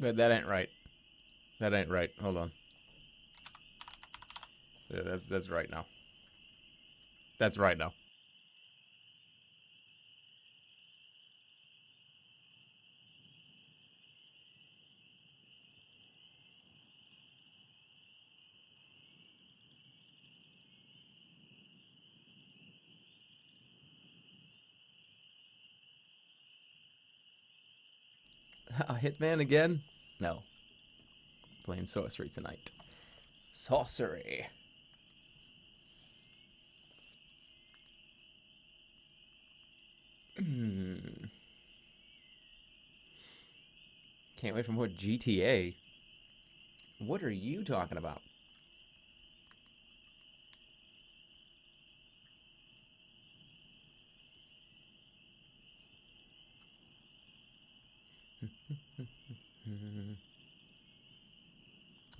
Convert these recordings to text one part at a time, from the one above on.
But that ain't right. That ain't right. Hold on. Yeah, that's right now. That's right now. A hitman again? No. Playing sorcery tonight. Sorcery. Can't wait for more GTA. What are you talking about?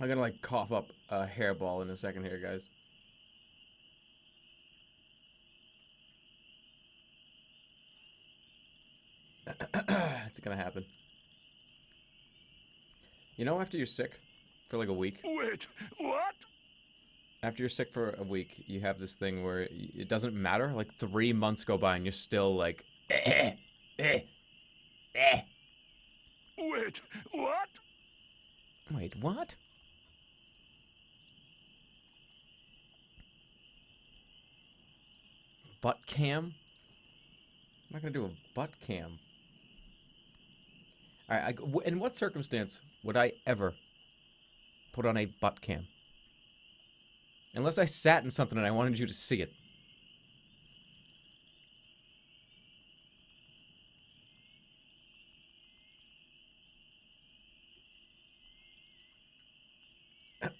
I'm gonna like cough up a hairball in a second here, guys. It's gonna happen. You know, after you're sick for like a week. Wait, what? After you're sick for a week, you have this thing where it doesn't matter. Like 3 months go by and you're still like. Wait, what? Wait, what? Butt cam? I'm not gonna do a butt cam. Alright, in what circumstance would I ever put on a butt cam? Unless I sat in something and I wanted you to see it.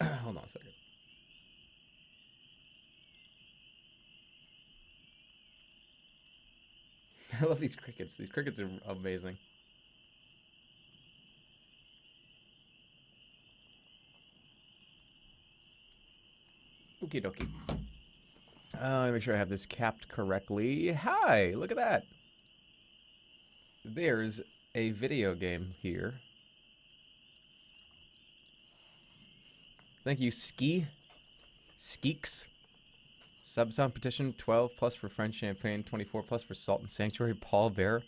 Hold on a second. I love these crickets. These crickets are amazing. Okie dokie. Let me make sure I have this capped correctly. Hi, look at that. There's a video game here. Thank you, Skeeks. Subsound petition, 12 plus for French Champagne, 24 plus for Salt and Sanctuary, Paul Bear.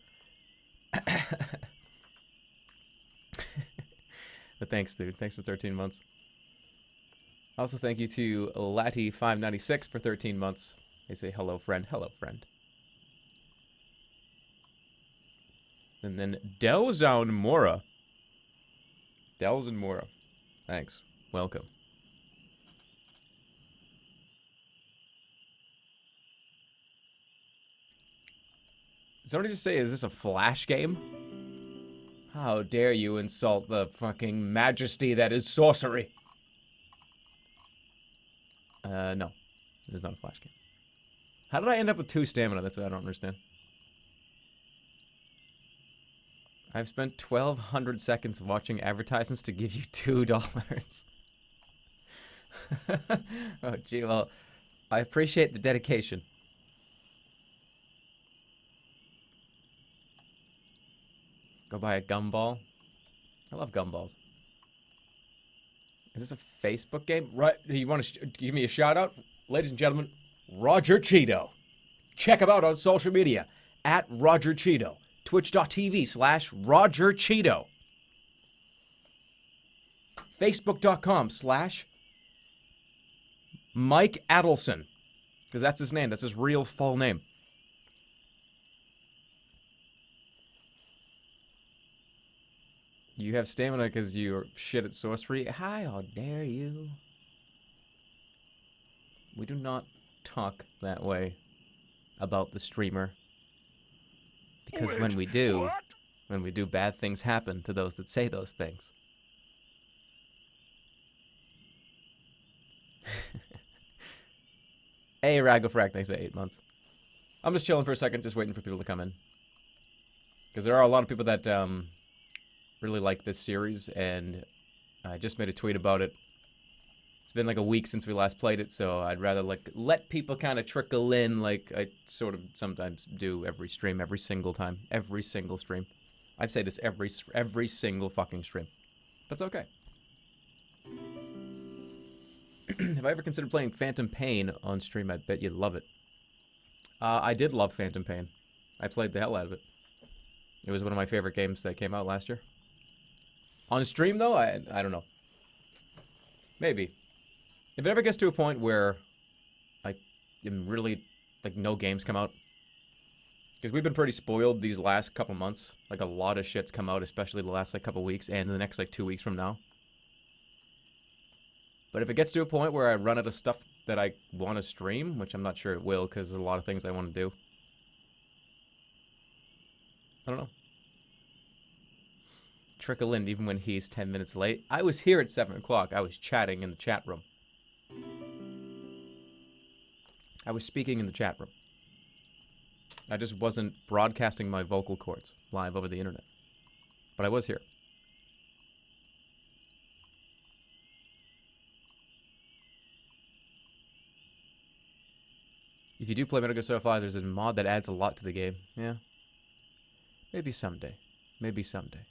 But thanks, dude. Thanks for 13 months. Also, thank you to Lati596 for 13 months. They say, hello, friend. Hello, friend. And then Delzone Mora. Delzone Mora. Thanks. Welcome. Did somebody just say, is this a Flash game? How dare you insult the fucking majesty that is sorcery? No. It is not a Flash game. How did I end up with 2 stamina? That's what I don't understand. I've spent 1,200 seconds watching advertisements to give you $2. Oh, gee, well, I appreciate the dedication. Go buy a gumball. I love gumballs. Is this a Facebook game? Right, you want to give me a shout out? Ladies and gentlemen, Roger Cheeto. Check him out on social media at Roger Cheeto. Twitch.tv/Roger Cheeto. Facebook.com/Mike Adelson. Because that's his name. That's his real full name. You have stamina because you're shit at sorcery? How dare you? We do not talk that way about the streamer. Because Wait, when we do bad things happen to those that say those things. Hey, Ragofrag, thanks for 8 months. I'm just chilling for a second, just waiting for people to come in. Because there are a lot of people that really like this series, and I just made a tweet about it. It's been like a week since we last played it, so I'd rather like let people kind of trickle in like I sort of sometimes do every stream, every single time, every single stream. I'd say this every single fucking stream. That's okay. Have I ever considered playing Phantom Pain on stream? I bet you'd love it. I did love Phantom Pain. I played the hell out of it. It was one of my favorite games that came out last year. On stream, though, I don't know. Maybe. If it ever gets to a point where I am really, like, no games come out. Because we've been pretty spoiled these last couple months. Like, a lot of shit's come out, especially the last, like, couple weeks and the next, like, 2 weeks from now. But if it gets to a point where I run out of stuff that I want to stream, which I'm not sure it will because there's a lot of things I want to do. I don't know. Trickle in even when he's 10 minutes late. I was here at 7 o'clock. I was chatting in the chat room. I was speaking in the chat room. I just wasn't broadcasting my vocal cords live over the internet. But I was here. If you do play Metal Gear Solid 5, there's a mod that adds a lot to the game. Yeah. Maybe someday. Maybe someday.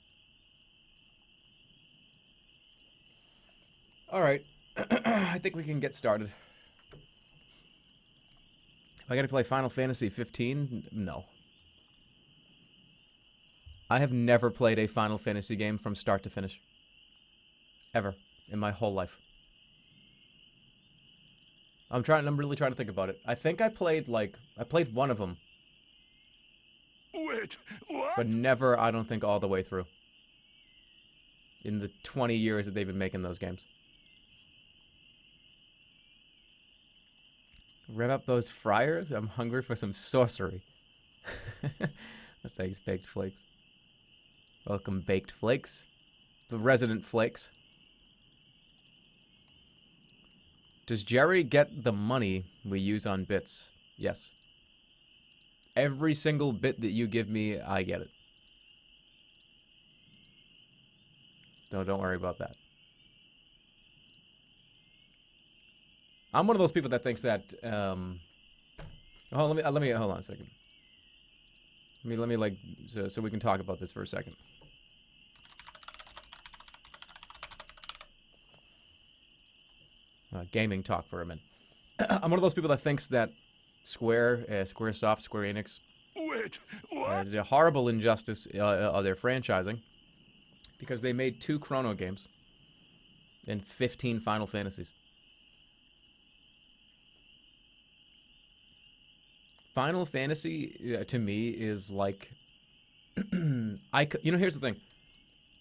Alright. I think we can get started. If I gotta play Final Fantasy 15? No. I have never played a Final Fantasy game from start to finish. Ever. In my whole life. I'm really trying to think about it. I think I played one of them. Wait, what? But never, I don't think, all the way through. In the 20 years that they've been making those games. Rev up those fryers. I'm hungry for some sorcery. Thanks, Baked Flakes. Welcome, Baked Flakes. The resident flakes. Does Jerry get the money we use on bits? Yes. Every single bit that you give me, I get it. Don't worry about that. I'm one of those people that thinks that let me hold on a second. Let me like so we can talk about this for a second. Gaming talk for a minute. I'm one of those people that thinks that Squaresoft, Square Enix, Wait, what? did a horrible injustice of their franchising because they made 2 Chrono games and 15 Final Fantasies. Final Fantasy to me is like here's the thing.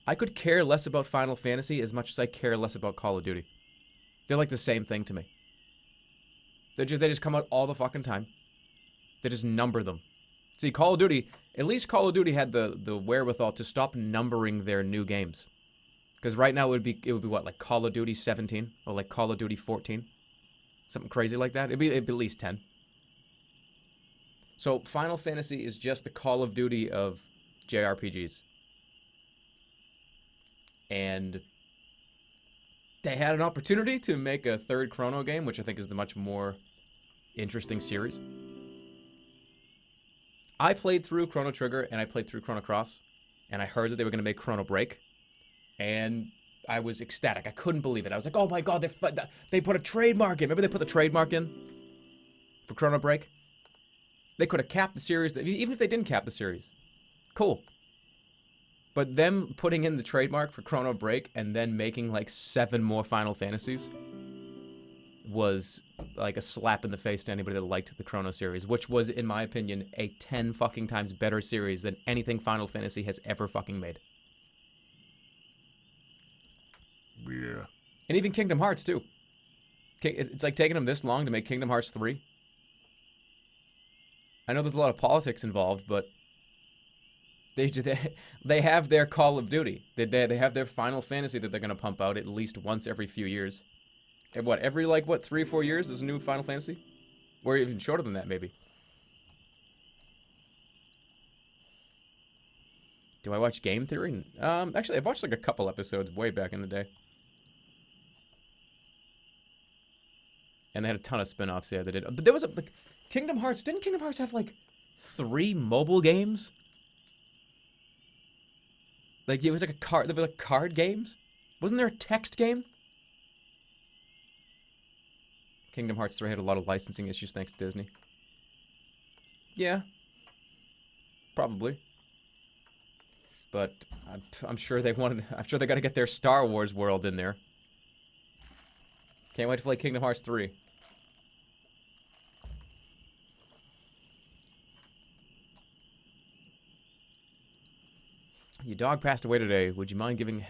I could care less about Final Fantasy as much as I care less about Call of Duty. They're like the same thing to me. They just come out all the fucking time. They just number them. See, Call of Duty, at least Call of Duty had the wherewithal to stop numbering their new games. Because right now it would be what, like Call of Duty 17 or like Call of Duty 14, something crazy like that. It'd be at least 10. So Final Fantasy is just the Call of Duty of JRPGs. And they had an opportunity to make a 3rd Chrono game, which I think is the much more interesting series. I played through Chrono Trigger and I played through Chrono Cross, and I heard that they were going to make Chrono Break, and I was ecstatic. I couldn't believe it. I was like, oh my god, they put a trademark in. Remember they put the trademark in for Chrono Break? They could have capped the series, even if they didn't cap the series. Cool. But them putting in the trademark for Chrono Break and then making like 7 more Final Fantasies was like a slap in the face to anybody that liked the Chrono series, which was, in my opinion, a 10 fucking times better series than anything Final Fantasy has ever fucking made. Yeah. And even Kingdom Hearts, too. It's like taking them this long to make Kingdom Hearts 3. I know there's a lot of politics involved, but they have their Call of Duty. They have their Final Fantasy that they're going to pump out at least once every few years. And every 3 or 4 years there's a new Final Fantasy? Or even shorter than that, maybe. Do I watch Game Theory? Actually, I've watched like a couple episodes way back in the day. And they had a ton of spin-offs, yeah, they did. But there was like, Kingdom Hearts, didn't Kingdom Hearts have like 3 mobile games? Like, it was like there were like card games? Wasn't there a text game? Kingdom Hearts 3 had a lot of licensing issues thanks to Disney. Yeah. Probably. But I'm sure they wanted... I'm sure they gotta get their Star Wars world in there. Can't wait to play Kingdom Hearts 3. Your dog passed away today. Would you mind giving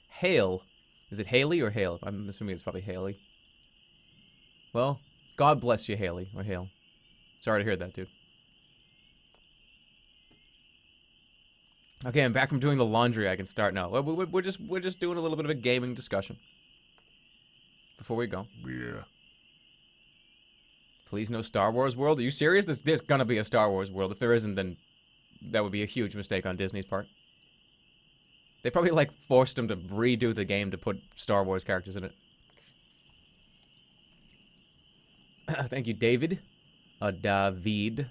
Hale... Is it Haley or Hale? I'm assuming it's probably Haley. Well, God bless you, Haley. Or Hale. Sorry to hear that, dude. Okay, I'm back from doing the laundry. I can start now. We're just doing a little bit of a gaming discussion. Before we go. Yeah. Please no Star Wars world. Are you serious? There's gonna be a Star Wars world. If there isn't, then that would be a huge mistake on Disney's part. They probably, like, forced them to redo the game to put Star Wars characters in it. Thank you, David. Davidi.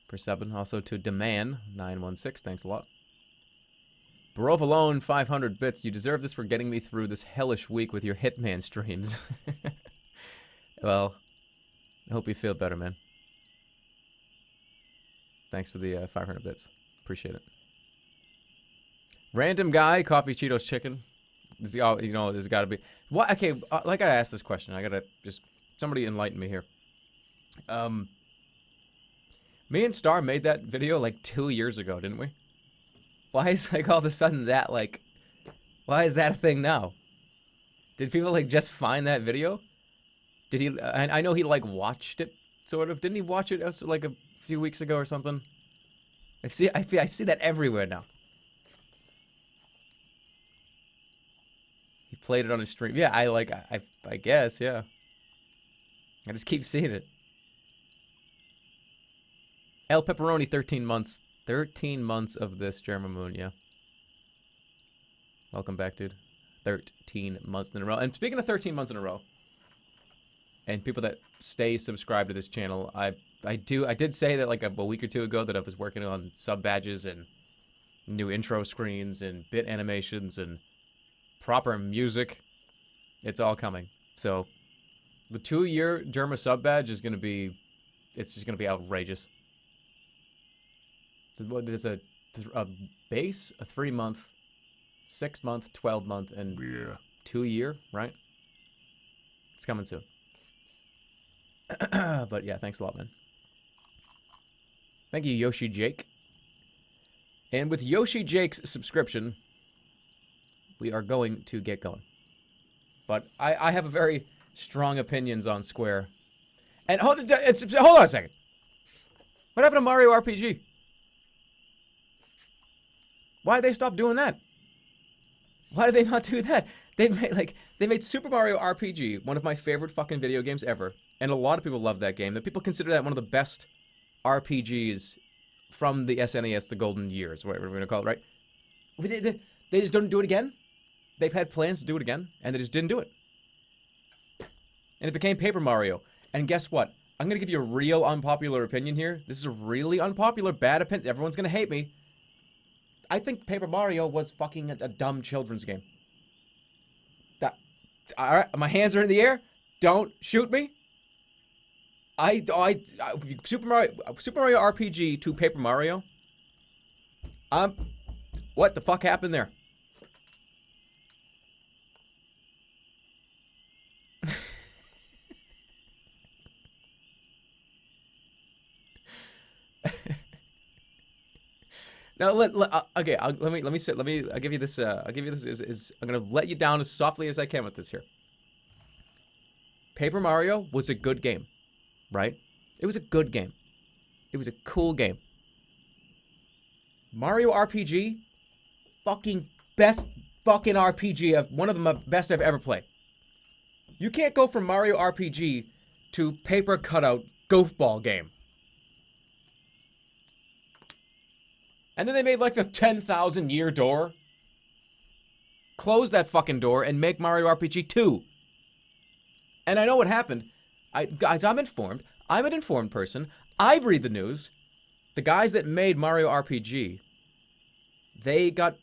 For subbing. Also to Deman916. Thanks a lot. Brovalone 500 bits. You deserve this for getting me through this hellish week with your Hitman streams. Well, I hope you feel better, man. Thanks for the 500 bits. Appreciate it. Random guy, Coffee Cheetos Chicken. Oh, you know, there's got to be... What? Okay, I gotta ask this question. I gotta just... Somebody enlighten me here. Me and Star made that video like 2 years ago, didn't we? Why is, like, all of a sudden that, like... Why is that a thing now? Did people, like, just find that video? Did he... I know he, like, watched it, sort of. Didn't he watch it, like, a few weeks ago or something? I see that everywhere now. He played it on his stream. Yeah, I guess, yeah. I just keep seeing it. El Pepperoni, 13 months. 13 months of this, Jerma Moon, yeah. Welcome back, dude. 13 months in a row. And speaking of 13 months in a row, and people that stay subscribed to this channel, I did say that like a week or two ago that I was working on sub badges and new intro screens and bit animations and proper music. It's all coming. So the 2-year Jerma sub badge is gonna be, it's just gonna be outrageous. There's a base, a 3-month, 6-month, 12-month, and 2-year, right? It's coming soon. But yeah, thanks a lot, man. Thank you, Yoshi Jake. And with Yoshi Jake's subscription, we are going to get going. But I have a very strong opinions on Square. And hold on a second. What happened to Mario RPG? Why did they stop doing that? Why did they not do that? They made Super Mario RPG one of my favorite fucking video games ever, and a lot of people love that game. That people consider that one of the best RPGs from the SNES, the golden years, whatever we're gonna call it, right? They just don't do it again. They've had plans to do it again, and they just didn't do it. And it became Paper Mario. And guess what? I'm gonna give you a real unpopular opinion here. This is a really unpopular, bad opinion. Everyone's gonna hate me. I think Paper Mario was fucking a dumb children's game. Alright, my hands are in the air. Don't shoot me. Super Mario RPG to Paper Mario. What the fuck happened there? Now okay. I'll give you this. I'm gonna let you down as softly as I can with this here. Paper Mario was a good game, right? It was a good game. It was a cool game. Mario RPG, fucking best fucking RPG of one of the best I've ever played. You can't go from Mario RPG to paper cutout goofball game. And then they made like the 10,000 year door. Close that fucking door and make Mario RPG 2. And I know what happened. Guys, I'm informed. I'm an informed person. I read the news. The guys that made Mario RPG, they got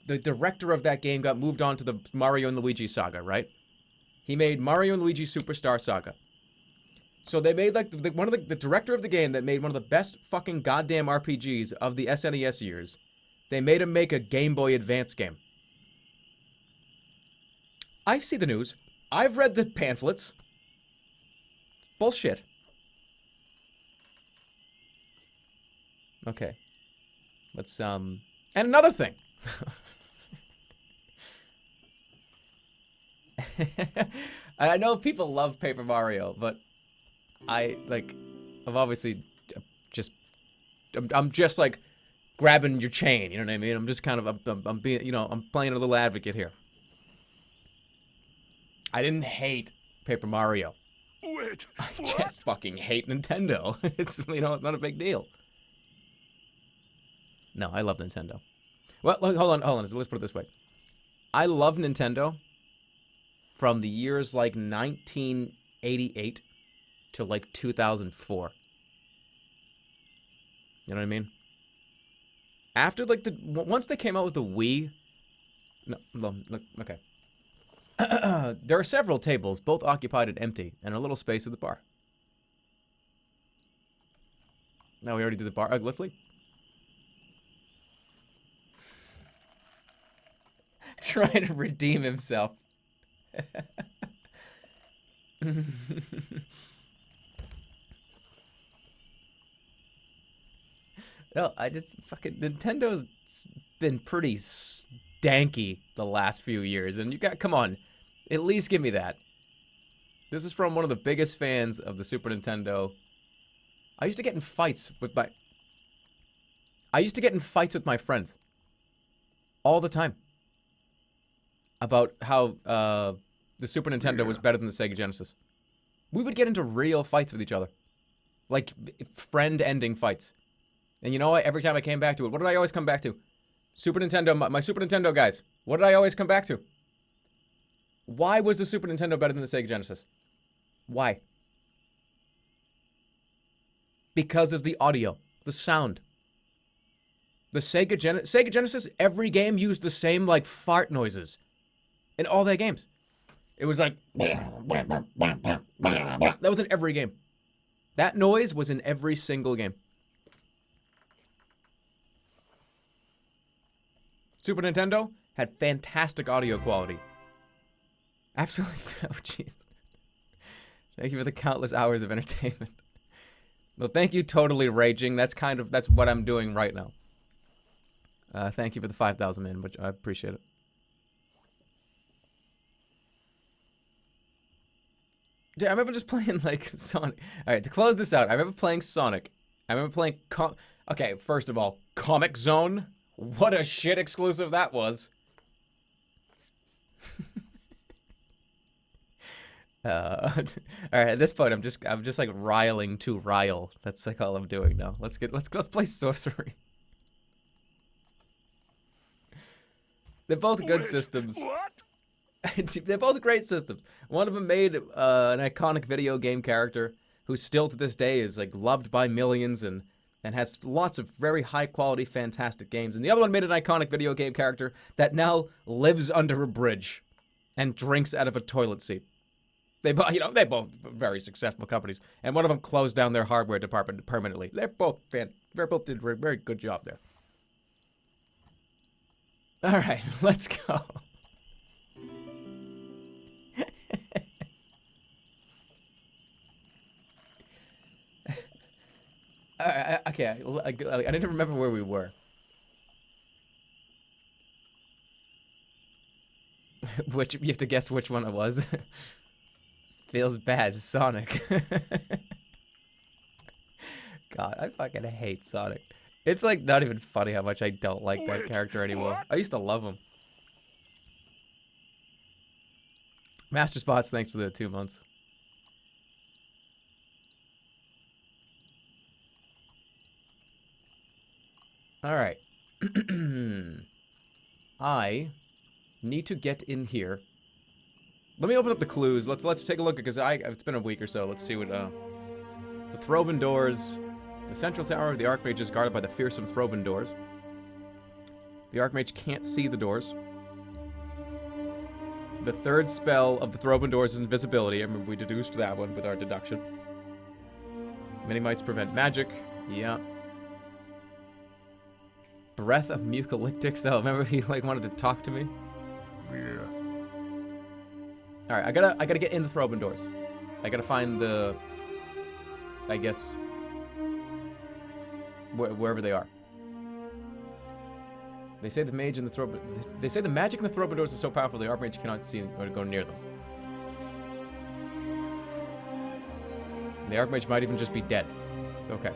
the director of that game got moved on to the Mario and Luigi saga, right? He made Mario and Luigi Superstar Saga. So they made like the director of the game that made one of the best fucking goddamn RPGs of the SNES years. They made him make a Game Boy Advance game. I see the news. I've read the pamphlets. Bullshit. Okay. Let's and another thing. I know people love Paper Mario, but I'm obviously I'm just like grabbing your chain, you know what I mean? I'm just kind of, I'm being, I'm playing a little advocate here. I didn't hate Paper Mario. Wait, I what? just fucking hate Nintendo. It's, it's not a big deal. No, I love Nintendo. Well, hold on. Let's put it this way. I love Nintendo from the years like 1988 to like 2004. You know what I mean? After like once they came out with the Wii, no, okay. There are several tables, both occupied and empty, and a little space at the bar. Now we already did the bar. Let's leave. Trying to redeem himself. No, I just fucking Nintendo's been pretty stanky the last few years, and you got come on, at least give me that. This is from one of the biggest fans of the Super Nintendo. I used to get in fights with my friends all the time about how the Super Nintendo was better than the Sega Genesis. We would get into real fights with each other, like friend-ending fights. And you know what? Every time I came back to it, what did I always come back to? Super Nintendo, my Super Nintendo guys. What did I always come back to? Why was the Super Nintendo better than the Sega Genesis? Why? Because of the audio, the sound. The Sega Genesis, every game used the same like fart noises in all their games. It was like that was in every game. That noise was in every single game. Super Nintendo had fantastic audio quality. Absolutely. Oh, jeez. Thank you for the countless hours of entertainment. Well, thank you, Totally Raging. That's what I'm doing right now. Thank you for the 5,000 man, which I appreciate it. Dude, I remember just playing like Sonic. All right, to close this out, I remember playing Sonic. I remember playing. Okay, first of all, Comic Zone. What a shit exclusive that was. All right, at this point, I'm just like riling to rile. That's like all I'm doing now. Let's play Sorcery. They're both good systems. What? They're both great systems. One of them made an iconic video game character who still to this day is like loved by millions and has lots of very high quality, fantastic games. And the other one made an iconic video game character that now lives under a bridge and drinks out of a toilet seat. They both very successful companies, and one of them closed down their hardware department permanently. They both did a very good job there. All right, let's go. Okay, I didn't remember where we were. Which you have to guess which one it was. Feels bad, Sonic. God, I fucking hate Sonic. It's like not even funny how much I don't like that character anymore. What? I used to love him. Master Spots, thanks for the 2 months. All right. I need to get in here. Let me open up the clues. Let's take a look because it's been a week or so. Let's see what the Throbin doors. The central tower of the Archmage is guarded by the fearsome Throbin doors. The Archmage can't see the doors. The third spell of the throw open doors is invisibility. I remember we deduced that one with our deduction. Many mites prevent magic. Yeah. Breath of mucolyptics. Oh, remember he like wanted to talk to me? Yeah. Alright, I gotta get in the throw open doors. I gotta find the, I guess, wherever they are. They say the mage in the they say the magic in the throw open doors is so powerful the Archmage cannot see or go near them. The Archmage might even just be dead. Okay.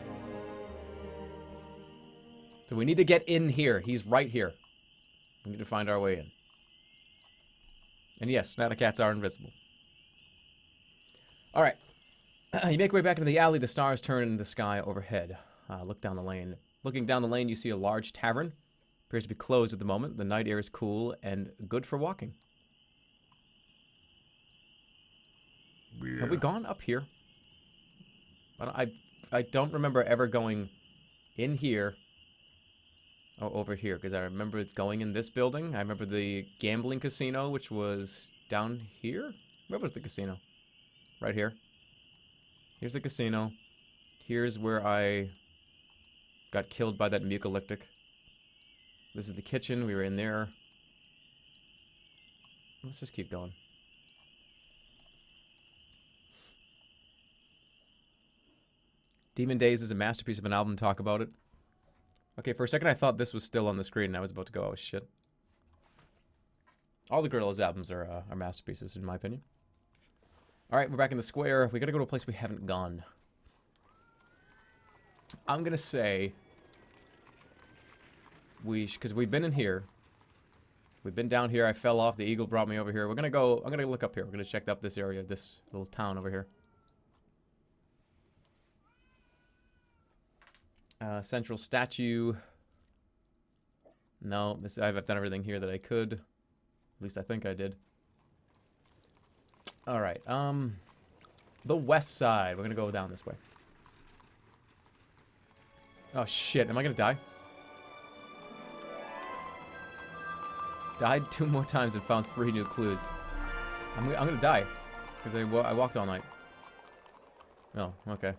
So we need to get in here. He's right here. We need to find our way in. And yes, Snaticats are invisible. Alright. You make your way back into the alley. The stars turn in the sky overhead. Look down the lane. Looking down the lane, you see a large tavern. Appears to be closed at the moment. The night air is cool and good for walking. Yeah. Have we gone up here? I don't remember ever going in here or over here, because I remember going in this building. I remember the gambling casino, which was down here. Where was the casino? Right here. Here's the casino. Here's where I got killed by that mucolyptic. This is the kitchen. We were in there. Let's just keep going. Demon Days is a masterpiece of an album. Talk about it. Okay, for a second I thought this was still on the screen and I was about to go, oh shit. All the Gorillaz albums are masterpieces, in my opinion. Alright, we're back in the square. We gotta go to a place we haven't gone. I'm gonna say... because we've been in here. We've been down here. I fell off. The eagle brought me over here. We're gonna go... I'm gonna look up here. We're gonna check out this area, this little town over here. Central statue. No, I've done everything here that I could. At least I think I did. Alright, the west side. We're gonna go down this way. Oh shit, am I gonna die? Died 2 more times and found 3 new clues. I'm gonna die. Because I walked all night. Oh, okay.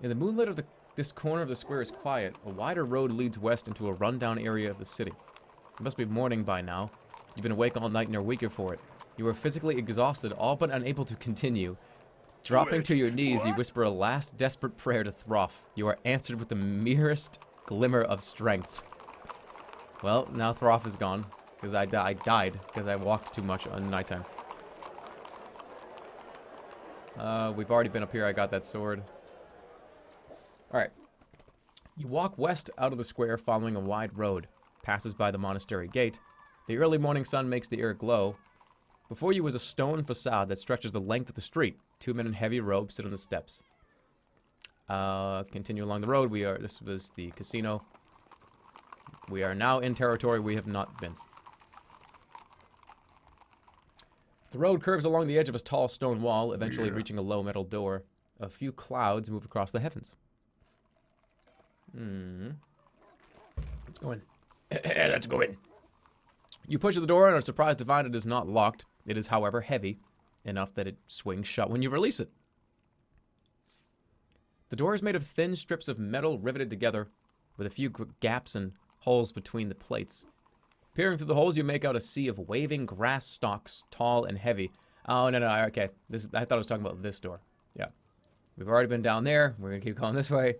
In the moonlight of this corner of the square is quiet. A wider road leads west into a rundown area of the city. It must be morning by now. You've been awake all night and are weaker for it. You are physically exhausted, all but unable to continue. Dropping to your knees, you whisper a last desperate prayer to Throff. You are answered with the merest glimmer of strength. Well, now Throff is gone. Because I died because I walked too much on nighttime. We've already been up here. I got that sword. Alright. You walk west out of the square following a wide road. Passes by the monastery gate. The early morning sun makes the air glow. Before you is a stone facade that stretches the length of the street. 2 men in heavy robes sit on the steps. Continue along the road. This was the casino. We are now in territory we have not been. The road curves along the edge of a tall stone wall, eventually reaching a low metal door. A few clouds move across the heavens. Let's go in. Let's go in. You push at the door and are surprised to find it is not locked. It is, however, heavy enough that it swings shut when you release it. The door is made of thin strips of metal riveted together with a few gaps and holes between the plates. Peering through the holes, you make out a sea of waving grass stalks, tall and heavy. Oh, no, okay. I thought I was talking about this door. Yeah. We've already been down there. We're going to keep going this way.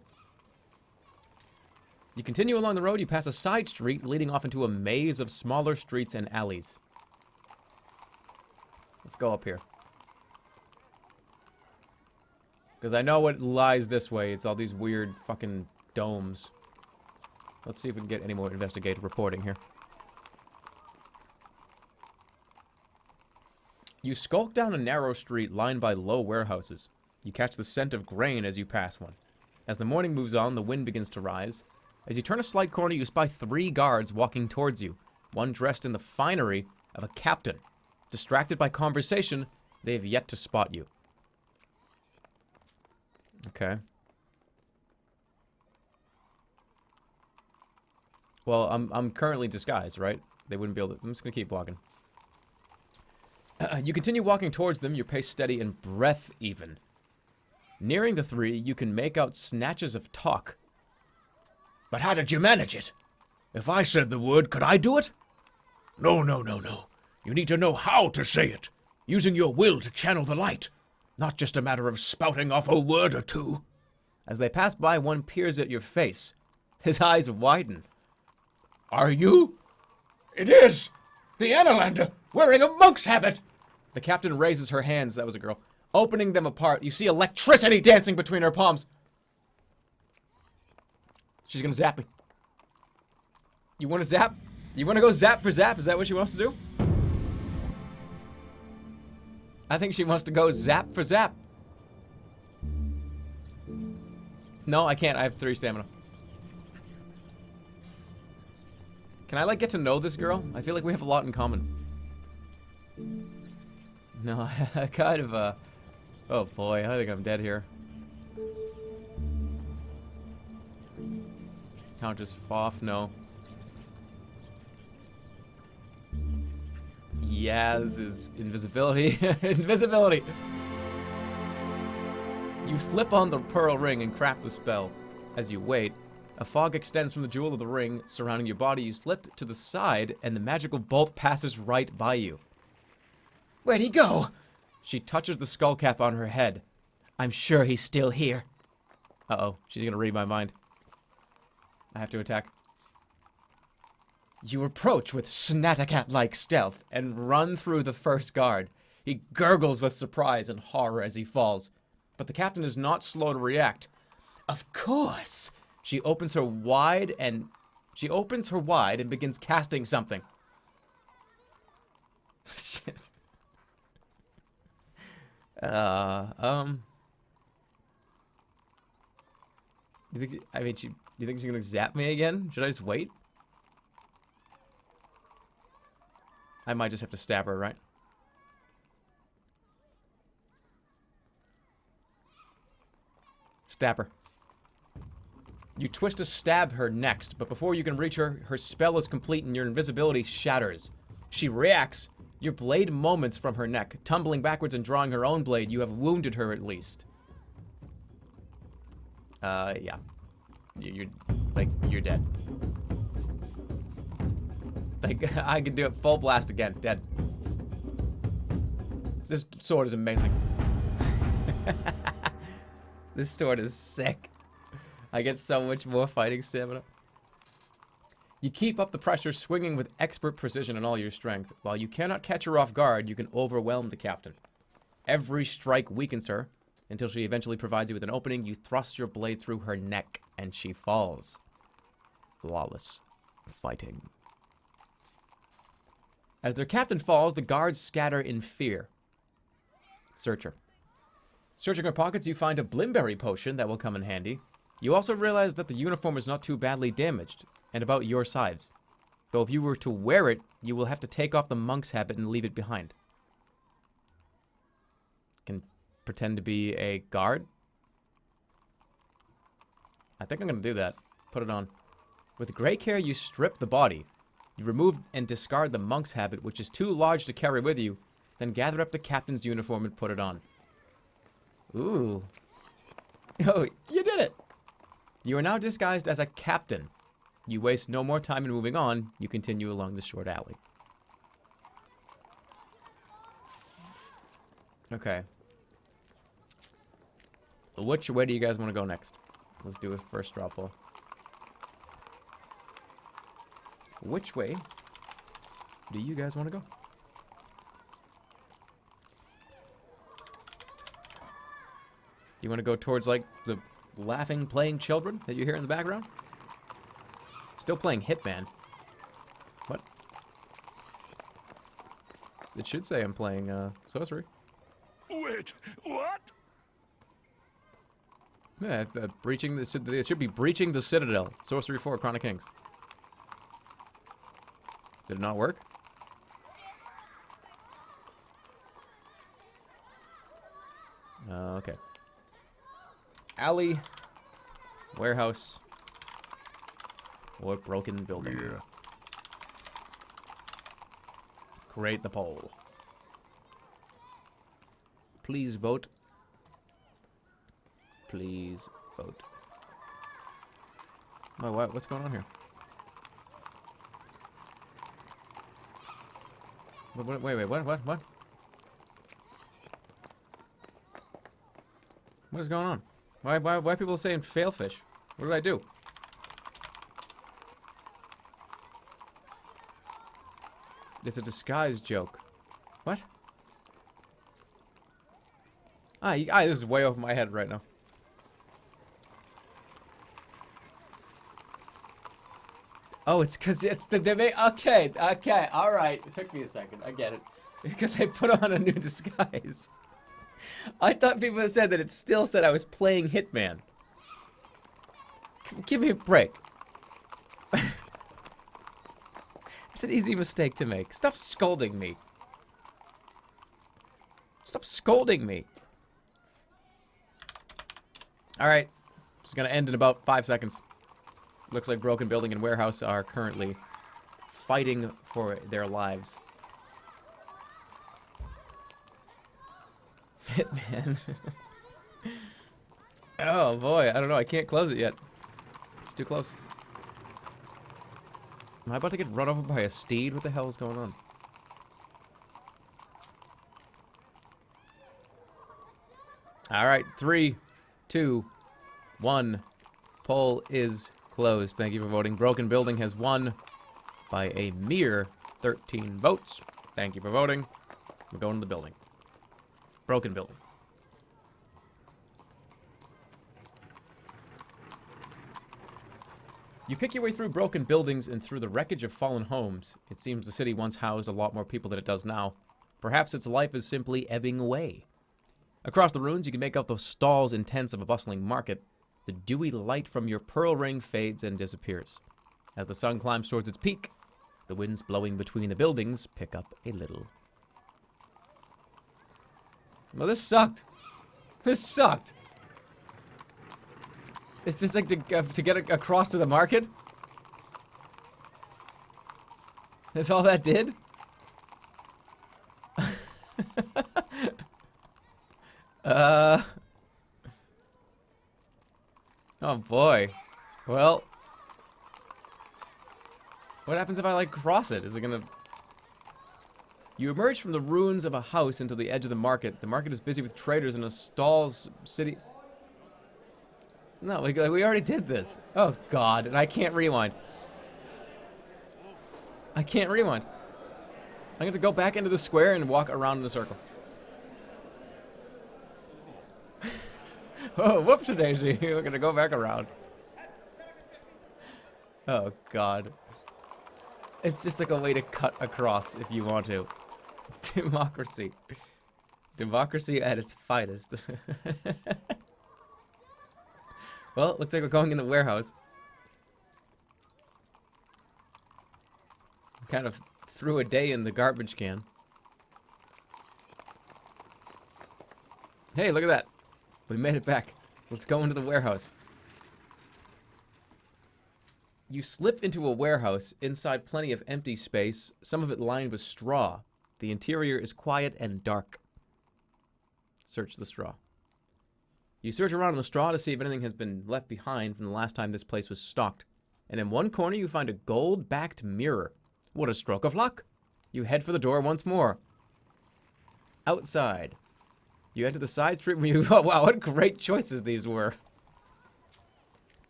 You continue along the road, you pass a side street leading off into a maze of smaller streets and alleys. Let's go up here. Because I know what lies this way. It's all these weird fucking domes. Let's see if we can get any more investigative reporting here. You skulk down a narrow street lined by low warehouses. You catch the scent of grain as you pass one. As the morning moves on, the wind begins to rise. As you turn a slight corner, you spy 3 guards walking towards you, one dressed in the finery of a captain. Distracted by conversation, they have yet to spot you. Okay. Well, I'm currently disguised, right? They wouldn't be able to... I'm just gonna keep walking. You continue walking towards them, your pace steady and breath even. Nearing the three, you can make out snatches of talk. But how did you manage it? If I said the word, could I do it? No, no, no, no. You need to know how to say it, using your will to channel the light. Not just a matter of spouting off a word or two. As they pass by, one peers at your face. His eyes widen. Are you? It is! The Analander, wearing a monk's habit! The captain raises her hands, that was a girl, opening them apart. You see electricity dancing between her palms. She's gonna zap me. You wanna zap? You wanna go zap for zap? Is that what she wants to do? I think she wants to go zap for zap. No, I can't. I have 3 stamina. Can I, like, get to know this girl? I feel like we have a lot in common. No, I kind of, oh boy, I think I'm dead here. Countess Foff, no. Yaz is invisibility. Invisibility! You slip on the pearl ring and craft the spell. As you wait, a fog extends from the jewel of the ring surrounding your body. You slip to the side, and the magical bolt passes right by you. Where'd he go? She touches the skull cap on her head. I'm sure he's still here. Uh-oh, she's gonna read my mind. I have to attack. You approach with Snatacat-like stealth and run through the first guard. He gurgles with surprise and horror as he falls. But the captain is not slow to react. Of course! She opens her wide and begins casting something. Shit. You think she's gonna zap me again? Should I just wait? I might just have to stab her, right? Stab her. You twist to stab her next, but before you can reach her, her spell is complete and your invisibility shatters. She reacts. Your blade moments from her neck, tumbling backwards and drawing her own blade. You have wounded her at least. Yeah. You're dead. Like, I can do it full blast again. Dead. This sword is amazing. This sword is sick. I get so much more fighting stamina. You keep up the pressure, swinging with expert precision and all your strength. While you cannot catch her off guard, you can overwhelm the captain. Every strike weakens her, until she eventually provides you with an opening. You thrust your blade through her neck, and she falls. Flawless fighting. As their captain falls, the guards scatter in fear. Search her. Searching her pockets, you find a Blimberry potion that will come in handy. You also realize that the uniform is not too badly damaged, and about your size. Though if you were to wear it, you will have to take off the monk's habit and leave it behind. Can pretend to be a guard? I think I'm gonna do that. Put it on. With great care, you strip the body. You remove and discard the monk's habit, which is too large to carry with you, then gather up the captain's uniform and put it on. Ooh. Oh, you did it! You are now disguised as a captain. You waste no more time in moving on. You continue along the short alley. Okay. Which way do you guys want to go next? Let's do a first straw poll. Which way do you guys want to go? Do you want to go towards, like, the laughing, playing children that you hear in the background? Still playing Hitman. What? It should say I'm playing, Sorcery. Wait, what? Yeah, breaching the... It should be Breaching the Citadel. Sorcery 4, Chronic Kings. Did it not work? Okay. Alley. Warehouse. or broken building. Yeah. Create the poll. Please vote. Please vote. Oh, what's going on here? Wait, what? What is going on? Why are people saying failfish? What did I do? It's a disguise joke. What? This is way over my head right now. Oh, it's because it's the debate. Okay, all right. It took me a second. I get it. Because I put on a new disguise. I thought people had said that it still said I was playing Hitman. Give me a break. It's an easy mistake to make. Stop scolding me. Stop scolding me. Alright. This is going to end in about 5 seconds. Looks like Broken Building and Warehouse are currently fighting for their lives. Hitman. Oh boy, I don't know. I can't close it yet. It's too close. Am I about to get run over by a steed? What the hell is going on? Alright, 3, 2, 1. Poll is closed. Thank you for voting. Broken Building has won by a mere 13 votes. Thank you for voting. We're going to the building. Broken Building. You pick your way through broken buildings and through the wreckage of fallen homes. It seems the city once housed a lot more people than it does now. Perhaps its life is simply ebbing away. Across the ruins, you can make out the stalls and tents of a bustling market. The dewy light from your pearl ring fades and disappears. As the sun climbs towards its peak, the winds blowing between the buildings pick up a little. Well, this sucked. This sucked. It's just like to get across to the market? That's all that did? Oh boy. Well. What happens if I, like, cross it? Is it gonna... You emerge from the ruins of a house into the edge of the market. The market is busy with traders in a stalls city... No, like, we already did this. Oh, God. And I can't rewind. I can't rewind. I'm going to go back into the square and walk around in a circle. Oh, whoopsie-daisy. We're going to go back around. Oh, God. It's just like a way to cut across if you want to. Democracy. Democracy at its finest. Well, it looks like we're going in the warehouse. Kind of threw a day in the garbage can. Hey, look at that. We made it back. Let's go into the warehouse. You slip into a warehouse, inside plenty of empty space, some of it lined with straw. The interior is quiet and dark. Search the straw. You search around in the straw to see if anything has been left behind from the last time this place was stocked. And in one corner you find a gold-backed mirror. What a stroke of luck! You head for the door once more. Outside. You enter the side street where you... Oh, wow, what great choices these were.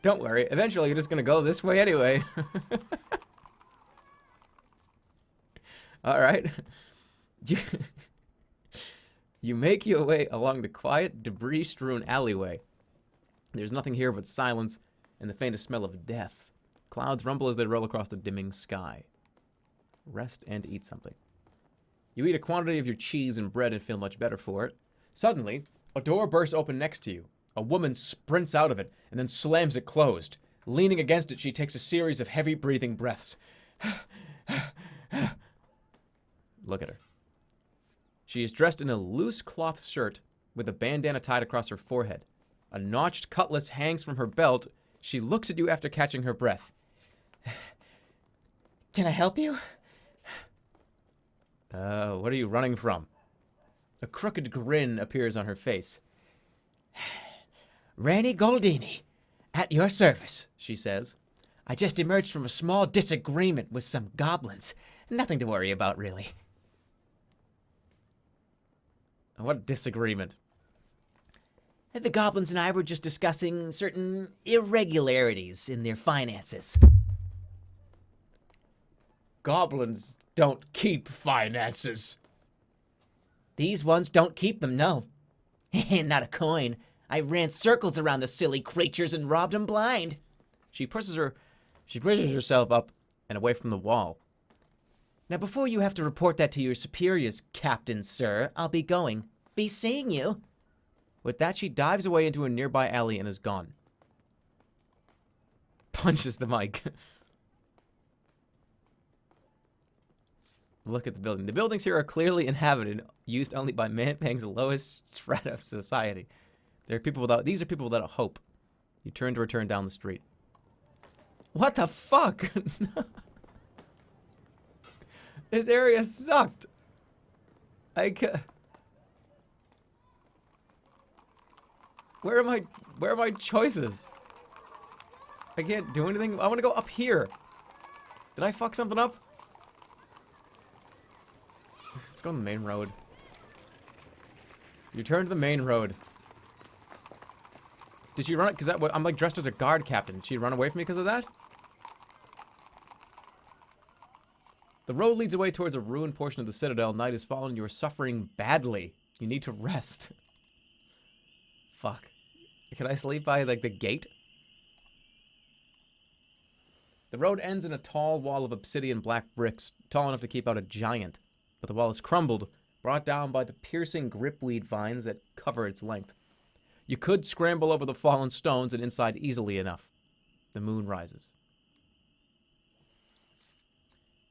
Don't worry, eventually you're just gonna go this way anyway. Alright. You make your way along the quiet, debris-strewn alleyway. There's nothing here but silence and the faintest smell of death. Clouds rumble as they roll across the dimming sky. Rest and eat something. You eat a quantity of your cheese and bread and feel much better for it. Suddenly, a door bursts open next to you. A woman sprints out of it and then slams it closed. Leaning against it, she takes a series of heavy breathing breaths. Look at her. She is dressed in a loose cloth shirt with a bandana tied across her forehead. A notched cutlass hangs from her belt. She looks at you after catching her breath. Can I help you? What are you running from? A crooked grin appears on her face. Ranny Goldini, at your service, she says. I just emerged from a small disagreement with some goblins. Nothing to worry about, really. What disagreement? The goblins and I were just discussing certain irregularities in their finances. Goblins don't keep finances. These ones don't keep them, no. Not a coin. I ran circles around the silly creatures and robbed them blind. She pushes herself up and away from the wall. Now, before you have to report that to your superiors, Captain Sir, I'll be going. Be seeing you. With that, she dives away into a nearby alley and is gone. Punches the mic. Look at the building. The buildings here are clearly inhabited, used only by Manpang's lowest strata of society. These are people without a hope. You turn to return down the street. What the fuck? This area sucked. Where are my choices? I can't do anything. I want to go up here. Did I fuck something up? Let's go on the main road. You turn to the main road. Did she run it? Because I'm like dressed as a guard captain. Did she run away from me because of that? The road leads away towards a ruined portion of the Citadel. Night has fallen. You are suffering badly. You need to rest. Fuck. Can I sleep by, like, the gate? The road ends in a tall wall of obsidian black bricks, tall enough to keep out a giant. But the wall is crumbled, brought down by the piercing gripweed vines that cover its length. You could scramble over the fallen stones and inside easily enough. The moon rises.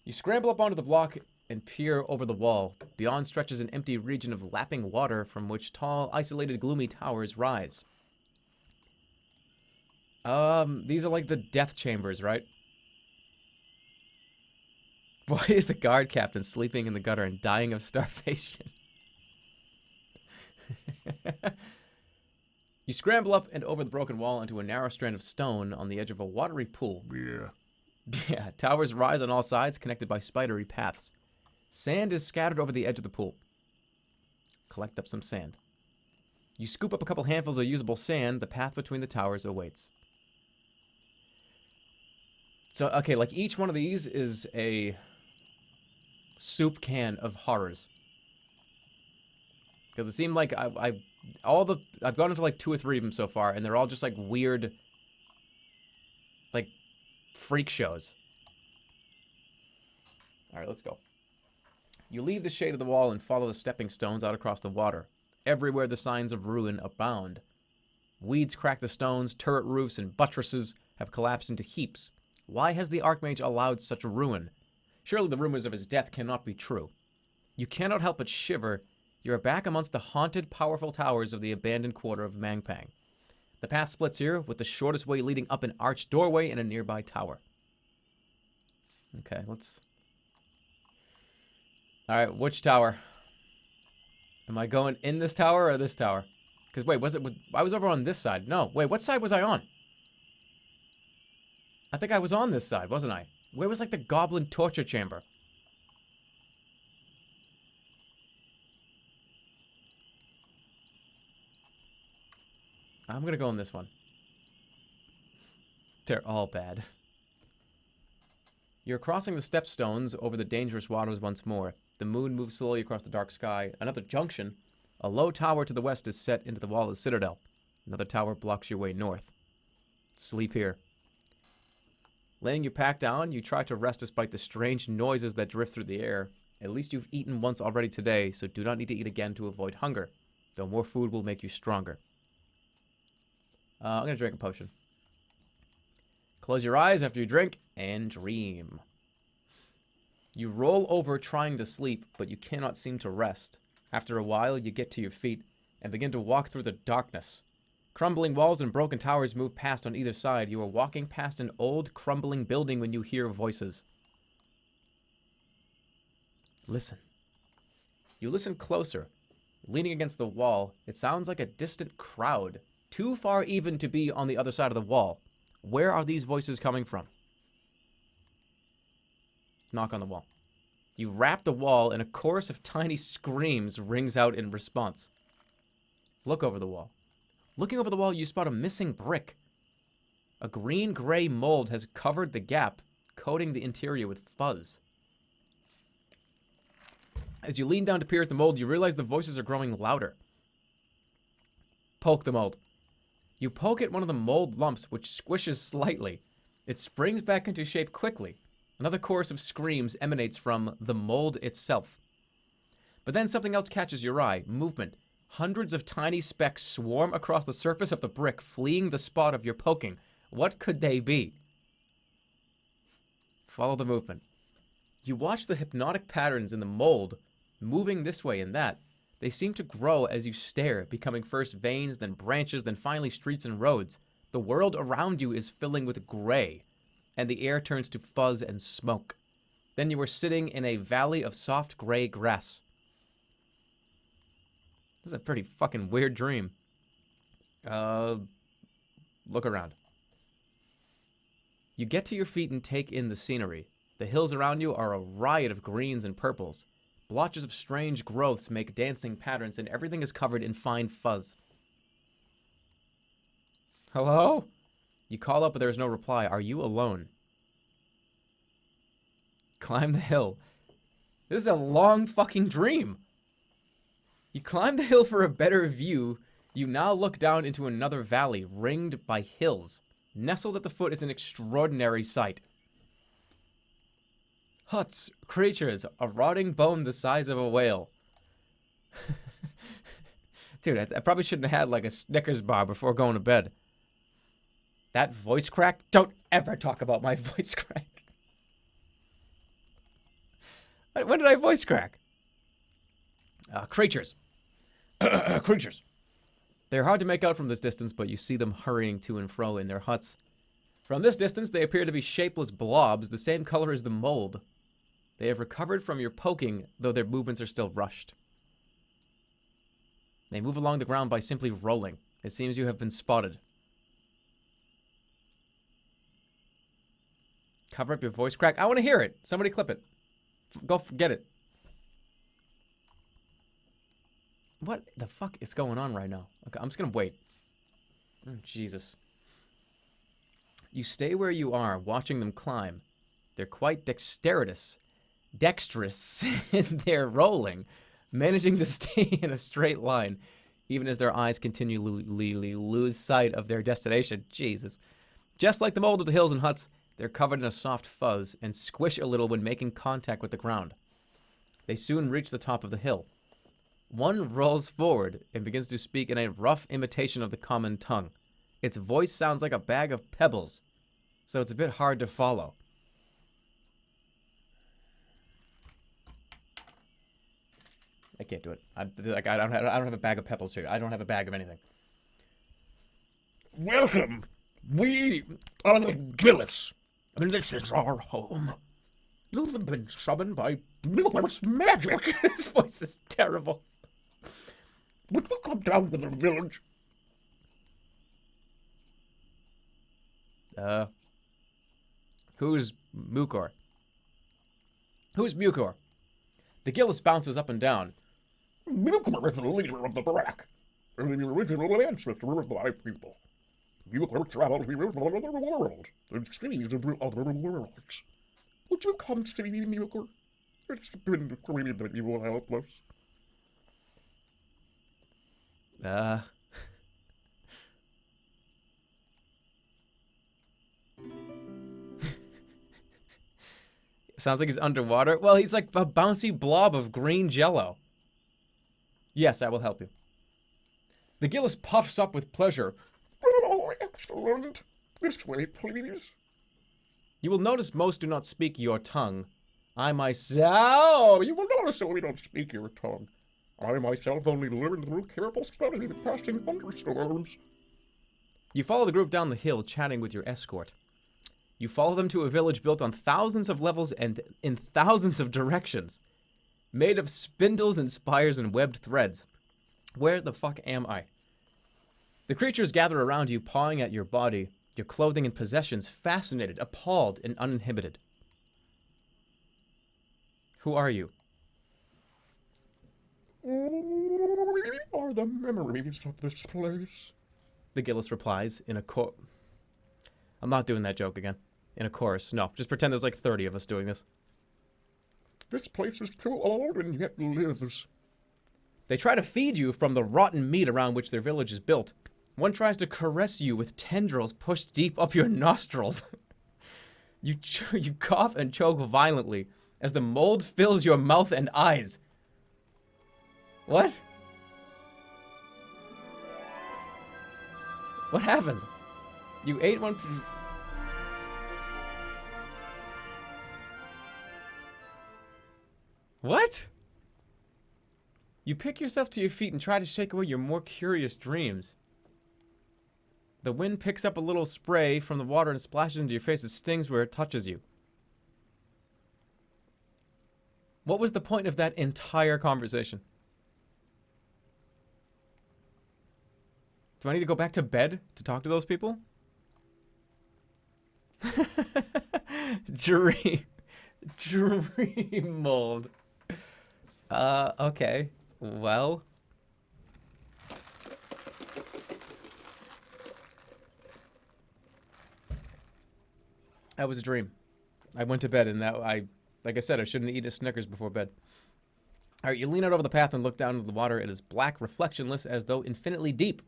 You scramble up onto the block and peer over the wall. Beyond stretches an empty region of lapping water from which tall, isolated, gloomy towers rise. These are like the death chambers, right? Why is the guard captain sleeping in the gutter and dying of starvation? You scramble up and over the broken wall into a narrow strand of stone on the edge of a watery pool. Yeah, towers rise on all sides, connected by spidery paths. Sand is scattered over the edge of the pool. Collect up some sand. You scoop up a couple handfuls of usable sand. The path between the towers awaits. So, okay, like each one of these is a soup can of horrors. Because it seemed like I've gone into like 2 or 3 of them so far, and they're all just like weird, like, freak shows. Alright, let's go. You leave the shade of the wall and follow the stepping stones out across the water. Everywhere the signs of ruin abound. Weeds crack the stones, turret roofs and buttresses have collapsed into heaps. Why has the Archmage allowed such ruin? Surely the rumors of his death cannot be true. You cannot help but shiver. You are back amongst the haunted, powerful towers of the abandoned quarter of Mangpang. The path splits here, with the shortest way leading up an arched doorway in a nearby tower. Okay, let's... Alright, which tower? Am I going in this tower or this tower? Because, wait, I was over on this side. No, wait, what side was I on? I think I was on this side, wasn't I? Where was, like, the goblin torture chamber? I'm gonna go on this one. They're all bad. You're crossing the stepstones over the dangerous waters once more. The moon moves slowly across the dark sky. Another junction. A low tower to the west is set into the wall of the Citadel. Another tower blocks your way north. Sleep here. Laying your pack down, you try to rest despite the strange noises that drift through the air. At least you've eaten once already today, so do not need to eat again to avoid hunger, though more food will make you stronger. I'm going to drink a potion. Close your eyes after you drink and dream. You roll over trying to sleep, but you cannot seem to rest. After a while, you get to your feet and begin to walk through the darkness. Crumbling walls and broken towers move past on either side. You are walking past an old, crumbling building when you hear voices. Listen. You listen closer. Leaning against the wall, it sounds like a distant crowd, too far even to be on the other side of the wall. Where are these voices coming from? Knock on the wall. You rap the wall, and a chorus of tiny screams rings out in response. Look over the wall. Looking over the wall, you spot a missing brick. A green-gray mold has covered the gap, coating the interior with fuzz. As you lean down to peer at the mold, you realize the voices are growing louder. Poke the mold. You poke at one of the mold lumps, which squishes slightly. It springs back into shape quickly. Another chorus of screams emanates from the mold itself. But then something else catches your eye. Movement. Hundreds of tiny specks swarm across the surface of the brick, fleeing the spot of your poking. What could they be? Follow the movement. You watch the hypnotic patterns in the mold moving this way and that. They seem to grow as you stare, becoming first veins, then branches, then finally streets and roads. The world around you is filling with gray, and the air turns to fuzz and smoke. Then you are sitting in a valley of soft gray grass. This is a pretty fucking weird dream. Look around. You get to your feet and take in the scenery. The hills around you are a riot of greens and purples. Blotches of strange growths make dancing patterns, and everything is covered in fine fuzz. Hello? You call up, but there is no reply. Are you alone? Climb the hill. This is a long fucking dream. You climb the hill for a better view. You now look down into another valley, ringed by hills. Nestled at the foot is an extraordinary sight. Huts, creatures, a rotting bone the size of a whale. Dude, I probably shouldn't have had like a Snickers bar before going to bed. That voice crack? Don't ever talk about my voice crack. When did I voice crack? Creatures. Creatures. They're hard to make out from this distance, but you see them hurrying to and fro in their huts. From this distance, they appear to be shapeless blobs, the same color as the mold. They have recovered from your poking, though their movements are still rushed. They move along the ground by simply rolling. It seems you have been spotted. Cover up your voice crack. I want to hear it. Somebody clip it. Go get it. What the fuck is going on right now? Okay, I'm just gonna wait. Oh, Jesus. You stay where you are, watching them climb. They're quite dexterous in their rolling, managing to stay in a straight line, even as their eyes continually lose sight of their destination. Jesus. Just like the mold of the hills and huts, they're covered in a soft fuzz and squish a little when making contact with the ground. They soon reach the top of the hill. One rolls forward and begins to speak in a rough imitation of the common tongue. Its voice sounds like a bag of pebbles, so it's a bit hard to follow. I can't do it. I don't have a bag of pebbles here. I don't have a bag of anything. Welcome. We are the Gillis, and this is our home. You have been summoned by Libra's magic. His voice is terrible. Would you come down to the village? Who's Mukor? Who's Mukor? The Gillis bounces up and down. Mukor is the leader of the Barak, and the original ancestor of my people. Mukor traveled here from another world, and sees into other worlds. Would you come see me, Mukor? It's been agreed that you will help us. Sounds like he's underwater. Well, he's like a bouncy blob of green jello. Yes, I will help you. The Gillis puffs up with pleasure. Oh, excellent. This way, please. You will notice most do not speak your tongue. I myself... Oh, you will notice that we don't speak your tongue. I myself only learn through careful study of passing thunderstorms. You follow the group down the hill, chatting with your escort. You follow them to a village built on thousands of levels and in thousands of directions, made of spindles and spires and webbed threads. Where the fuck am I? The creatures gather around you, pawing at your body, your clothing and possessions, fascinated, appalled, and uninhibited. Who are you? We are the memories of this place. The Gillis replies in a I'm not doing that joke again. In a chorus. No, just pretend there's like 30 of us doing this. This place is too old and yet lives. They try to feed you from the rotten meat around which their village is built. One tries to caress you with tendrils pushed deep up your nostrils. You cough and choke violently as the mold fills your mouth and eyes. What? What happened? You ate one... What? You pick yourself to your feet and try to shake away your more curious dreams. The wind picks up a little spray from the water and splashes into your face. It stings where it touches you. What was the point of that entire conversation? Do I need to go back to bed to talk to those people? Dream mold. Okay. Well. That was a dream. I went to bed and like I said, I shouldn't eat a Snickers before bed. Alright, you lean out over the path and look down into the water. It is black, reflectionless, as though infinitely deep.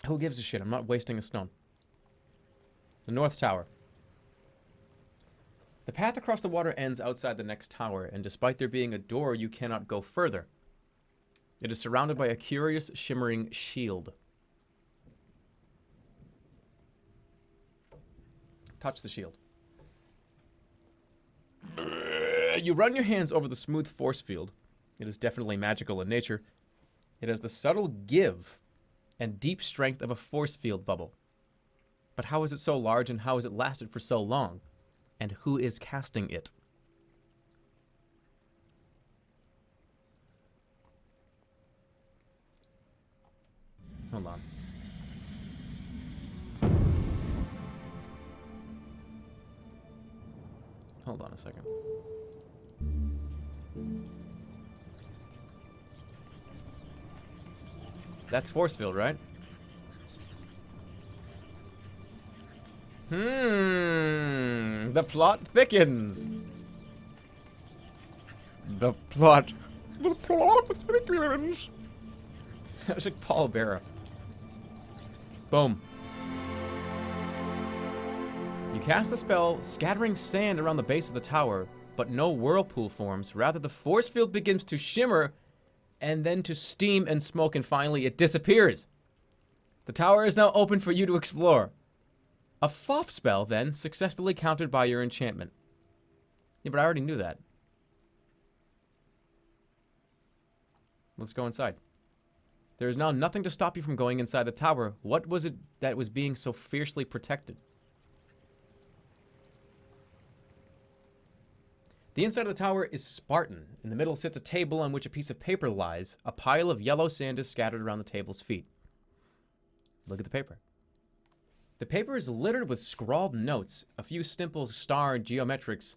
Who gives a shit? I'm not wasting a stone. The North Tower. The path across the water ends outside the next tower, and despite there being a door, you cannot go further. It is surrounded by a curious, shimmering shield. Touch the shield. You run your hands over the smooth force field. It is definitely magical in nature. It has the subtle give and deep strength of a force field bubble. But how is it so large, and how has it lasted for so long? And who is casting it? Hold on. Hold on a second. That's force field, right? The plot thickens. The plot. The plot thickens. That was like Paul Bearer. Boom. You cast the spell, scattering sand around the base of the tower, but no whirlpool forms. Rather, the force field begins to shimmer, and then to steam and smoke, and finally it disappears. The tower is now open for you to explore. A Foff spell, then, successfully countered by your enchantment. Yeah, but I already knew that. Let's go inside. There is now nothing to stop you from going inside the tower. What was it that was being so fiercely protected? The inside of the tower is Spartan. In the middle sits a table on which a piece of paper lies. A pile of yellow sand is scattered around the table's feet. Look at the paper. The paper is littered with scrawled notes, a few simple star geometrics,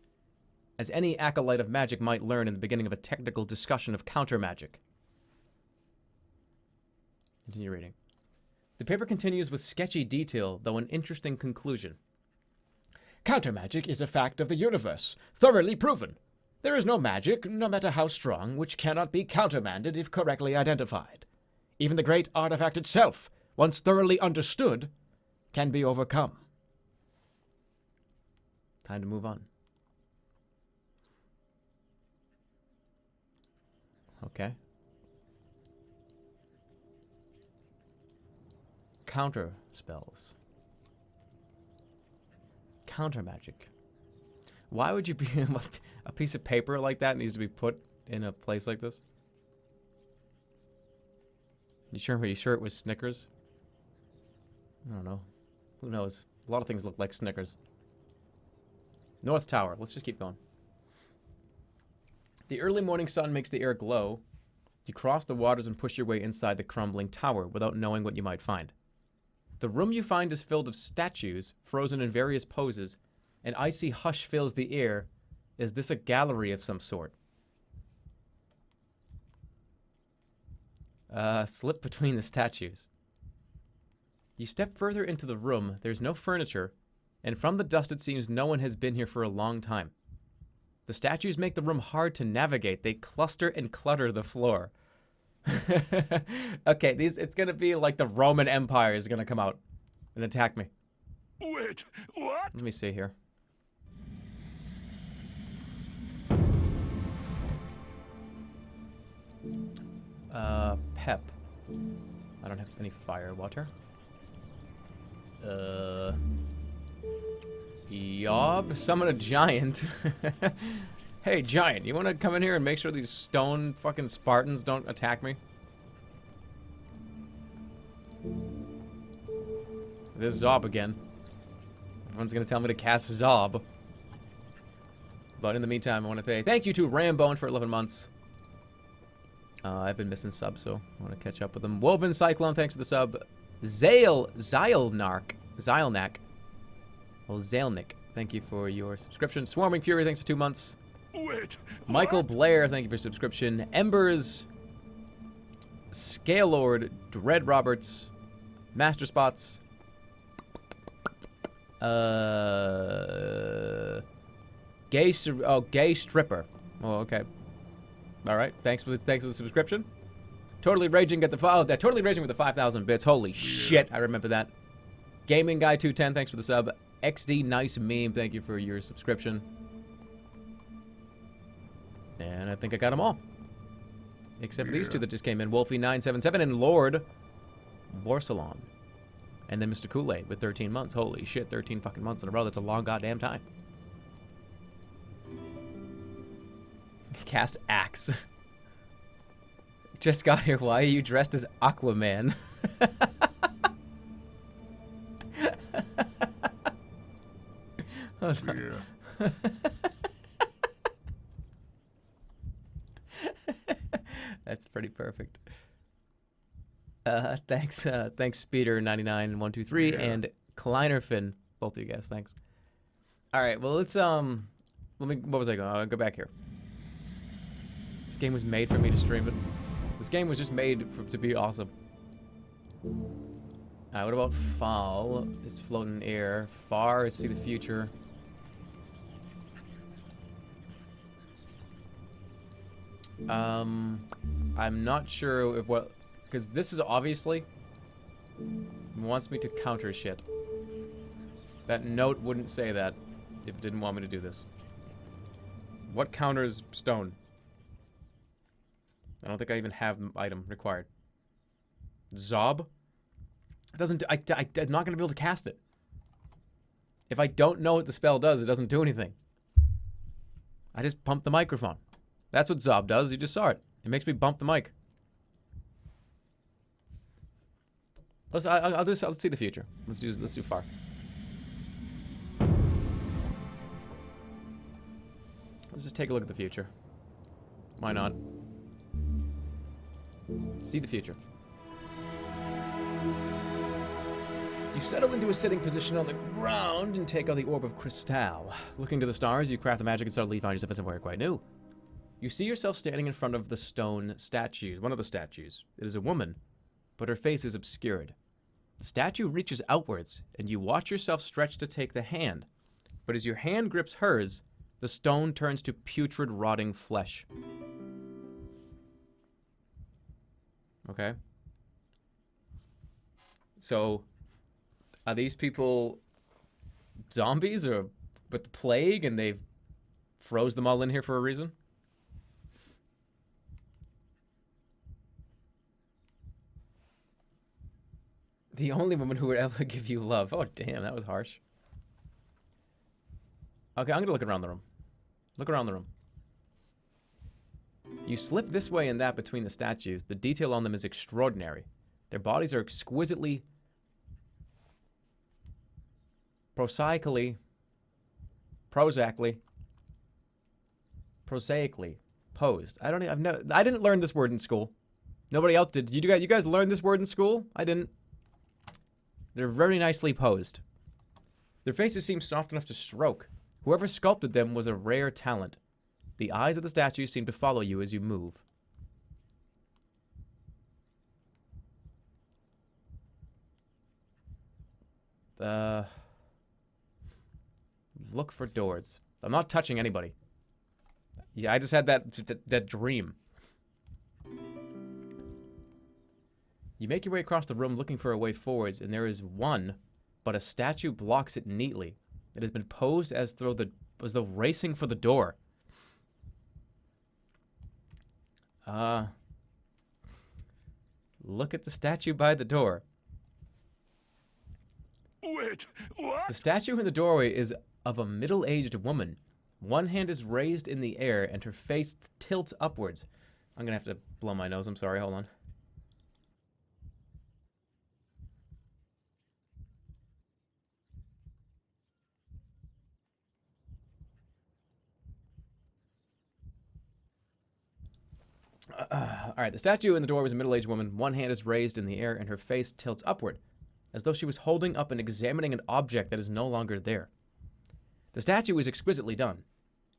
as any acolyte of magic might learn in the beginning of a technical discussion of counter magic. Continue reading. The paper continues with sketchy detail, though an interesting conclusion. Counter magic is a fact of the universe, thoroughly proven. There is no magic, no matter how strong, which cannot be countermanded if correctly identified. Even the great artifact itself, once thoroughly understood, can be overcome. Time to move on. Okay. Counter spells. Counter magic. Why would you be a piece of paper like that needs to be put in a place like this? You sure it was Snickers? I don't know. Who knows? A lot of things look like Snickers. North Tower. Let's just keep going. The early morning sun makes the air glow. You cross the waters and push your way inside the crumbling tower without knowing what you might find. The room you find is filled with statues, frozen in various poses. An icy hush fills the air. Is this a gallery of some sort? Slip between the statues. You step further into the room. There's no furniture, and from the dust it seems no one has been here for a long time. The statues make the room hard to navigate. They cluster and clutter the floor. Okay, it's gonna be like the Roman Empire is gonna come out and attack me. Wait, what? Let me see here. Pep. I don't have any fire water. Yob, summon a giant. Hey, giant, you want to come in here and make sure these stone fucking Spartans don't attack me? This Zob again. Everyone's gonna tell me to cast Zob. But in the meantime, I want to say thank you to Rambone for 11 months. I've been missing subs, so I want to catch up with them. Woven Cyclone, thanks for the sub. Zylnak. Well, Zalnik, thank you for your subscription. Swarming Fury, thanks for 2 months. Wait, Michael Blair, thank you for your subscription. Embers, Scalelord, Dread Roberts, Master Spots, Gay Stripper. Oh, okay. All right. Thanks for the subscription. Totally Raging got the Totally Raging with the 5,000 bits. Holy shit! I remember that. Gaming Guy 210, thanks for the sub. XD Nice Meme, thank you for your subscription. And I think I got them all. Except for these two that just came in. Wolfie977 and Lord Borsalon. And then Mr. Kool-Aid with 13 months. Holy shit, 13 fucking months in a row. That's a long goddamn time. Cast Axe. Just got here. Why are you dressed as Aquaman? yeah. That's pretty perfect. Thanks Speeder99123 and Kleinerfin, both of you guys. Thanks. All right, well let's what was I going? I'll go back here. This game was made for me to stream it. This game was just made to be awesome. What about Foul? It's floating in air. Far is see the future. I'm not sure if what, because this is obviously wants me to counter shit. That note wouldn't say that if it didn't want me to do this. What counters stone? I don't think I even have the item required. Zob? It doesn't. I'm not gonna be able to cast it. If I don't know what the spell does, it doesn't do anything. I just pump the microphone. That's what Zob does. You just saw it. It makes me bump the mic. Let's see the future. Let's do far. Let's just take a look at the future. Why not? See the future. You settle into a sitting position on the ground and take out the orb of crystal. Looking to the stars, you craft the magic and suddenly find yourself somewhere quite new. You see yourself standing in front of the stone statues, one of the statues. It is a woman, but her face is obscured. The statue reaches outwards, and you watch yourself stretch to take the hand. But as your hand grips hers, the stone turns to putrid, rotting flesh. Okay. So, are these people zombies or with the plague and they've froze them all in here for a reason? The only woman who would ever give you love. Oh, damn, that was harsh. Okay, I'm gonna look around the room. Look around the room. You slip this way and that between the statues. The detail on them is extraordinary. Their bodies are exquisitely prosaically posed. I didn't learn this word in school. Nobody else did. You guys learn this word in school? I didn't. They're very nicely posed. Their faces seem soft enough to stroke. Whoever sculpted them was a rare talent. The eyes of the statues seem to follow you as you move. Look for doors. I'm not touching anybody. Yeah, I just had that dream. You make your way across the room looking for a way forwards, and there is one, but a statue blocks it neatly. It has been posed as though racing for the door. Look at the statue by the door. Wait, what? The statue in the doorway is of a middle-aged woman. One hand is raised in the air, and her face tilts upwards. I'm gonna have to blow my nose. I'm sorry. Hold on. Alright, the statue in the door was a middle-aged woman. One hand is raised in the air, and her face tilts upward, as though she was holding up and examining an object that is no longer there. The statue is exquisitely done,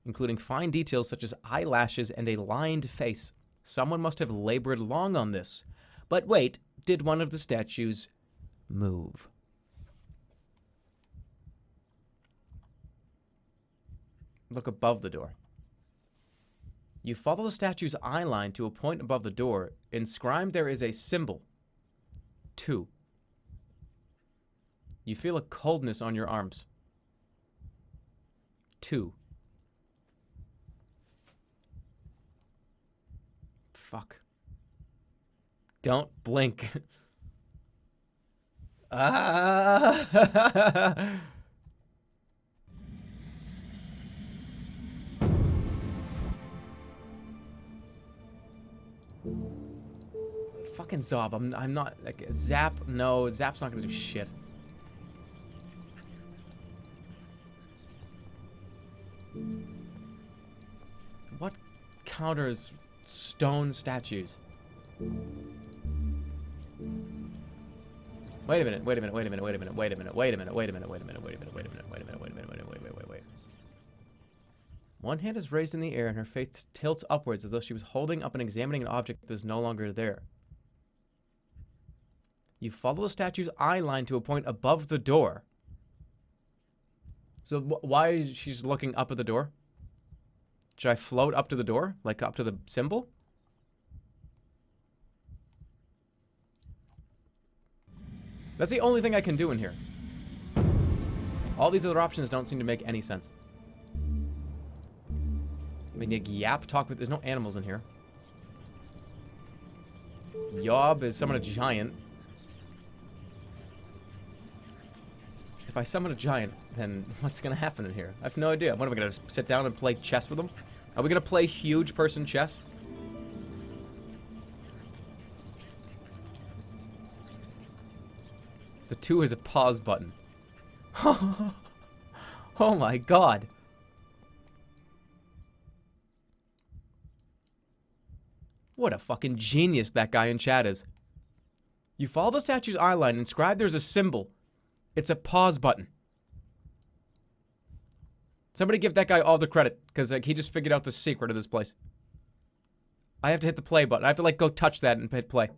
including fine details such as eyelashes and a lined face. Someone must have labored long on this. But wait, did one of the statues move? Look above the door. You follow the statue's eye line to a point above the door. Inscribed there is a symbol. 2. You feel a coldness on your arms. 2. Fuck. Don't blink. Fucking Zob, I'm not, like, Zap, no, Zap's not gonna do shit. What counters stone statues? Wait a minute, wait a minute, wait a minute, wait a minute, wait a minute, wait a minute, wait a minute, wait a minute, wait a minute, wait a minute, wait a minute, wait a minute, wait. One hand is raised in the air and her face tilts upwards as though she was holding up and examining an object that is no longer there. You follow the statue's eye line to a point above the door. So why is she looking up at the door? Should I float up to the door? Like up to the symbol? That's the only thing I can do in here. All these other options don't seem to make any sense. I mean, Yap, talk with... There's no animals in here. Yob is summon a giant. If I summon a giant, then what's gonna happen in here? I have no idea. What, am I gonna sit down and play chess with them? Are we gonna play huge person chess? The 2 is a pause button. Oh my god. What a fucking genius that guy in chat is. You follow the statue's eye line, inscribed there's a symbol. It's a pause button. Somebody give that guy all the credit, because like, he just figured out the secret of this place. I have to hit the play button. I have to like go touch that and hit play.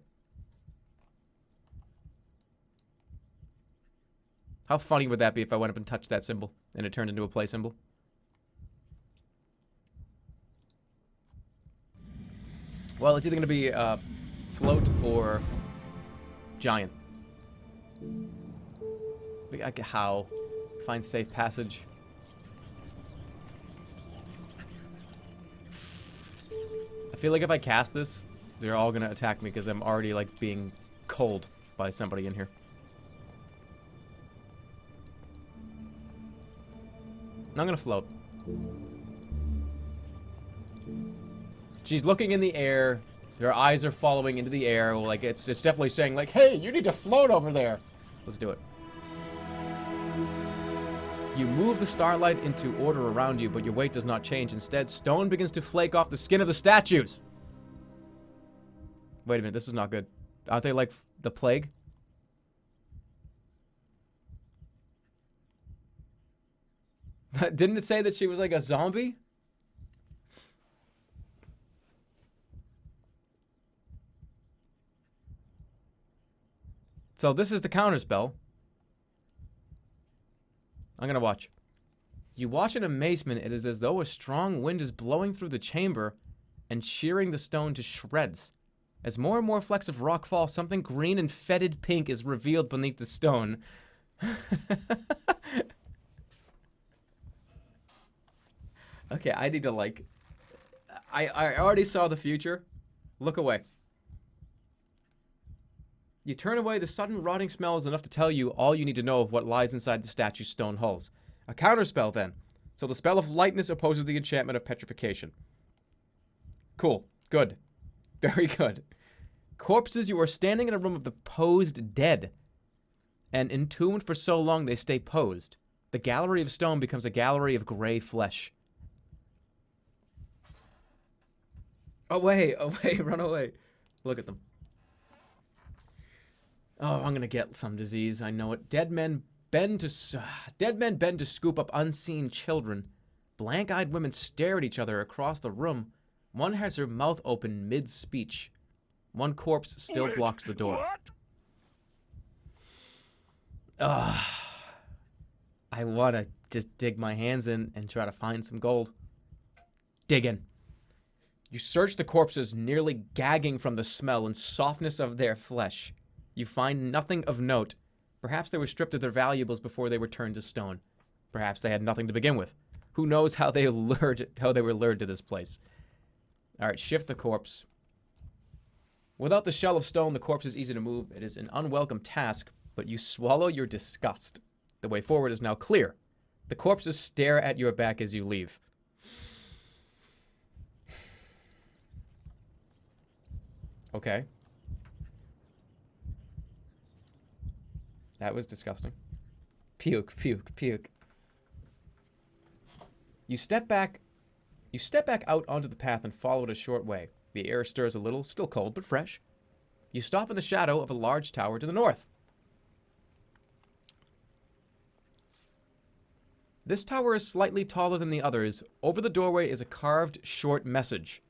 How funny would that be if I went up and touched that symbol and it turned into a play symbol? Well, it's either going to be float or giant. How? Find safe passage. I feel like if I cast this, they're all going to attack me because I'm already like being cold by somebody in here. I'm going to float. She's looking in the air. Her eyes are following into the air. Like it's definitely saying like, "Hey, you need to float over there." Let's do it. You move the starlight into order around you, but your weight does not change. Instead, stone begins to flake off the skin of the statues. Wait a minute, this is not good. Aren't they like the plague? Didn't it say that she was like a zombie? So this is the counterspell. I'm gonna watch. You watch in amazement. It is as though a strong wind is blowing through the chamber and shearing the stone to shreds. As more and more flecks of rock fall, something green and fetid pink is revealed beneath the stone. Okay, I need to like... I already saw the future. Look away. You turn away, the sudden rotting smell is enough to tell you all you need to know of what lies inside the statue's stone hulls. A counterspell, then. So the spell of lightness opposes the enchantment of petrification. Cool. Good. Very good. Corpses, you are standing in a room of the posed dead. And entombed for so long they stay posed. The gallery of stone becomes a gallery of gray flesh. Away, away, run away. Look at them. Oh, I'm gonna get some disease. I know it. Dead men bend to scoop up unseen children. Blank-eyed women stare at each other across the room. One has her mouth open mid-speech. One corpse still Wait, blocks the door. What? I wanna just dig my hands in and try to find some gold. Dig in. You search the corpses, nearly gagging from the smell and softness of their flesh. You find nothing of note. Perhaps they were stripped of their valuables before they were turned to stone. Perhaps they had nothing to begin with. Who knows how they were lured to this place. Alright, shift the corpse. Without the shell of stone, the corpse is easy to move. It is an unwelcome task, but you swallow your disgust. The way forward is now clear. The corpses stare at your back as you leave. Okay. That was disgusting. Puke, puke, puke. You step back out onto the path and follow it a short way. The air stirs a little, still cold but fresh. You stop in the shadow of a large tower to the north. This tower is slightly taller than the others. Over the doorway is a carved short message.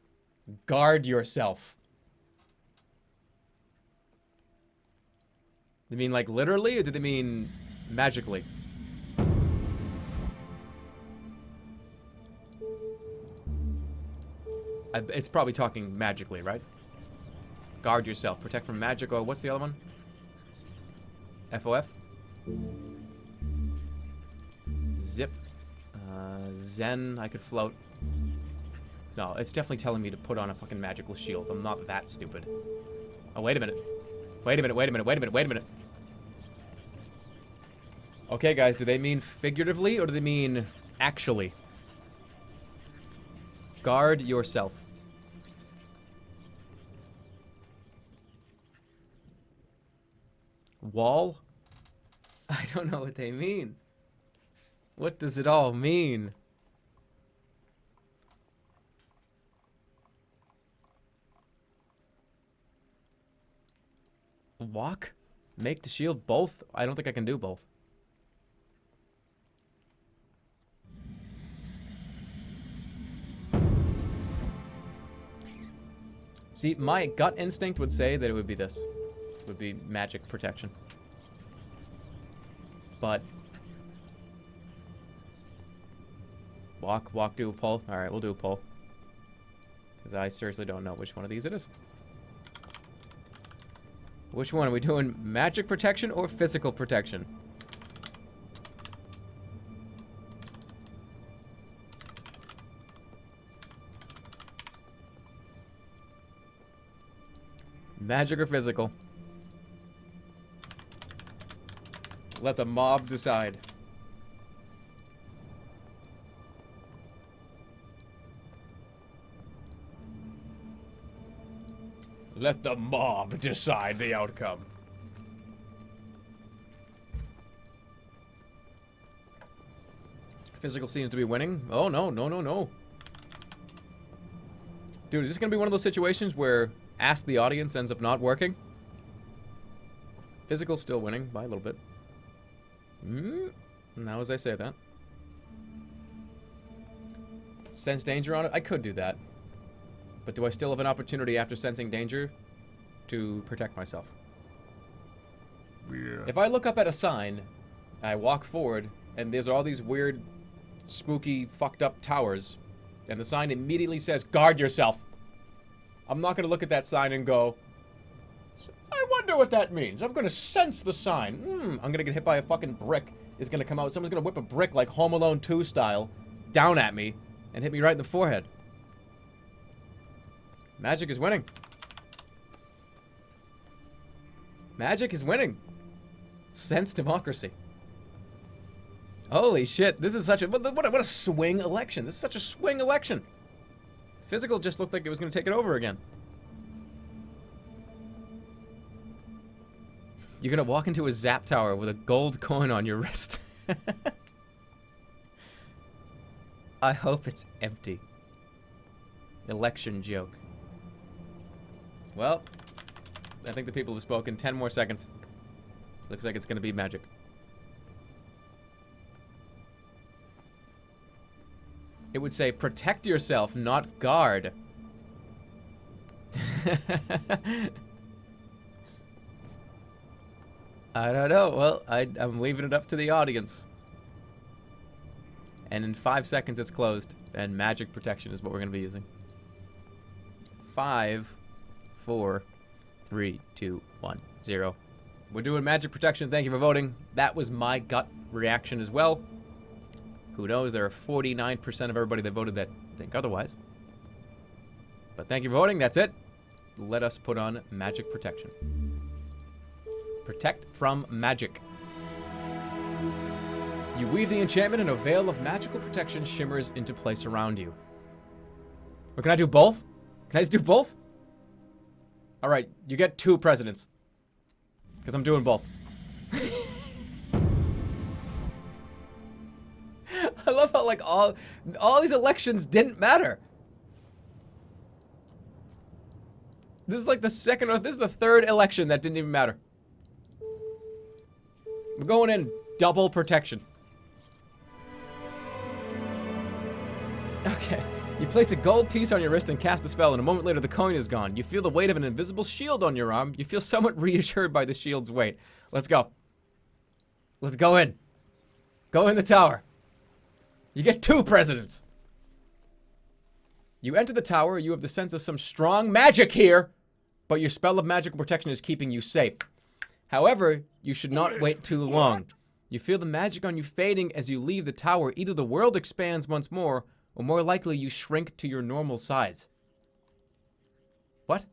Guard yourself. They mean like literally, or did they mean magically? It's probably talking magically, right? Guard yourself. Protect from magic. Oh, what's the other one? FOF? Zip. Zen. I could float. No, it's definitely telling me to put on a fucking magical shield. I'm not that stupid. Oh, wait a minute. Wait a minute, wait a minute, wait a minute, wait a minute. Okay, guys, do they mean figuratively or do they mean actually? Guard yourself. Wall? I don't know what they mean. What does it all mean? Walk? Make the shield both? I don't think I can do both. See, my gut instinct would say that it would be this. It would be magic protection. But... Walk, do a pull. Alright, we'll do a pull. Because I seriously don't know which one of these it is. Which one? Are we doing magic protection or physical protection? Magic or physical? Let the mob decide. Let the mob decide the outcome. Physical seems to be winning. Oh, no, no, no, no. Dude, is this going to be one of those situations where Ask the Audience ends up not working? Physical still winning by a little bit. Now as I say that. Sense danger on it? I could do that. But do I still have an opportunity after sensing danger to protect myself? Yeah. If I look up at a sign, I walk forward, and there's all these weird, spooky, fucked up towers, and the sign immediately says, guard yourself. I'm not going to look at that sign and go, I wonder what that means. I'm going to sense the sign. I'm going to get hit by a fucking brick. It's going to come out. Someone's going to whip a brick like Home Alone 2 style down at me and hit me right in the forehead. Magic is winning. Magic is winning. Sense democracy. Holy shit, this is such a what a swing election. This is such a swing election. Physical just looked like it was going to take it over again. You're going to walk into a zap tower with a gold coin on your wrist. I hope it's empty. Election joke. Well, I think the people have spoken. 10 more seconds. Looks like it's going to be magic. It would say, protect yourself, not guard. I don't know. Well, I'm leaving it up to the audience. And in 5 seconds, it's closed. And magic protection is what we're going to be using. 5, 4, 3, 2, 1, 0. We're doing magic protection. Thank you for voting. That was my gut reaction as well. Who knows? There are 49% of everybody that voted that think otherwise. But thank you for voting. That's it. Let us put on magic protection. Protect from magic. You weave the enchantment and a veil of magical protection shimmers into place around you. Or can I do both? Can I just do both? Alright, you get 2 presidents. Because I'm doing both. I love how, like, all these elections didn't matter. This is like the second, or this is the third election that didn't even matter. We're going in double protection. Okay. You place a gold piece on your wrist and cast a spell, and a moment later the coin is gone. You feel the weight of an invisible shield on your arm. You feel somewhat reassured by the shield's weight. Let's go. Let's go in. Go in the tower. You get 2 presidents. You enter the tower. You have the sense of some strong magic here, but your spell of magical protection is keeping you safe. However, you should not wait too long. You feel the magic on you fading as you leave the tower. Either the world expands once more, or more likely you shrink to your normal size. What?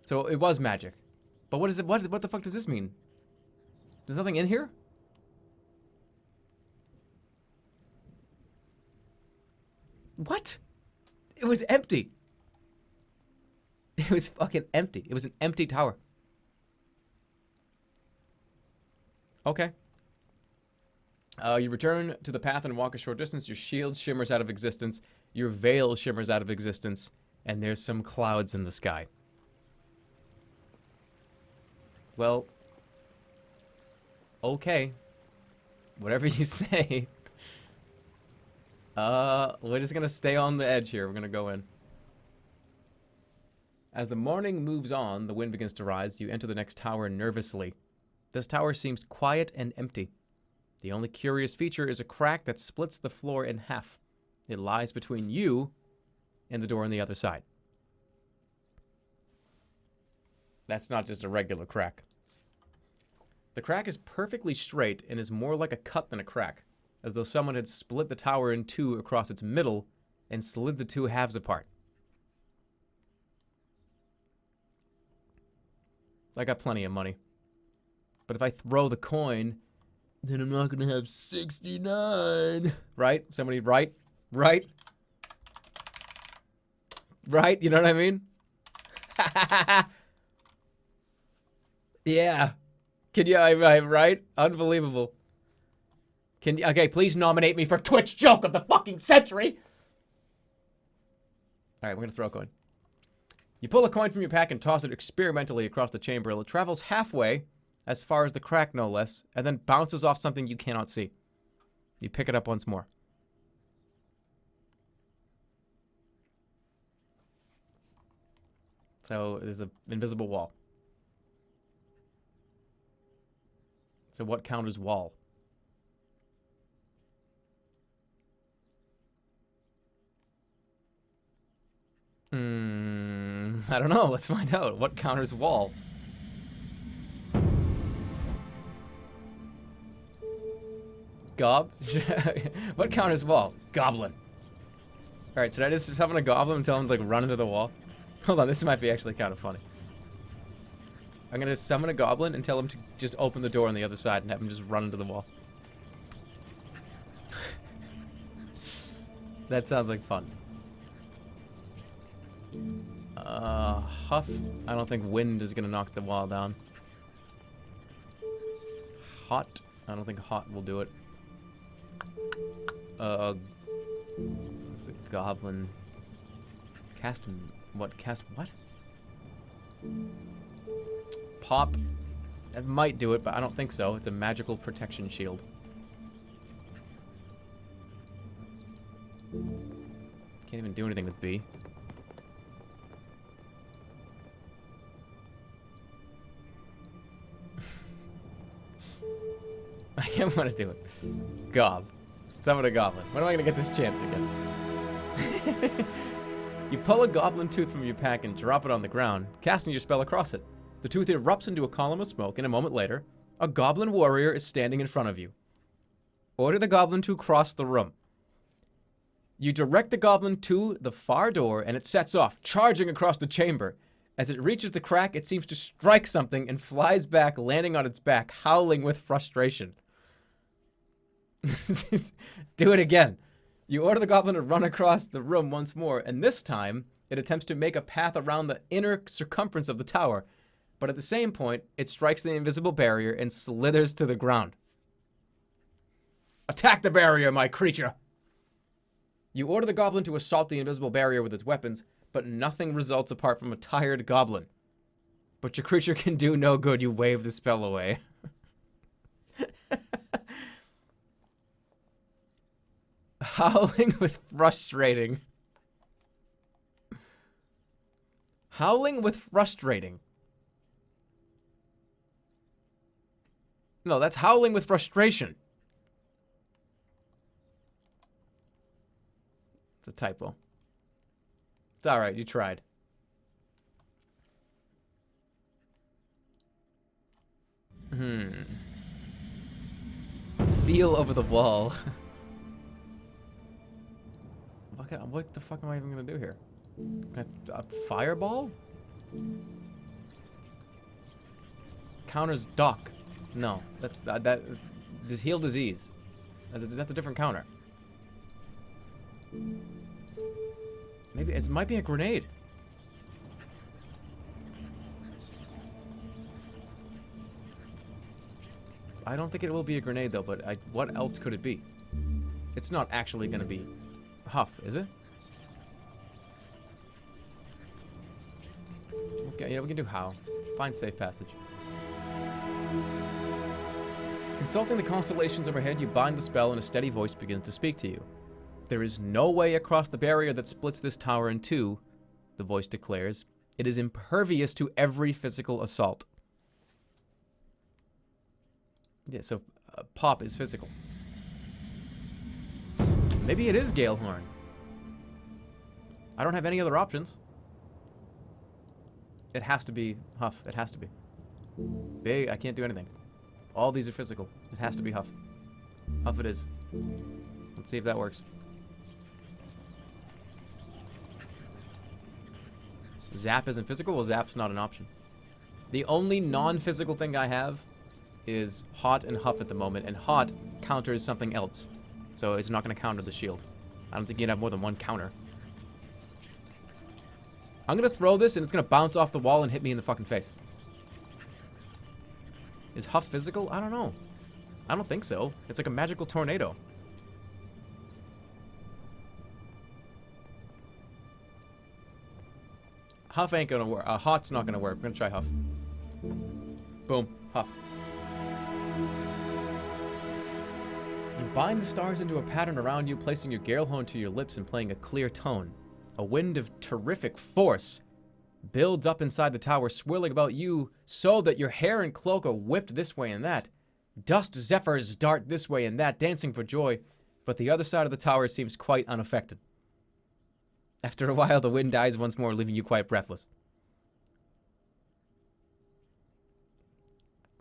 So it was magic. But what is it? What the fuck does this mean? There's nothing in here? What? It was empty. It was fucking empty. It was an empty tower. Okay. You return to the path and walk a short distance. Your shield shimmers out of existence. Your veil shimmers out of existence. And there's some clouds in the sky. Well. Okay. Whatever you say. We're just gonna stay on the edge here. We're gonna go in. As the morning moves on, the wind begins to rise. You enter the next tower nervously. This tower seems quiet and empty. The only curious feature is a crack that splits the floor in half. It lies between you and the door on the other side. That's not just a regular crack. The crack is perfectly straight and is more like a cut than a crack, as though someone had split the tower in 2 across its middle and slid the 2 halves apart. I got plenty of money. But if I throw the coin, then I'm not going to have 69. Right? Somebody, right? Right? Right? You know what I mean? Yeah. Can you, right? Unbelievable. Okay, please nominate me for Twitch joke of the fucking century. All right, we're gonna throw a coin. You pull a coin from your pack and toss it experimentally across the chamber. It travels halfway, as far as the crack, no less, and then bounces off something you cannot see. You pick it up once more. So there's an invisible wall. So what counters wall? I don't know. Let's find out. What counters wall? What counters wall? Goblin. Alright, should I just summon a goblin and tell him to like run into the wall? Hold on, this might be actually kind of funny. I'm gonna summon a goblin and tell him to just open the door on the other side and have him just run into the wall. That sounds like fun. Huff. I don't think wind is gonna knock the wall down. Hot. I don't think hot will do it. What's the goblin? Cast what? Cast what? Pop. That might do it, but I don't think so. It's a magical protection shield. Can't even do anything with B. I am gonna do it. Gob. Summon a goblin. When am I gonna get this chance again? You pull a goblin tooth from your pack and drop it on the ground, casting your spell across it. The tooth erupts into a column of smoke, and a moment later, a goblin warrior is standing in front of you. Order the goblin to cross the room. You direct the goblin to the far door, and it sets off, charging across the chamber. As it reaches the crack, it seems to strike something and flies back, landing on its back, howling with frustration. Do it again. You order the goblin to run across the room once more, and this time, it attempts to make a path around the inner circumference of the tower. But at the same point, it strikes the invisible barrier and slithers to the ground. Attack the barrier, my creature! You order the goblin to assault the invisible barrier with its weapons, but nothing results apart from a tired goblin. But your creature can do no good. You wave the spell away. Howling with frustrating. Howling with frustrating. No, that's howling with frustration. It's a typo. It's alright, you tried. Feel over the wall. What the fuck am I even gonna do here? A fireball? Counters dock. No, that's that heal disease. That's a different counter. Maybe it might be a grenade. I don't think it will be a grenade though, but what else could it be? It's not actually gonna be Huff, is it? Okay, yeah, we can do how. Find safe passage. Consulting the constellations overhead, you bind the spell and a steady voice begins to speak to you. There is no way across the barrier that splits this tower in two, the voice declares. It is impervious to every physical assault. Yeah, so pop is physical. Maybe it is Galehorn. I don't have any other options. It has to be Huff. It has to be. Big, I can't do anything. All these are physical. It has to be Huff. Huff it is. Let's see if that works. Zap isn't physical? Well, Zap's not an option. The only non-physical thing I have is Hot and Huff at the moment, and Hot counters something else. So it's not going to counter the shield. I don't think you'd have more than one counter. I'm going to throw this, and it's going to bounce off the wall and hit me in the fucking face. Is Huff physical? I don't know. I don't think so. It's like a magical tornado. Huff ain't gonna work. Hot's not gonna work. I'm gonna try Huff. Boom. Huff. You bind the stars into a pattern around you, placing your gale horn to your lips and playing a clear tone. A wind of terrific force builds up inside the tower, swirling about you so that your hair and cloak are whipped this way and that. Dust zephyrs dart this way and that, dancing for joy, but the other side of the tower seems quite unaffected. After a while, the wind dies once more, leaving you quite breathless.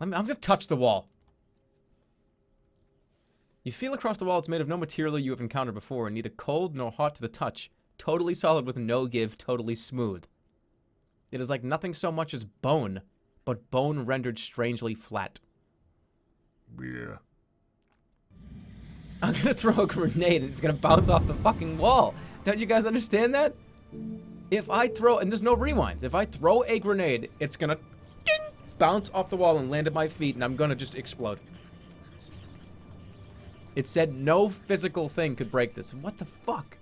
I'm gonna touch the wall. You feel across the wall it's made of no material you have encountered before, and neither cold nor hot to the touch. Totally solid with no give, totally smooth. It is like nothing so much as bone, but bone rendered strangely flat. Yeah. I'm gonna throw a grenade and it's gonna bounce off the fucking wall. Don't you guys understand that? If I throw, and there's no rewinds, if I throw a grenade, it's gonna ding, bounce off the wall and land at my feet, and I'm gonna just explode. It said no physical thing could break this. What the fuck?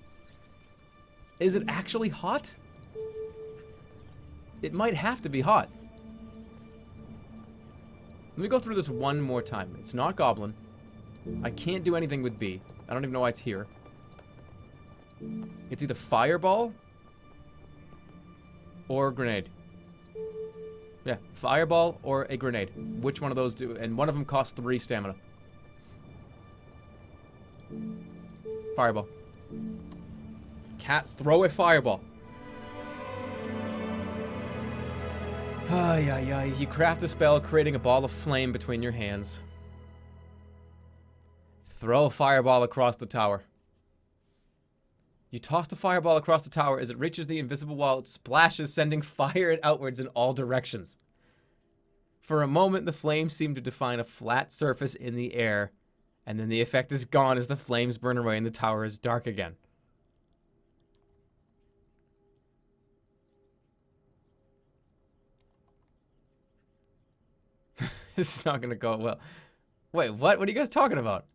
Is it actually hot? It might have to be hot. Let me go through this one more time. It's not goblin. I can't do anything with B. I don't even know why it's here. It's either fireball or grenade. Yeah, fireball or a grenade. Which one of those do? And one of them costs 3 stamina. Fireball. Cat, throw a fireball. Ay, ay, ay. You craft the spell, creating a ball of flame between your hands. Throw a fireball across the tower. You toss the fireball across the tower. As it reaches the invisible wall, it splashes, sending fire outwards in all directions. For a moment, the flames seem to define a flat surface in the air, and then the effect is gone as the flames burn away and the tower is dark again. This is not gonna go well. Wait, what? What are you guys talking about?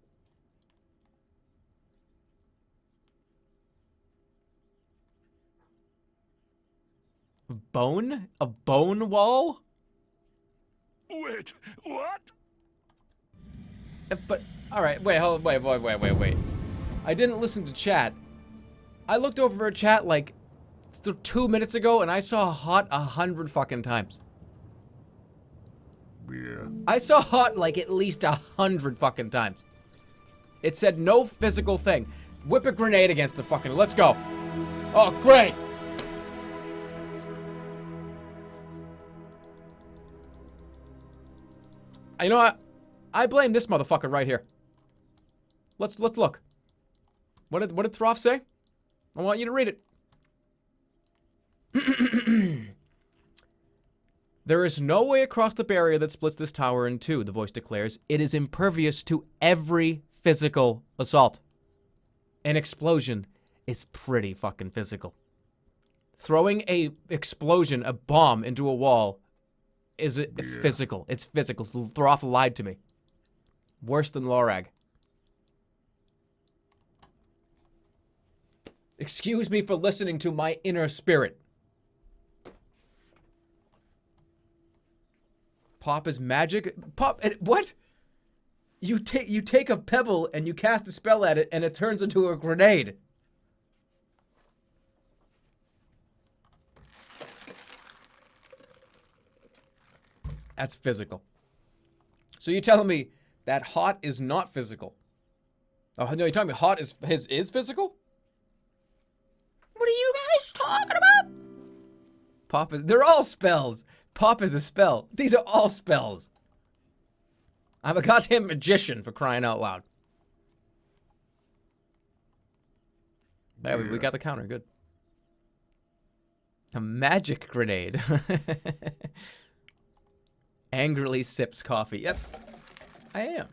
Bone? A bone wall? Wait, what? But, alright, wait, hold, wait. I didn't listen to chat. I looked over at chat like 2 minutes ago and I saw hot 100 fucking times. Yeah. I saw hot like at least 100 fucking times. It said no physical thing. Whip a grenade against the fucking, let's go. Oh, great. You know what? I blame this motherfucker right here. Let's look. What did Throff say? I want you to read it. There is no way across the barrier that splits this tower in two, the voice declares. It is impervious to every physical assault. An explosion is pretty fucking physical. Throwing a explosion, a bomb into a wall is physical. It's physical. Throff lied to me. Worse than Lorag. Excuse me for listening to my inner spirit. Pop is magic? Pop, what? You take a pebble and you cast a spell at it and it turns into a grenade. That's physical. So you're telling me that hot is not physical? Oh, no, you're telling me hot is physical? What are you guys talking about? Pop is, they're all spells. Pop is a spell. These are all spells. I'm a goddamn magician, for crying out loud. There, we got the counter, good. A magic grenade. Angrily sips coffee. Yep, I am.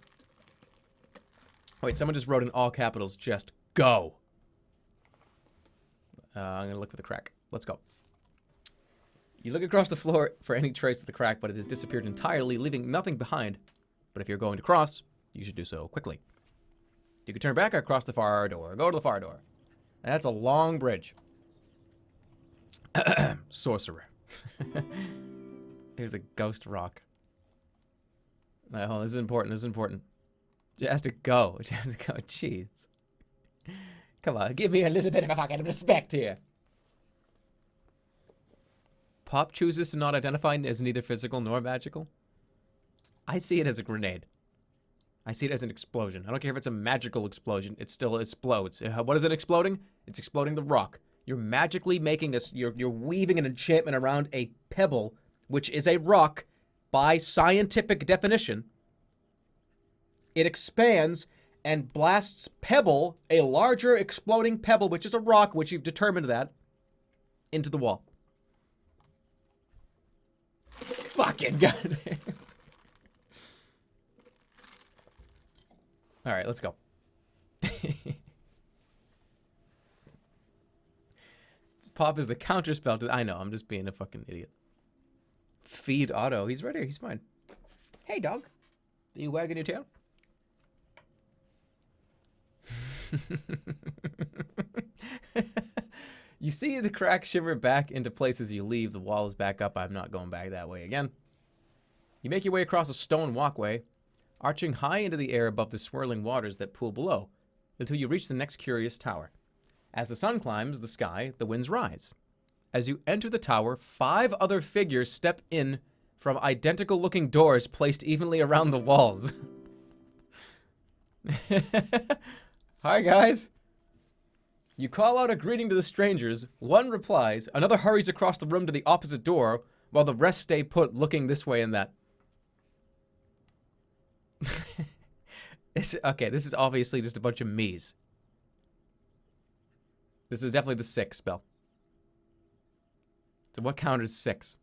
Wait, someone just wrote in all capitals, just go. I'm gonna look for the crack. Let's go. You look across the floor for any trace of the crack, but it has disappeared entirely, leaving nothing behind. But if you're going to cross, you should do so quickly. You can turn back across the far door. Go to the far door. That's a long bridge. Sorcerer. Here's a ghost rock. Hold on, this is important. This is important. It has to go. It has to go. Jeez. Come on, give me a little bit of a fucking respect here. Pop chooses to not identify as neither physical nor magical. I see it as a grenade. I see it as an explosion. I don't care if it's a magical explosion. It still explodes. What is it exploding? It's exploding the rock. You're magically making this. You're weaving an enchantment around a pebble, which is a rock by scientific definition. It expands and blasts pebble, a larger exploding pebble, which is a rock, which you've determined that, into the wall. Fucking god. All right, let's go. Pop is the counter spell to... I know, I'm just being a fucking idiot. Feed Otto. He's right here. He's fine. Hey, dog. Are you wagging your tail? You see the crack shiver back into place as you leave. The wall is back up. I'm not going back that way again. You make your way across a stone walkway, arching high into the air above the swirling waters that pool below, until you reach the next curious tower. As the sun climbs the sky, the winds rise. As you enter the tower, 5 other figures step in from identical-looking doors placed evenly around the walls. Hi, guys. You call out a greeting to the strangers. One replies. Another hurries across the room to the opposite door, while the rest stay put, looking this way and that. Okay, this is obviously just a bunch of me's. This is definitely the 6 spell. So what counters 6?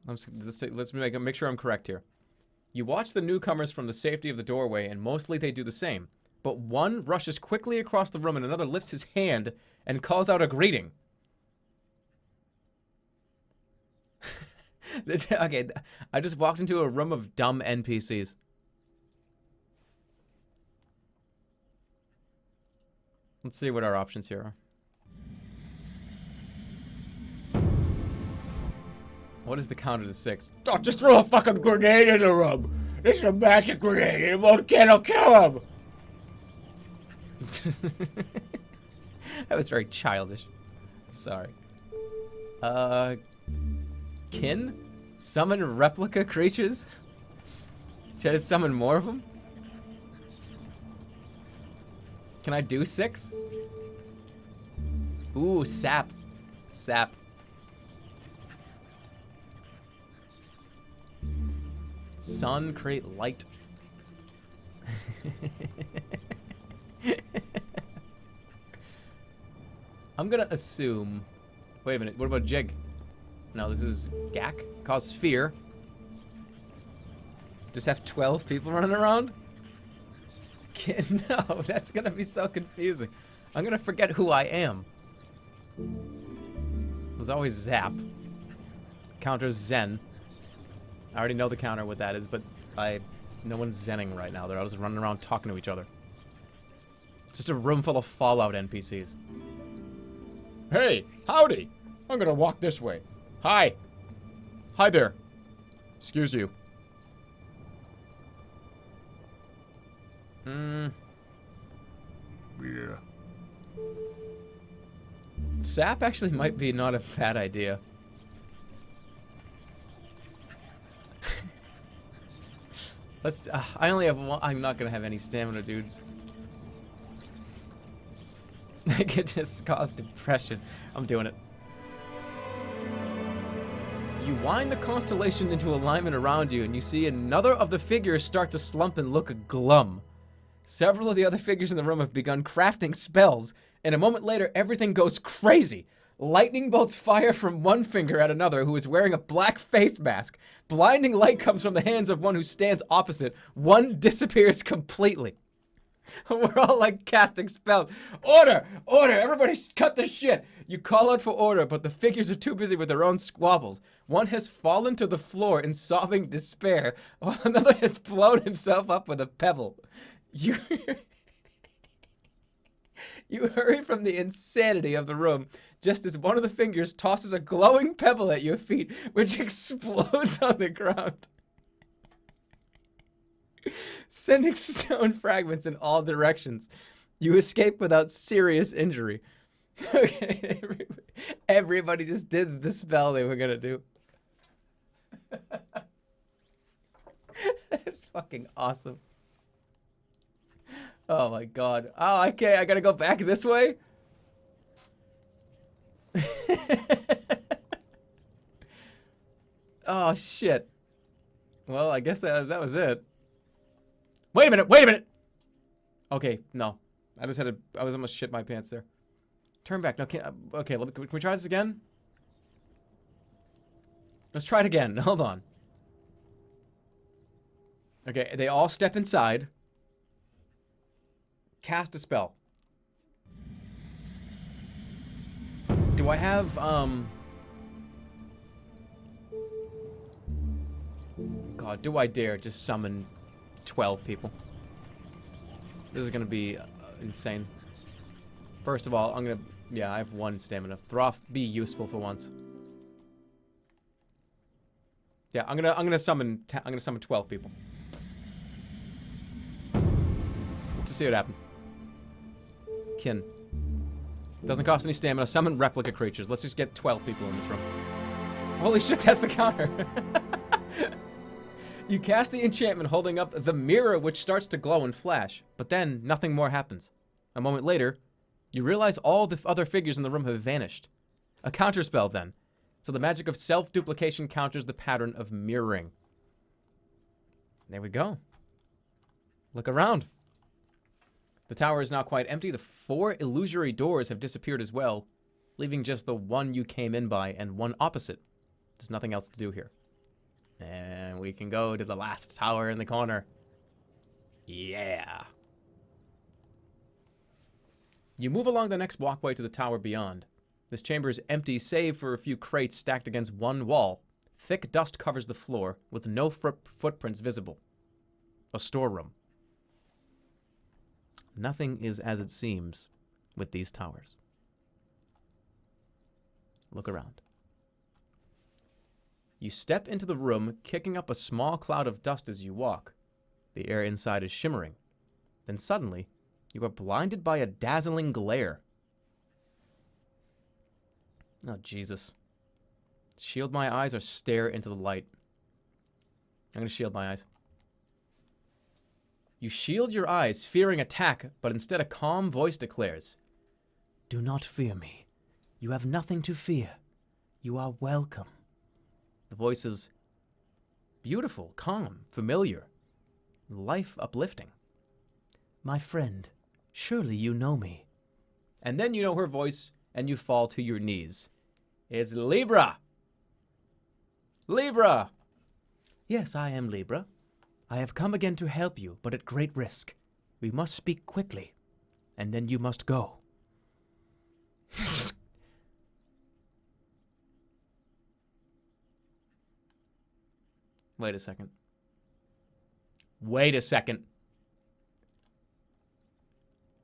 Let's make sure I'm correct here. You watch the newcomers from the safety of the doorway, and mostly they do the same. But one rushes quickly across the room, and another lifts his hand and calls out a greeting. Okay, I just walked into a room of dumb NPCs. Let's see what our options here are. What is the counter to 6? Oh, just throw a fucking grenade in the room. This is a magic grenade. It won't kill him. That was very childish. I'm sorry. Kin? Summon replica creatures? Should I summon more of them? Can I do 6? Ooh, sap. Sap. Sun, create light. I'm gonna assume... Wait a minute, what about Jig? No, this is Gak. Cause fear. Just have 12 people running around? No, that's gonna be so confusing. I'm gonna forget who I am. There's always Zap. Counter's Zen. I already know the counter what that is, but no one's zenning right now. They're all just running around talking to each other. It's just a room full of Fallout NPCs. Hey, howdy. I'm gonna walk this way. Hi. Hi there. Excuse you. Yeah. Sap actually might be not a bad idea. Let's. I only have one. I'm not gonna have any stamina, dudes. I could just cause depression. I'm doing it. You wind the constellation into alignment around you, and you see another of the figures start to slump and look glum. Several of the other figures in the room have begun crafting spells, and a moment later, everything goes crazy. Lightning bolts fire from one finger at another who is wearing a black face mask. Blinding light comes from the hands of one who stands opposite. One disappears completely. We're all like casting spells. Order! Order! Everybody cut the shit! You call out for order, but the figures are too busy with their own squabbles. One has fallen to the floor in sobbing despair, while another has blown himself up with a pebble. You hurry from the insanity of the room just as one of the fingers tosses a glowing pebble at your feet, which explodes on the ground, sending stone fragments in all directions. You escape without serious injury. Okay, everybody just did the spell they were gonna do. That's fucking awesome. Oh my god. Oh, okay, I gotta go back this way? Oh, shit. Well, I guess that was it. Wait a minute, wait a minute! Okay, no. I was almost shit my pants there. Turn back. No, okay, can we try this again? Let's try it again. Hold on. Okay, they all step inside. Cast a spell. Do I have, God, do I dare just summon 12 people? This is gonna be insane. First of all, yeah, I have 1 stamina. Throff, be useful for once. Yeah, I'm gonna summon 12 people. Just see what happens. Kin. Doesn't cost any stamina. Summon replica creatures. Let's just get 12 people in this room. Holy shit, that's the counter. You cast the enchantment holding up the mirror, which starts to glow and flash, but then nothing more happens. A moment later, you realize all the other figures in the room have vanished. A counterspell then. So the magic of self-duplication counters the pattern of mirroring. There we go. Look around. The tower is now quite empty. The 4 illusory doors have disappeared as well, leaving just the one you came in by and one opposite. There's nothing else to do here. And we can go to the last tower in the corner. Yeah. You move along the next walkway to the tower beyond. This chamber is empty save for a few crates stacked against one wall. Thick dust covers the floor with no footprints visible. A storeroom. Nothing is as it seems with these towers. Look around. You step into the room, kicking up a small cloud of dust as you walk. The air inside is shimmering. Then suddenly, you are blinded by a dazzling glare. Oh, Jesus. Shield my eyes or stare into the light. I'm going to shield my eyes. You shield your eyes, fearing attack, but instead a calm voice declares, "Do not fear me. You have nothing to fear. You are welcome." The voice is beautiful, calm, familiar, life uplifting. "My friend, surely you know me." And then you know her voice, and you fall to your knees. It's Libra! Libra! "Yes, I am Libra. I have come again to help you, but at great risk. We must speak quickly, and then you must go." Wait a second. Wait a second.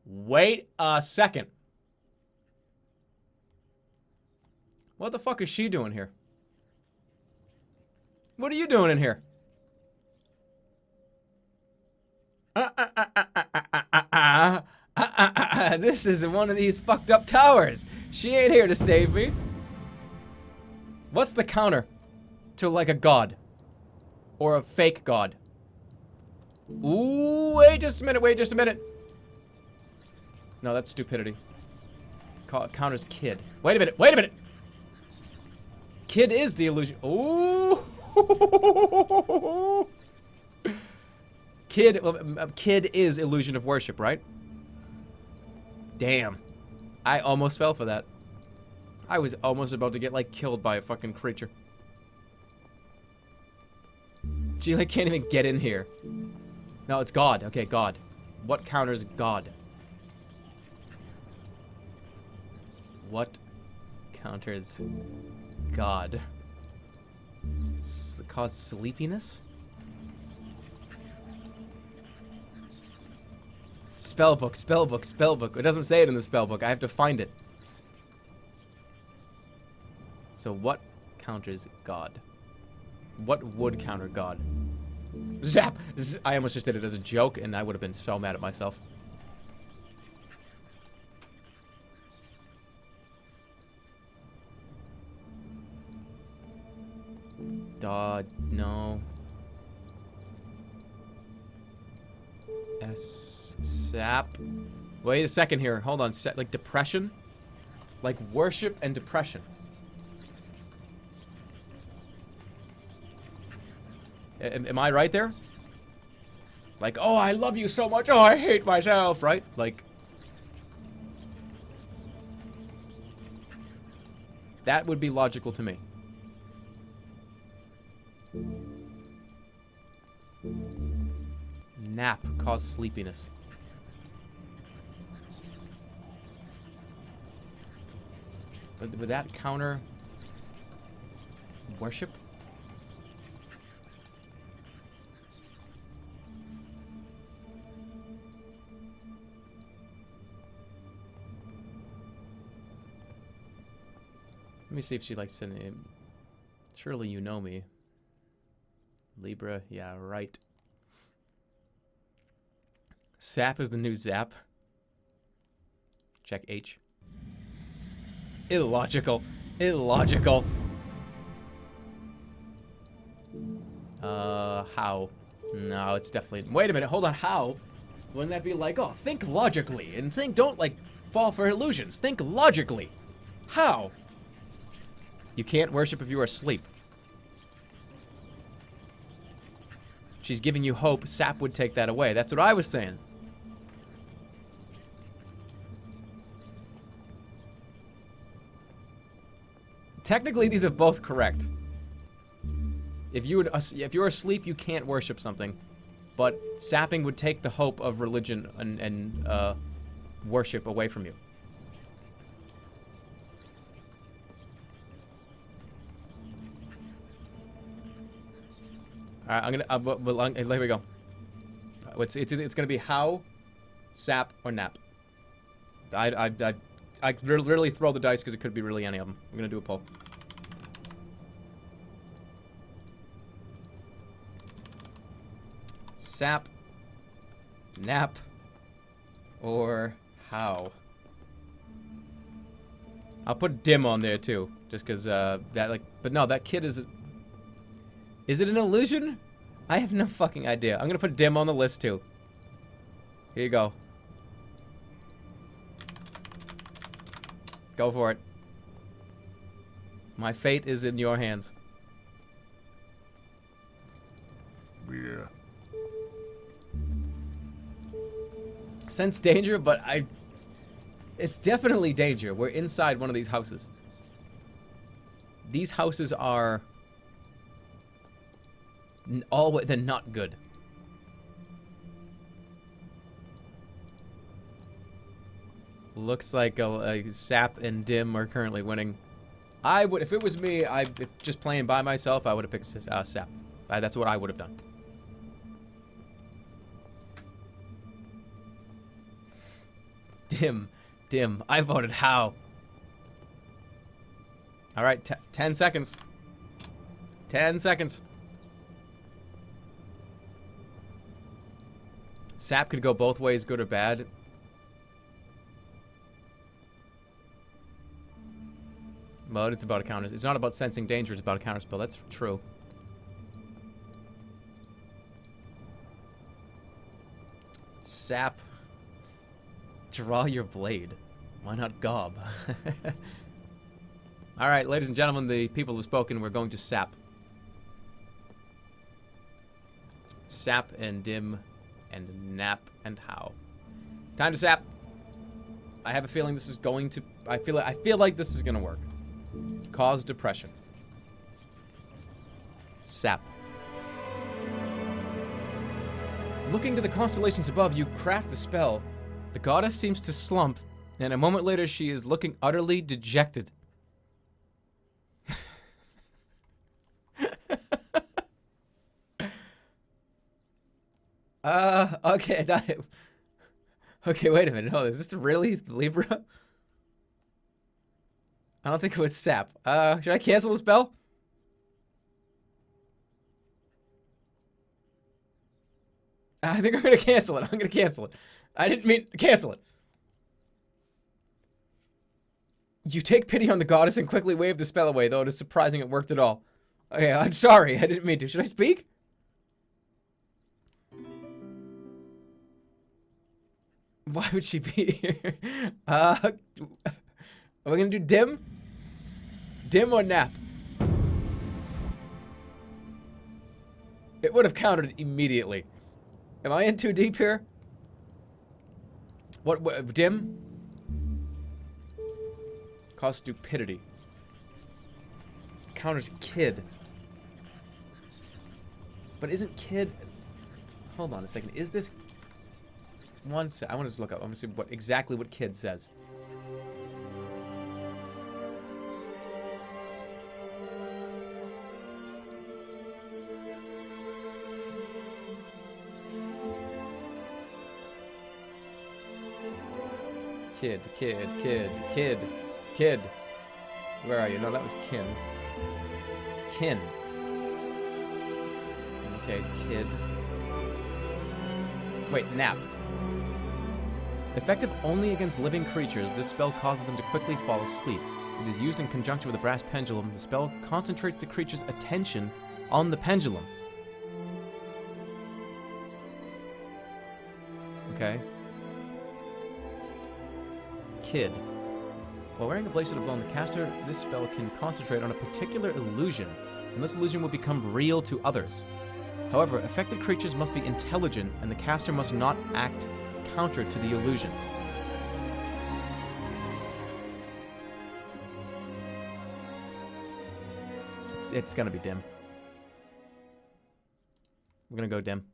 Wait a second. What the fuck is she doing here? What are you doing in here? This is one of these fucked up towers. She ain't here to save me. What's the counter to like a god? Or a fake god? Ooh, wait just a minute, wait just a minute. No, that's stupidity. Counter's kid. Wait a minute, wait a minute. Kid is the illusion. Ooh. Kid is illusion of worship, right? Damn. I almost fell for that. I was almost about to get, like, killed by a fucking creature. She, like, can't even get in here. No, it's God. Okay, God. What counters God? What counters God? Cause sleepiness? Spellbook, spellbook, spellbook. It doesn't say it in the spellbook. I have to find it. So what counters God? What would counter God? Zap! I almost just did it as a joke, and I would have been so mad at myself. No. Sap. Wait a second here. Hold on. Like depression? Like worship and depression. Am I right there? Like, oh, I love you so much. Oh, I hate myself, right? Like, that would be logical to me. Nap cause sleepiness. Would that counter worship? Let me see if she likes to name. Surely you know me. Libra, yeah, right. Sap is the new Zap. Check H. Illogical. Illogical. How? No, it's definitely... Wait a minute, hold on, how? Wouldn't that be like, oh, think logically, and don't, like, fall for illusions. Think logically. How? You can't worship if you are asleep. She's giving you hope. Sap would take that away. That's what I was saying. Technically, these are both correct. If you're asleep, you can't worship something, but sapping would take the hope of religion and worship away from you. All right, I'm gonna. Here we go. It's gonna be how, sap, or nap. I literally throw the dice because it could be really any of them. I'm gonna do a poll. Sap, nap, or how? I'll put dim on there too, just because that like. But no, that kid is. Is it an illusion? I have no fucking idea. I'm gonna put dim on the list too. Here you go. Go for it. My fate is in your hands. Yeah. Sense danger, but it's definitely danger. We're inside one of these houses. These houses are they're not good. Looks like a Sap and Dim are currently winning. I would, if it was me, if just playing by myself, I would have picked Sap. That's what I would have done. Dim. I voted how. All right, 10 seconds. 10 seconds. Sap could go both ways, good or bad. But it's about a counter. It's not about sensing danger, it's about a counterspell. That's true. Sap. Draw your blade. Why not gob? Alright, ladies and gentlemen, the people have spoken. We're going to Sap. Sap and Dim and nap and how. Time to Sap. I have a feeling this is going to... I feel like this is going to work. Cause depression. Sap. Looking to the constellations above, you craft a spell. The goddess seems to slump, and a moment later she is looking utterly dejected. Okay. Okay, wait a minute. Hold on. Is this really Libra? I don't think it was sap. Should I cancel the spell? I think I'm gonna cancel it. I'm gonna cancel it. I didn't mean to cancel it. You take pity on the goddess and quickly wave the spell away, though it is surprising it worked at all. Okay, I'm sorry. I didn't mean to. Should I speak? Why would she be here? Are we gonna do dim? Dim or nap? It would have countered immediately. Am I in too deep here? What dim? Cause stupidity. Counters kid. But isn't kid... Hold on a second. Is this... One sec. I want to just look up. I want to see exactly what kid says. Kid. Where are you? No, that was kin. Kin. Okay, kid. Wait, nap. Effective only against living creatures, this spell causes them to quickly fall asleep. It is used in conjunction with a brass pendulum. The spell concentrates the creature's attention on the pendulum. Okay. Kid. While wearing the bracelet of bone, the caster, this spell can concentrate on a particular illusion, and this illusion will become real to others. However, affected creatures must be intelligent, and the caster must not act counter to the illusion. It's gonna be dim. We're gonna go dim.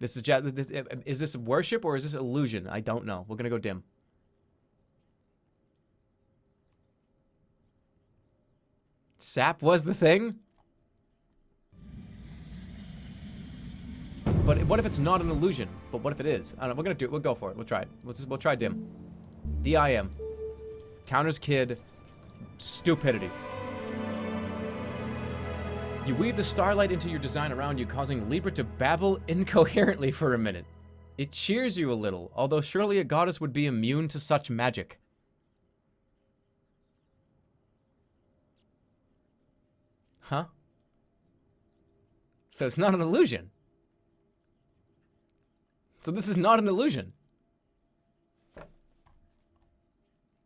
This is this worship or is this illusion? I don't know. We're gonna go dim. Sap was the thing? But what if it's not an illusion? But what if it is? I don't know. We're gonna do it. We'll go for it. We'll try it. We'll try dim. D-I-M. Counters kid. Stupidity. You weave the starlight into your design around you, causing Libra to babble incoherently for a minute. It cheers you a little, although surely a goddess would be immune to such magic. Huh? So it's not an illusion. So this is not an illusion.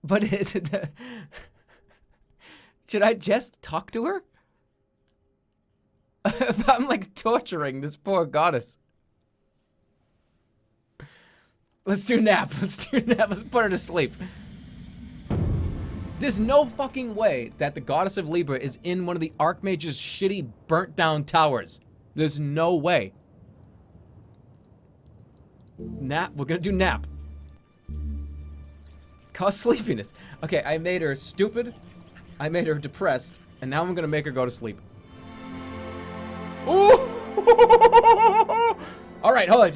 But should I just talk to her? I'm like torturing this poor goddess. Let's do nap. Let's put her to sleep. There's no fucking way that the goddess of Libra is in one of the Archmage's shitty burnt down towers. There's no way. Nap. We're gonna do nap. Cause sleepiness. Okay, I made her stupid. I made her depressed. And now I'm gonna make her go to sleep. Ooh! Alright, hold on.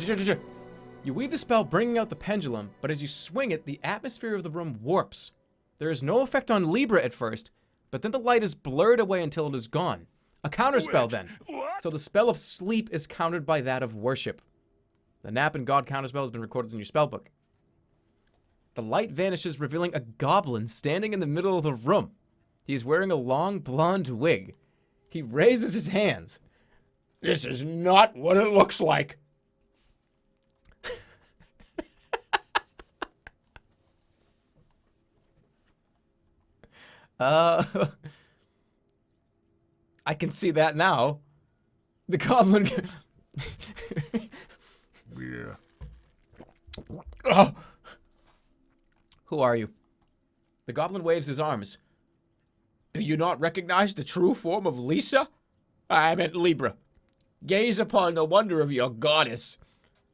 You weave the spell, bringing out the pendulum, but as you swing it, the atmosphere of the room warps. There is no effect on Libra at first, but then the light is blurred away until it is gone. A counterspell then. What? So the spell of sleep is countered by that of worship. The nap and god counterspell has been recorded in your spellbook. The light vanishes, revealing a goblin standing in the middle of the room. He is wearing a long blonde wig. He raises his hands. This is not what it looks like. I can see that now. The goblin... Yeah. Who are you? The goblin waves his arms. Do you not recognize the true form of Lisa? I meant Libra. Gaze upon the wonder of your goddess.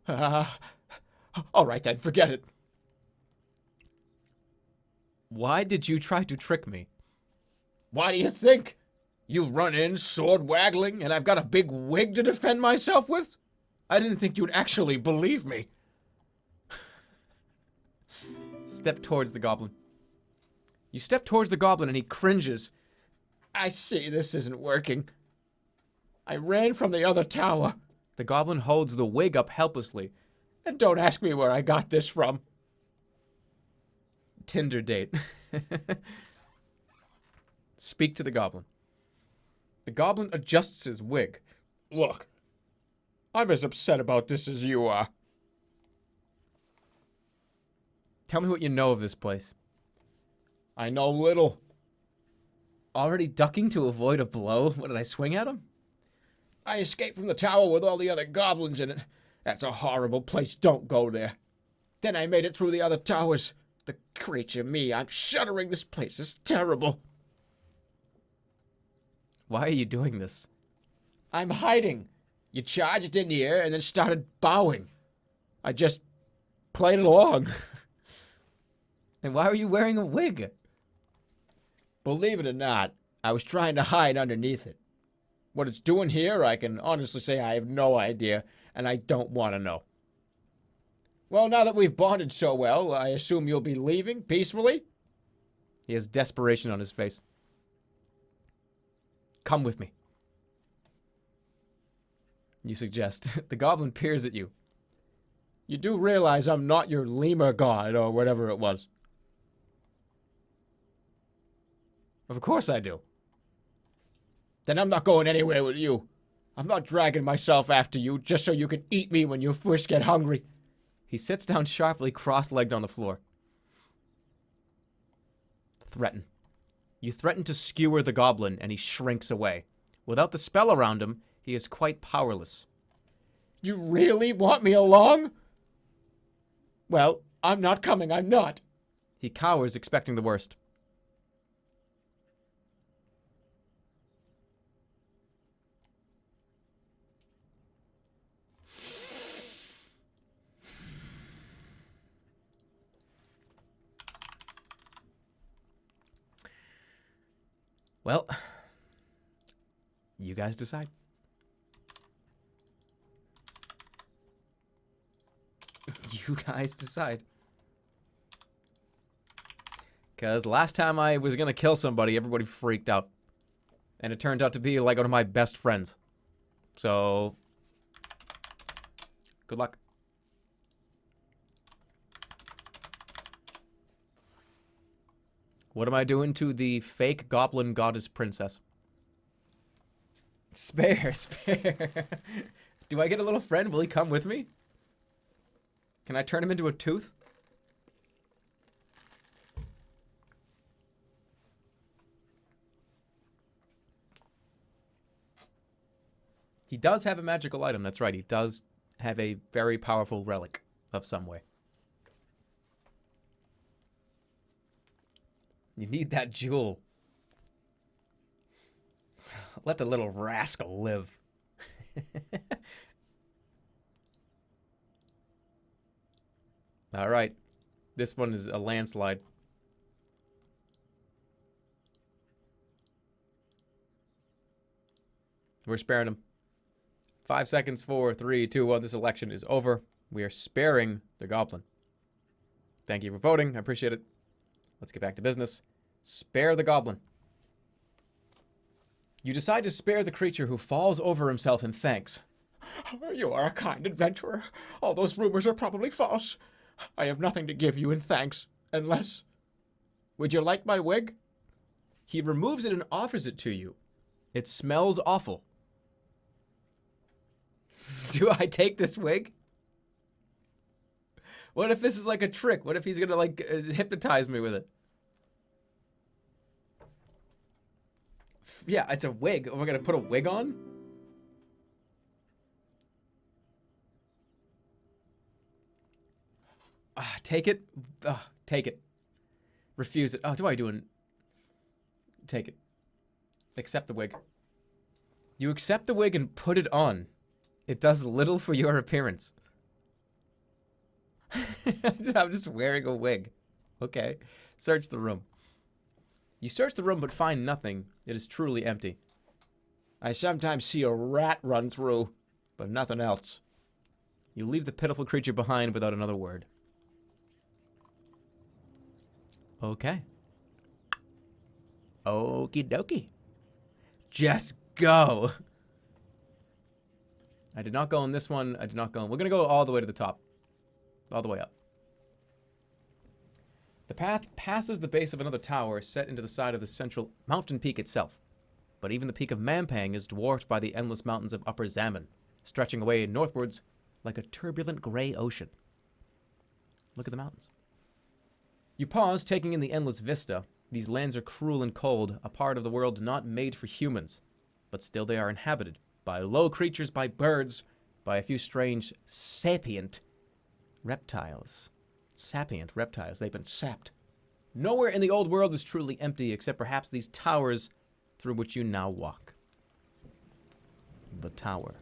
All right then, forget it. Why did you try to trick me? Why do you think? You run in, sword waggling, and I've got a big wig to defend myself with? I didn't think you'd actually believe me. Step towards the goblin. You step towards the goblin and he cringes. I see this isn't working. I ran from the other tower. The goblin holds the wig up helplessly. And don't ask me where I got this from. Tinder date. Speak to the goblin. The goblin adjusts his wig. Look, I'm as upset about this as you are. Tell me what you know of this place. I know little. Already ducking to avoid a blow? What, did I swing at him? I escaped from the tower with all the other goblins in it. That's a horrible place. Don't go there. Then I made it through the other towers. The creature me, I'm shuddering. This place is terrible. Why are you doing this? I'm hiding. You charged in here and then started bowing. I just played along. And why are you wearing a wig? Believe it or not, I was trying to hide underneath it. What it's doing here, I can honestly say I have no idea, and I don't want to know. Well, now that we've bonded so well, I assume you'll be leaving peacefully? He has desperation on his face. Come with me. You suggest. The goblin peers at you. You do realize I'm not your lemur god or whatever it was. Of course I do. Then I'm not going anywhere with you. I'm not dragging myself after you just so you can eat me when you first get hungry. He sits down sharply, cross-legged on the floor. Threaten. You threaten to skewer the goblin, and he shrinks away. Without the spell around him, he is quite powerless. You really want me along? Well, I'm not coming, I'm not. He cowers, expecting the worst. Well, you guys decide. You guys decide. Because last time I was going to kill somebody, everybody freaked out. And it turned out to be like one of my best friends. So, good luck. What am I doing to the fake goblin goddess princess? Spare, spare. Do I get a little friend? Will he come with me? Can I turn him into a tooth? He does have a magical item, that's right. He does have a very powerful relic of some way. You need that jewel. Let the little rascal live. All right. This one is a landslide. We're sparing him. 5 seconds, 4, 3, 2, 1. This election is over. We are sparing the goblin. Thank you for voting. I appreciate it. Let's get back to business. Spare the goblin. You decide to spare the creature who falls over himself in thanks. You are a kind adventurer. All those rumors are probably false. I have nothing to give you in thanks, unless... Would you like my wig? He removes it and offers it to you. It smells awful. Do I take this wig? What if this is like a trick? What if he's gonna like hypnotize me with it? Yeah, it's a wig. Am I gonna put a wig on? Take it. Take it. Refuse it. Oh, what am I doing? Take it. Accept the wig. You accept the wig and put it on. It does little for your appearance. I'm just wearing a wig. Okay. Search the room. You search the room but find nothing. It is truly empty. I sometimes see a rat run through, but nothing else. You leave the pitiful creature behind without another word. Okay. Okie dokie. Just go. I did not go on this one. I did not go on. We're going to go all the way to the top. All the way up. The path passes the base of another tower set into the side of the central mountain peak itself. But even the peak of Mampang is dwarfed by the endless mountains of Upper Zaman, stretching away northwards like a turbulent gray ocean. Look at the mountains. You pause, taking in the endless vista. These lands are cruel and cold, a part of the world not made for humans. But still they are inhabited by low creatures, by birds, by a few strange sapient reptiles. Sapient reptiles. They've been sapped. Nowhere in the old world is truly empty, except perhaps these towers through which you now walk. The tower.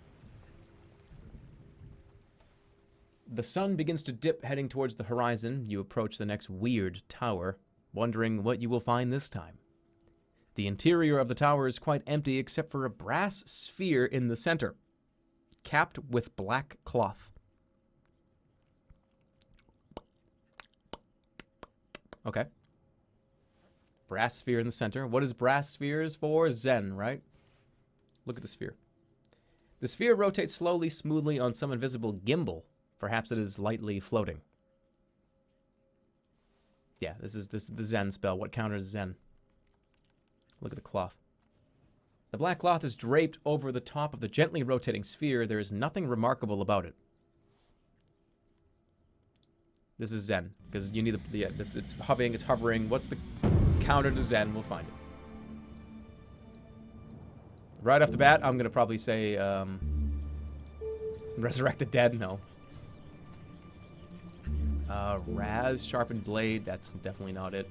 The sun begins to dip, heading towards the horizon. You approach the next weird tower, wondering what you will find this time. The interior of the tower is quite empty, except for a brass sphere in the center, capped with black cloth. Okay. Brass sphere in the center. What is brass spheres for? Zen, right? Look at the sphere. The sphere rotates slowly, smoothly on some invisible gimbal. Perhaps it is lightly floating. Yeah, this is the Zen spell. What counters Zen? Look at the cloth. The black cloth is draped over the top of the gently rotating sphere. There is nothing remarkable about it. This is Zen, because you need the it's hovering. What's the counter to Zen? We'll find it. Right off the bat, I'm gonna probably say resurrect the dead. No. Raz, sharpened blade. That's definitely not it.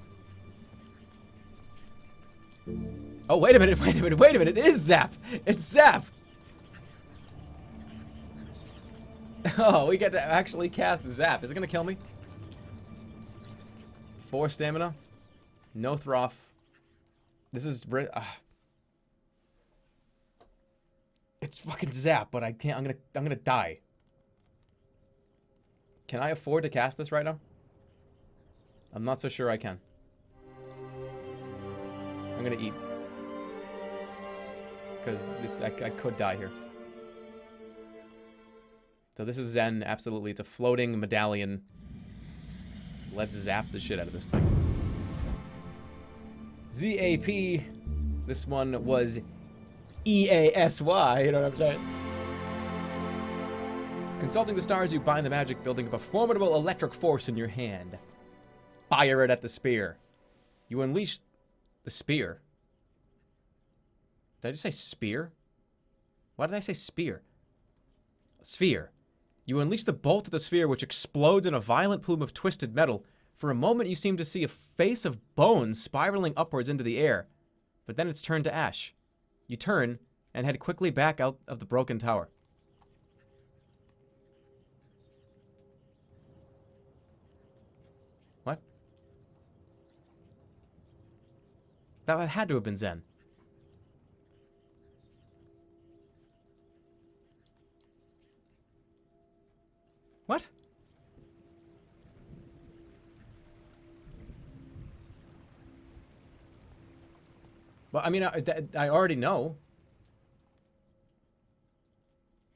Oh, wait a minute, wait a minute, wait a minute. It is Zap. It's Zap. Oh, we get to actually cast Zap. Is it going to kill me? 4 stamina. No Throff. This is... It's fucking Zap, but I can't... I'm gonna die. Can I afford to cast this right now? I'm not so sure I can. I'm gonna eat. Because I could die here. So this is Zen, absolutely. It's a floating medallion. Let's zap the shit out of this thing. ZAP. This one was EASY, you know what I'm saying? Consulting the stars, you bind the magic, building up a formidable electric force in your hand. Fire it at the spear. You unleash the spear. Did I just say spear? Why did I say spear? Sphere. You unleash the bolt of the sphere, which explodes in a violent plume of twisted metal. For a moment, you seem to see a face of bone spiraling upwards into the air. But then it's turned to ash. You turn and head quickly back out of the broken tower. What? That had to have been Zen. What? Well, I mean, I already know.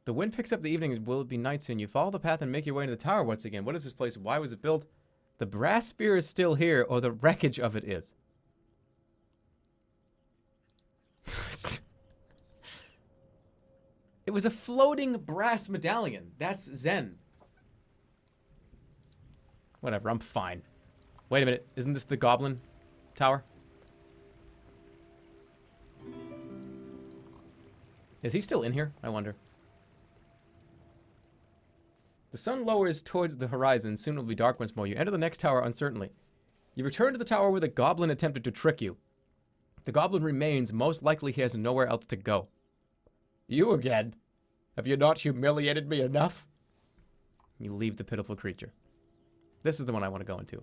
The wind picks up the evening. Will it be night soon? You follow the path and make your way into the tower once again. What is this place? Why was it built? The brass spear is still here, or the wreckage of it is. It was a floating brass medallion. That's Zen. Whatever, I'm fine. Wait a minute, isn't this the goblin tower? Is he still in here? I wonder. The sun lowers towards the horizon. Soon it will be dark once more. You enter the next tower uncertainly. You return to the tower where the goblin attempted to trick you. The goblin remains. Most likely he has nowhere else to go. You again? Have you not humiliated me enough? You leave the pitiful creature. This is the one I want to go into.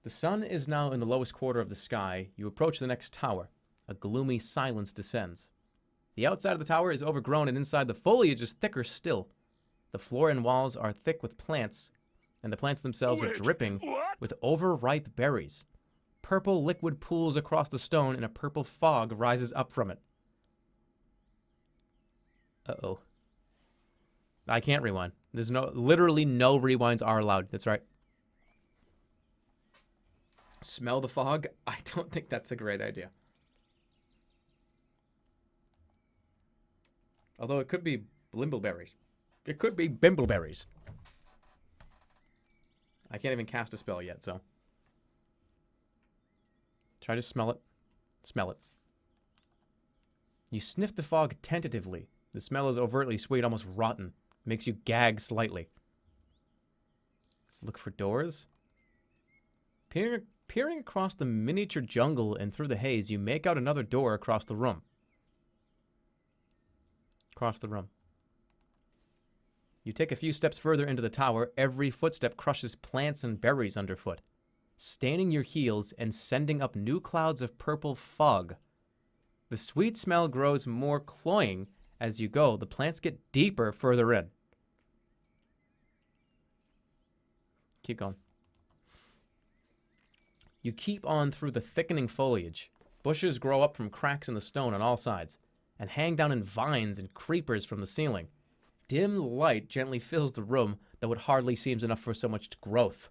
The sun is now in the lowest quarter of the sky. You approach the next tower. A gloomy silence descends. The outside of the tower is overgrown, and inside the foliage is thicker still. The floor and walls are thick with plants, and the plants themselves are dripping with overripe berries. Purple liquid pools across the stone, and a purple fog rises up from it. Uh-oh. I can't rewind. There's literally no rewinds are allowed. That's right. Smell the fog? I don't think that's a great idea. Although it could be blimbleberries. It could be bimbleberries. I can't even cast a spell yet, so. Try to smell it. Smell it. You sniff the fog tentatively. The smell is overtly sweet, almost rotten. Makes you gag slightly. Look for doors. Peering across the miniature jungle and through the haze, you make out another door across the room. Across the room. You take a few steps further into the tower. Every footstep crushes plants and berries underfoot, staining your heels and sending up new clouds of purple fog. The sweet smell grows more cloying as you go. The plants get deeper further in. Keep going. You keep on through the thickening foliage. Bushes grow up from cracks in the stone on all sides and hang down in vines and creepers from the ceiling. Dim light gently fills the room, though it hardly seems enough for so much growth.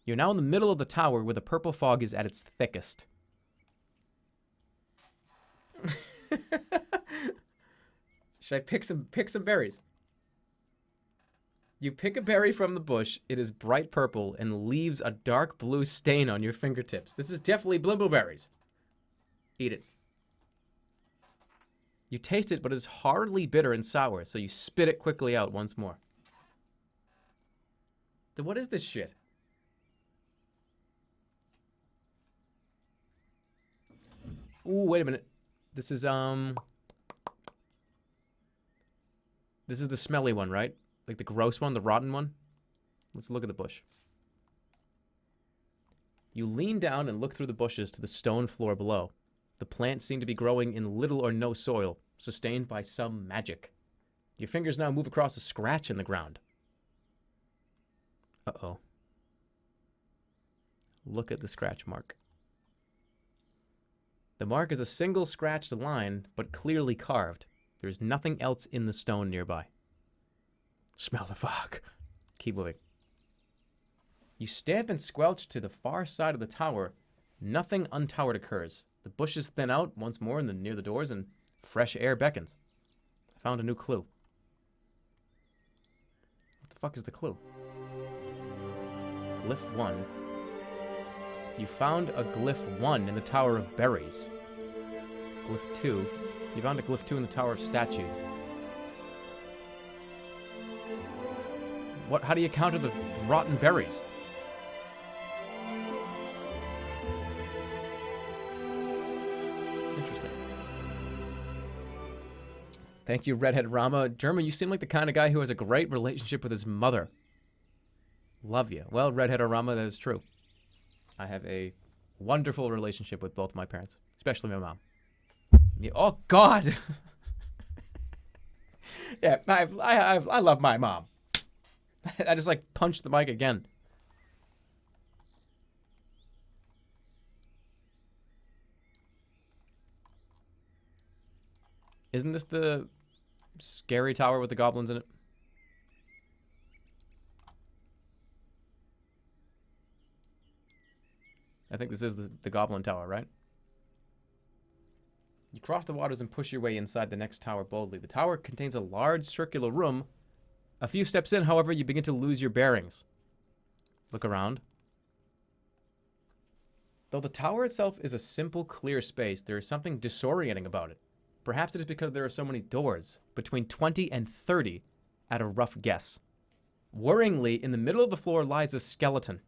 You're now in the middle of the tower where the purple fog is at its thickest. Should I pick some berries? You pick a berry from the bush. It is bright purple and leaves a dark blue stain on your fingertips. This is definitely blimbleberries. Eat it. You taste it, but it's hardly bitter and sour, so you spit it quickly out once more. Then what is this shit? Ooh, wait a minute. This is the smelly one, right? Like the gross one, the rotten one? Let's look at the bush. You lean down and look through the bushes to the stone floor below. The plants seem to be growing in little or no soil, sustained by some magic. Your fingers now move across a scratch in the ground. Uh-oh. Look at the scratch mark. The mark is a single scratched line, but clearly carved. There's nothing else in the stone nearby. Smell the fog. Keep moving. You stamp and squelch to the far side of the tower. Nothing untoward occurs. The bushes thin out once more near the doors, and fresh air beckons. I found a new clue. What the fuck is the clue? Glyph 1. You found a Glyph 1 in the Tower of Berries. Glyph 2. You found a Glyph 2 in the Tower of Statues. How do you counter the rotten berries? Interesting. Thank you, Redhead Rama. Jerma, you seem like the kind of guy who has a great relationship with his mother. Love you. Well, Redhead Rama, that is true. I have a wonderful relationship with both my parents, especially my mom. Oh, God! Yeah, I love my mom. I just, like, punched the mic again. Isn't this the scary tower with the goblins in it? I think this is the goblin tower, right? You cross the waters and push your way inside the next tower boldly. The tower contains a large circular room. A few steps in, however, you begin to lose your bearings. Look around. Though the tower itself is a simple, clear space, there is something disorienting about it. Perhaps it is because there are so many doors, between 20 and 30 at a rough guess. Worryingly, in the middle of the floor lies a skeleton.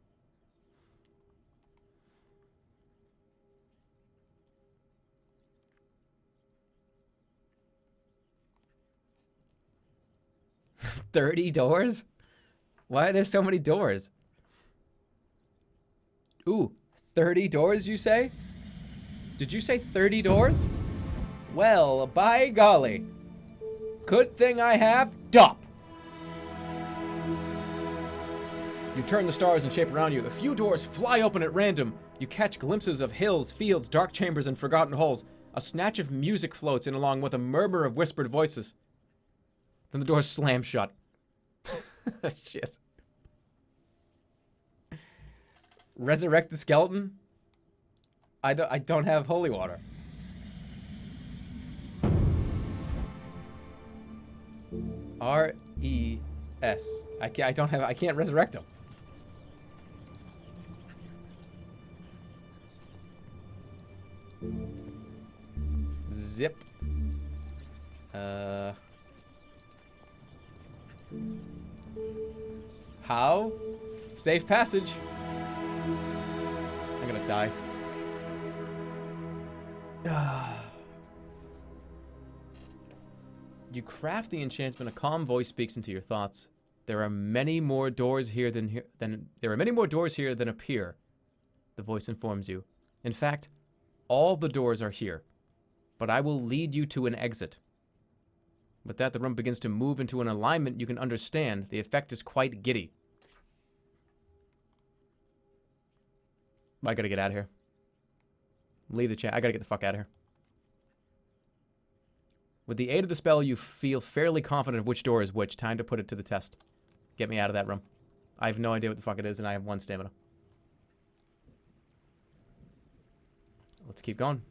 30 doors? Why are there so many doors? Ooh, 30 doors, you say? Did you say 30 doors? Well, by golly. Good thing I have DOP. You turn the stars in shape around you. A few doors fly open at random. You catch glimpses of hills, fields, dark chambers, and forgotten halls. A snatch of music floats in along with a murmur of whispered voices. Then the doors slam shut. Shit. Resurrect the skeleton? I don't have holy water. R-E-S. I can't resurrect him. Zip. How? Safe passage. I'm gonna die. You craft the enchantment. A calm voice speaks into your thoughts. There are many more doors here than appear. The voice informs you. In fact, all the doors are here, but I will lead you to an exit. With that, the room begins to move into an alignment you can understand. The effect is quite giddy. I gotta get out of here. Leave the chat. I gotta get the fuck out of here. With the aid of the spell, you feel fairly confident of which door is which. Time to put it to the test. Get me out of that room. I have no idea what the fuck it is, and I have 1 stamina. Let's keep going.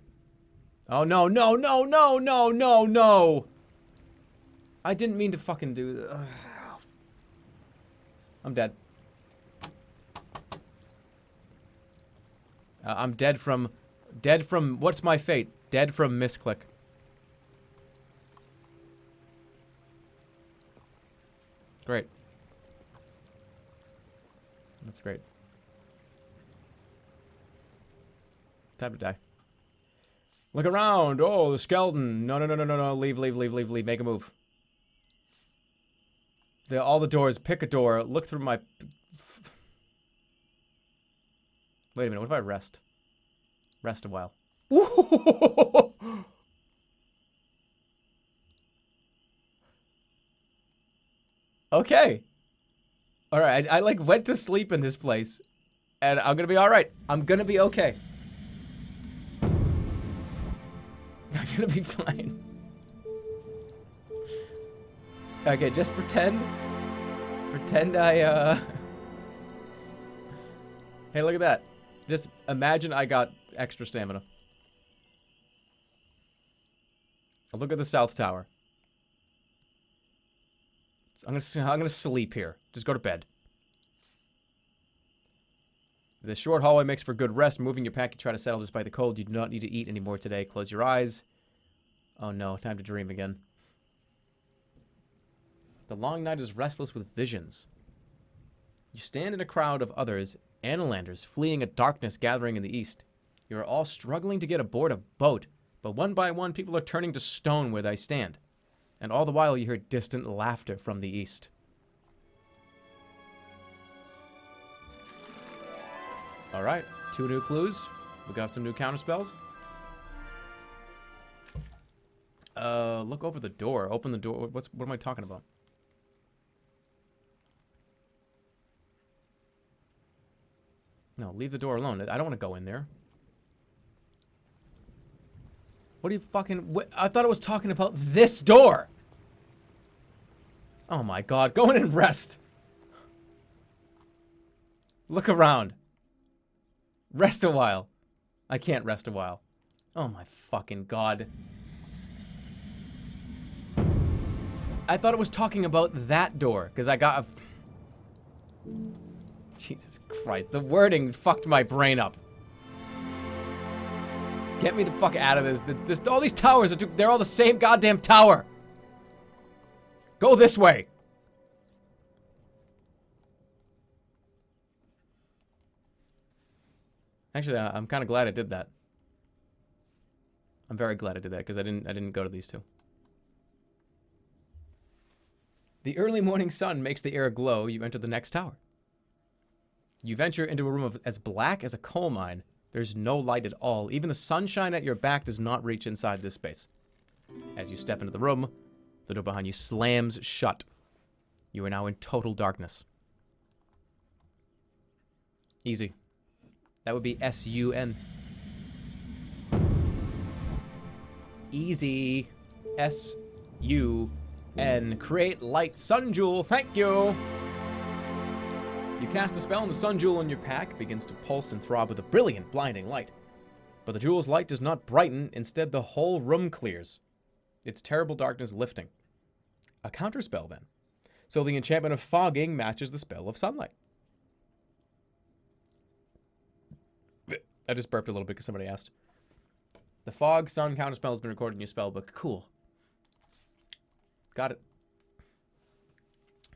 Oh, no, no, no, no, no, no, no! I didn't mean to fucking do that. I'm dead. I'm dead from... What's my fate? Dead from misclick. Great. That's great. Time to die. Look around. Oh, the skeleton. No, no, no, no, no, no. Leave, leave, leave, leave, leave. Make a move. All the doors. Pick a door. Look through my... Wait a minute. What if I rest? Rest a while. Ooh! Okay. Alright, I like went to sleep in this place. And I'm gonna be alright. I'm gonna be okay. I'm gonna be fine. Okay, just pretend. Pretend I, Hey, look at that. Just imagine I got extra stamina. I'll look at the south tower. I'm gonna sleep here. Just go to bed. The short hallway makes for good rest. Moving your pack, you try to settle despite the cold. You do not need to eat anymore today. Close your eyes. Oh no, time to dream again. The long night is restless with visions. You stand in a crowd of others, Analanders, fleeing a darkness gathering in the east. You are all struggling to get aboard a boat, but one by one people are turning to stone where they stand. And all the while you hear distant laughter from the east. Alright, 2 new clues. We got some new counterspells. Look over the door. Open the door. What am I talking about? No, leave the door alone. I don't want to go in there. What are you fucking... I thought it was talking about this door! Oh my god, go in and rest! Look around. Rest a while. I can't rest a while. Oh my fucking god. I thought it was talking about that door, because I got a... Jesus Christ, the wording fucked my brain up. Get me the fuck out of this. All these towers, they're all the same goddamn tower. Go this way. Actually, I'm kind of glad I did that. I'm very glad I did that because I didn't go to these two. The early morning sun makes the air glow. You enter the next tower. You venture into a room as black as a coal mine. There's no light at all. Even the sunshine at your back does not reach inside this space. As you step into the room, the door behind you slams shut. You are now in total darkness. Easy. That would be S-U-N. Easy. S-U-N. Create light sun jewel. Thank you. You cast the spell and the sun jewel in your pack begins to pulse and throb with a brilliant, blinding light. But the jewel's light does not brighten. Instead, the whole room clears. Its terrible darkness lifting. A counterspell, then. So the enchantment of fogging matches the spell of sunlight. I just burped a little bit because somebody asked. The fog sun counterspell has been recorded in your spellbook. Cool. Got it.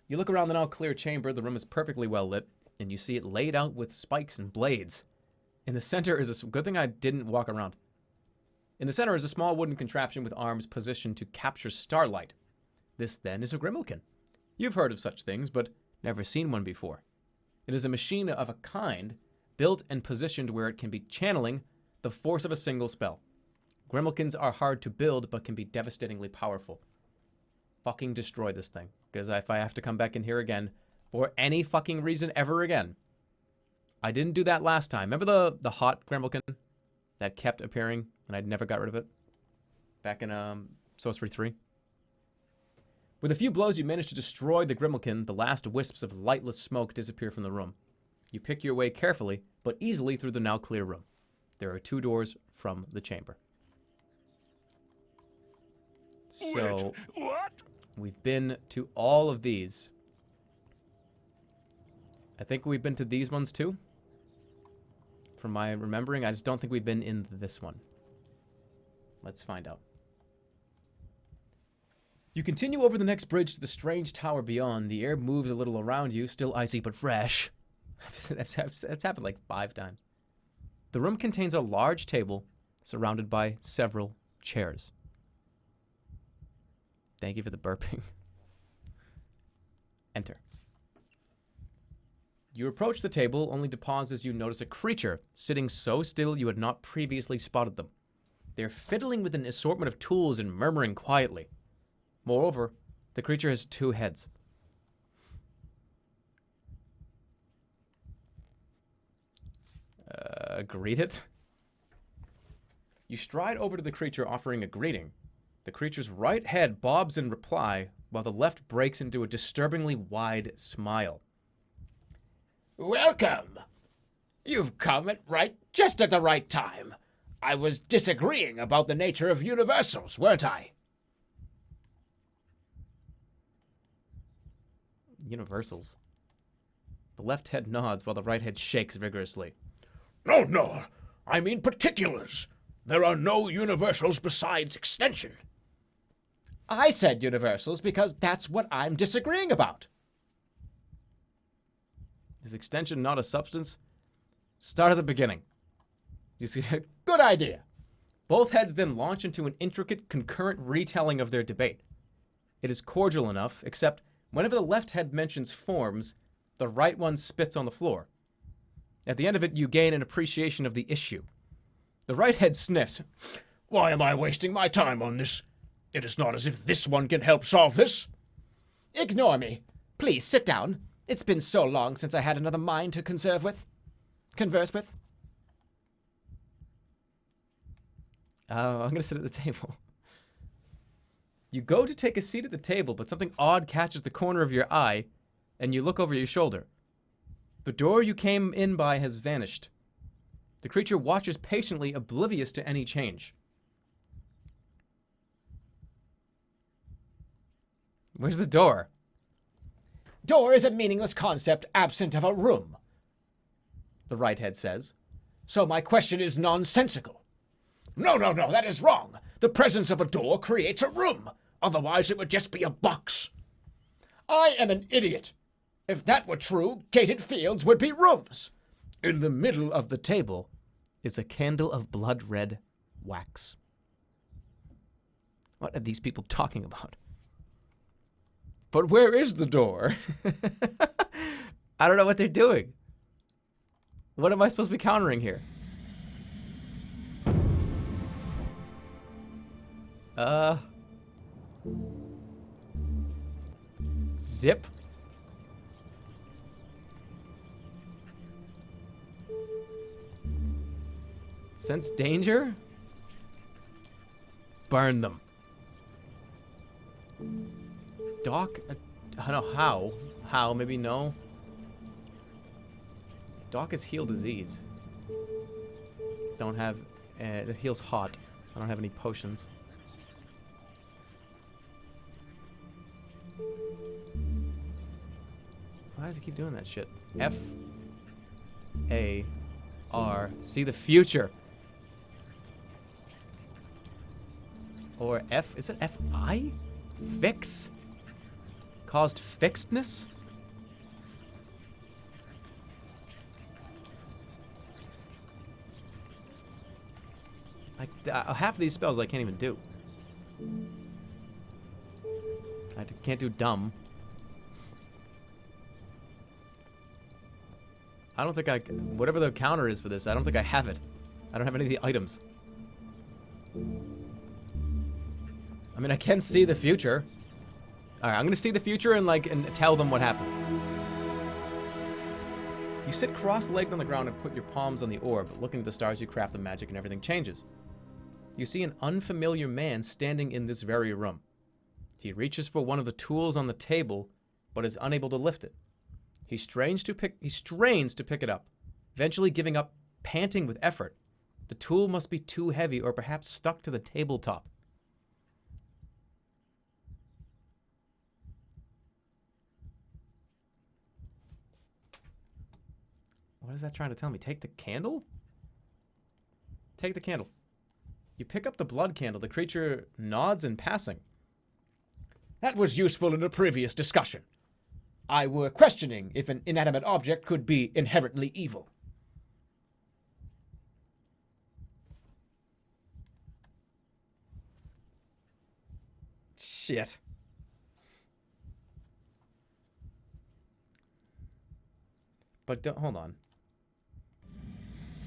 You look around the now clear chamber. The room is perfectly well lit, and you see it laid out with spikes and blades. In the center is a good thing I didn't walk around. In the center is a small wooden contraption with arms positioned to capture starlight. This, then, is a grimalkin. You've heard of such things, but never seen one before. It is a machine of a kind, built and positioned where it can be channeling the force of a single spell. Grimalkins are hard to build, but can be devastatingly powerful. Fucking destroy this thing, because if I have to come back in here again, for any fucking reason ever again. I didn't do that last time. Remember the hot Grimalkin that kept appearing, and I never got rid of it? Back in Sorcery 3? With a few blows, you manage to destroy the Grimalkin. The last wisps of lightless smoke disappear from the room. You pick your way carefully, but easily through the now clear room. There are 2 doors from the chamber. So, Wait, what? we've been to all of these. I think we've been to these ones too. From my remembering, I just don't think we've been in this one. Let's find out. You continue over the next bridge to the strange tower beyond. The air moves a little around you, still icy but fresh. That's happened like 5 times. The room contains a large table surrounded by several chairs. Thank you for the burping. Enter. You approach the table only to pause as you notice a creature sitting so still you had not previously spotted them. They're fiddling with an assortment of tools and murmuring quietly. Moreover, the creature has 2 heads. Greet it? You stride over to the creature offering a greeting. The creature's right head bobs in reply, while the left breaks into a disturbingly wide smile. Welcome. You've come just at the right time. I was disagreeing about the nature of universals, weren't I? Universals. The left head nods while the right head shakes vigorously. No. I mean particulars. There are no universals besides extension. I said universals because that's what I'm disagreeing about. Is extension not a substance? Start at the beginning. You see, Good idea. both heads then launch into an intricate, concurrent retelling of their debate. It is cordial enough, except whenever the left head mentions forms, the right one spits on the floor. At the end of it, you gain an appreciation of the issue. The right head sniffs. Why am I wasting my time on this? It is not as if this one can help solve this. Ignore me. Please, sit down. It's been so long since I had another mind to converse with. I'm going to sit at the table. You go to take a seat at the table, but something odd catches the corner of your eye, and you look over your shoulder. The door you came in by has vanished. The creature watches patiently, oblivious to any change. Where's the door? Door is a meaningless concept absent of a room, The right head says. So my question is nonsensical. No, that is wrong. The presence of a door creates a room. Otherwise, it would just be a box. I am an idiot. If that were true, gated fields would be rooms. In the middle of the table is a candle of blood-red wax. What are these people talking about? But where is the door? I don't know what they're doing. What am I supposed to be countering here? Zip? Sense danger? Burn them. Doc? I don't know how. How? Maybe no. Doc is heal disease. Don't have... it heals hot. I don't have any potions. Why does he keep doing that shit? F... A... R... See the future! Or F... Is it F-I? Fix? Caused fixedness? Like, half of these spells I can't even do. I can't do dumb. I don't think I... Whatever the counter is for this, I don't think I have it. I don't have any of the items. I mean, I can see the future. Alright, I'm gonna see the future and tell them what happens. You sit cross-legged on the ground and put your palms on the orb. Looking at the stars, you craft the magic and everything changes. You see an unfamiliar man standing in this very room. He reaches for one of the tools on the table, but is unable to lift it. He strains to pick it up, eventually giving up, panting with effort. The tool must be too heavy or perhaps stuck to the tabletop. What is that trying to tell me? Take the candle? Take the candle. You pick up the blood candle. The creature nods in passing. That was useful in a previous discussion. I were questioning if an inanimate object could be inherently evil. Shit. But don't, hold on.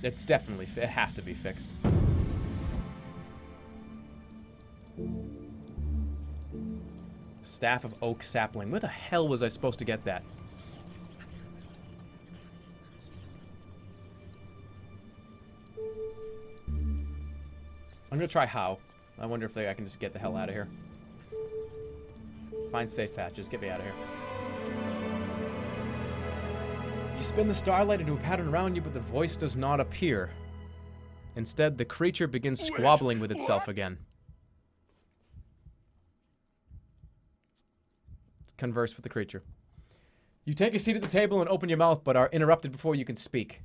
It's definitely, it has to be fixed. Staff of oak sapling. Where the hell was I supposed to get that? I'm gonna try how. I wonder if I can just get the hell out of here. Find safe patches. Get me out of here. You spin the starlight into a pattern around you, but the voice does not appear. Instead, the creature begins squabbling with itself again. Converse with the creature. You take a seat at the table and open your mouth, but are interrupted before you can speak.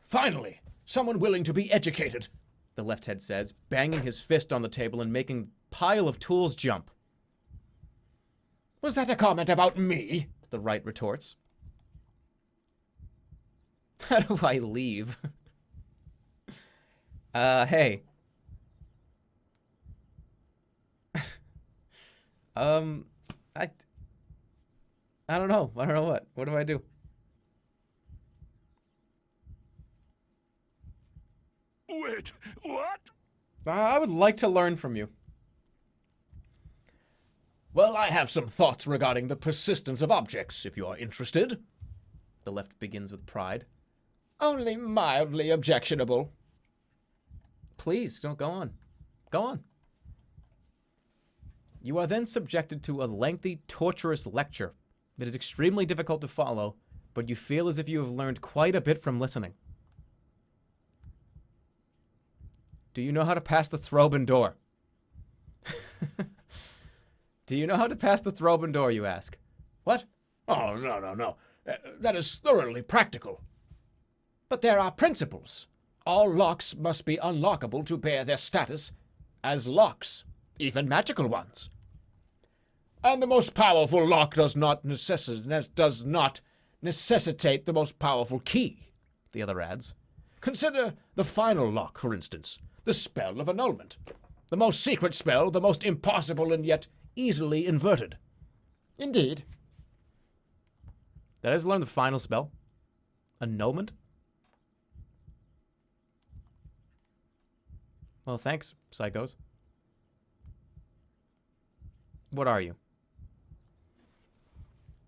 Finally, someone willing to be educated, the left head says, banging his fist on the table and making a pile of tools jump. Was that a comment about me? The right retorts. How do I leave? Hey. I don't know. I don't know what. What do I do? Wait, what? I would like to learn from you. Well, I have some thoughts regarding the persistence of objects, if you are interested. The left begins with pride. Only mildly objectionable. Please, don't go on. Go on. You are then subjected to a lengthy, torturous lecture. It is extremely difficult to follow, but you feel as if you have learned quite a bit from listening. Do you know how to pass the Throben door? Do you know how to pass the Throben door, you ask? What? Oh, no. That is thoroughly practical. But there are principles. All locks must be unlockable to bear their status as locks, even magical ones. And the most powerful lock does not necessitate the most powerful key, the other adds. Consider the final lock, for instance, the spell of annulment. The most secret spell, the most impossible and yet easily inverted. Indeed. Did I just learn the final spell? Annulment? Well, thanks, psychos. What are you?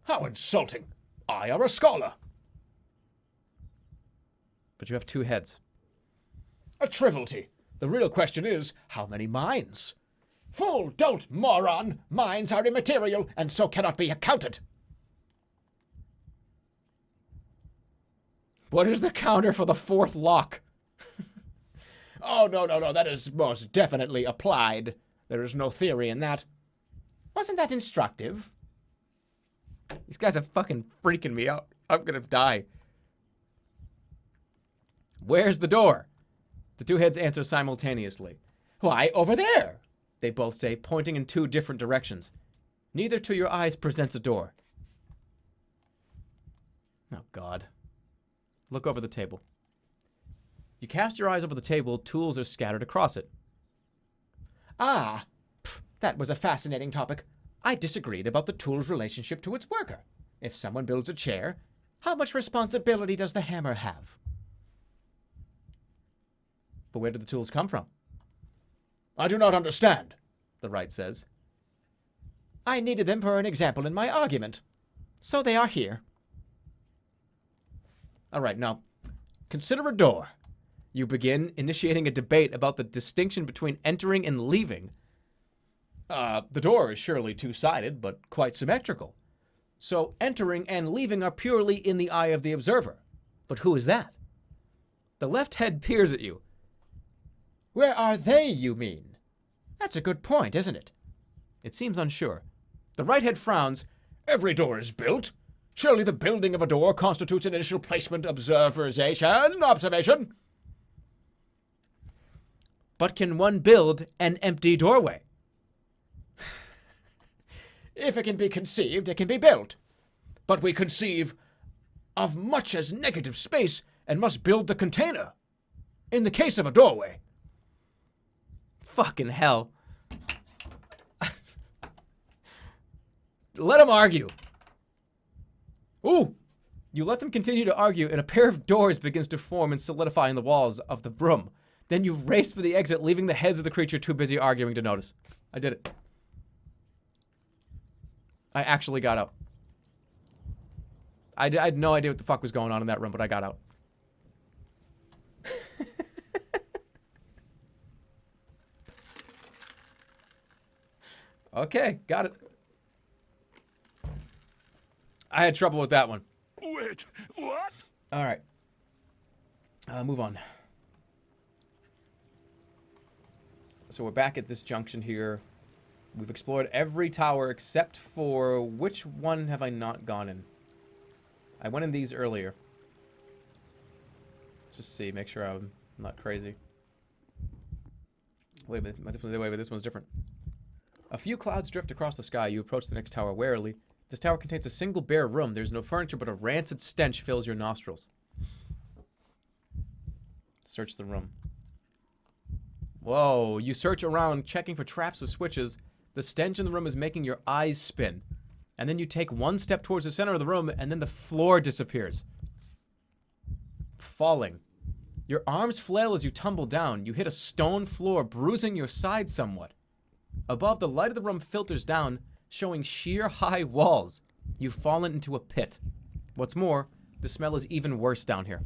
How insulting! I are a scholar. But you have 2 heads. A triviality. The real question is, how many minds? Fool, dolt, moron! Minds are immaterial, and so cannot be accounted. What is the counter for the 4th lock? Oh, no, that is most definitely applied. There is no theory in that. Wasn't that instructive? These guys are fucking freaking me out. I'm gonna die. Where's the door? The 2 heads answer simultaneously. Why, over there. They both say, pointing in 2 different directions. Neither to your eyes presents a door. Oh, God. Look over the table. You cast your eyes over the table, tools are scattered across it. Ah, that was a fascinating topic. I disagreed about the tool's relationship to its worker. If someone builds a chair, how much responsibility does the hammer have? But where did the tools come from? I do not understand, The right says. I needed them for an example in my argument. So they are here. All right, now, consider a door. You begin initiating a debate about the distinction between entering and leaving. The door is surely two-sided, but quite symmetrical. So entering and leaving are purely in the eye of the observer. But who is that? The left head peers at you. Where are they, you mean? That's a good point, isn't it? It seems unsure. The right head frowns. Every door is built. Surely the building of a door constitutes an initial placement, observation. But can one build an empty doorway? If it can be conceived, it can be built. But we conceive of much as negative space and must build the container. In the case of a doorway. Fucking hell. Let them argue. Ooh! You let them continue to argue, and a pair of doors begins to form and solidify in the walls of the room. Then you race for the exit, leaving the heads of the creature too busy arguing to notice. I did it. I actually got out. I had no idea what the fuck was going on in that room, but I got out. Okay, got it. I had trouble with that one. Wait, what? All right. Move on. So we're back at this junction here. We've explored every tower except for... Which one have I not gone in? I went in these earlier. Let's just see, make sure I'm not crazy. Wait a minute, this one's different. A few clouds drift across the sky. You approach the next tower warily. This tower contains a single bare room. There's no furniture, but a rancid stench fills your nostrils. Search the room. Whoa, you search around, checking for traps or switches. The stench in the room is making your eyes spin. And then you take one step towards the center of the room, and then the floor disappears. Falling. Your arms flail as you tumble down. You hit a stone floor, bruising your side somewhat. Above, the light of the room filters down, showing sheer high walls. You've fallen into a pit. What's more, the smell is even worse down here.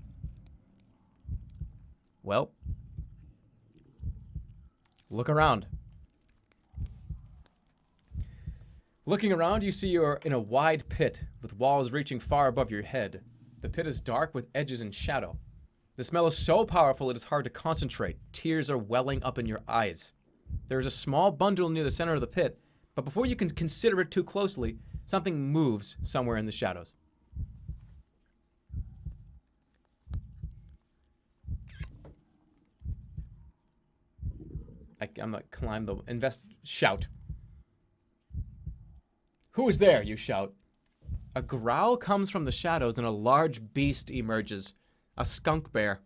Well, look around. Looking around, you see you're in a wide pit with walls reaching far above your head. The pit is dark with edges in shadow. The smell is so powerful it is hard to concentrate. Tears are welling up in your eyes. There is a small bundle near the center of the pit, but before you can consider it too closely, something moves somewhere in the shadows. I'm gonna climb the... Shout. Who is there? You shout. A growl comes from the shadows and a large beast emerges. A skunk bear.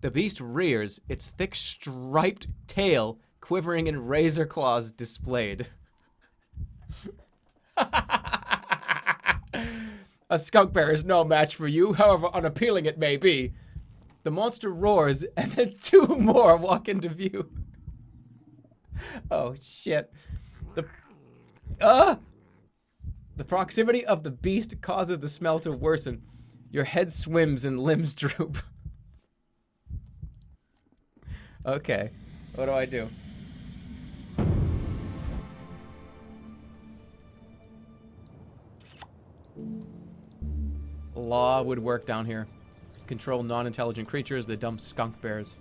The beast rears, its thick striped tail quivering in razor claws displayed. A skunk bear is no match for you, however unappealing it may be. The monster roars, and then 2 more walk into view. Oh, shit. The proximity of the beast causes the smell to worsen. Your head swims and limbs droop. Okay. What do I do? Law would work down here. Control non-intelligent creatures, the dumb skunk bears.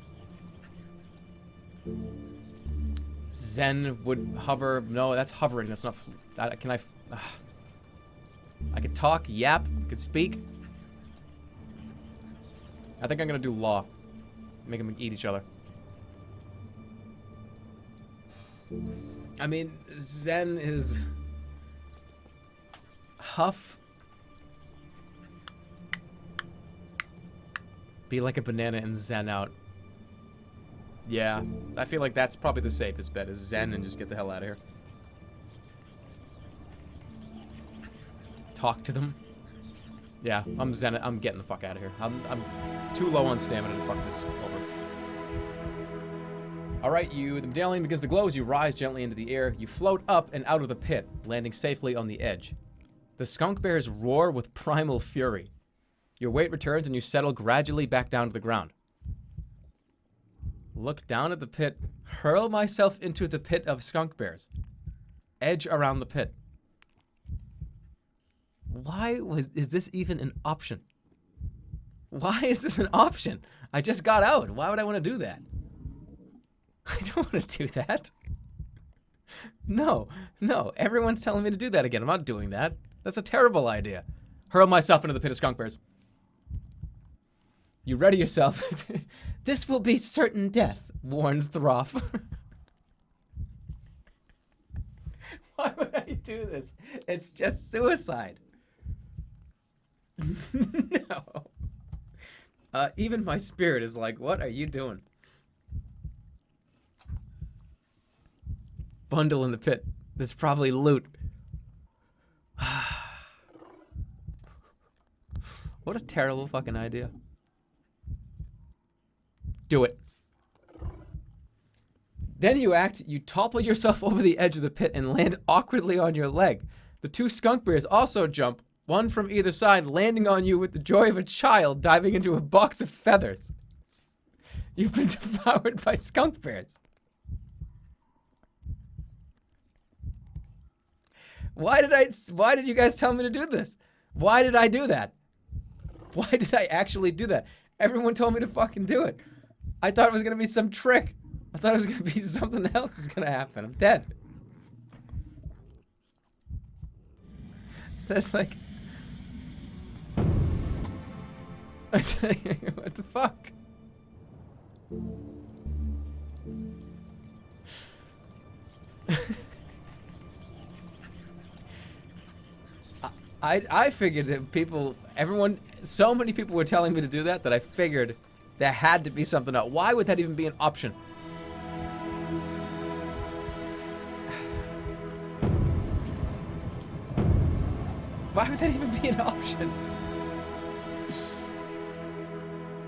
Zen would hover. No, that's hovering. That's not. Can I? I could talk, yap, could speak. I think I'm gonna do law. Make them eat each other. I mean, Zen is huff. Be like a banana and zen out. Yeah, I feel like that's probably the safest bet, is zen and just get the hell out of here. Talk to them. Yeah, I'm zen. I'm getting the fuck out of here. I'm too low on stamina to fuck this over. Alright, the medallion begins to glow as you rise gently into the air. You float up and out of the pit, landing safely on the edge. The skunk bears roar with primal fury. Your weight returns and you settle gradually back down to the ground. Look down at the pit. Hurl myself into the pit of skunk bears. Edge around the pit. Why is this even an option? Why is this an option? I just got out. Why would I want to do that? I don't want to do that. No. Everyone's telling me to do that again. I'm not doing that. That's a terrible idea. Hurl myself into the pit of skunk bears. You ready yourself. This will be certain death, warns Throff. Why would I do this? It's just suicide. No. Even my spirit is like, what are you doing? Bundle in the pit. There's probably loot. What a terrible fucking idea. Do it. Then you topple yourself over the edge of the pit and land awkwardly on your leg. The 2 skunk bears also jump, one from either side, landing on you with the joy of a child diving into a box of feathers. You've been devoured by skunk bears. Why did you guys tell me to do this? Why did I do that? Why did I actually do that? Everyone told me to fucking do it. I thought it was gonna be some trick. I thought it was gonna be something else is gonna happen. I'm dead. That's like... What the fuck? I figured that so many people were telling me to do that I figured there had to be something else. Why would that even be an option? Why would that even be an option?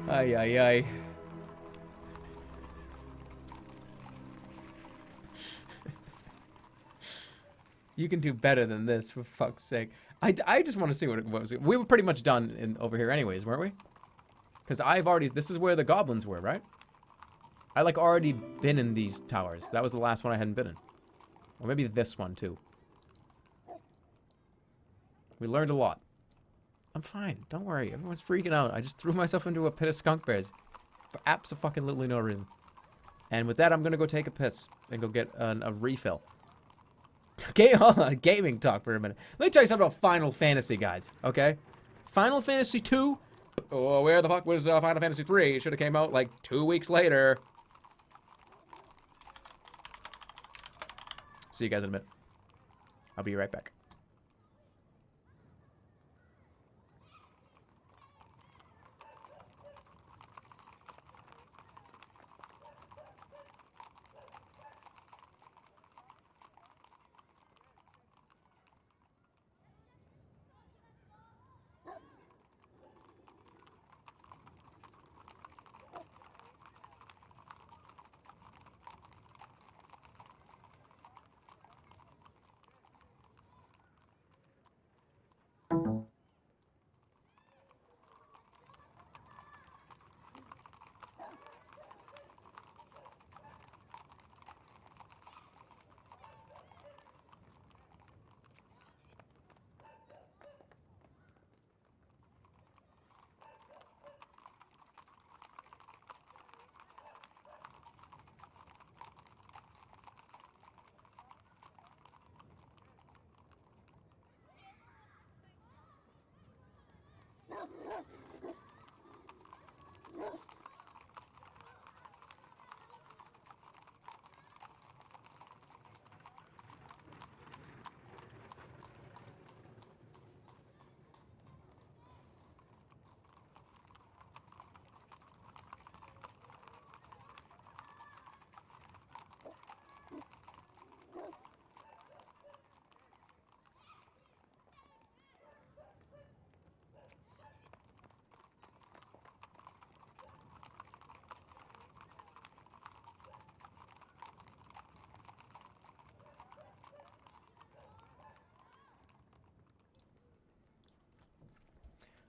Ay, ay, ay. You can do better than this, for fuck's sake. I just want to see what was. We were pretty much done over here anyways, weren't we? Because this is where the goblins were, right? I already been in these towers. That was the last one I hadn't been in. Or maybe this one too. We learned a lot. I'm fine. Don't worry. Everyone's freaking out. I just threw myself into a pit of skunk bears. For abso-fucking-literally no reason. And with that, I'm going to go take a piss. And go get a refill. Okay, hold on. Gaming talk for a minute. Let me tell you something about Final Fantasy, guys. Okay? Final Fantasy 2? Oh, where the fuck was Final Fantasy 3? It should have came out 2 weeks later. See you guys in a minute. I'll be right back.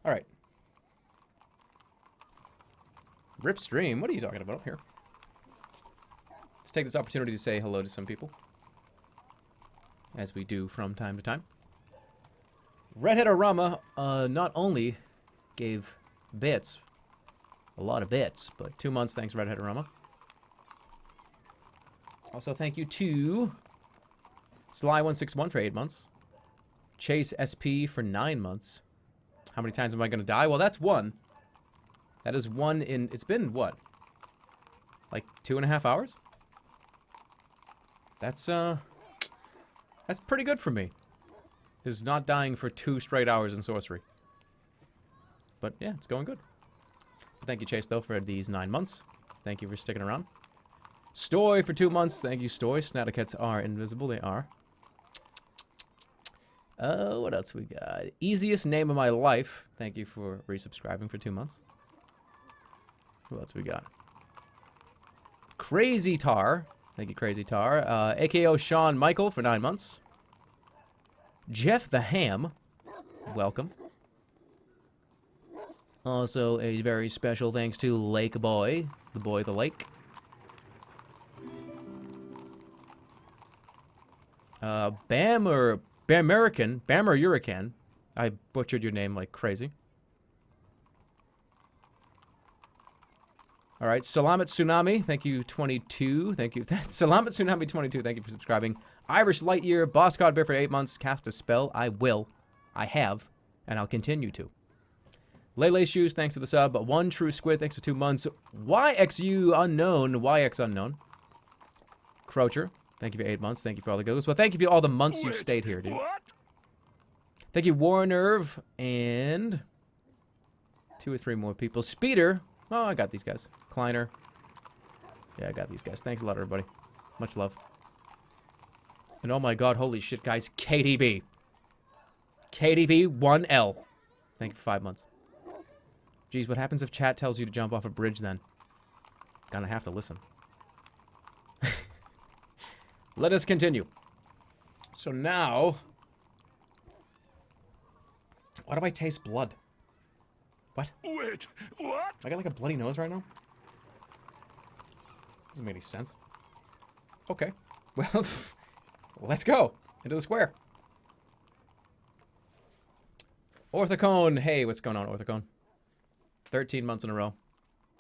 All right. Rip stream. What are you talking about here? Let's take this opportunity to say hello to some people, as we do from time to time. Redhead Orama not only gave bits, a lot of bits, but 2 months. Thanks, Redhead Orama. Also, thank you to Sly161 for 8 months. Chase SP for 9 months. How many times am I going to die? Well, that's one. That is one in... It's been, what? Like 2.5 hours? That's pretty good for me. Is not dying for 2 straight hours in Sorcery. But, yeah, it's going good. But thank you, Chase, though, for these 9 months. Thank you for sticking around. Stoy for 2 months. Thank you, Stoy. Snaticats are invisible. They are. What else we got? Easiest name of my life. Thank you for resubscribing for 2 months. Who else we got? Crazy Tar. Thank you, Crazy Tar. AKO Sean Michael for 9 months. Jeff the Ham. Welcome. Also, a very special thanks to Lake Boy. The boy, the lake. Bammer Hurricane. I butchered your name like crazy. All right, Salamat Tsunami, thank you, 22. Thank you. Salamat Tsunami, 22, thank you for subscribing. Irish Lightyear, Boss God Bear for 8 months. Cast a spell. I will. I have. And I'll continue to. Lele Shoes, thanks for the sub. One True Squid, thanks for 2 months. YXU Unknown, YX Unknown. Croucher, thank you for 8 months. Thank you for all the goes. Well, thank you for all the months you've stayed here, dude. What? Thank you, Warnerve, and 2 or 3 more people. Speeder. Oh, I got these guys. Kleiner. Yeah, I got these guys. Thanks a lot, everybody. Much love. And oh my god, holy shit, guys. KDB. KDB 1L. Thank you for 5 months. Geez, what happens if chat tells you to jump off a bridge then? Gonna have to listen. Let us continue. So now... Why do I taste blood? What? Wait, what? I got like a bloody nose right now? Doesn't make any sense. Okay. Well, let's go into the square. Orthocone. Hey, what's going on, Orthocone? 13 months in a row.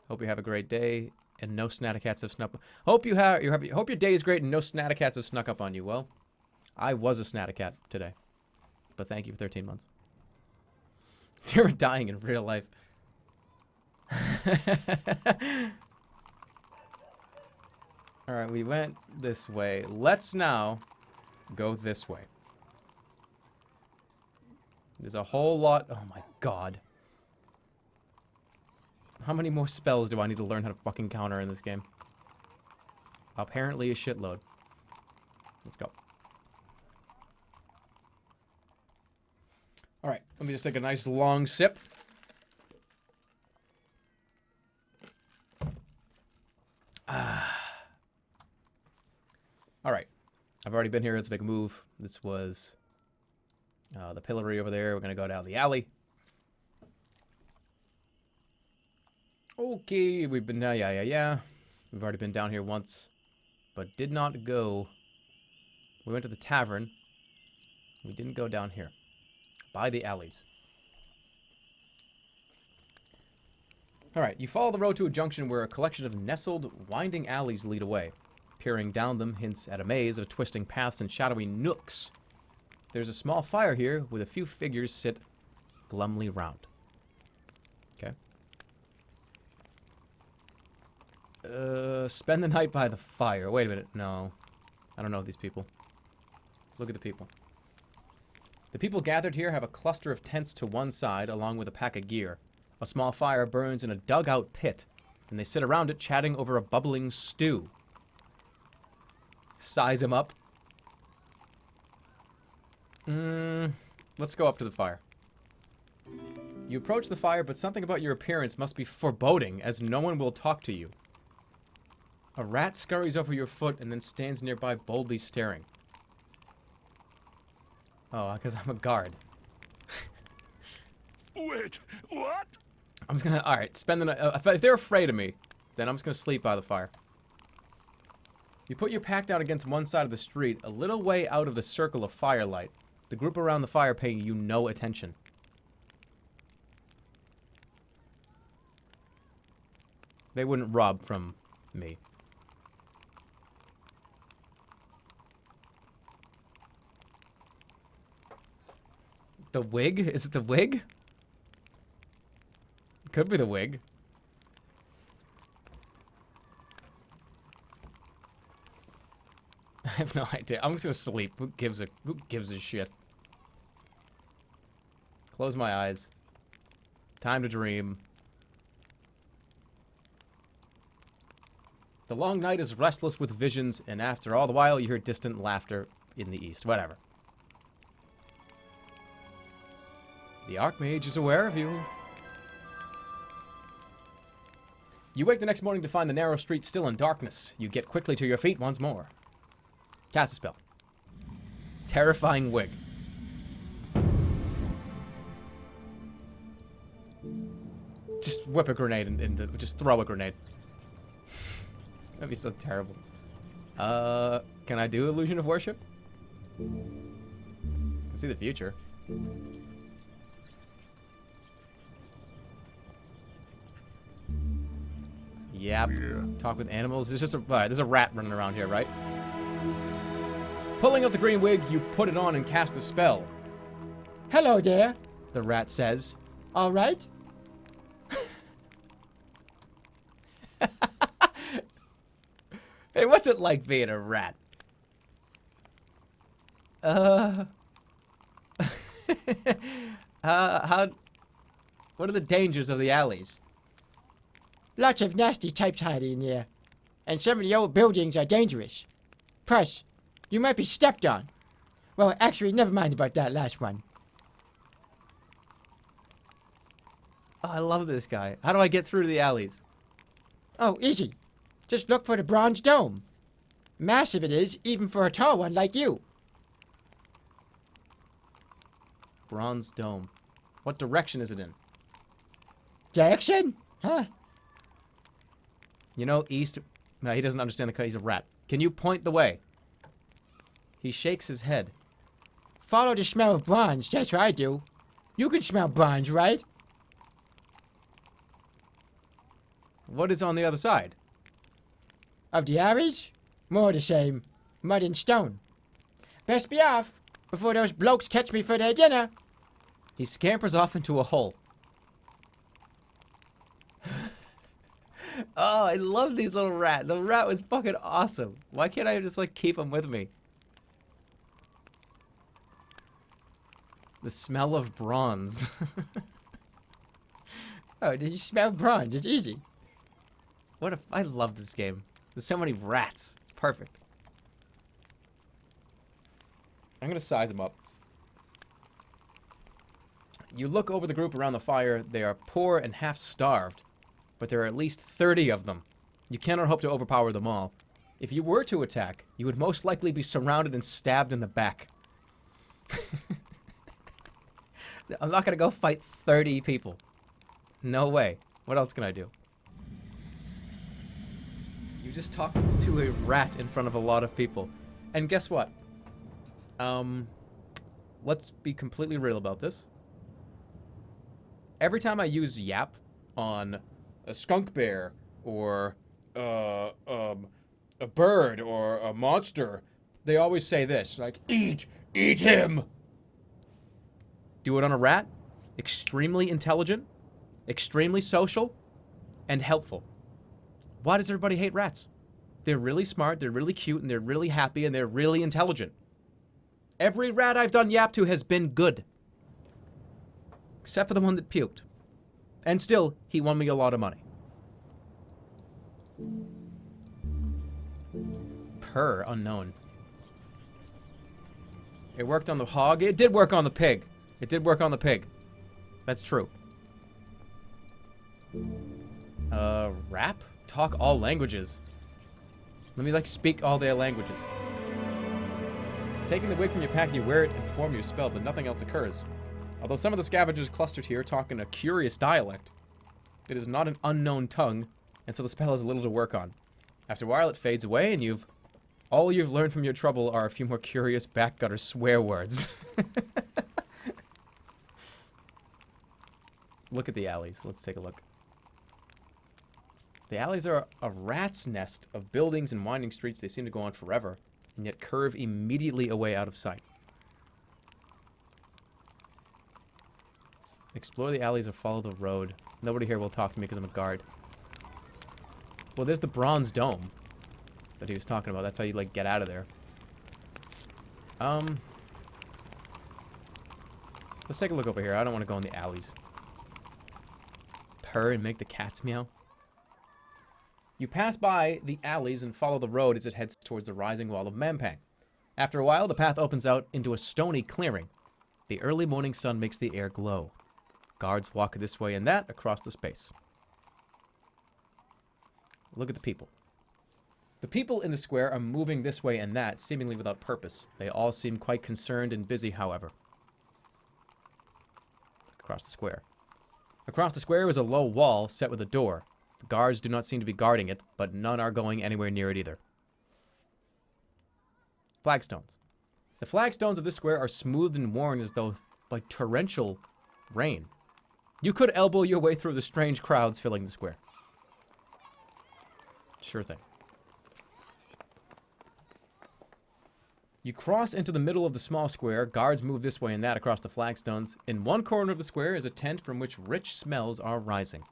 Hope you have a great day and no Snaticats have snuck. Hope hope your day is great and no Snaticats have snuck up on you. Well, I was a Snaticat today, but thank you for 13 months. You're dying in real life. Alright, we went this way. Let's now go this way. There's a whole lot... Oh my god. How many more spells do I need to learn how to fucking counter in this game? Apparently a shitload. Let's go. Alright, let me just take a nice long sip. Alright, I've already been here. Let's make a move. This was the pillory over there. We're going to go down the alley. Okay, we've been... yeah. We've already been down here once, but did not go... We went to the tavern. We didn't go down here. By the alleys. Alright, you follow the road to a junction where a collection of nestled, winding alleys lead away. Peering down them hints at a maze of twisting paths and shadowy nooks. There's a small fire here with a few figures sit glumly round. Spend the night by the fire. Wait a minute. No. I don't know these people. Look at the people. The people gathered here have a cluster of tents to one side, along with a pack of gear. A small fire burns in a dugout pit, and they sit around it chatting over a bubbling stew. Size him up. Let's go up to the fire. You approach the fire, but something about your appearance must be foreboding, as no one will talk to you. A rat scurries over your foot and then stands nearby, boldly staring. Oh, because I'm a guard. Wait, what? I'm just gonna, alright, spend the night. If they're afraid of me, then I'm just gonna sleep by the fire. You put your pack down against one side of the street, a little way out of the circle of firelight. The group around the fire paying you no attention. They wouldn't rob from me. The wig? Is it the wig? Could be the wig. I have no idea. I'm just gonna sleep. Who gives a shit? Close my eyes. Time to dream. The long night is restless with visions, and after all the while you hear distant laughter in the east. Whatever. The Archmage is aware of you. You wake the next morning to find the narrow street still in darkness. You get quickly to your feet once more. Cast a spell. Terrifying wig. Just whip a grenade and just throw a grenade. That'd be so terrible. Can I do Illusion of Worship? I can see the future. Yep. Yeah. Talk with animals. There's just a there's a rat running around here, right? Pulling out the green wig, you put it on and cast the spell. Hello there. The rat says. All right. Hey, what's it like being a rat? What are the dangers of the alleys? Lots of nasty types hiding in there. And some of the old buildings are dangerous. Plus, you might be stepped on. Well, actually, never mind about that last one. Oh, I love this guy. How do I get through to the alleys? Oh, easy. Just look for the bronze dome. Massive it is, even for a tall one like you. Bronze dome. What direction is it in? Direction? Huh? You know, east. No, he doesn't understand the cut. He's a rat. Can you point the way? He shakes his head. Follow the smell of bronze, that's what I do. You can smell bronze, right? What is on the other side? Of the alleys? More the same. Mud and stone. Best be off, before those blokes catch me for their dinner. He scampers off into a hole. Oh, I love these little rat. The rat was fucking awesome. Why can't I just, like, keep him with me? The smell of bronze. Oh, did you smell bronze? It's easy. What if I love this game. There's so many rats. It's perfect. I'm gonna size them up. You look over the group around the fire. They are poor and half-starved, but there are at least 30 of them. You cannot hope to overpower them all. If you were to attack, you would most likely be surrounded and stabbed in the back. I'm not gonna go fight 30 people. No way. What else can I do? You just talked to a rat in front of a lot of people. And guess what? Let's be completely real about this. Every time I use yap on a skunk bear or a bird or a monster, they always say this, like, eat him. Do it on a rat? Extremely intelligent, extremely social, and helpful. Why does everybody hate rats? They're really smart, they're really cute, and they're really happy, and they're really intelligent. Every rat I've done yap to has been good. Except for the one that puked. And still, he won me a lot of money. Per unknown. It worked on the hog. It did work on the pig. It did work on the pig. That's true. Rap? Talk all languages. Let me, like, speak all their languages. Taking the wig from your pack, you wear it and perform your spell, but nothing else occurs. Although some of the scavengers clustered here talk in a curious dialect, it is not an unknown tongue, and so the spell has little to work on. After a while, it fades away, and all you've learned from your trouble are a few more curious backgutter swear words. Look at the alleys. Let's take a look. The alleys are a rat's nest of buildings and winding streets. They seem to go on forever, and yet curve immediately away out of sight. Explore the alleys or follow the road. Nobody here will talk to me because I'm a guard. Well, there's the bronze dome that he was talking about. That's how you, like, get out of there. Let's take a look over here. I don't want to go in the alleys. Purr and make the cats meow. You pass by the alleys and follow the road as it heads towards the rising wall of Mampang. After a while, the path opens out into a stony clearing. The early morning sun makes the air glow. Guards walk this way and that across the space. Look at the people. The people in the square are moving this way and that, seemingly without purpose. They all seem quite concerned and busy, however. Across the square. Across the square is a low wall set with a door. The guards do not seem to be guarding it, but none are going anywhere near it either. Flagstones. The flagstones of this square are smoothed and worn as though by torrential rain. You could elbow your way through the strange crowds filling the square. Sure thing. You cross into the middle of the small square. Guards move this way and that across the flagstones. In one corner of the square is a tent from which rich smells are rising.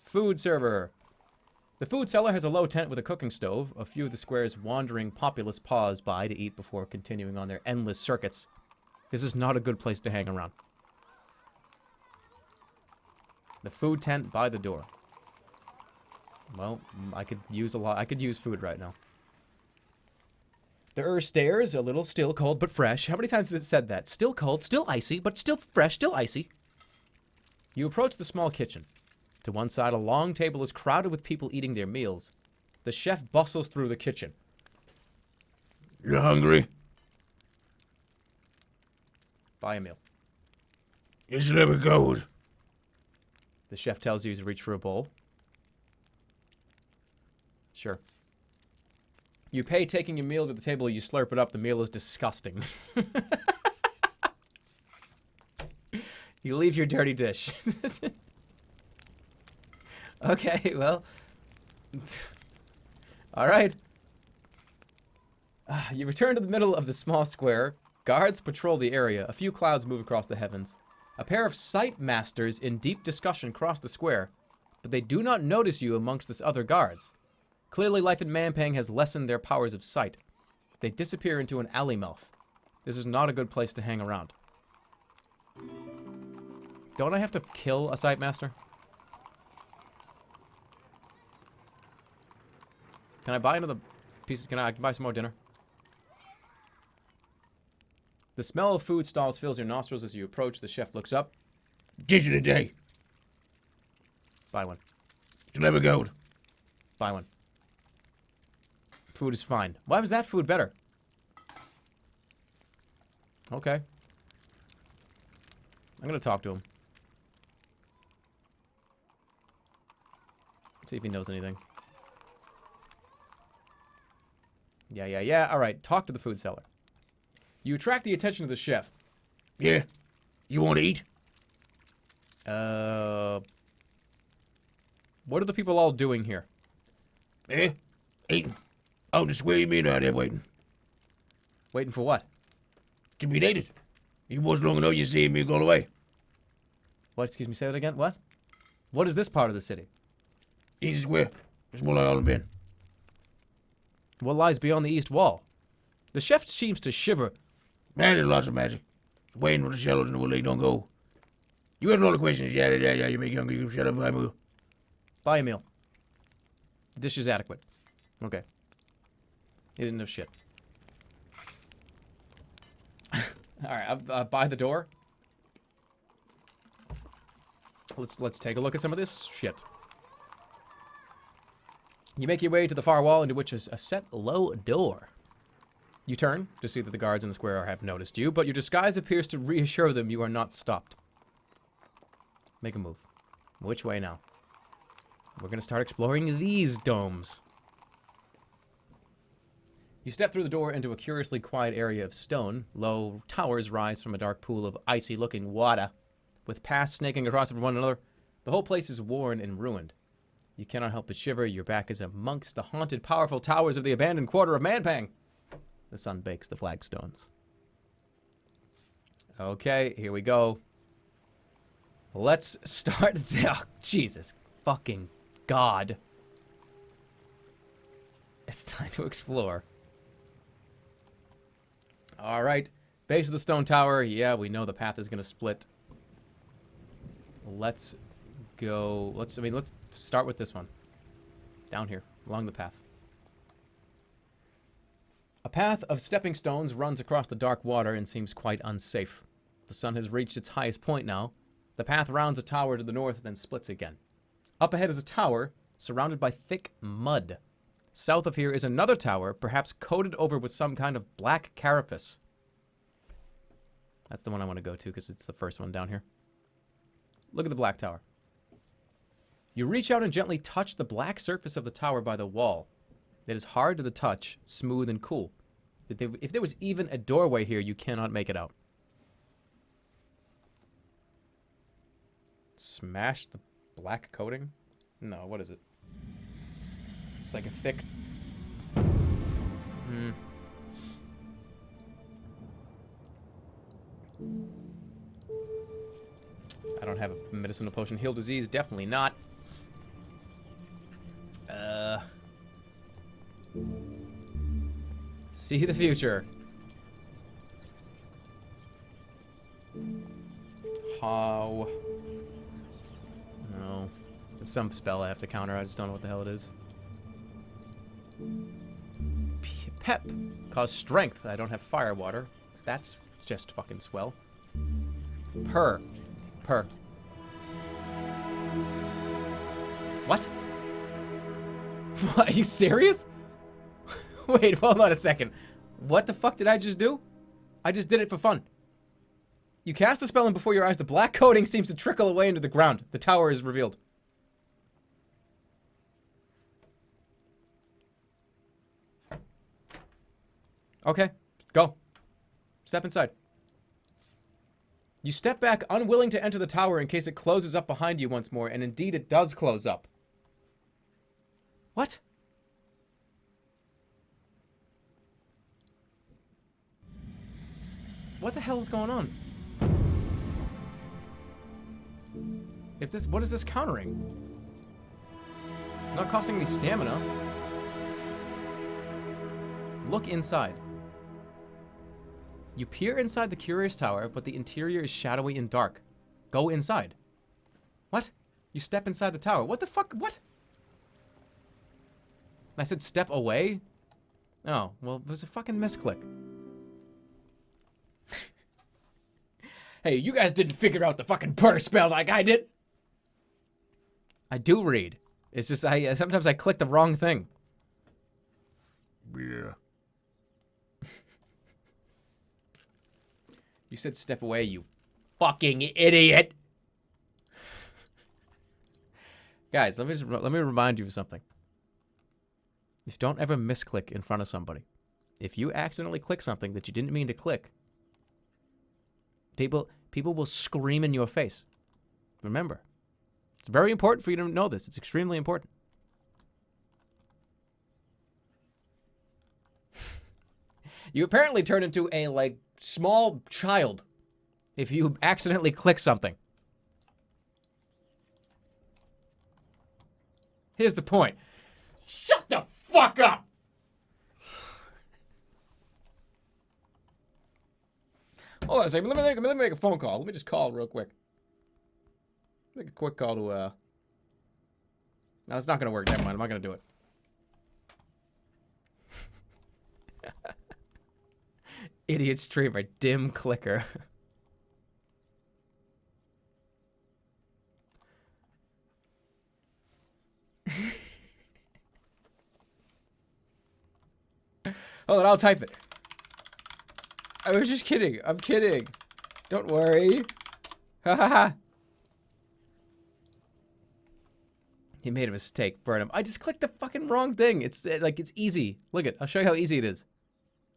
Food server. The food cellar has a low tent with a cooking stove. A few of the square's wandering populace pause by to eat before continuing on their endless circuits. This is not a good place to hang around. The food tent by the door. Well, I could use food right now. There are stairs, a little still cold but fresh. How many times has it said that? Still cold, still icy, but still fresh, still icy. You approach the small kitchen. To one side, a long table is crowded with people eating their meals. The chef bustles through the kitchen. You hungry? Buy a meal. It's never goes. The chef tells you to reach for a bowl. Sure. You pay taking your meal to the table, you slurp it up. The meal is disgusting. You leave your dirty dish. Okay, well. Alright. You return to the middle of the small square. Guards patrol the area. A few clouds move across the heavens. A pair of sight masters in deep discussion cross the square, but they do not notice you amongst the other guards. Clearly, life in Mampang has lessened their powers of sight. They disappear into an alley mouth. This is not a good place to hang around. Don't I have to kill a sight master? Can I buy another piece? Can I buy some more dinner? The smell of food stalls fills your nostrils as you approach. The chef looks up. Dish of the day. Buy one. It's never goes. Buy one. Food is fine. Why was that food better? Okay. I'm gonna talk to him. See if he knows anything. Yeah. Alright, talk to the food seller. You attract the attention of the chef. Yeah? You want to eat? What are the people all doing here? Eh? Eating. Oh, just where you mean out there waiting? Waiting for what? To be dated. You was long enough you see me go away. What? Excuse me, say that again? What? What is this part of the city? Easiest way. That's what I all been. What lies beyond the east wall? The chef seems to shiver. There's lots of magic. Waiting for the shells and the they don't go. You have all the questions. Yeah, you make hungry. You shut up, I move. Buy a meal. The dish is adequate. Okay. He didn't know shit. Alright, by the door. Let's take a look at some of this shit. You make your way to the far wall, into which is a set low door. You turn to see that the guards in the square have noticed you, but your disguise appears to reassure them you are not stopped. Make a move. Which way now? We're going to start exploring these domes. You step through the door into a curiously quiet area of stone. Low towers rise from a dark pool of icy-looking water, with paths snaking across from one another. The whole place is worn and ruined. You cannot help but shiver. Your back is amongst the haunted, powerful towers of the abandoned quarter of Manpang. The sun bakes the flagstones. Okay, here we go. Let's start there. Oh, Jesus fucking God. It's time to explore. Alright. Base of the stone tower. Yeah, we know the path is going to split. Let's go. Let's start with this one. Down here, along the path. A path of stepping stones runs across the dark water and seems quite unsafe. The sun has reached its highest point now. The path rounds a tower to the north, then splits again. Up ahead is a tower, surrounded by thick mud. South of here is another tower, perhaps coated over with some kind of black carapace. That's the one I want to go to, because it's the first one down here. Look at the black tower. You reach out and gently touch the black surface of the tower by the wall. It is hard to the touch, smooth and cool. If there was even a doorway here, you cannot make it out. Smash the black coating? No, what is it? It's like a thick... I don't have a medicinal potion. Heal disease? Definitely not. See the future. How? No. It's some spell I have to counter. I just don't know what the hell it is. Pep. Cause strength. I don't have fire water. That's just fucking swell. Purr. Purr. What? What? Are you serious? Wait, hold on a second. What the fuck did I just do? I just did it for fun. You cast a spell and before your eyes, the black coating seems to trickle away into the ground. The tower is revealed. Okay, go. Step inside. You step back, unwilling to enter the tower in case it closes up behind you once more, and indeed it does close up. What? What the hell is going on? What is this countering? It's not costing me stamina. Look inside. You peer inside the curious tower, but the interior is shadowy and dark. Go inside. What? You step inside the tower. What the fuck? What? I said step away? Oh, well, it was a fucking misclick. Hey, you guys didn't figure out the fucking purr spell like I did. I do read. It's just, sometimes I click the wrong thing. Yeah. You said step away, you fucking idiot. Guys, let me remind you of something. If don't ever misclick in front of somebody. If you accidentally click something that you didn't mean to click, people will scream in your face. Remember. It's very important for you to know this. It's extremely important. You apparently turn into a, like, small child if you accidentally click something. Here's the point. Shut the fuck up! Hold on a second. Let me make a phone call. Let me just call real quick. Make a quick call to, No, it's not gonna work. Never mind. I'm not gonna do it. Idiot streamer, dim clicker. Hold on, I'll type it. I was just kidding. I'm kidding. Don't worry. Ha ha ha. He made a mistake. Burn him. I just clicked the fucking wrong thing. It's like, it's easy. Look at. I'll show you how easy it is.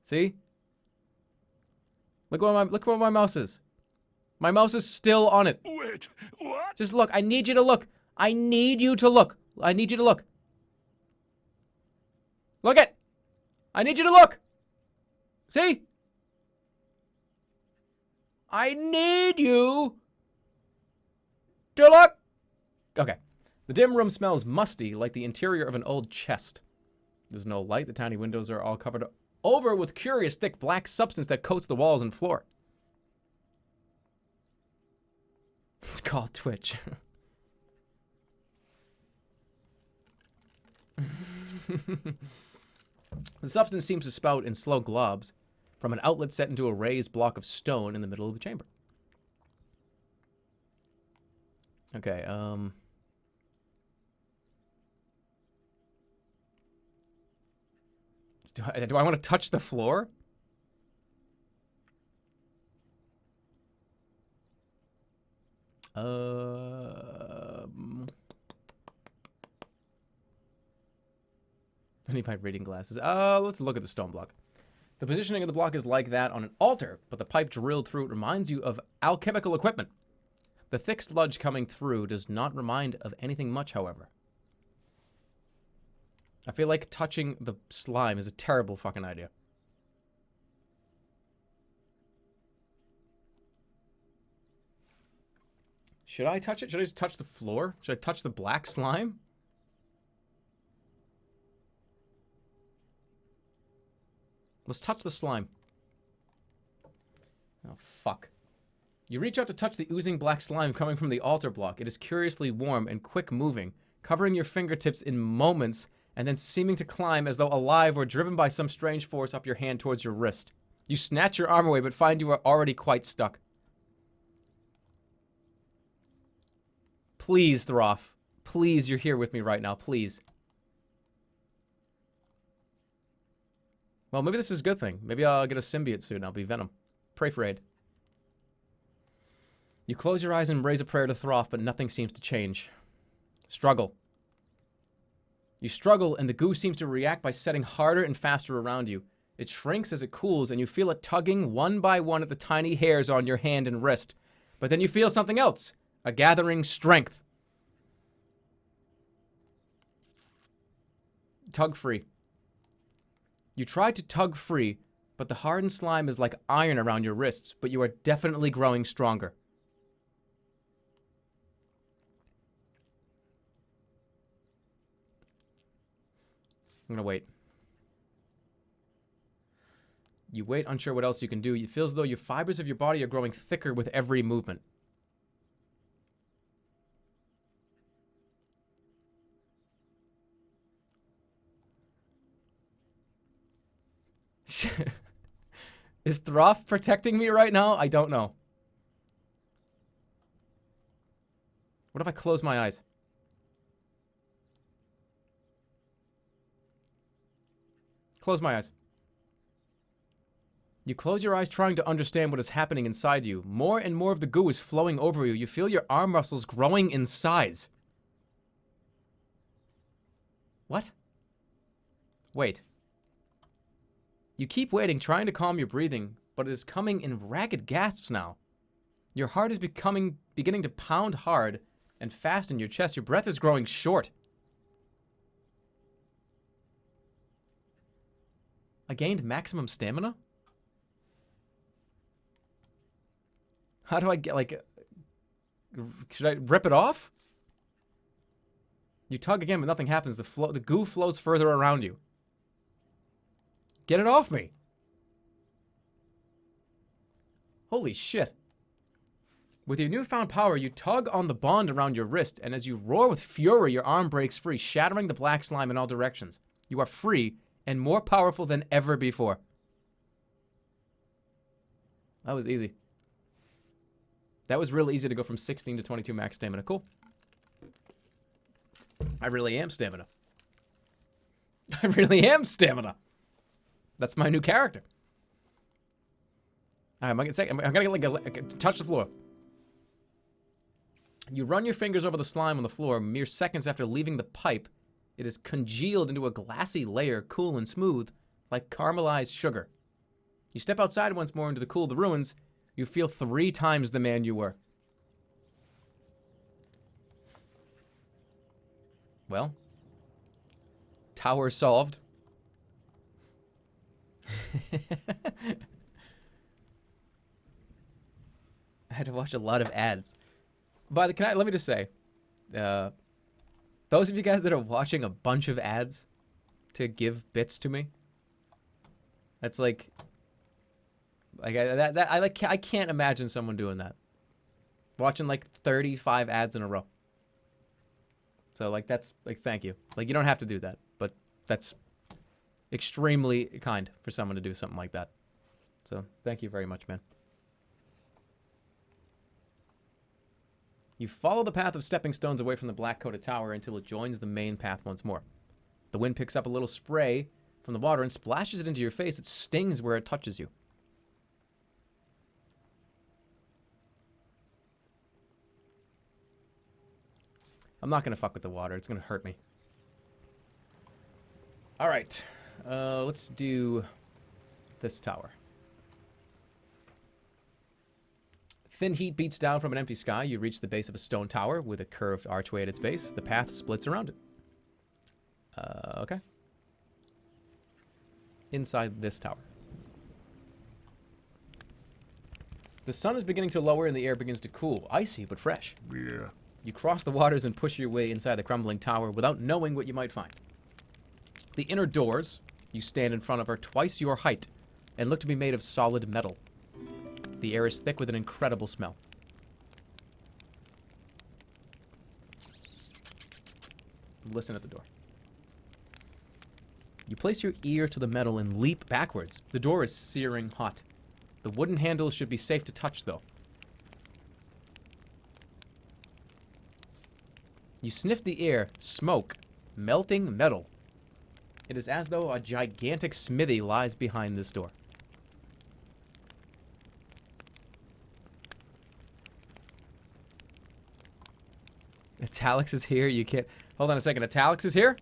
See? Look where my mouse is. My mouse is still on it. Wait, what? Just look. I need you to look. I need you to look. I need you to look. Look it. I need you to look. See? I need you to look. Okay. The dim room smells musty, like the interior of an old chest. There's no light. The tiny windows are all covered over with curious thick black substance that coats the walls and floor. It's called Twitch. The substance seems to spout in slow globs from an outlet set into a raised block of stone in the middle of the chamber. Okay, do I want to touch the floor? I need my reading glasses. Let's look at the stone block. The positioning of the block is like that on an altar, but the pipe drilled through it reminds you of alchemical equipment. The thick sludge coming through does not remind of anything much, however. I feel like touching the slime is a terrible fucking idea. Should I touch it? Should I just touch the floor? Should I touch the black slime? Let's touch the slime. Oh, fuck. You reach out to touch the oozing black slime coming from the altar block. It is curiously warm and quick moving, covering your fingertips in moments and then seeming to climb as though alive or driven by some strange force up your hand towards your wrist. You snatch your arm away but find you are already quite stuck. Please, Throff. Please, you're here with me right now. Please. Well, maybe this is a good thing. Maybe I'll get a symbiote soon. I'll be Venom. Pray for aid. You close your eyes and raise a prayer to Throff, but nothing seems to change. Struggle. You struggle, and the goo seems to react by setting harder and faster around you. It shrinks as it cools, and you feel it tugging one by one at the tiny hairs on your hand and wrist. But then you feel something else. A gathering strength. Tug free. You try to tug free, but the hardened slime is like iron around your wrists, but you are definitely growing stronger. I'm gonna wait. You wait, unsure what else you can do. You feel as though your fibers of your body are growing thicker with every movement. Is Throff protecting me right now? I don't know. What if I close my eyes? Close my eyes. You close your eyes trying to understand what is happening inside you. More and more of the goo is flowing over you. You feel your arm muscles growing in size. What? Wait. You keep waiting, trying to calm your breathing, but it is coming in ragged gasps now. Your heart is beginning to pound hard and fast in your chest. Your breath is growing short. I gained maximum stamina? How do I get, like... Should I rip it off? You tug again, but nothing happens. The goo flows further around you. Get it off me. Holy shit. With your newfound power, you tug on the bond around your wrist, and as you roar with fury, your arm breaks free, shattering the black slime in all directions. You are free and more powerful than ever before. That was easy. That was really easy to go from 16 to 22 max stamina. Cool. I really am stamina. I really am stamina. That's my new character. All right, I'm gonna get like touch the floor. You run your fingers over the slime on the floor. Mere seconds after leaving the pipe, it is congealed into a glassy layer, cool and smooth, like caramelized sugar. You step outside once more into the cool of the ruins. You feel 3 times the man you were. Well, tower solved. I had to watch a lot of ads. Let me just say, those of you guys that are watching a bunch of ads to give bits to me, that's like I can't imagine someone doing that. Watching like 35 ads in a row. So like that's like thank you. Like you don't have to do that, but that's extremely kind for someone to do something like that. So thank you very much, man. You follow the path of stepping stones away from the black-coated tower until it joins the main path once more. The wind picks up a little spray from the water and splashes it into your face. It stings where it touches you. I'm not going to fuck with the water. It's going to hurt me. All right. Let's do this tower. Thin heat beats down from an empty sky. You reach the base of a stone tower with a curved archway at its base. The path splits around it. Okay. Inside this tower. The sun is beginning to lower and the air begins to cool. Icy, but fresh. Yeah. You cross the waters and push your way inside the crumbling tower without knowing what you might find. The inner doors you stand in front of are twice your height and look to be made of solid metal. The air is thick with an incredible smell. Listen at the door. You place your ear to the metal and leap backwards. The door is searing hot. The wooden handles should be safe to touch, though. You sniff the air, smoke, melting metal. It is as though a gigantic smithy lies behind this door. Italics is here. You can't... Hold on a second. Italics is here?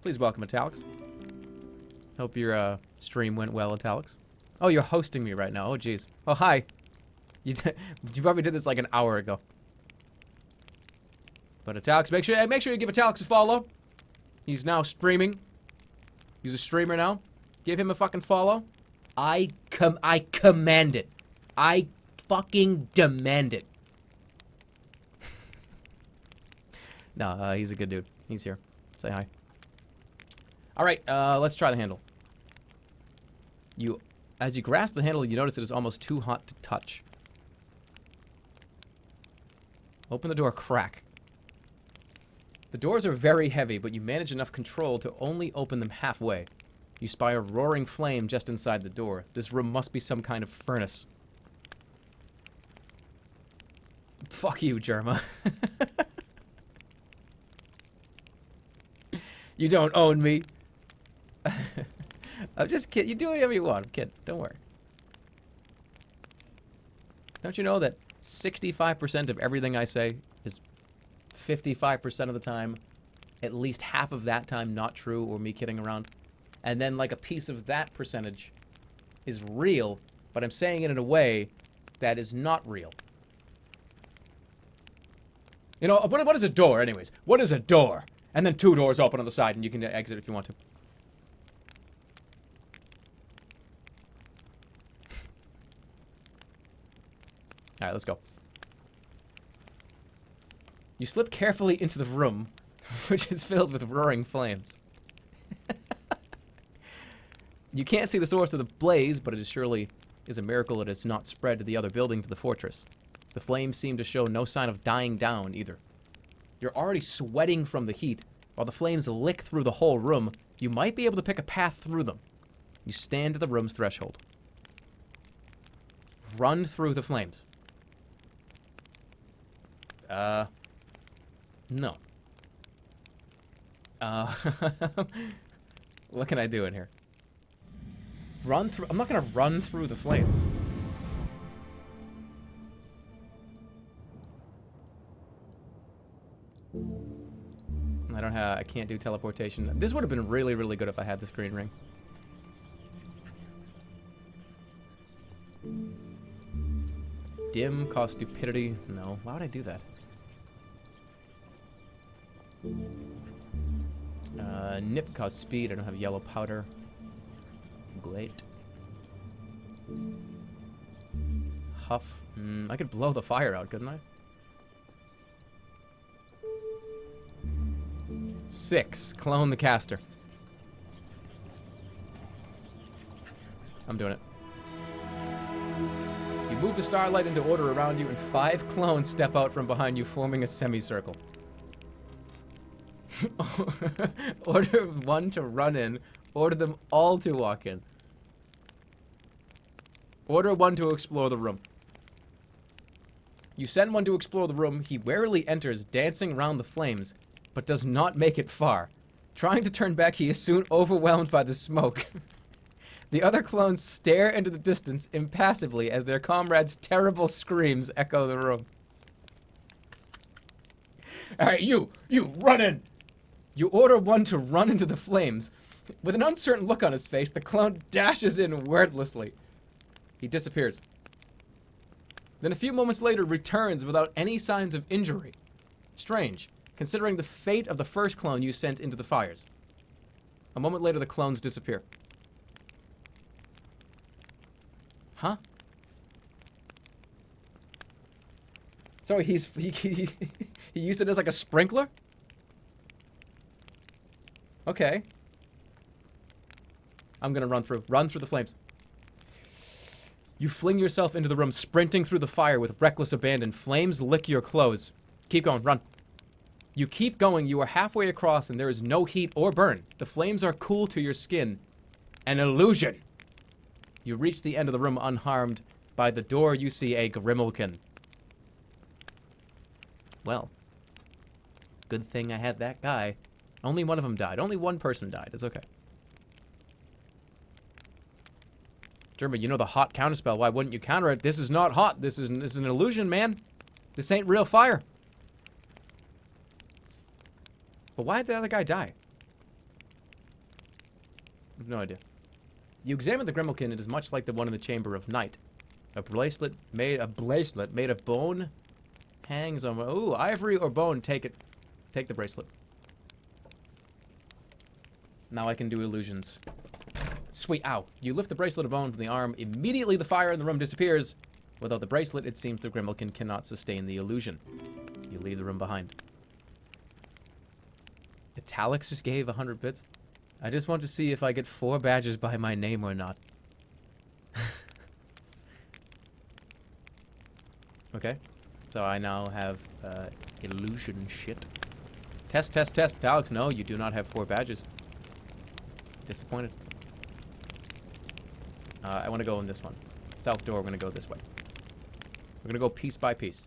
Please welcome Italics. Hope your stream went well, Italics. Oh, you're hosting me right now. Oh, jeez. Oh, hi. You probably did this like an hour ago. But Italics, make sure you give Italics a follow. He's now streaming. He's a streamer now. Give him a fucking follow. I command it. I fucking demand it. No, he's a good dude. He's here. Say hi. All right, let's try the handle. As you grasp the handle, you notice it is almost too hot to touch. Open the door a crack. The doors are very heavy, but you manage enough control to only open them halfway. You spy a roaring flame just inside the door. This room must be some kind of furnace. Fuck you, Jerma. You don't own me. I'm just kidding. You do whatever you want. I'm kidding. Don't worry. Don't you know that 65% of everything I say is 55% of the time, at least half of that time, not true or me kidding around? And then like a piece of that percentage is real, but I'm saying it in a way that is not real. You know, what is a door anyways? What is a door? And then 2 doors open on the side and you can exit if you want to. Alright, let's go. You slip carefully into the room, which is filled with roaring flames. You can't see the source of the blaze, but it surely is a miracle it has not spread to the other buildings of the fortress. The flames seem to show no sign of dying down either. You're already sweating from the heat. While the flames lick through the whole room, you might be able to pick a path through them. You stand at the room's threshold. Run through the flames. No. What can I do in here? Run through. I'm not gonna run through the flames. I can't do teleportation. This would have been really, really good if I had this green ring. Dim cause stupidity. No. Why would I do that? Nip cause speed. I don't have yellow powder. Great. Huff. I could blow the fire out, couldn't I? 6. Clone the caster. I'm doing it. You move the starlight into order around you, and 5 clones step out from behind you, forming a semicircle. Order 1 to run in. Order them all to walk in. Order 1 to explore the room. You send 1 to explore the room. He warily enters, dancing around the flames, but does not make it far. Trying to turn back, he is soon overwhelmed by the smoke. The other clones stare into the distance impassively as their comrades' terrible screams echo the room. Alright, you run in! You order 1 to run into the flames. With an uncertain look on his face, the clone dashes in wordlessly. He disappears. Then a few moments later returns without any signs of injury. Strange, considering the fate of the first clone you sent into the fires. A moment later, the clones disappear. Huh? So he used it as like a sprinkler? Okay. I'm gonna run through the flames. You fling yourself into the room, sprinting through the fire with reckless abandon. Flames lick your clothes. Keep going, run. You keep going, you are halfway across, and there is no heat or burn. The flames are cool to your skin. An illusion. You reach the end of the room unharmed. By the door, you see a Grimalkin. Well, good thing I had that guy. Only one of them died. Only one person died. It's okay. Jerma, you know the hot counterspell. Why wouldn't you counter it? This is not hot. This is an illusion, man. This ain't real fire. But why did the other guy die? I have no idea. You examine the Grimalkin. It is much like the one in the Chamber of Night. A bracelet made of bone hangs on. Ooh, ivory or bone. Take it. Take the bracelet. Now I can do illusions. Sweet. Ow. You lift the bracelet of bone from the arm. Immediately the fire in the room disappears. Without the bracelet, it seems the Grimalkin cannot sustain the illusion. You leave the room behind. Italics just gave 100 bits. I just want to see if I get 4 badges by my name or not. Okay. So I now have illusion shit. Test. Italics, no, you do not have 4 badges. Disappointed. I want to go in this one. South door, we're going to go this way. We're going to go piece by piece.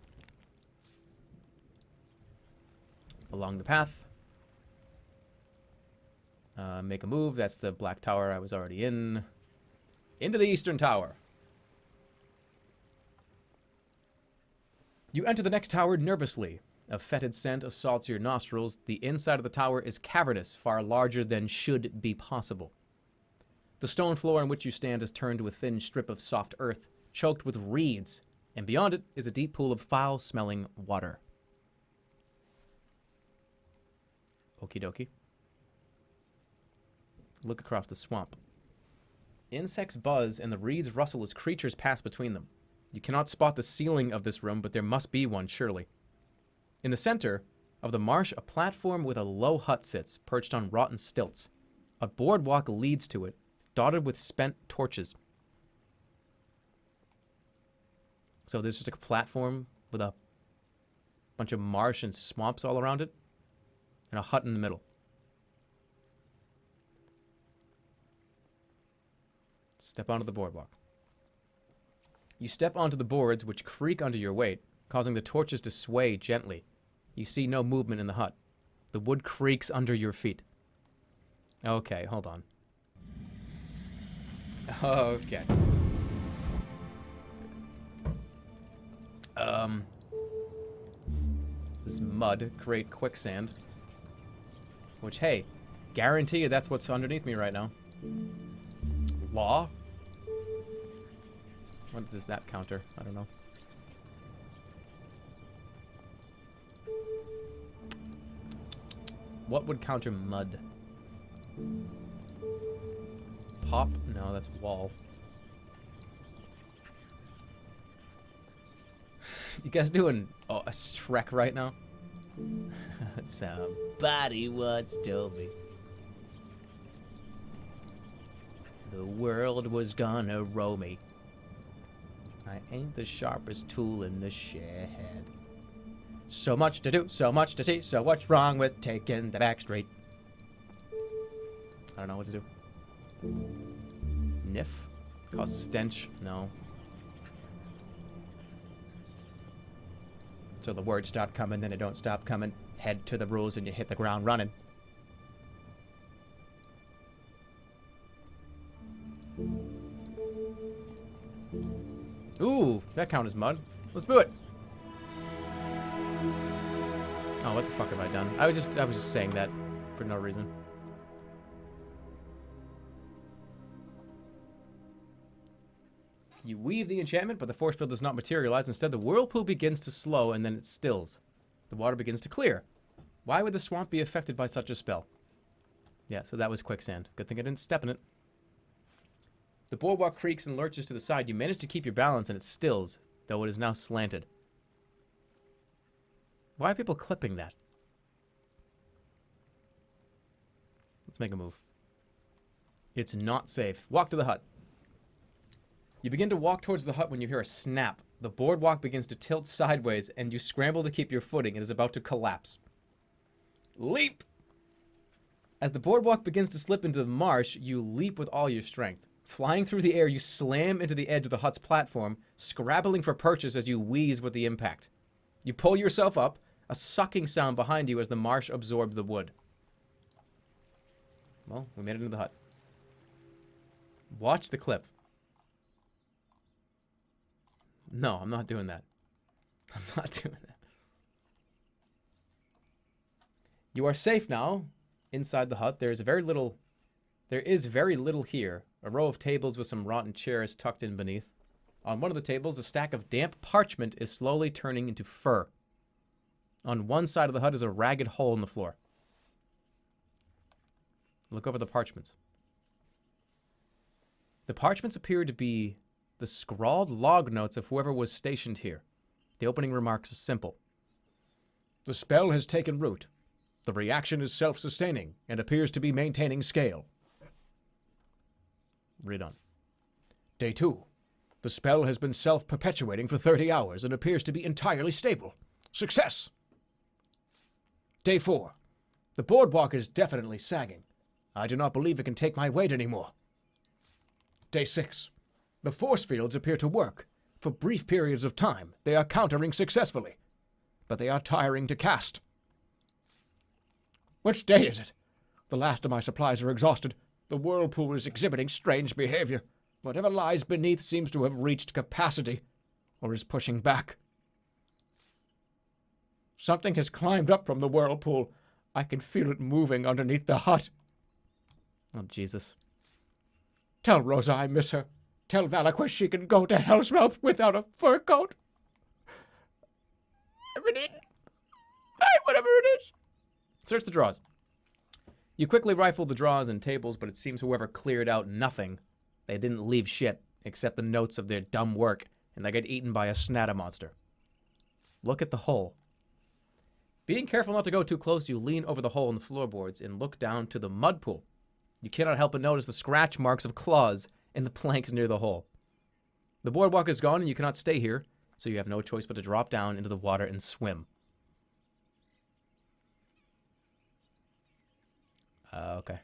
Along the path. Make a move. That's the black tower I was already in. Into the eastern tower. You enter the next tower nervously. A fetid scent assaults your nostrils. The inside of the tower is cavernous, far larger than should be possible. The stone floor on which you stand is turned to a thin strip of soft earth, choked with reeds, and beyond it is a deep pool of foul-smelling water. Okie dokie. Look across the swamp. Insects buzz and the reeds rustle as creatures pass between them. You cannot spot the ceiling of this room, but there must be one, surely. In the center of the marsh, a platform with a low hut sits, perched on rotten stilts. A boardwalk leads to it, dotted with spent torches. So there's just like a platform with a bunch of marsh and swamps all around it, and a hut in the middle. Step onto the boardwalk. You step onto the boards, which creak under your weight, causing the torches to sway gently. You see no movement in the hut. The wood creaks under your feet. Okay, hold on. Okay. This mud create quicksand. Which, hey, guarantee you that's what's underneath me right now. Law? What does that counter? I don't know. What would counter mud? Pop? No, that's wall. You guys doing a Shrek right now? Somebody once told me the world was gonna roll me. I ain't the sharpest tool in the shed. So much to do, so much to see, so what's wrong with taking the back street? I don't know what to do. Niff? Cause stench? No. So the words start coming, then they don't stop coming. Head to the rules and you hit the ground running. Ooh, that count as mud. Let's do it. Oh, what the fuck have I done? I was just saying that for no reason. You weave the enchantment, but the force field does not materialize. Instead, the whirlpool begins to slow, and then it stills. The water begins to clear. Why would the swamp be affected by such a spell? Yeah, so that was quicksand. Good thing I didn't step in it. The boardwalk creaks and lurches to the side. You manage to keep your balance, and it stills, though it is now slanted. Why are people clipping that? Let's make a move. It's not safe. Walk to the hut. You begin to walk towards the hut when you hear a snap. The boardwalk begins to tilt sideways, and you scramble to keep your footing. It is about to collapse. Leap! As the boardwalk begins to slip into the marsh, you leap with all your strength. Flying through the air, you slam into the edge of the hut's platform, scrabbling for purchase as you wheeze with the impact. You pull yourself up, a sucking sound behind you as the marsh absorbs the wood. Well, we made it into the hut. Watch the clip. No, I'm not doing that. I'm not doing that. You are safe now. Inside the hut, there is very little here. A row of tables with some rotten chairs tucked in beneath. On one of the tables, a stack of damp parchment is slowly turning into fur. On one side of the hut is a ragged hole in the floor. Look over the parchments. The parchments appear to be the scrawled log notes of whoever was stationed here. The opening remarks are simple. The spell has taken root. The reaction is self-sustaining and appears to be maintaining scale. Read on. Day 2. The spell has been self-perpetuating for 30 hours and appears to be entirely stable. Success! Day 4. The boardwalk is definitely sagging. I do not believe it can take my weight anymore. Day 6. The force fields appear to work. For brief periods of time, they are countering successfully. But they are tiring to cast. Which day is it? The last of my supplies are exhausted. The whirlpool is exhibiting strange behavior. Whatever lies beneath seems to have reached capacity, or is pushing back. Something has climbed up from the whirlpool. I can feel it moving underneath the hut. Oh, Jesus. Tell Rosa I miss her. Tell Valaquis she can go to Hell's Mouth without a fur coat. Whatever it is. Search the drawers. You quickly rifle the drawers and tables, but it seems whoever cleared out nothing. They didn't leave shit, except the notes of their dumb work, and they got eaten by a snatter monster. Look at the hole. Being careful not to go too close, you lean over the hole in the floorboards and look down to the mud pool. You cannot help but notice the scratch marks of claws in the planks near the hole. The boardwalk is gone and you cannot stay here, so you have no choice but to drop down into the water and swim. Okay.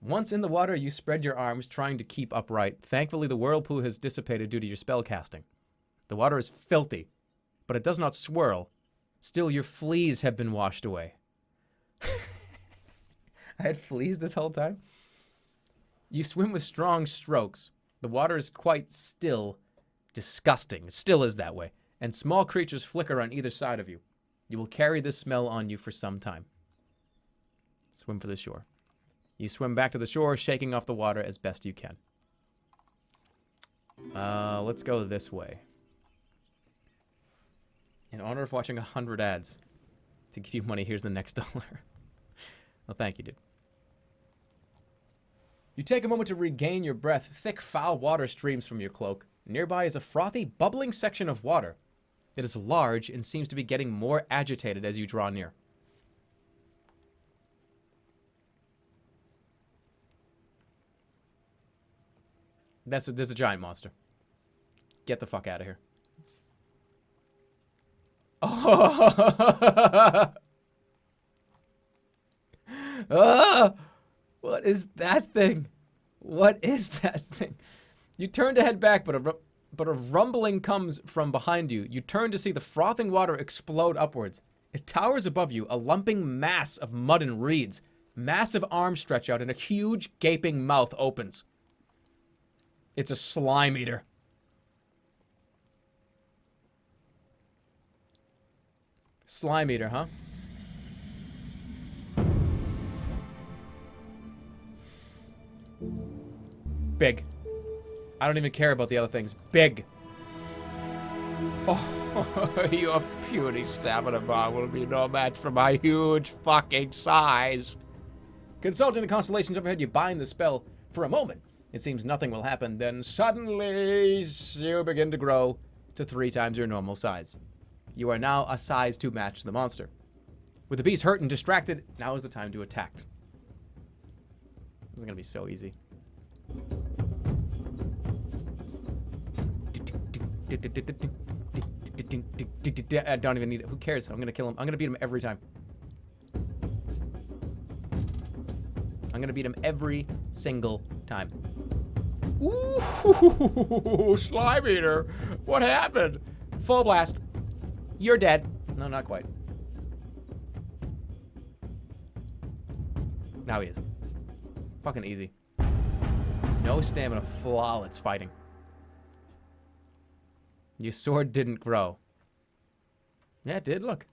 Once in the water, you spread your arms, trying to keep upright. Thankfully, the whirlpool has dissipated due to your spell casting. The water is filthy, but it does not swirl. Still, your fleas have been washed away. I had fleas this whole time? You swim with strong strokes. The water is quite still. Disgusting. It still is that way. And small creatures flicker on either side of you. You will carry this smell on you for some time. Swim for the shore. You swim back to the shore, shaking off the water as best you can. Let's go this way. In honor of watching 100 ads, to give you money, here's the next dollar. Well, thank you, dude. You take a moment to regain your breath. Thick, foul water streams from your cloak. Nearby is a frothy, bubbling section of water. It is large and seems to be getting more agitated as you draw near. There's a giant monster. Get the fuck out of here. Oh! Ah! What is that thing? What is that thing? You turn to head back, but a rumbling comes from behind you. You turn to see the frothing water explode upwards. It towers above you, a lumping mass of mud and reeds. Massive arms stretch out and a huge gaping mouth opens. It's a slime eater. Slime eater, huh? Big. I don't even care about the other things. Big. Oh, your puny stamina bar will be no match for my huge fucking size. Consulting the constellations overhead, you bind the spell. For a moment, it seems nothing will happen. Then suddenly, you begin to grow to 3 times your normal size. You are now a size to match the monster. With the beast hurt and distracted, now is the time to attack. This is going to be so easy. I don't even need it. Who cares? I'm going to kill him. I'm going to beat him every time. I'm going to beat him every single time. Ooh, slime eater. What happened? Full blast. You're dead. No, not quite. Now he is. Fucking easy. No stamina. Flawless fighting. Your sword didn't grow. Yeah, it did. Look.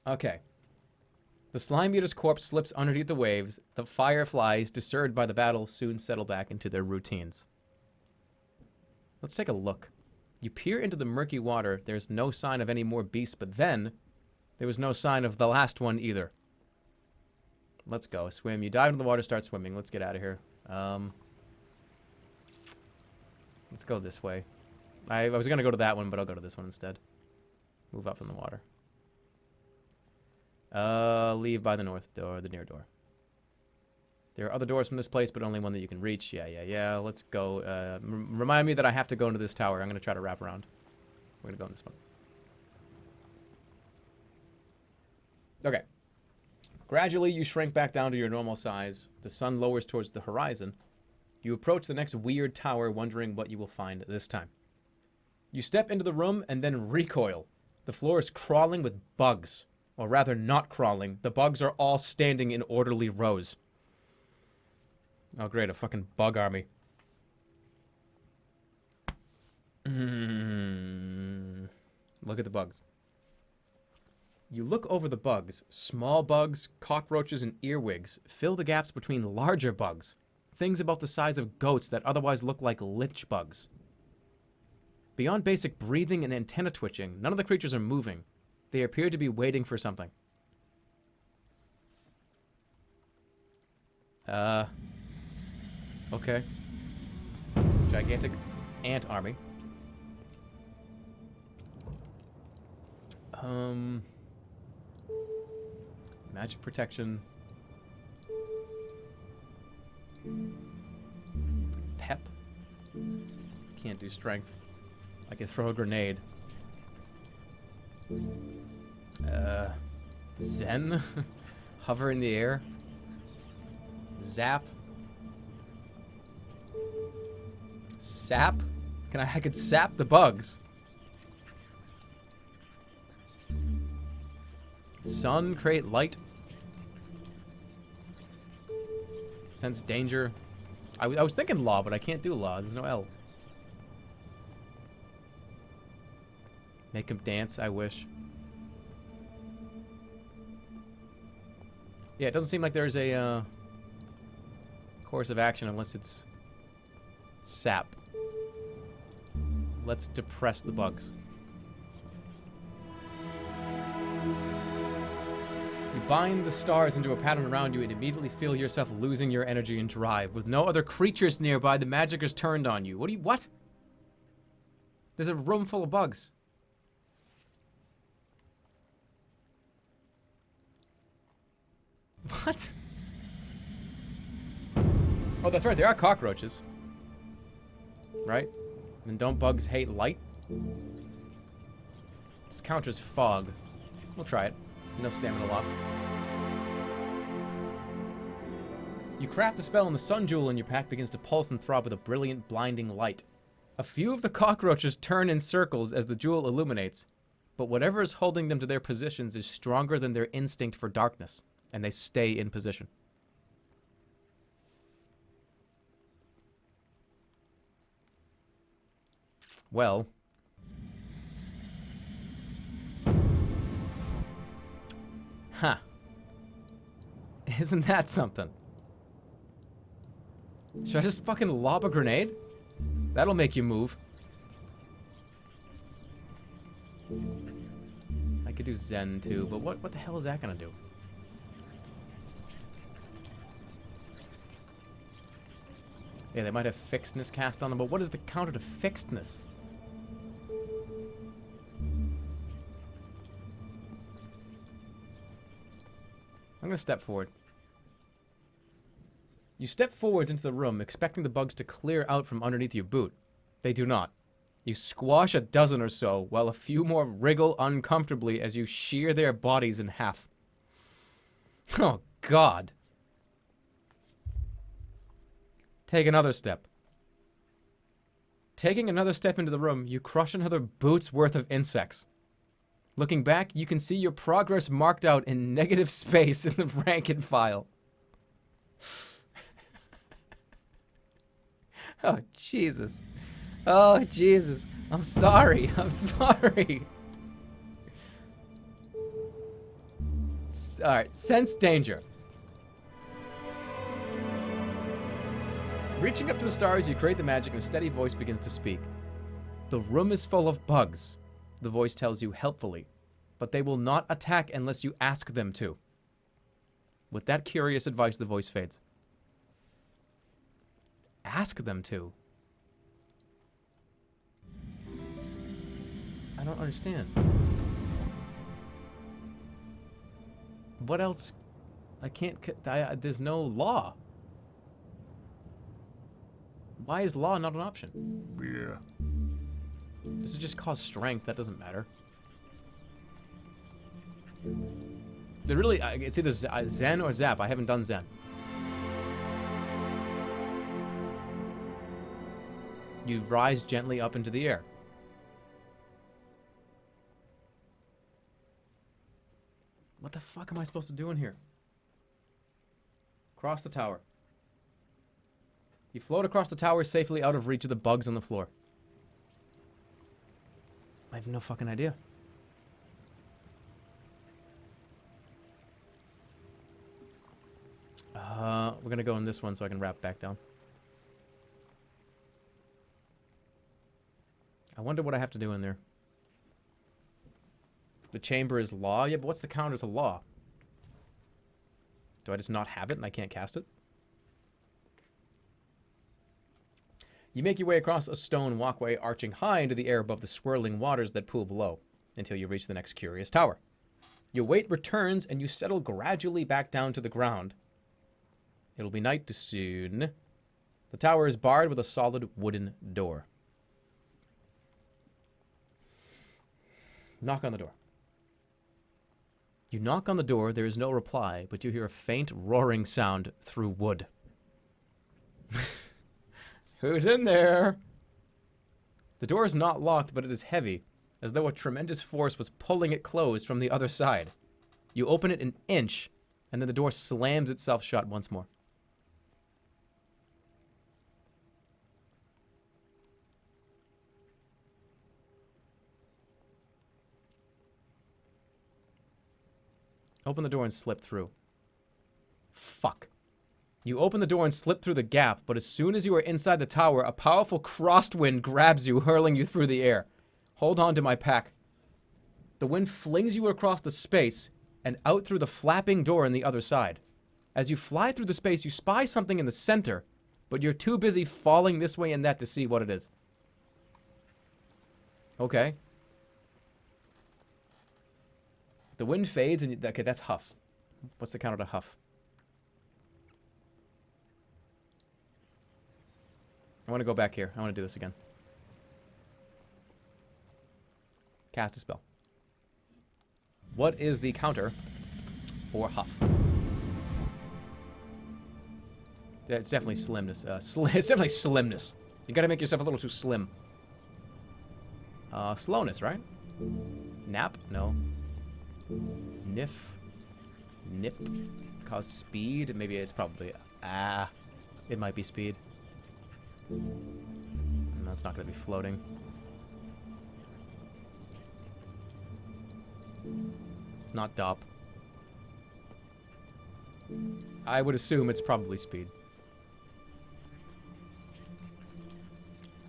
Okay. The slime eater's corpse slips underneath the waves. The fireflies, disturbed by the battle, soon settle back into their routines. Let's take a look. You peer into the murky water. There's no sign of any more beasts, but then there was no sign of the last one either. Let's go. Swim. You dive into the water, start swimming. Let's get out of here. Let's go this way. I was going to go to that one, but I'll go to this one instead. Move up from the water. Leave by the north door, the near door. There are other doors from this place, but only one that you can reach. Yeah. Let's go. Remind me that I have to go into this tower. I'm going to try to wrap around. We're going to go in this one. Okay. Gradually, you shrink back down to your normal size. The sun lowers towards the horizon. You approach the next weird tower, wondering what you will find this time. You step into the room and then recoil. The floor is crawling with bugs. Or rather, not crawling. The bugs are all standing in orderly rows. Oh, great. A fucking bug army. Look at the bugs. You look over the bugs. Small bugs, cockroaches, and earwigs fill the gaps between larger bugs. Things about the size of goats that otherwise look like lich bugs. Beyond basic breathing and antenna twitching, none of the creatures are moving. They appear to be waiting for something. Okay. Gigantic ant army. Magic protection. Pep. Can't do strength. I can throw a grenade. Zen. Hover in the air. Zap. Sap. I could sap the bugs. Sun, create light. Sense danger. I was thinking law, but I can't do law. There's no L. Make him dance, I wish. Yeah, it doesn't seem like there's a course of action unless it's sap. Let's depress the bugs. You bind the stars into a pattern around you and immediately feel yourself losing your energy and drive. With no other creatures nearby, the magic is turned on you. What? There's a room full of bugs. What? Oh, that's right. There are cockroaches. Right? And don't bugs hate light? This counters fog. We'll try it. No stamina loss. You craft the spell and the sun jewel in your pack begins to pulse and throb with a brilliant, blinding light. A few of the cockroaches turn in circles as the jewel illuminates, but whatever is holding them to their positions is stronger than their instinct for darkness, and they stay in position. Well. Huh. Isn't that something? Should I just fucking lob a grenade? That'll make you move. I could do Zen too, but what the hell is that gonna do? Yeah, they might have fixedness cast on them, but what is the counter to fixedness? I'm gonna step forward. You step forwards into the room, expecting the bugs to clear out from underneath your boot. They do not. You squash a dozen or so, while a few more wriggle uncomfortably as you shear their bodies in half. Oh, God. Take another step. Taking another step into the room, you crush another boot's worth of insects. Looking back, you can see your progress marked out in negative space in the rank and file. Oh, Jesus. Oh, Jesus. I'm sorry. I'm sorry. Alright, sense danger. Reaching up to the stars, you create the magic and a steady voice begins to speak. The room is full of bugs, the voice tells you helpfully, but they will not attack unless you ask them to. With that curious advice, the voice fades. Ask them to? I don't understand. What else? I can't... there's no law. Why is law not an option? Yeah. This is just cause strength. That doesn't matter. They really... it's either Zen or Zap. I haven't done Zen. You rise gently up into the air. What the fuck am I supposed to do in here? Cross the tower. You float across the tower safely out of reach of the bugs on the floor. I have no fucking idea. We're gonna go in this one so I can wrap back down. I wonder what I have to do in there. The chamber is law? Yeah, but what's the counter to law? Do I just not have it and I can't cast it? You make your way across a stone walkway arching high into the air above the swirling waters that pool below. until you reach the next curious tower. Your weight returns and you settle gradually back down to the ground. It'll be night soon. The tower is barred with a solid wooden door. Knock on the door. You knock on the door, there is no reply, but you hear a faint roaring sound through wood. Who's in there? The door is not locked, but it is heavy, as though a tremendous force was pulling it closed from the other side. You open it an inch, and then the door slams itself shut once more. Open the door and slip through. Fuck. You open the door and slip through the gap, but as soon as you are inside the tower, a powerful crosswind grabs you, hurling you through the air. Hold on to my pack. The wind flings you across the space and out through the flapping door on the other side. As you fly through the space, you spy something in the center, but you're too busy falling this way and that to see what it is. Okay. The wind fades and okay, that's Huff. What's the counter to Huff? I want to go back here. I want to do this again. Cast a spell. What is the counter for Huff? It's definitely slimness. It's definitely slimness. You gotta make yourself a little too slim. Slowness, right? Nap? No. Niff. Nip. Cause speed? Maybe it's probably... it might be speed. No, it's not going to be floating. It's not Dop. I would assume it's probably speed.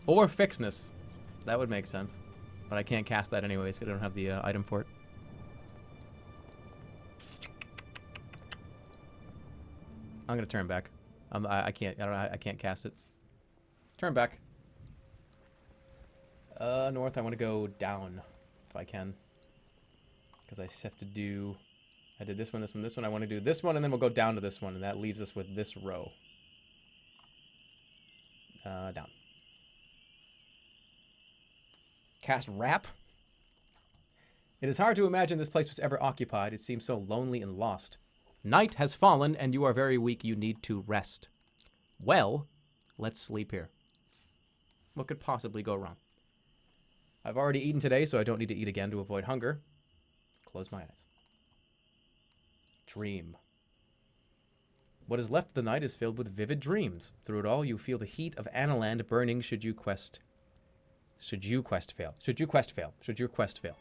Or fixedness. That would make sense. But I can't cast that anyway, so I don't have the item for it. I'm gonna turn back. I can't. I can't cast it. Turn back. North. I want to go down, if I can, because I have to do. I did this one, this one, this one. I want to do this one, and then we'll go down to this one, and that leaves us with this row. Down. Cast Wrap. It is hard to imagine this place was ever occupied. It seems so lonely and lost. Night has fallen, and you are very weak. You need to rest. Well, let's sleep here. What could possibly go wrong? I've already eaten today, so I don't need to eat again to avoid hunger. Close my eyes. Dream. What is left of the night is filled with vivid dreams. Through it all, you feel the heat of Analand burning should you quest fail. Should your quest fail.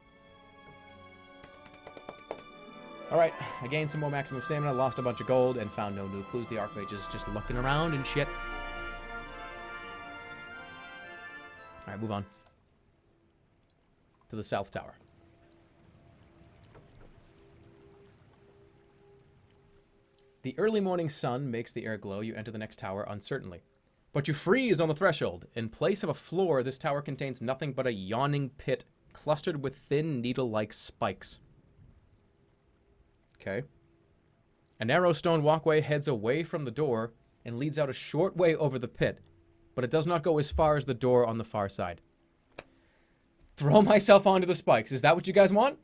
Alright, I gained some more maximum stamina, lost a bunch of gold, and found no new clues. The Archmage is just looking around and shit. Alright, move on. To the South Tower. The early morning sun makes the air glow. You enter the next tower uncertainly. But you freeze on the threshold. In place of a floor, this tower contains nothing but a yawning pit clustered with thin needle-like spikes. Okay. A narrow stone walkway heads away from the door and leads out a short way over the pit, but it does not go as far as the door on the far side. Throw myself onto the spikes. Is that what you guys want?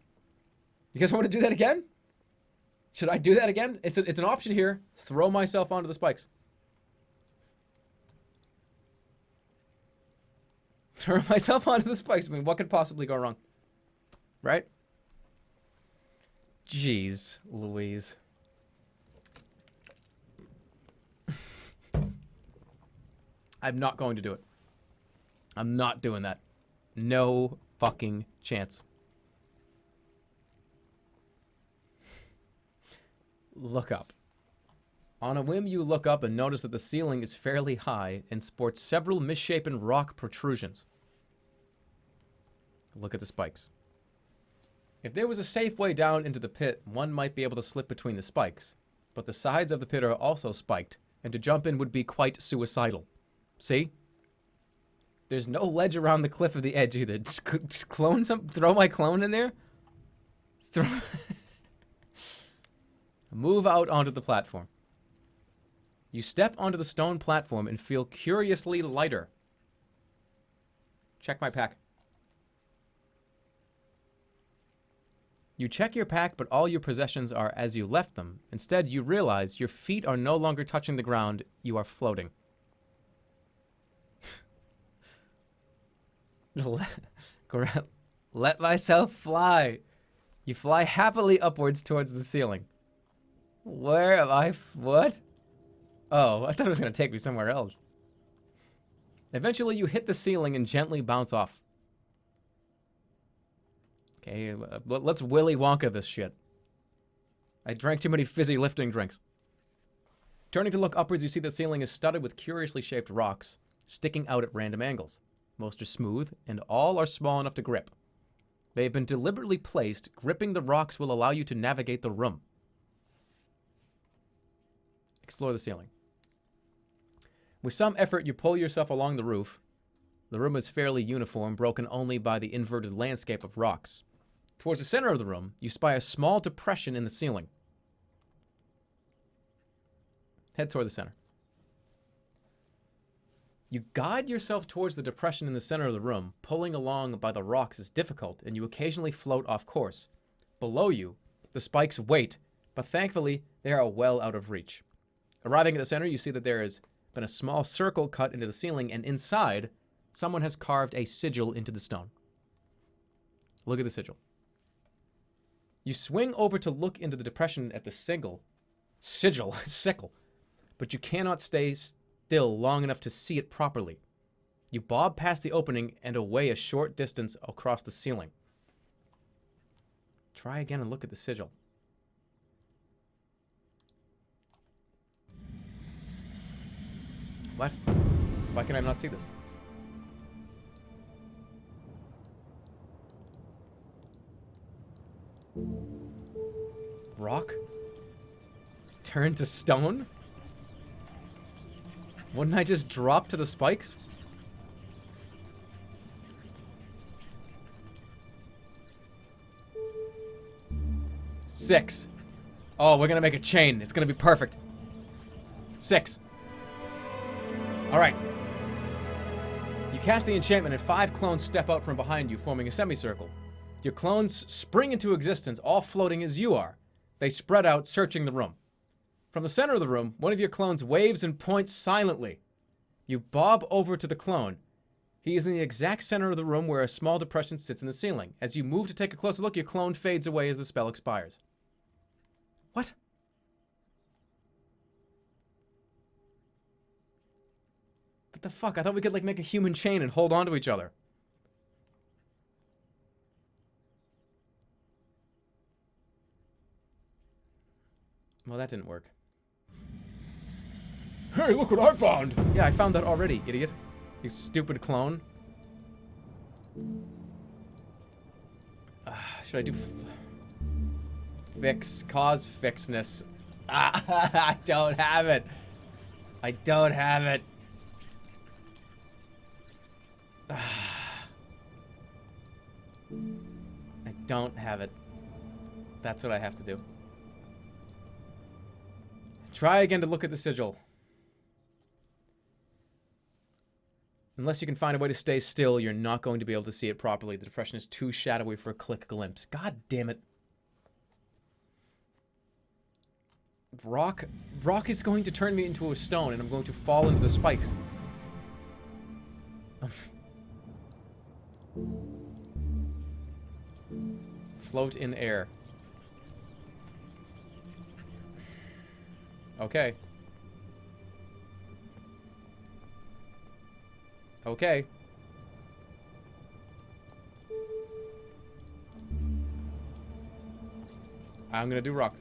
You guys want to do that again? Should I do that again? It's an option here. Throw myself onto the spikes. Throw myself onto the spikes. I mean, what could possibly go wrong? Right? Jeez Louise. I'm not going to do it. I'm not doing that. No fucking chance. Look up. On a whim, you look up and notice that the ceiling is fairly high and sports several misshapen rock protrusions. Look at the spikes. If there was a safe way down into the pit, one might be able to slip between the spikes. But the sides of the pit are also spiked, and to jump in would be quite suicidal. See? There's no ledge around the cliff of the edge either. Just clone some. Throw my clone in there. Move out onto the platform. You step onto the stone platform and feel curiously lighter. Check my pack. You check your pack, but all your possessions are as you left them. Instead, you realize your feet are no longer touching the ground. You are floating. Let myself fly. You fly happily upwards towards the ceiling. Where am I? What? Oh, I thought it was going to take me somewhere else. Eventually, you hit the ceiling and gently bounce off. Okay, let's Willy Wonka this shit. I drank too many fizzy lifting drinks. Turning to look upwards, you see the ceiling is studded with curiously shaped rocks, sticking out at random angles. Most are smooth, and all are small enough to grip. They have been deliberately placed. Gripping the rocks will allow you to navigate the room. Explore the ceiling. With some effort, you pull yourself along the roof. The room is fairly uniform, broken only by the inverted landscape of rocks. Towards the center of the room, you spy a small depression in the ceiling. Head toward the center. You guide yourself towards the depression in the center of the room. Pulling along by the rocks is difficult, and you occasionally float off course. Below you, the spikes wait, but thankfully, they are well out of reach. Arriving at the center, you see that there has been a small circle cut into the ceiling, and inside, someone has carved a sigil into the stone. Look at the sigil. You swing over to look into the depression at the sickle, but you cannot stay still long enough to see it properly. You bob past the opening and away a short distance across the ceiling. Try again and look at the sigil. What? Why can I not see this? Rock? Turn to stone? Wouldn't I just drop to the spikes? Six. Oh, we're gonna make a chain. It's gonna be perfect. 6. Alright. You cast the enchantment and 5 clones step out from behind you, forming a semicircle. Your clones spring into existence, all floating as you are. They spread out, searching the room. From the center of the room, one of your clones waves and points silently. You bob over to the clone. He is in the exact center of the room where a small depression sits in the ceiling. As you move to take a closer look, your clone fades away as the spell expires. What? What the fuck? I thought we could, like, make a human chain and hold on to each other. Well, that didn't work. Hey, look what I found! Yeah, I found that already, idiot. You stupid clone. Should I do fix? Cause fixness. I don't have it. I don't have it. I don't have it. That's what I have to do. Try again to look at the sigil. Unless you can find a way to stay still, you're not going to be able to see it properly. The depression is too shadowy for a quick glimpse. God damn it. Rock is going to turn me into a stone, and I'm going to fall into the spikes. Float in air. Okay. Okay. I'm gonna do rock.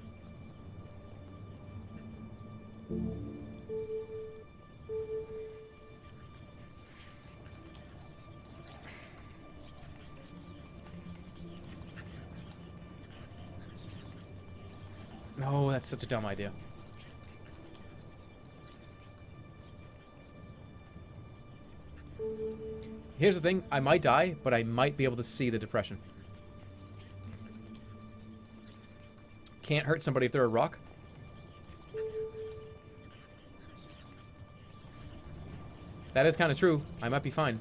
No, that's such a dumb idea. Here's the thing. I might die, but I might be able to see the depression. Can't hurt somebody if they're a rock. That is kind of true. I might be fine.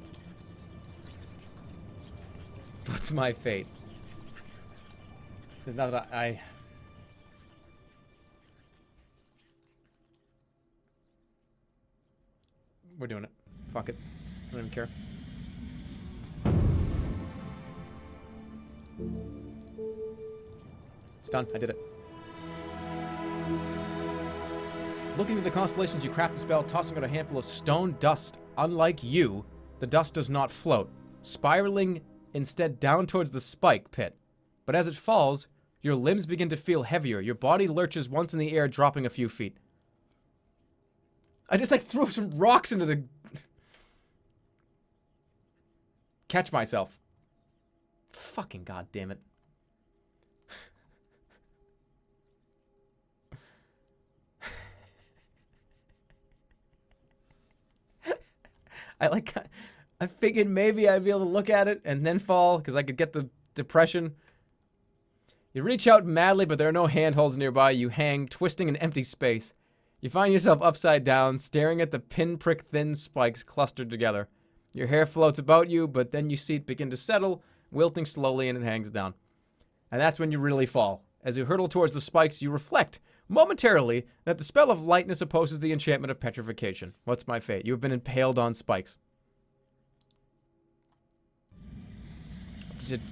What's my fate? There's not that I... We're doing it. Fuck it. I don't even care. It's done. I did it. Looking at the constellations, you craft the spell, tossing out a handful of stone dust. Unlike you, the dust does not float, spiraling instead down towards the spike pit. But as it falls, your limbs begin to feel heavier. Your body lurches once in the air, dropping a few feet. I just, like, threw some rocks into the... Catch myself. Fucking goddamn it. I figured maybe I'd be able to look at it and then fall, because I could get the depression. You reach out madly, but there are no handholds nearby. You hang, twisting in empty space. You find yourself upside down, staring at the pinprick-thin spikes clustered together. Your hair floats about you, but then you see it begin to settle, wilting slowly, and it hangs down. And that's when you really fall. As you hurtle towards the spikes, you reflect, momentarily, that the spell of lightness opposes the enchantment of petrification. What's my fate? You have been impaled on spikes.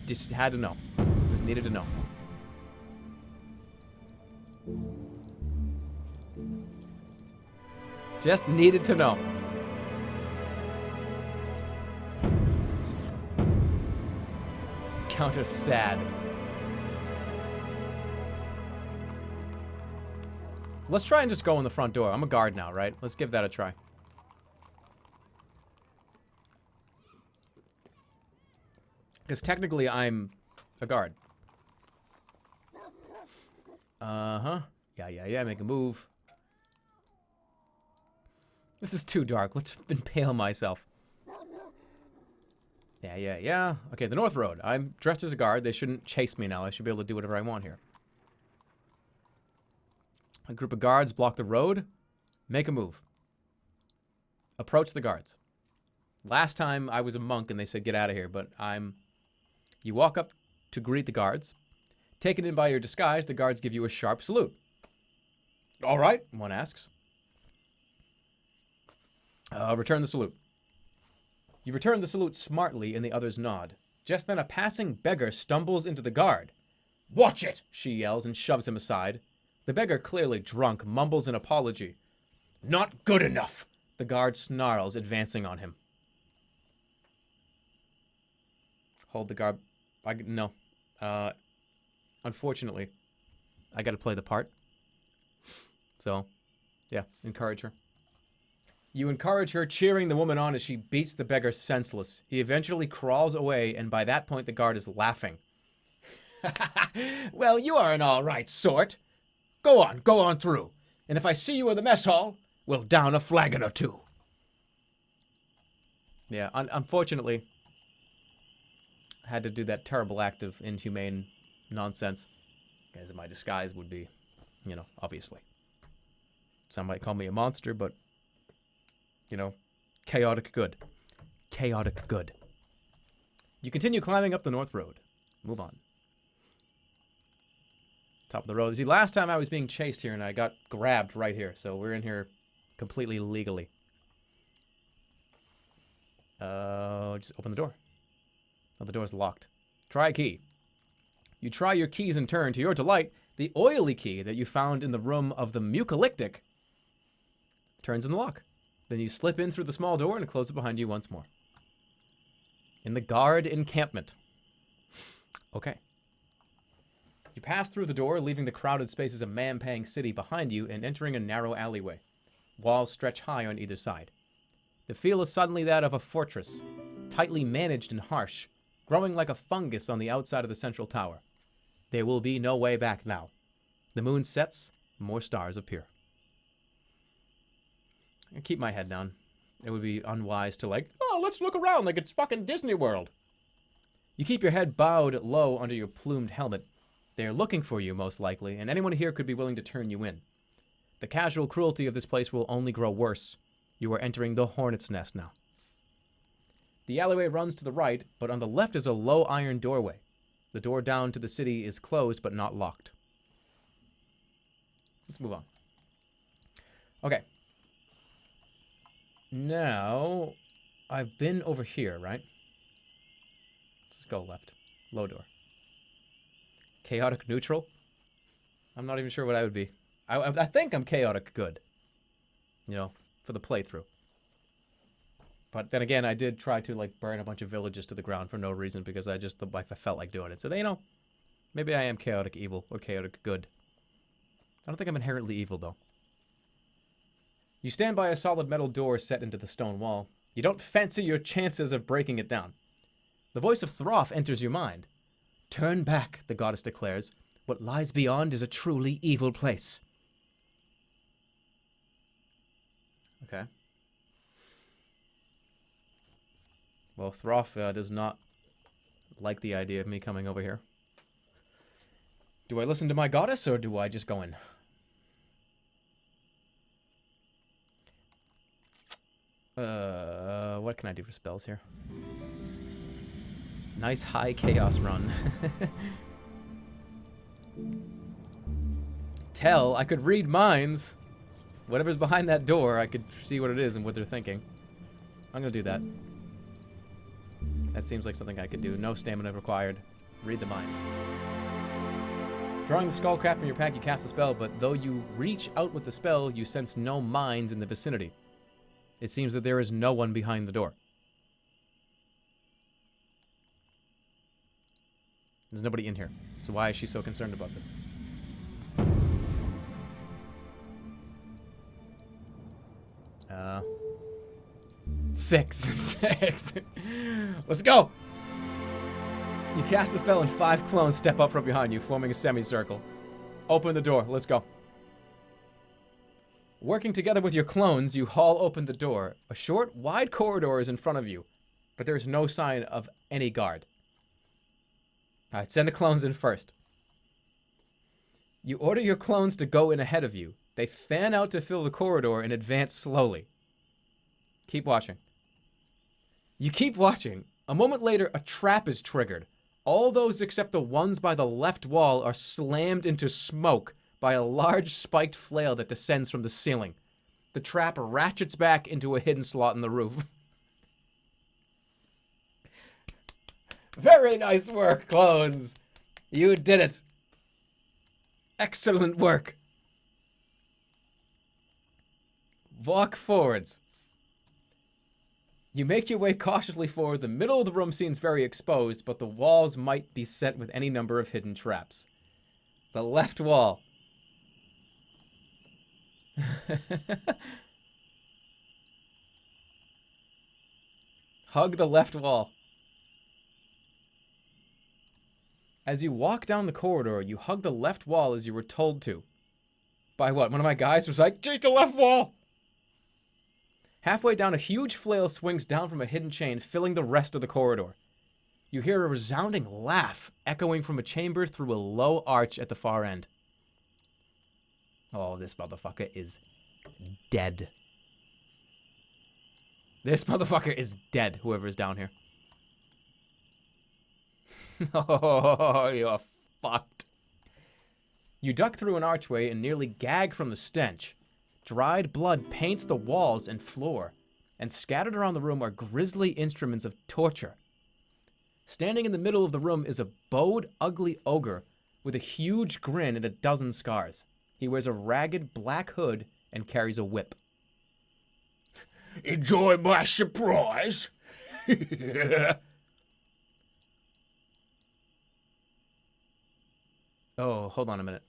Just had to know. Just needed to know. Just needed to know. Counter sad. Let's try and just go in the front door. I'm a guard now, right? Let's give that a try. Because technically I'm a guard. Uh-huh. Yeah. Make a move. This is too dark. Let's impale myself. Yeah. Okay, the North Road. I'm dressed as a guard. They shouldn't chase me now. I should be able to do whatever I want here. A group of guards block the road. Make a move. Approach the guards. Last time I was a monk and they said get out of here, but I'm... You walk up to greet the guards. Taken in by your disguise, the guards give you a sharp salute. All right, one asks. Return the salute. You return the salute smartly and the others nod. Just then a passing beggar stumbles into the guard. Watch it, she yells and shoves him aside. The beggar, clearly drunk, mumbles an apology. Not good enough, the guard snarls, advancing on him. Hold the guard. No. Unfortunately, I gotta play the part. So, yeah, encourage her. You encourage her, cheering the woman on as she beats the beggar senseless. He eventually crawls away, and by that point the guard is laughing. Well, you are an all-right sort. Go on through. And if I see you in the mess hall, we'll down a flagon or two. Yeah, unfortunately, I had to do that terrible act of inhumane nonsense. As my disguise would be, you know, obviously. Some might call me a monster, but, you know, chaotic good. Chaotic good. You continue climbing up the North Road. Move on. Top of the road. See, last time I was being chased here and I got grabbed right here. So we're in here completely legally. Just open the door. Oh, the door's locked. Try a key. You try your keys in turn. To your delight, the oily key that you found in the room of the mucalyptic turns in the lock. Then you slip in through the small door and close it behind you once more. In the guard encampment. Okay. You pass through the door, leaving the crowded spaces of Mampang City behind you and entering a narrow alleyway. Walls stretch high on either side. The feel is suddenly that of a fortress, tightly managed and harsh, growing like a fungus on the outside of the central tower. There will be no way back now. The moon sets, more stars appear. I keep my head down. It would be unwise to, like, oh, let's look around like it's fucking Disney World. You keep your head bowed low under your plumed helmet. They are looking for you, most likely, and anyone here could be willing to turn you in. The casual cruelty of this place will only grow worse. You are entering the hornet's nest now. The alleyway runs to the right, but on the left is a low iron doorway. The door down to the city is closed, but not locked. Let's move on. Okay. Now, I've been over here, right? Let's go left. Low door. Chaotic neutral? I'm not even sure what I would be. I think I'm chaotic good. You know, for the playthrough. But then again, I did try to, like, burn a bunch of villages to the ground for no reason because I felt like doing it. So, you know, maybe I am chaotic evil or chaotic good. I don't think I'm inherently evil, though. You stand by a solid metal door set into the stone wall. You don't fancy your chances of breaking it down. The voice of Throff enters your mind. Turn back, the goddess declares. What lies beyond is a truly evil place. Okay. Well, Throff does not like the idea of me coming over here. Do I listen to my goddess, or do I just go in? What can I do for spells here? Nice high chaos run. Tell, I could read minds. Whatever's behind that door, I could see what it is and what they're thinking. I'm gonna do that. That seems like something I could do. No stamina required. Read the minds. Drawing the skullcraft from your pack, you cast a spell, but though you reach out with the spell, you sense no minds in the vicinity. It seems that there is no one behind the door. There's nobody in here. So why is she so concerned about this? Six. Let's go! You cast a spell and 5 clones step up from behind you, forming a semicircle. Open the door. Let's go. Working together with your clones, you haul open the door. A short, wide corridor is in front of you, but there's no sign of any guard. Alright, send the clones in first. You order your clones to go in ahead of you. They fan out to fill the corridor and advance slowly. Keep watching. You keep watching. A moment later, a trap is triggered. All those except the ones by the left wall are slammed into smoke by a large spiked flail that descends from the ceiling. The trap ratchets back into a hidden slot in the roof. Very nice work, clones. You did it. Excellent work. Walk forwards. You make your way cautiously forward. The middle of the room seems very exposed, but the walls might be set with any number of hidden traps. The left wall. Hug the left wall. As you walk down the corridor, you hug the left wall as you were told to. By what? One of my guys was like, take the left wall! Halfway down, a huge flail swings down from a hidden chain, filling the rest of the corridor. You hear a resounding laugh echoing from a chamber through a low arch at the far end. Oh, this motherfucker is dead. This motherfucker is dead, whoever is down here. Oh, you're fucked. You duck through an archway and nearly gag from the stench. Dried blood paints the walls and floor, and scattered around the room are grisly instruments of torture. Standing in the middle of the room is a bowed, ugly ogre with a huge grin and a dozen scars. He wears a ragged black hood and carries a whip. Enjoy my surprise? Oh, hold on a minute.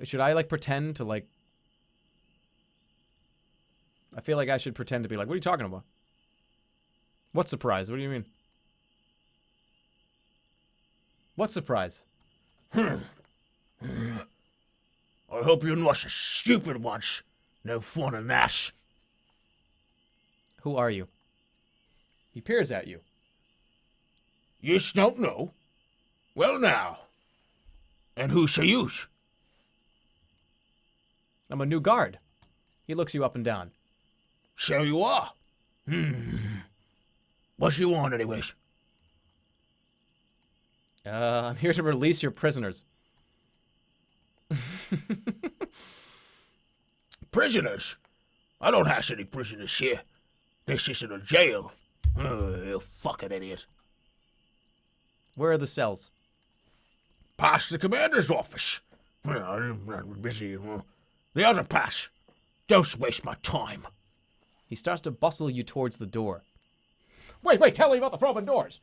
Should I, like, pretend to, like... I feel like I should pretend to be like, what are you talking about? What surprise? What do you mean? What surprise? I hope you're not so stupid once. No fun in that. Who are you? He peers at you. You don't know? Well now. And who say yous? I'm a new guard. He looks you up and down. So you are? What you want anyways? I'm here to release your prisoners. Prisoners? I don't have any prisoners here. This isn't a jail. You fucking idiot. Where are the cells? Past the commander's office. I'm busy. The other pass. Don't waste my time. He starts to bustle you towards the door. Wait, tell me about the Froben doors.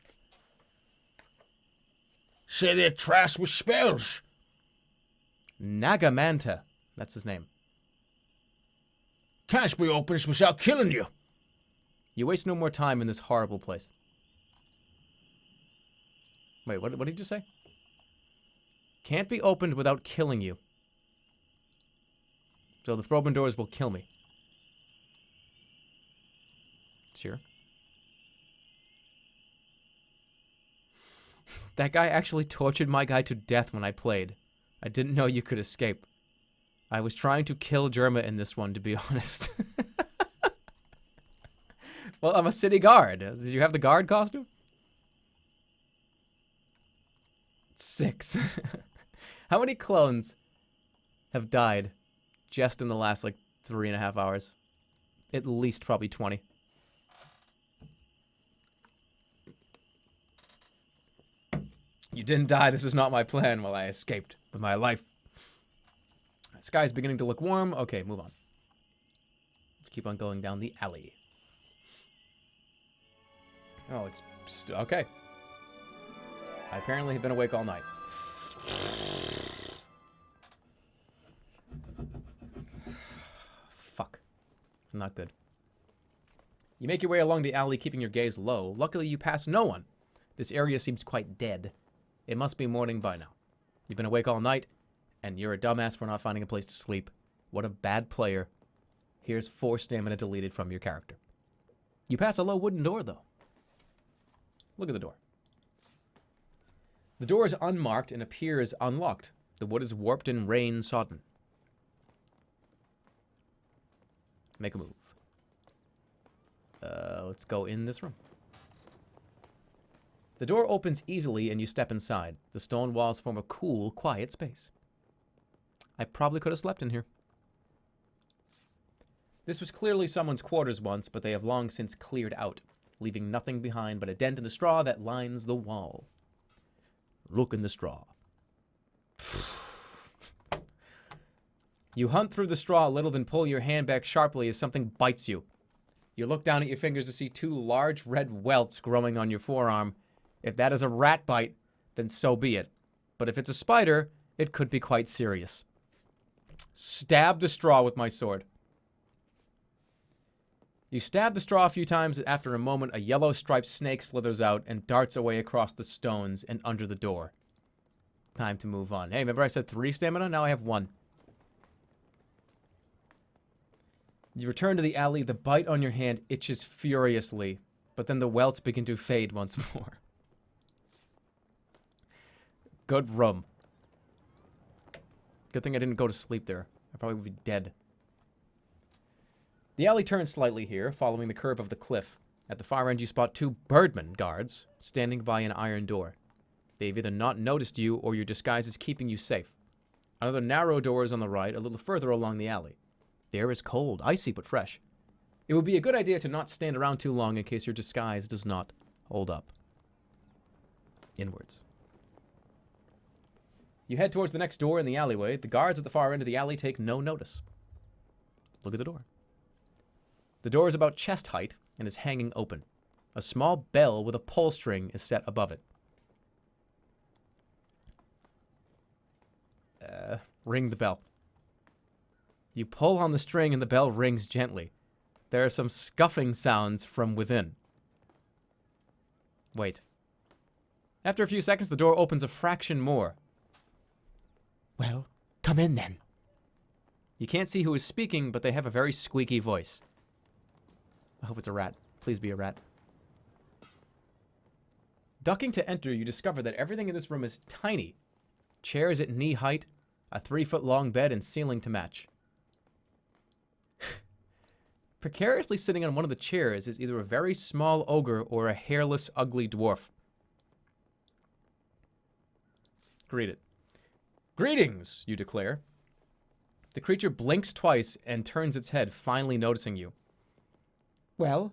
Say they're trash with spells. Nagamanta. That's his name. Can't be opened without killing you. You waste no more time in this horrible place. Wait, what did you say? Can't be opened without killing you. So the Froben doors will kill me. Sure. That guy actually tortured my guy to death when I played. I didn't know you could escape. I was trying to kill Jerma in this one, to be honest. Well, I'm a city guard. Did you have the guard costume? 6. How many clones have died just in the last, 3.5 hours? At least probably 20. You didn't die. This is not my plan. Well, I escaped with my life. The sky's beginning to look warm. Okay, move on. Let's keep on going down the alley. Oh, it's... okay. I apparently have been awake all night. Fuck. Not good. You make your way along the alley, keeping your gaze low. Luckily, you pass no one. This area seems quite dead. It must be morning by now. You've been awake all night, and you're a dumbass for not finding a place to sleep. What a bad player. Here's 4 stamina deleted from your character. You pass a low wooden door, though. Look at the door. The door is unmarked and appears unlocked. The wood is warped and rain-sodden. Make a move. Let's go in this room. The door opens easily and you step inside. The stone walls form a cool, quiet space. I probably could have slept in here. This was clearly someone's quarters once, but they have long since cleared out, leaving nothing behind but a dent in the straw that lines the wall. Look in the straw. You hunt through the straw a little, then pull your hand back sharply as something bites you. You look down at your fingers to see 2 large red welts growing on your forearm. If that is a rat bite, then so be it. But if it's a spider, it could be quite serious. Stab the straw with my sword. You stab the straw a few times, and after a moment, a yellow striped snake slithers out and darts away across the stones and under the door. Time to move on. Hey, remember I said 3 stamina? Now I have 1. You return to the alley. The bite on your hand itches furiously, but then the welts begin to fade once more. Good room. Good thing I didn't go to sleep there. I probably would be dead. The alley turns slightly here, following the curve of the cliff. At the far end, you spot 2 birdmen guards standing by an iron door. They've either not noticed you or your disguise is keeping you safe. Another narrow door is on the right, a little further along the alley. The air is cold, icy but fresh. It would be a good idea to not stand around too long in case your disguise does not hold up. Inwards. You head towards the next door in the alleyway. The guards at the far end of the alley take no notice. Look at the door. The door is about chest height and is hanging open. A small bell with a pull string is set above it. Ring the bell. You pull on the string and the bell rings gently. There are some scuffing sounds from within. Wait. After a few seconds, the door opens a fraction more. Well, come in then. You can't see who is speaking, but they have a very squeaky voice. I hope it's a rat. Please be a rat. Ducking to enter, you discover that everything in this room is tiny. Chairs at knee height, a 3-foot-long bed, and ceiling to match. Precariously sitting on one of the chairs is either a very small ogre or a hairless, ugly dwarf. Greet it. Greetings, you declare. The creature blinks twice and turns its head, finally noticing you. Well,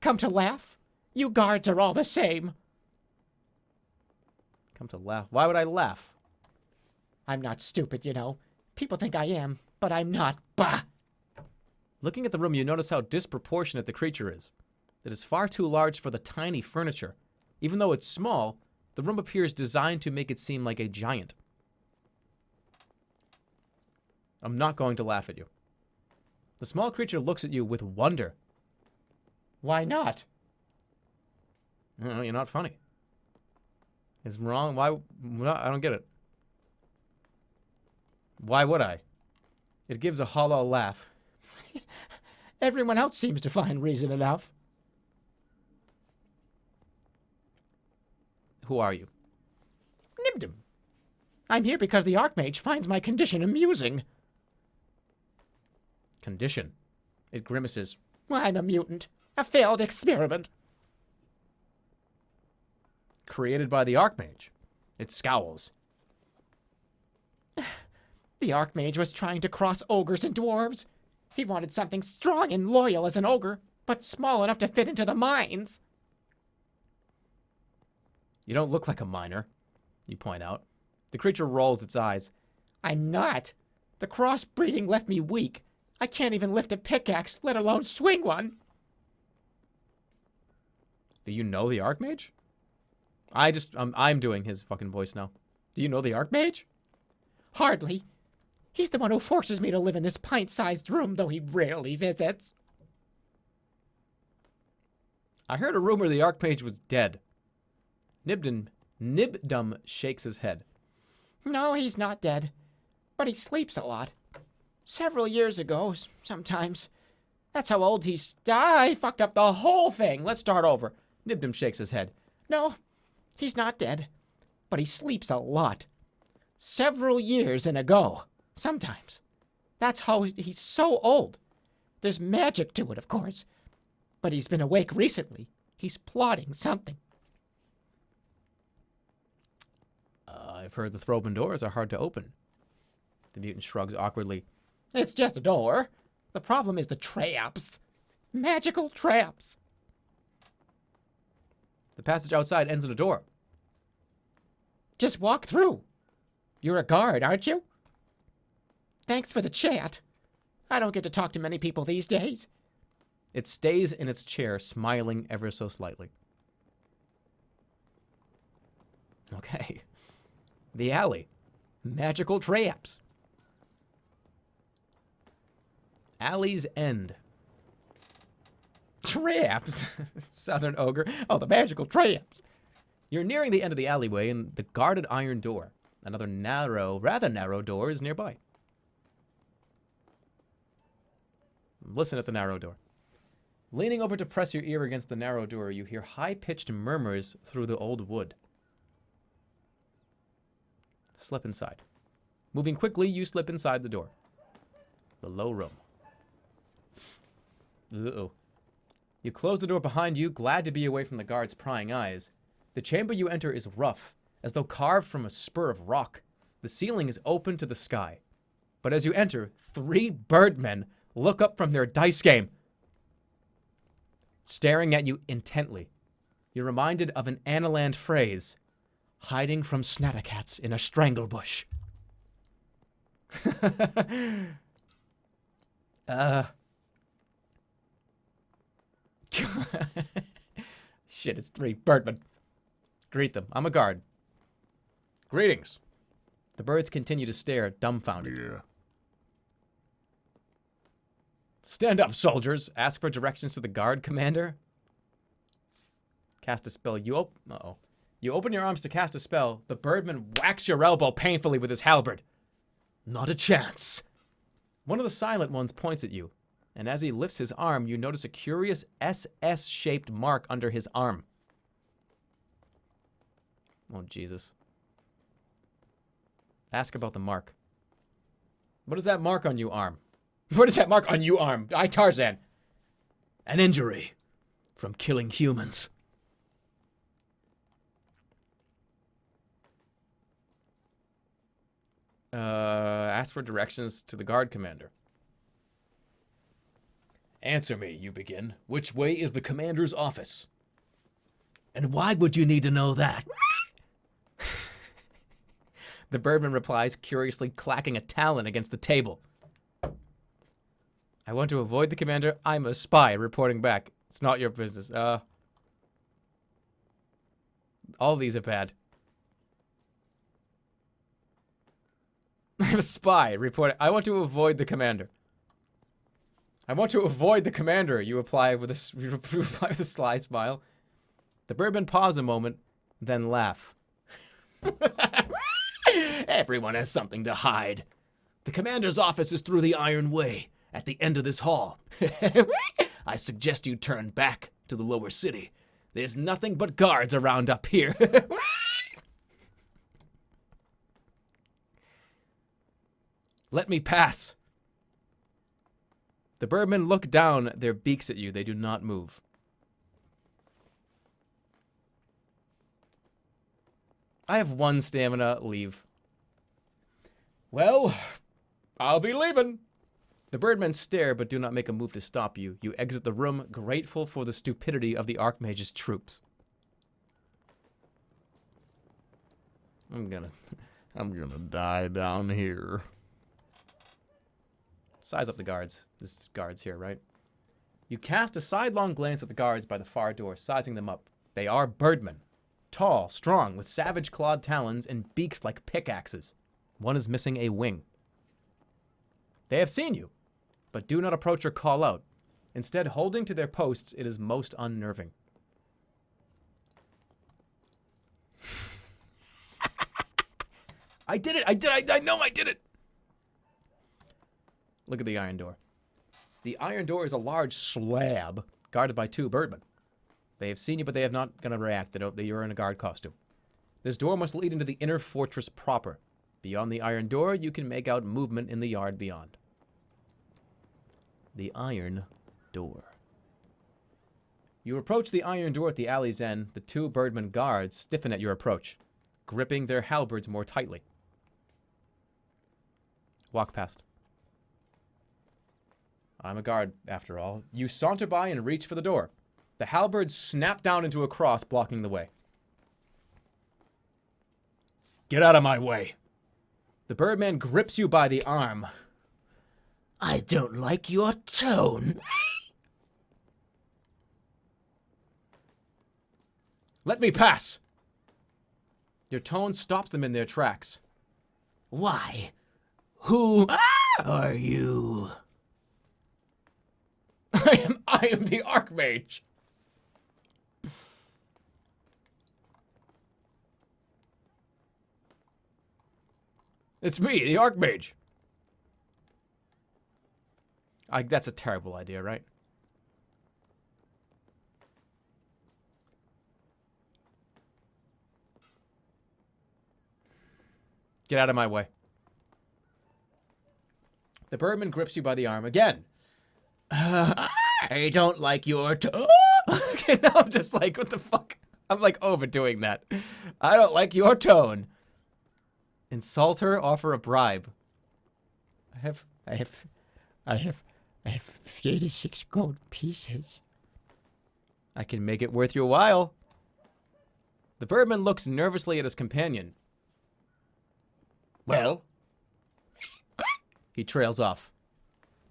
come to laugh? You guards are all the same. Come to laugh. Why would I laugh? I'm not stupid, you know. People think I am, but I'm not. Bah! Looking at the room, you notice how disproportionate the creature is. It is far too large for the tiny furniture. Even though it's small, the room appears designed to make it seem like a giant. I'm not going to laugh at you. The small creature looks at you with wonder. Why not? No, you're not funny. It's wrong. Why? I don't get it. Why would I? It gives a hollow laugh. Everyone else seems to find reason enough. Who are you? Nibdom. I'm here because the Archmage finds my condition amusing. Condition. It grimaces. I'm a mutant. A failed experiment. Created by the Archmage. It scowls. The Archmage was trying to cross ogres and dwarves. He wanted something strong and loyal as an ogre, but small enough to fit into the mines. You don't look like a miner, you point out. The creature rolls its eyes. I'm not. The crossbreeding left me weak. I can't even lift a pickaxe, let alone swing one. Do you know the Archmage? I'm doing his fucking voice now. Do you know the Archmage? Hardly. He's the one who forces me to live in this pint-sized room, though he rarely visits. I heard a rumor the Archmage was dead. Nibdum shakes his head. No, he's not dead. But he sleeps a lot. Several years ago, sometimes. That's how old he's... I fucked up the whole thing. Let's start over. Nibdum shakes his head. No, he's not dead. But he sleeps a lot. Several years in a go. Sometimes. That's how he's so old. There's magic to it, of course. But he's been awake recently. He's plotting something. I've heard the Throbin doors are hard to open. The mutant shrugs awkwardly. It's just a door. The problem is the traps. Magical traps. The passage outside ends in a door. Just walk through. You're a guard, aren't you? Thanks for the chat. I don't get to talk to many people these days. It stays in its chair, smiling ever so slightly. Okay. The alley. Magical traps. Alley's end. Traps? Southern ogre. Oh, the magical traps. You're nearing the end of the alleyway and the guarded iron door. Another rather narrow door is nearby. Listen at the narrow door. Leaning over to press your ear against the narrow door, you hear high-pitched murmurs through the old wood. Slip inside. Moving quickly, you slip inside the door. The low room. Uh-oh. You close the door behind you, glad to be away from the guard's prying eyes. The chamber you enter is rough, as though carved from a spur of rock. The ceiling is open to the sky. But as you enter, 3 birdmen look up from their dice game, staring at you intently. You're reminded of an Analand phrase, hiding from snattercats in a strangle bush. Shit, it's 3 birdmen. Greet them. I'm a guard. Greetings. The birds continue to stare, dumbfounded. Yeah. Stand up, soldiers. Ask for directions to the guard commander. Cast a spell. You open your arms to cast a spell. The birdman whacks your elbow painfully with his halberd. Not a chance. One of the silent ones points at you, and as he lifts his arm, you notice a curious SS-shaped mark under his arm. Oh, Jesus. Ask about the mark. What is that mark on you, arm? What is that mark on you, arm? I, Tarzan. An injury from killing humans. Ask for directions to the guard commander. Answer me, you begin. Which way is the commander's office? And why would you need to know that? The birdman replies, curiously clacking a talon against the table. I want to avoid the commander. I'm a spy reporting back. It's not your business. All these are bad. I'm a spy reporting. I want to avoid the commander. I want to avoid the commander. You reply with a sly smile. The birdman pause a moment, then laugh. Everyone has something to hide. The commander's office is through the Iron Way, at the end of this hall. I suggest you turn back to the lower city. There's nothing but guards around up here. Let me pass. The birdmen look down their beaks at you. They do not move. I have 1 stamina. Leave. Well, I'll be leaving. The birdmen stare but do not make a move to stop you. You exit the room, grateful for the stupidity of the Archmage's troops. I'm gonna die down here. Size up the guards. There's guards here, right? You cast a sidelong glance at the guards by the far door, sizing them up. They are birdmen. Tall, strong, with savage clawed talons and beaks like pickaxes. One is missing a wing. They have seen you, but do not approach or call out. Instead, holding to their posts, it is most unnerving. I did it! I know I did it! Look at the iron door. The iron door is a large slab guarded by 2 birdmen. They have seen you, but they have not gonna react. They don't. You're in a guard costume. This door must lead into the inner fortress proper. Beyond the iron door, you can make out movement in the yard beyond. The iron door. You approach the iron door at the alley's end. The 2 birdmen guards stiffen at your approach, gripping their halberds more tightly. Walk past. I'm a guard, after all. You saunter by and reach for the door. The halberds snap down into a cross, blocking the way. Get out of my way. The birdman grips you by the arm. I don't like your tone. Let me pass. Your tone stops them in their tracks. Why? Who are you? I am the Archmage. It's me, the Archmage. That's a terrible idea, right? Get out of my way. The birdman grips you by the arm again. I don't like your tone. Okay, now I'm just like, what the fuck? I'm like overdoing that. I don't like your tone. Insult her, offer a bribe. I have 36 gold pieces. I can make it worth your while. The birdman looks nervously at his companion. Well? He trails off.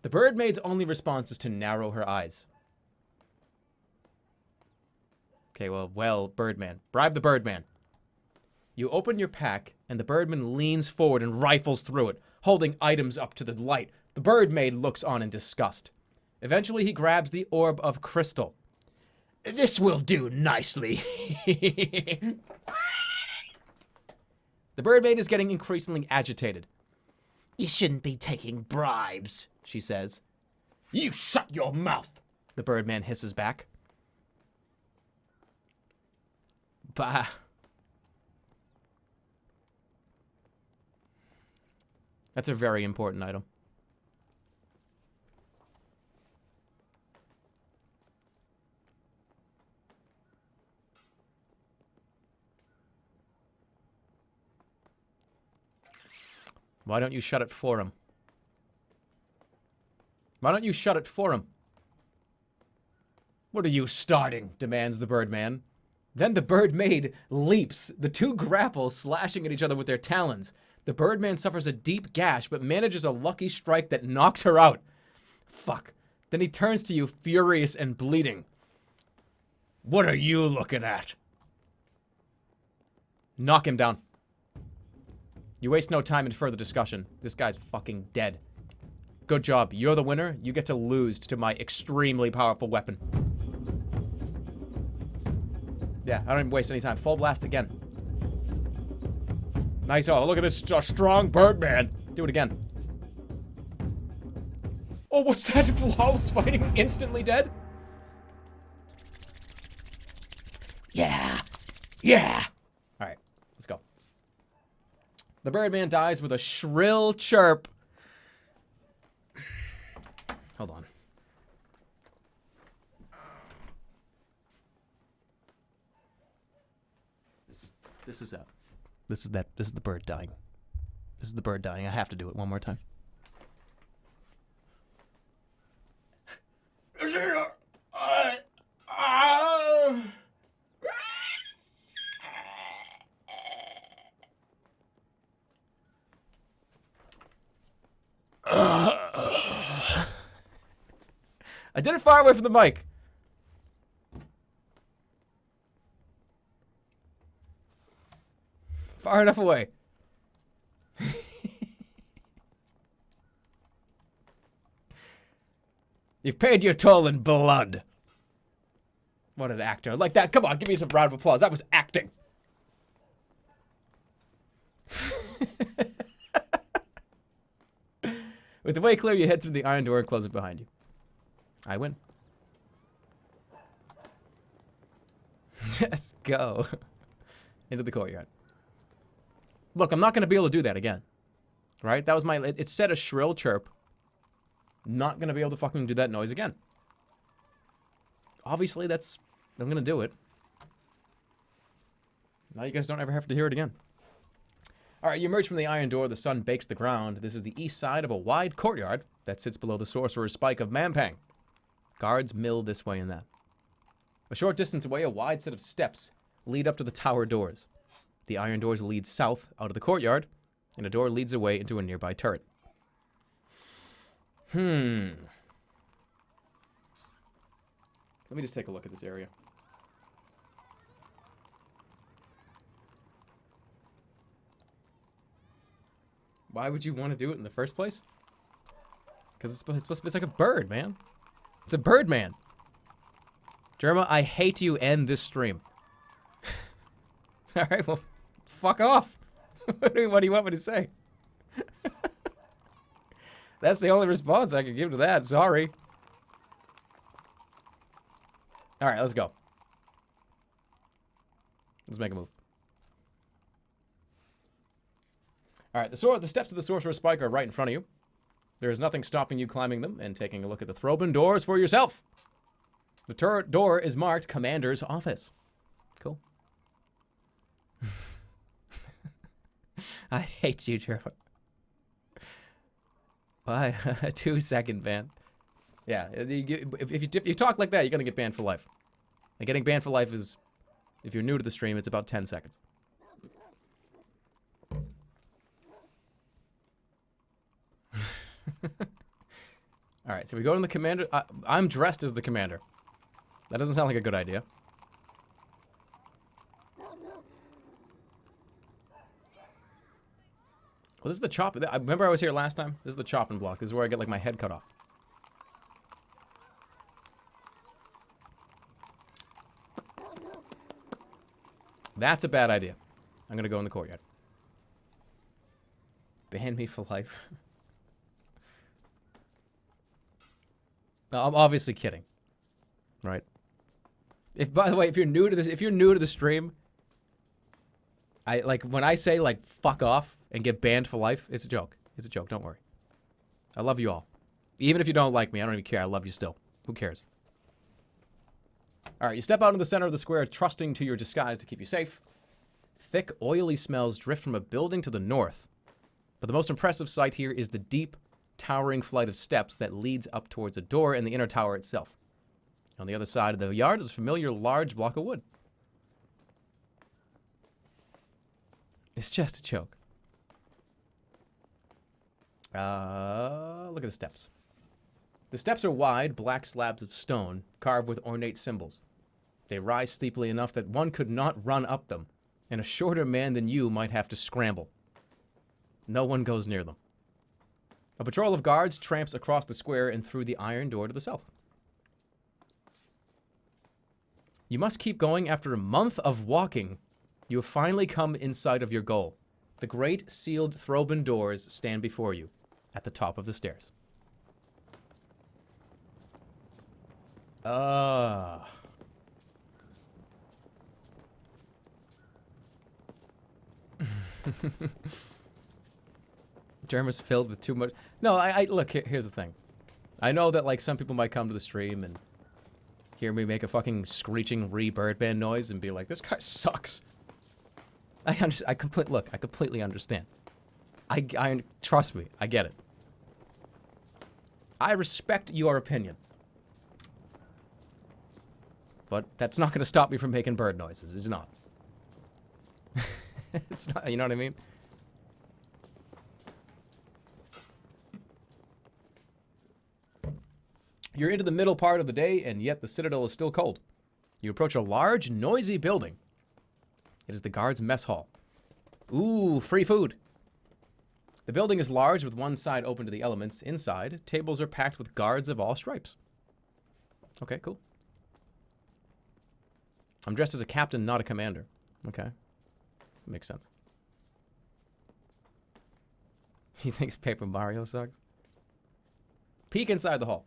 The birdmaid's only response is to narrow her eyes. Okay, well, birdman. Bribe the birdman. You open your pack, and the birdman leans forward and rifles through it, holding items up to the light. The birdmaid looks on in disgust. Eventually, he grabs the orb of crystal. This will do nicely. The birdmaid is getting increasingly agitated. You shouldn't be taking bribes, she says. You shut your mouth! The Birdman hisses back. Bah. That's a very important item. Why don't you shut it for him? Why don't you shut it for him? What are you starting? Demands the Birdman. Then the Birdmaid leaps, the two grapple, slashing at each other with their talons. The Birdman suffers a deep gash, but manages a lucky strike that knocks her out. Fuck. Then he turns to you, furious and bleeding. What are you looking at? Knock him down. You waste no time in further discussion. This guy's fucking dead. Good job. You're the winner. You get to lose to my extremely powerful weapon. Yeah, I don't even waste any time. Full blast again. Nice. Oh, look at this strong Birdman. Do it again. Oh, what's that? Flawless fighting, instantly dead? Yeah. Yeah. All right, let's go. The Birdman dies with a shrill chirp. Hold on. This is the bird dying. This is the bird dying. I have to do it one more time. I did it far away from the mic. Far enough away. You've paid your toll in blood. What an actor. Like that. Come on, give me some round of applause. That was acting. With the way clear, you head through the iron door and close it behind you. I win. Just go into the courtyard. Look, I'm not going to be able to do that again. Right? That was my... It said a shrill chirp. Not going to be able to fucking do that noise again. Obviously, that's... I'm going to do it. Now you guys don't ever have to hear it again. Alright, you emerge from the iron door. The sun bakes the ground. This is the east side of a wide courtyard that sits below the sorcerer's spike of Mampang. Guards mill this way and that. A short distance away, a wide set of steps lead up to the tower doors. The iron doors lead south out of the courtyard, and a door leads away into a nearby turret. Let me just take a look at this area. Why would you want to do it in the first place? Because it's supposed to be, it's like a bird, man. It's a bird, man. Jerma, I hate you and this stream. All right, well, fuck off. What do you want me to say? That's the only response I can give to that. Sorry. All right, let's go. Let's make a move. All right, the steps to the sorcerer's spike are right in front of you. There is nothing stopping you climbing them and taking a look at the Throbin doors for yourself. The turret door is marked Commander's Office. Cool. I hate you, Jerma. Why? 2 second ban. Yeah, if you talk like that, you're gonna get banned for life. And getting banned for life is, if you're new to the stream, it's about 10 seconds. Alright, so we go to the commander. I'm dressed as the commander. That doesn't sound like a good idea. Well, this is the chop. I remember I was here last time. This is the chopping block. This is where I get like my head cut off. That's a bad idea. I'm gonna go in the courtyard. Ban me for life. No, I'm obviously kidding. Right? If, by the way, if you're new to this, if you're new to the stream, I like when I say like fuck off and get banned for life, it's a joke. It's a joke, don't worry. I love you all. Even if you don't like me, I don't even care. I love you still. Who cares? All right, you step out into the center of the square, trusting to your disguise to keep you safe. Thick, oily smells drift from a building to the north. But the most impressive sight here is the deep, towering flight of steps that leads up towards a door in the inner tower itself. On the other side of the yard is a familiar large block of wood. It's just a joke. Look at the steps. The steps are wide, black slabs of stone, carved with ornate symbols. They rise steeply enough that one could not run up them, and a shorter man than you might have to scramble. No one goes near them. A patrol of guards tramps across the square and through the iron door to the south. You must keep going. After a month of walking, you have finally come in sight of your goal. The great sealed Throban doors stand before you at the top of the stairs. Jerma's filled with too much. No, look, here's the thing. I know that, like, some people might come to the stream and hear me make a fucking screeching Birdman noise and be like, this guy sucks. I completely understand. I trust me, I get it. I respect your opinion. But that's not going to stop me from making bird noises. It's not. It's not, you know what I mean? You're into the middle part of the day, and yet the Citadel is still cold. You approach a large, noisy building. It is the guards' mess hall. Ooh, free food. The building is large, with one side open to the elements. Inside, tables are packed with guards of all stripes. Okay, cool. I'm dressed as a captain, not a commander. Okay. Makes sense. He thinks Paper Mario sucks? Peek inside the hall.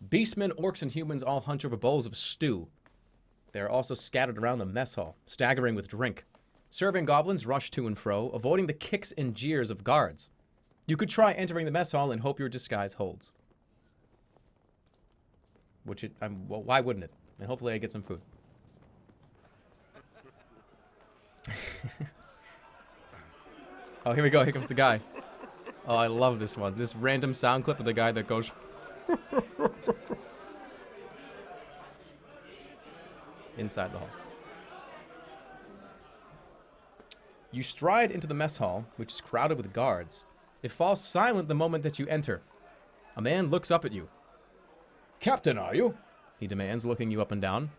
Beastmen, orcs, and humans all hunch over bowls of stew. They are also scattered around the mess hall, staggering with drink. Serving goblins rush to and fro, avoiding the kicks and jeers of guards. You could try entering the mess hall and hope your disguise holds. Well, why wouldn't it? And hopefully I get some food. Oh, here we go. Here comes the guy. Oh, I love this one. This random sound clip of the guy that goes... inside the hall. You stride into the mess hall, which is crowded with guards. It falls silent the moment that you enter. A man looks up at you. Captain, are you? He demands, looking you up and down.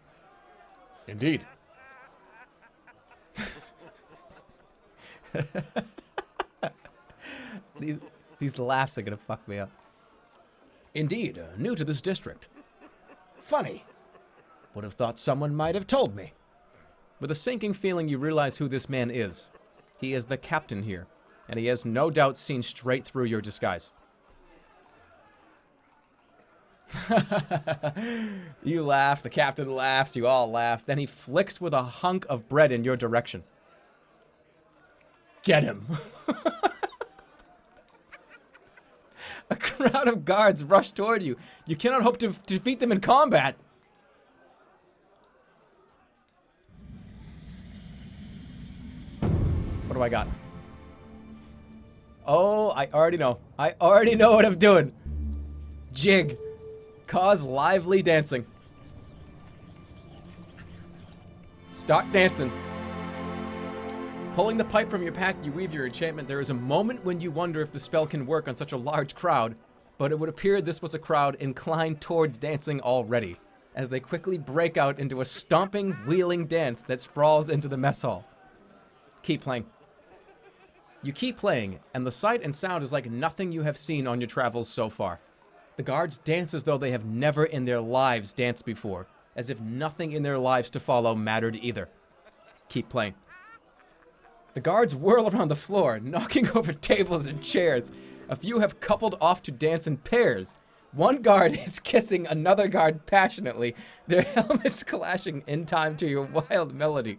Indeed. These laughs are gonna fuck me up. Indeed, new to this district. Funny. Would have thought someone might have told me. With a sinking feeling, you realize who this man is. He is the captain here, and he has no doubt seen straight through your disguise. You laugh, the captain laughs, you all laugh. Then he flicks with a hunk of bread in your direction. Get him. A crowd of guards rush toward you. You cannot hope to defeat them in combat. What do I got? Oh, I already know. I already know what I'm doing. Jig. Cause lively dancing. Start dancing. Pulling the pipe from your pack, you weave your enchantment. There is a moment when you wonder if the spell can work on such a large crowd, but it would appear this was a crowd inclined towards dancing already, as they quickly break out into a stomping, wheeling dance that sprawls into the mess hall. Keep playing. You keep playing, and the sight and sound is like nothing you have seen on your travels so far. The guards dance as though they have never in their lives danced before, as if nothing in their lives to follow mattered either. Keep playing. The guards whirl around the floor, knocking over tables and chairs. A few have coupled off to dance in pairs. One guard is kissing another guard passionately, their helmets clashing in time to your wild melody.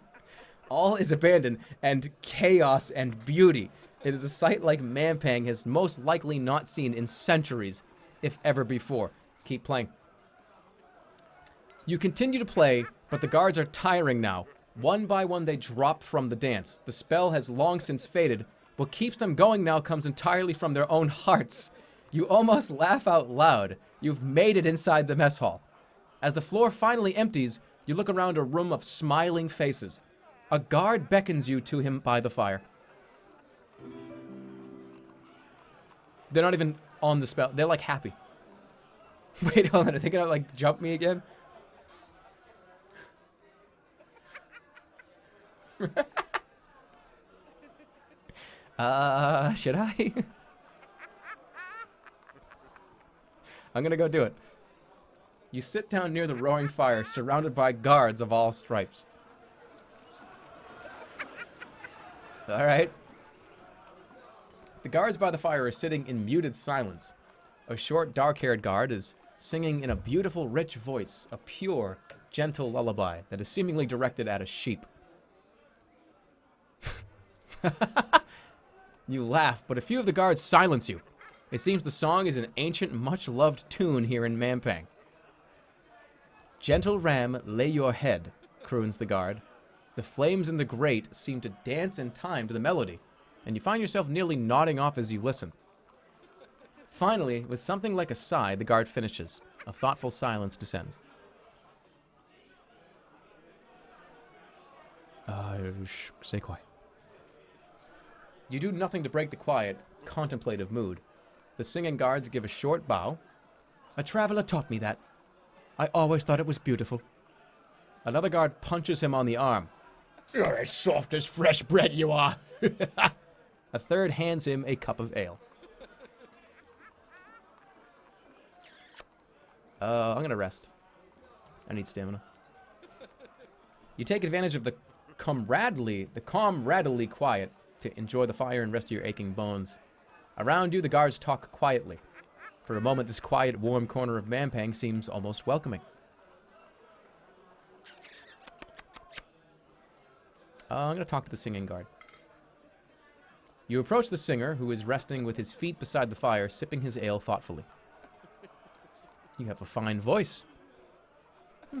All is abandoned and chaos and beauty. It is a sight like Mampang has most likely not seen in centuries, if ever before. Keep playing. You continue to play, but the guards are tiring now. One by one they drop from the dance. The spell has long since faded. What keeps them going now comes entirely from their own hearts. You almost laugh out loud. You've made it inside the mess hall. As the floor finally empties, you look around a room of smiling faces. A guard beckons you to him by the fire. They're not even on the spell. They're like happy. Wait, hold on. Are they gonna like jump me again? Should I? I'm gonna go do it. You sit down near the roaring fire, surrounded by guards of all stripes. Alright. The guards by the fire are sitting in muted silence. A short, dark-haired guard is singing in a beautiful, rich voice, a pure, gentle lullaby that is seemingly directed at a sheep. You laugh, but a few of the guards silence you. It seems the song is an ancient, much-loved tune here in Mampang. Gentle ram, lay your head, croons the guard. The flames in the grate seem to dance in time to the melody, and you find yourself nearly nodding off as you listen. Finally, with something like a sigh, the guard finishes. A thoughtful silence descends. Stay quiet. You do nothing to break the quiet, contemplative mood. The singing guards give a short bow. A traveler taught me that. I always thought it was beautiful. Another guard punches him on the arm. You're as soft as fresh bread, you are. A third hands him a cup of ale. I'm gonna rest. I need stamina. You take advantage of the comradely quiet to enjoy the fire and rest your aching bones. Around you, the guards talk quietly. For a moment, this quiet, warm corner of Mampang seems almost welcoming. I'm gonna talk to the singing guard. You approach the singer, who is resting with his feet beside the fire, sipping his ale thoughtfully. You have a fine voice.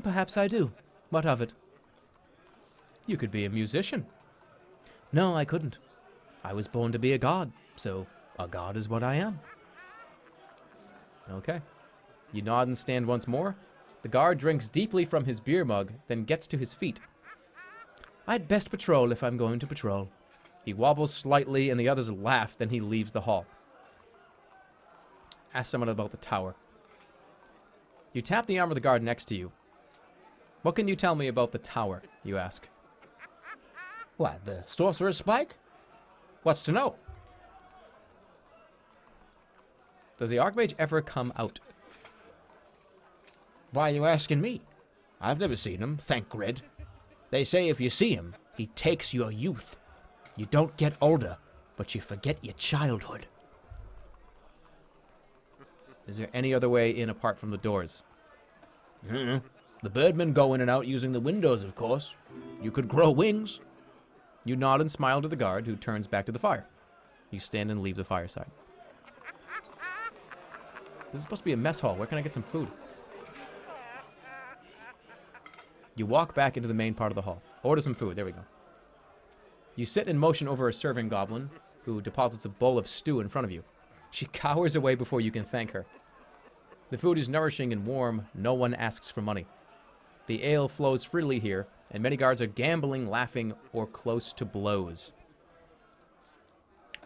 Perhaps I do. What of it? You could be a musician. No, I couldn't. I was born to be a god, so a god is what I am. Okay. You nod and stand once more. The guard drinks deeply from his beer mug, then gets to his feet. I'd best patrol if I'm going to patrol. He wobbles slightly and the others laugh, then he leaves the hall. Ask someone about the tower. You tap the arm of the guard next to you. What can you tell me about the tower, you ask? What, the sorcerer's spike? What's to know? Does the Archmage ever come out? Why are you asking me? I've never seen him, thank grid. They say if you see him, he takes your youth. You don't get older, but you forget your childhood. Is there any other way in apart from the doors? The birdmen go in and out using the windows, of course. You could grow wings. You nod and smile to the guard, who turns back to the fire. You stand and leave the fireside. This is supposed to be a mess hall. Where can I get some food? You walk back into the main part of the hall. Order some food. There we go. You sit in motion over a serving goblin, who deposits a bowl of stew in front of you. She cowers away before you can thank her. The food is nourishing and warm. No one asks for money. The ale flows freely here, and many guards are gambling, laughing, or close to blows.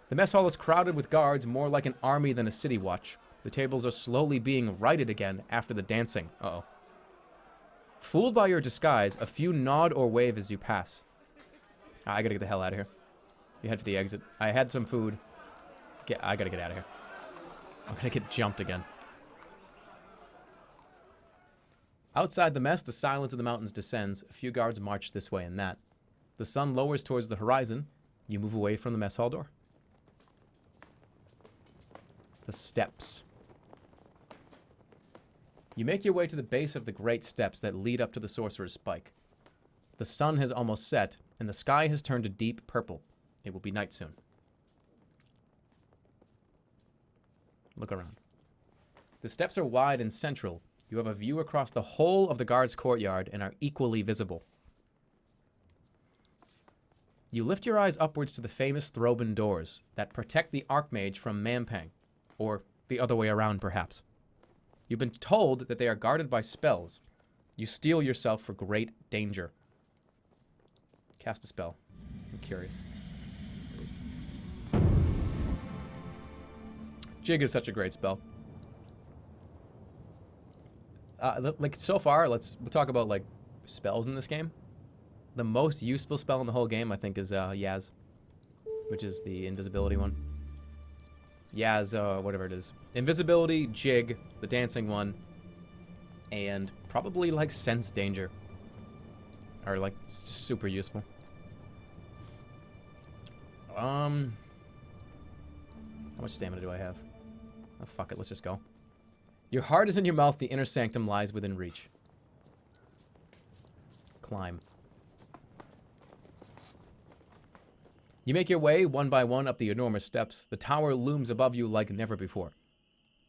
The mess hall is crowded with guards, more like an army than a city watch. The tables are slowly being righted again after the dancing. Uh-oh. Fooled by your disguise, a few nod or wave as you pass. I gotta get the hell out of here. You head for the exit. I had some food. I gotta get out of here. I'm gonna get jumped again. Outside the mess, the silence of the mountains descends. A few guards march this way and that. The sun lowers towards the horizon. You move away from the mess hall door. The steps. You make your way to the base of the great steps that lead up to the Sorcerer's Spike. The sun has almost set, and the sky has turned a deep purple. It will be night soon. Look around. The steps are wide and central. You have a view across the whole of the guard's courtyard and are equally visible. You lift your eyes upwards to the famous Throban doors that protect the Archmage from Mampang, or the other way around, perhaps. You've been told that they are guarded by spells. You steel yourself for great danger. Cast a spell. I'm curious. Jig is such a great spell. Like, so far, we'll talk about, like, spells in this game. The most useful spell in the whole game, I think, is Yaz, which is the invisibility one. Yaz, whatever it is. Invisibility, Jig, the dancing one, and probably, like, Sense Danger are, like, super useful. How much stamina do I have? Oh, fuck it, let's just go. Your heart is in your mouth, the inner sanctum lies within reach. Climb. You make your way, one by one, up the enormous steps. The tower looms above you like never before.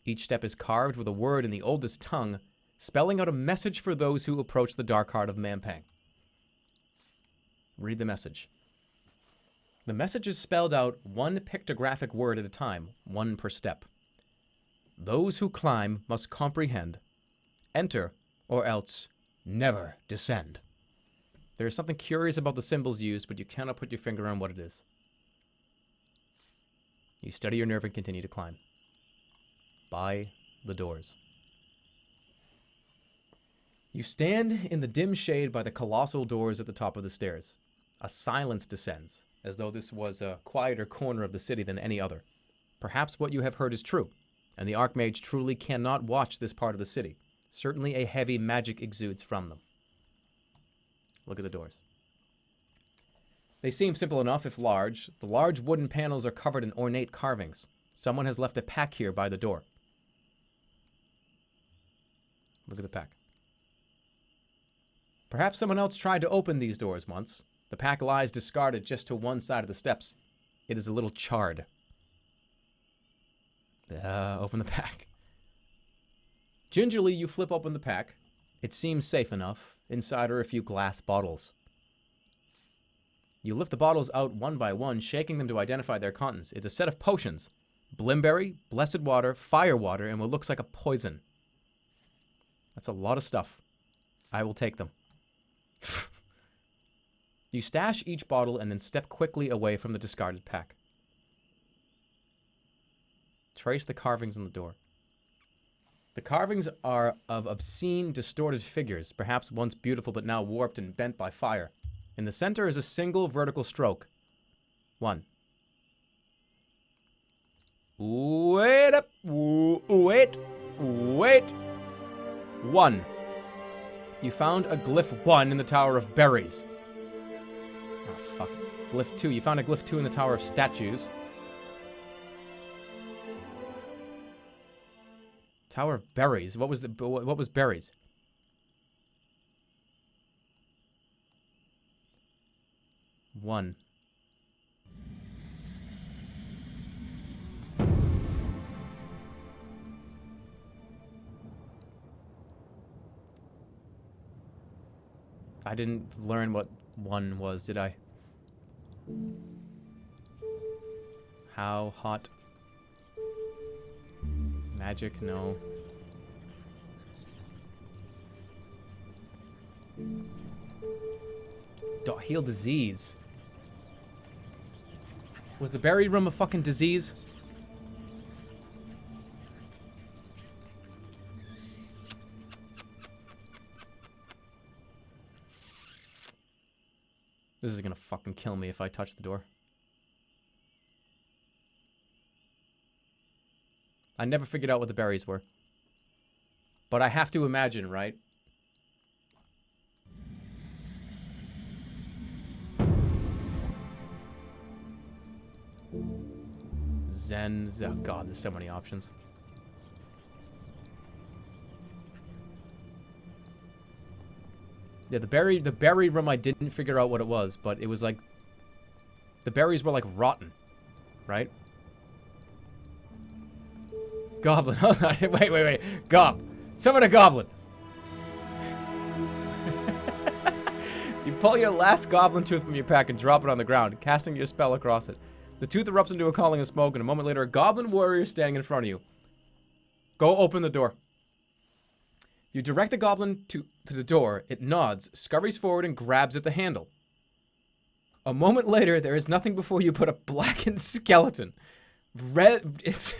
Each step is carved with a word in the oldest tongue, spelling out a message for those who approach the dark heart of Mampang. Read the message. The message is spelled out one pictographic word at a time, one per step. Those who climb must comprehend. Enter, or else never descend. There is something curious about the symbols used, but you cannot put your finger on what it is. You steady your nerve and continue to climb. By the doors. You stand in the dim shade by the colossal doors at the top of the stairs. A silence descends, as though this was a quieter corner of the city than any other. Perhaps what you have heard is true, and the Archmage truly cannot watch this part of the city. Certainly a heavy magic exudes from them. Look at the doors. They seem simple enough if large. The large wooden panels are covered in ornate carvings. Someone has left a pack here by the door. Look at the pack. Perhaps someone else tried to open these doors once. The pack lies discarded just to one side of the steps. It is a little charred. Open the pack. Gingerly, you flip open the pack. It seems safe enough. Inside are a few glass bottles. You lift the bottles out one by one, shaking them to identify their contents. It's a set of potions. Blimberry, blessed water, fire water, and what looks like a poison. That's a lot of stuff. I will take them. You stash each bottle and then step quickly away from the discarded pack. Trace the carvings on the door. The carvings are of obscene, distorted figures, perhaps once beautiful but now warped and bent by fire. In the center is a single vertical stroke. 1. Wait up. Wait. 1. You found a glyph 1 in the Tower of Berries. Oh, fuck. Glyph 2. You found a glyph 2 in the Tower of Statues. Tower of Berries. What was berries? One. I didn't learn what 1 was, did I? How hot? Magic? No. Heal disease. Was the berry room a fucking disease? This is gonna fucking kill me if I touch the door. I never figured out what the berries were. But I have to imagine, right? Zen. Oh god, there's so many options. Yeah, the berry room I didn't figure out what it was, but it was like... The berries were like rotten, right? Goblin, hold on, wait. Summon a goblin! You pull your last goblin tooth from your pack and drop it on the ground, casting your spell across it. The tooth erupts into a column of smoke, and a moment later, a goblin warrior is standing in front of you. Go open the door. You direct the goblin to the door. It nods, scurries forward, and grabs at the handle. A moment later, there is nothing before you but a blackened skeleton. It's...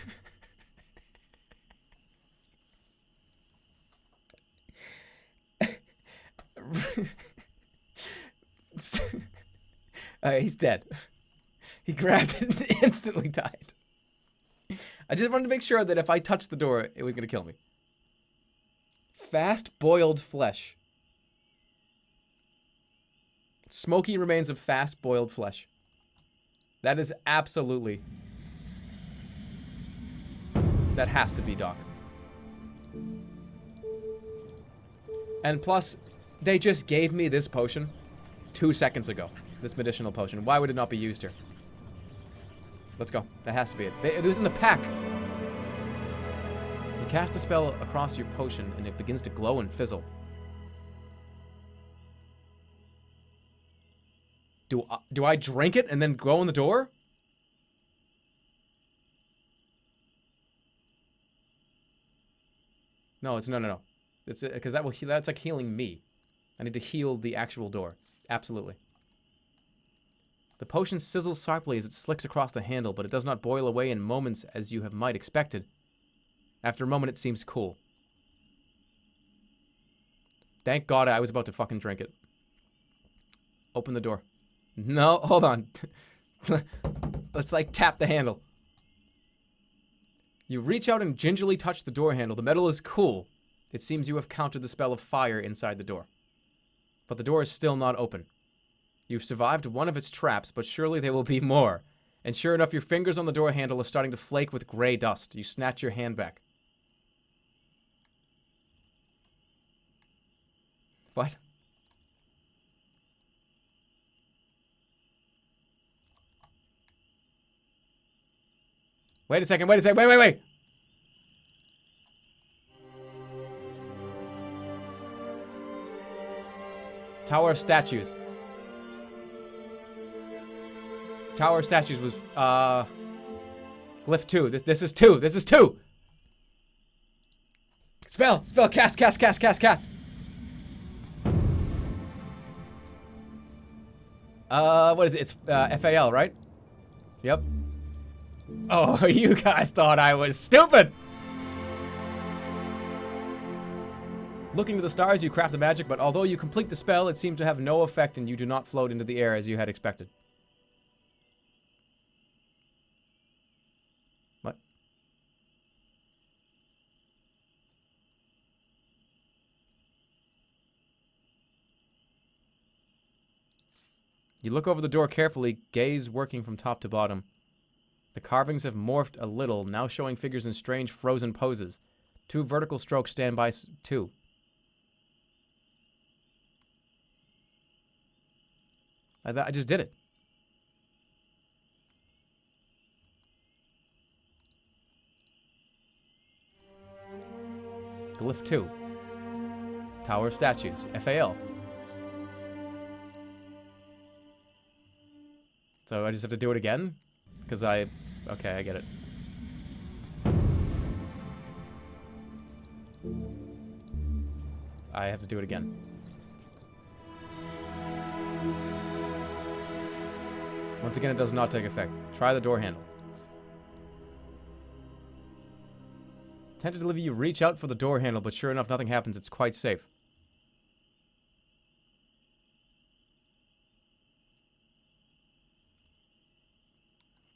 he's dead. He grabbed it and instantly died. I just wanted to make sure that if I touched the door, it was going to kill me. Fast boiled flesh. Smoky remains of fast boiled flesh. That is absolutely... That has to be Doc. And plus, they just gave me this potion 2 seconds ago. This medicinal potion. Why would it not be used here? Let's go. That has to be it. It was in the pack. You cast a spell across your potion and it begins to glow and fizzle. Do I drink it and then go in the door? No, it's no. It's because that's like healing me. I need to heal the actual door. Absolutely. The potion sizzles sharply as it slicks across the handle, but it does not boil away in moments as you might expected. After a moment, it seems cool. Thank God I was about to fucking drink it. Open the door. No, hold on. Let's like tap the handle. You reach out and gingerly touch the door handle. The metal is cool. It seems you have countered the spell of fire inside the door. But the door is still not open. You've survived one of its traps, but surely there will be more. And sure enough, your fingers on the door handle are starting to flake with gray dust. You snatch your hand back. What? Wait a second, wait. Tower of Statues. Tower of Statues was, Glyph 2. This is 2. This is 2! Spell! Cast! What is it? It's, FAL, right? Yep. Oh, you guys thought I was stupid! Looking to the stars, you craft the magic, but although you complete the spell, it seems to have no effect and you do not float into the air as you had expected. What? You look over the door carefully, gaze working from top to bottom. The carvings have morphed a little, now showing figures in strange frozen poses. 2 vertical strokes stand by 2. I just did it. Glyph 2. Tower of Statues. FAL. So I just have to do it again? Because okay, I get it. I have to do it again. Once again, it does not take effect. Try the door handle. Tentatively, you reach out for the door handle, but sure enough, nothing happens. It's quite safe.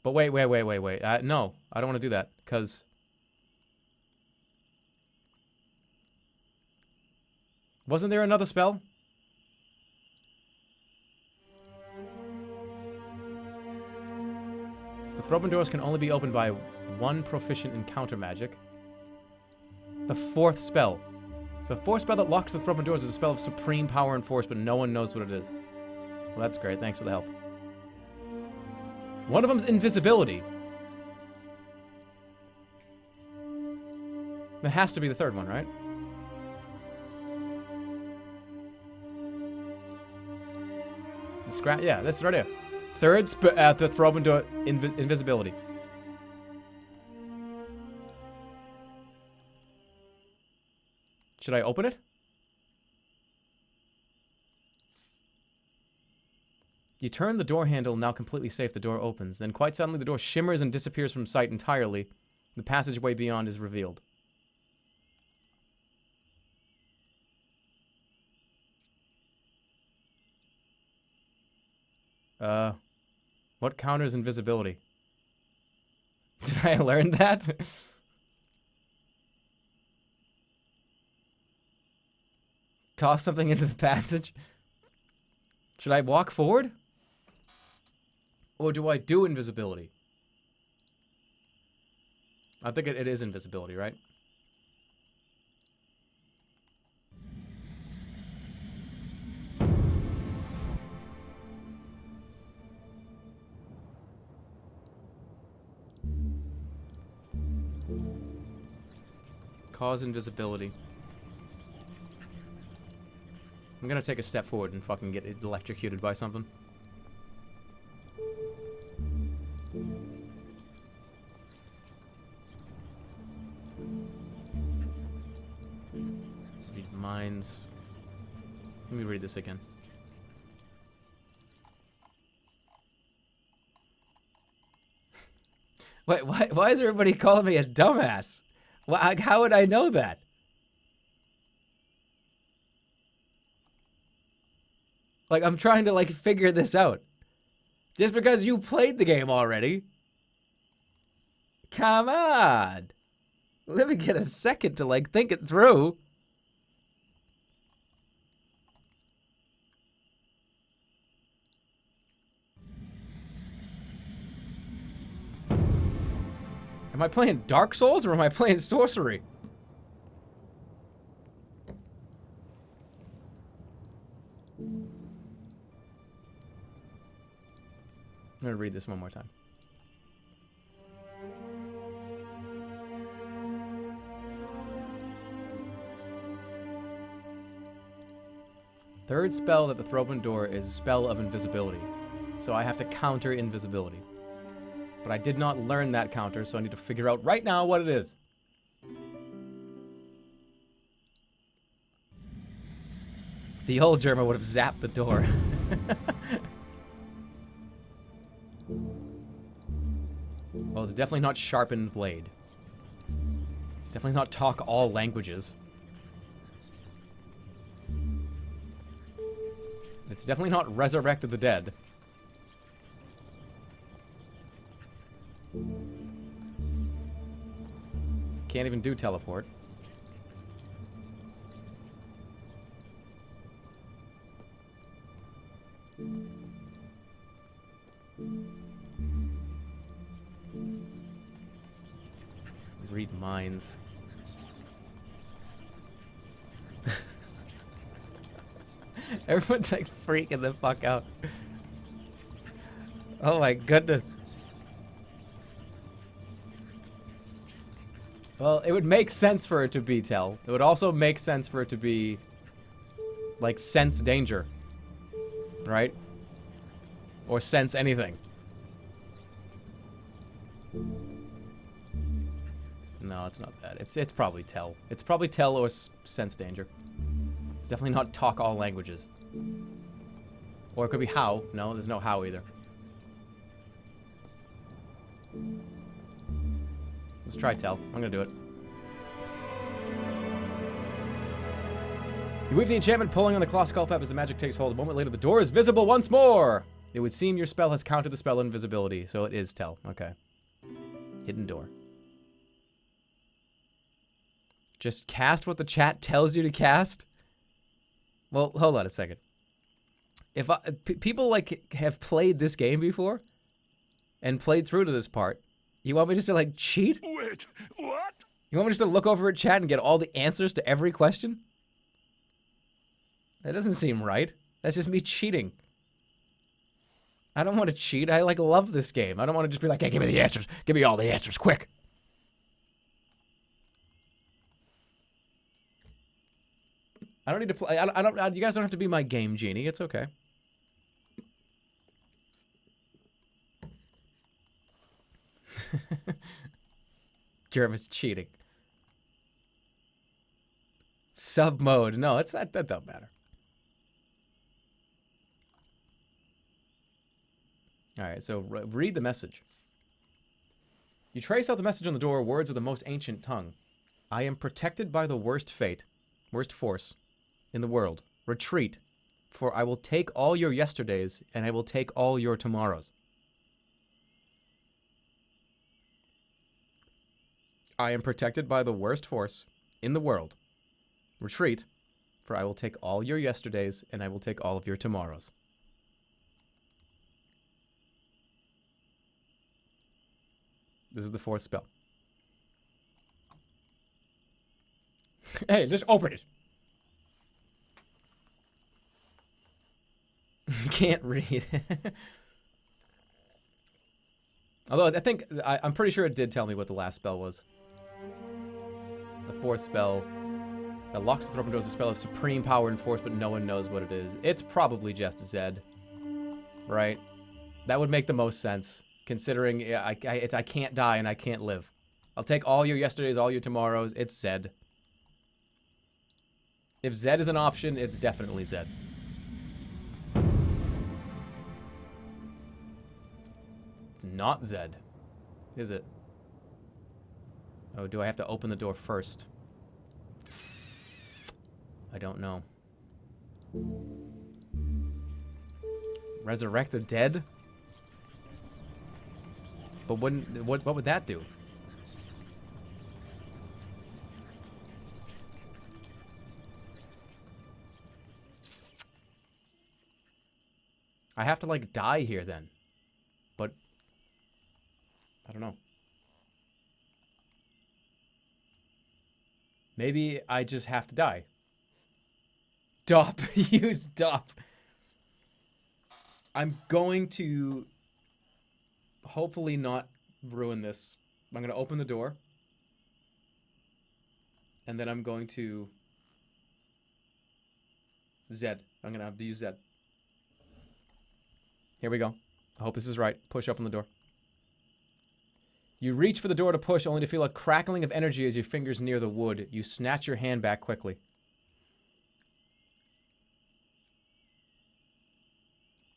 But wait. No, I don't want to do that, because... Wasn't there another spell? The throw-open doors can only be opened by one proficient encounter magic. The 4th spell. The force spell that locks the throw open doors is a spell of supreme power and force, but no one knows what it is. Well, that's great. Thanks for the help. One of them's invisibility. That has to be the third one, right? Yeah, this is right here. Third, the throw open door, invisibility. Should I open it? You turn the door handle, now completely safe, the door opens. Then quite suddenly the door shimmers and disappears from sight entirely. The passageway beyond is revealed. What counters invisibility? Did I learn that? Toss something into the passage? Should I walk forward? Or do I do invisibility? I think it is invisibility, right? Cause invisibility. I'm gonna take a step forward and fucking get electrocuted by something. Read minds. Let me read this again. Wait, why is everybody calling me a dumbass? How would I know that? Like, I'm trying to, like, figure this out. Just because you played the game already. Come on. Let me get a second to, like, think it through. Am I playing Dark Souls or am I playing Sorcery? I'm gonna read this one more time. Third spell that the throw open door is a spell of invisibility. So I have to counter invisibility. But I did not learn that counter, so I need to figure out right now what it is. The old Jerma would have zapped the door. Well, it's definitely not sharpened blade. It's definitely not talk all languages. It's definitely not resurrect the dead. Can't even do teleport. Read minds. Everyone's like freaking the fuck out. Oh my goodness. Well, it would make sense for it to be tell. It would also make sense for it to be like sense danger. Right? Or sense anything. No, it's not that. It's probably tell. It's probably tell or sense danger. It's definitely not talk all languages. Or it could be how. No, there's no how either. Let's try tell. I'm gonna do it. You weave the enchantment, pulling on the claw skull pep as the magic takes hold. A moment later, the door is visible once more. It would seem your spell has countered the spell invisibility, so it is tell. Okay. Hidden door. Just cast what the chat tells you to cast? Well, hold on a second. If people like have played this game before and played through to this part, you want me just to like cheat? Wait, what? You want me just to look over at chat and get all the answers to every question? That doesn't seem right. That's just me cheating. I don't want to cheat. I, like, love this game. I don't want to just be like, hey, give me the answers. Give me all the answers, quick. I don't need to play. I don't. You guys don't have to be my game genie. It's okay. Jerma's cheating. Sub mode. No, it's that don't matter. All right, so read the message. You trace out the message on the door, words of the most ancient tongue. I am protected by the worst fate, worst force in the world. Retreat, for I will take all your yesterdays and I will take all your tomorrows. I am protected by the worst force in the world. Retreat, for I will take all your yesterdays and I will take all of your tomorrows. This is the fourth spell. Hey, just open it. Can't read. Although I think, I'm pretty sure it did tell me what the last spell was. The fourth spell that locks the throat and doors, a spell of supreme power and force, but no one knows what it is. It's probably just Zed, right? That would make the most sense, considering I can't die and I can't live. I'll take all your yesterdays, all your tomorrows. It's Zed. If Zed is an option, it's definitely Zed. It's not Zed, is it? Oh, do I have to open the door first? I don't know. Resurrect the dead? But what would that do? I have to, like, die here then. But I don't know. Maybe I just have to die. Stop. Use stop. I'm going to hopefully not ruin this. I'm going to open the door. And then I'm going to Zed. I'm going to have to use Zed. Here we go. I hope this is right. Push open the door. You reach for the door to push, only to feel a crackling of energy as your fingers near the wood. You snatch your hand back quickly.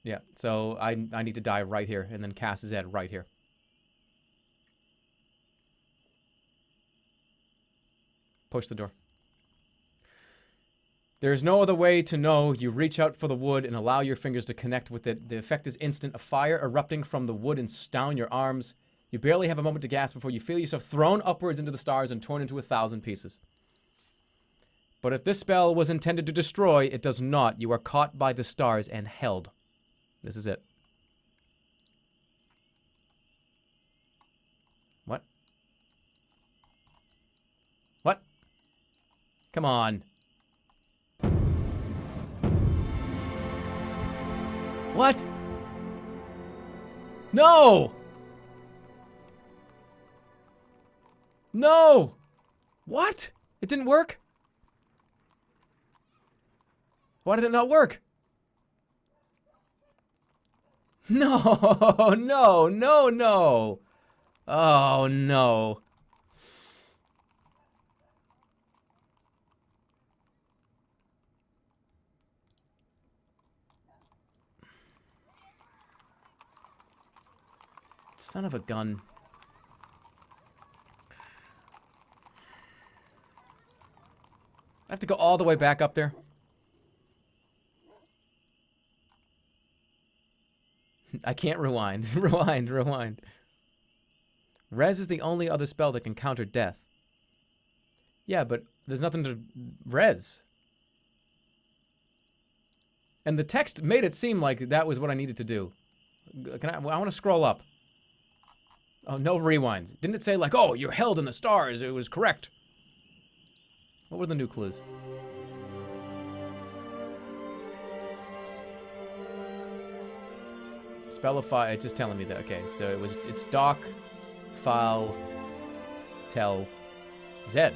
Yeah, so I need to die right here, and then cast Zed right here. Push the door. There is no other way to know. You reach out for the wood and allow your fingers to connect with it. The effect is instant. A fire erupting from the wood and down your arms. You barely have a moment to gasp before you feel yourself thrown upwards into the stars and torn into 1,000 pieces. But if this spell was intended to destroy, it does not. You are caught by the stars and held. This is it. What? What? Come on. What? No! No! What? It didn't work? Why did it not work? No, no, no, no. Oh, no. Son of a gun. I have to go all the way back up there. I can't rewind. Rewind. Res is the only other spell that can counter death. Yeah, but there's nothing to res. And the text made it seem like that was what I needed to do. I want to scroll up. Oh, no rewinds. Didn't it say like, oh, you're held in the stars, it was correct? What were the new clues? Spellify, it's just telling me that. Okay, so it's doc, file, tell, Z. I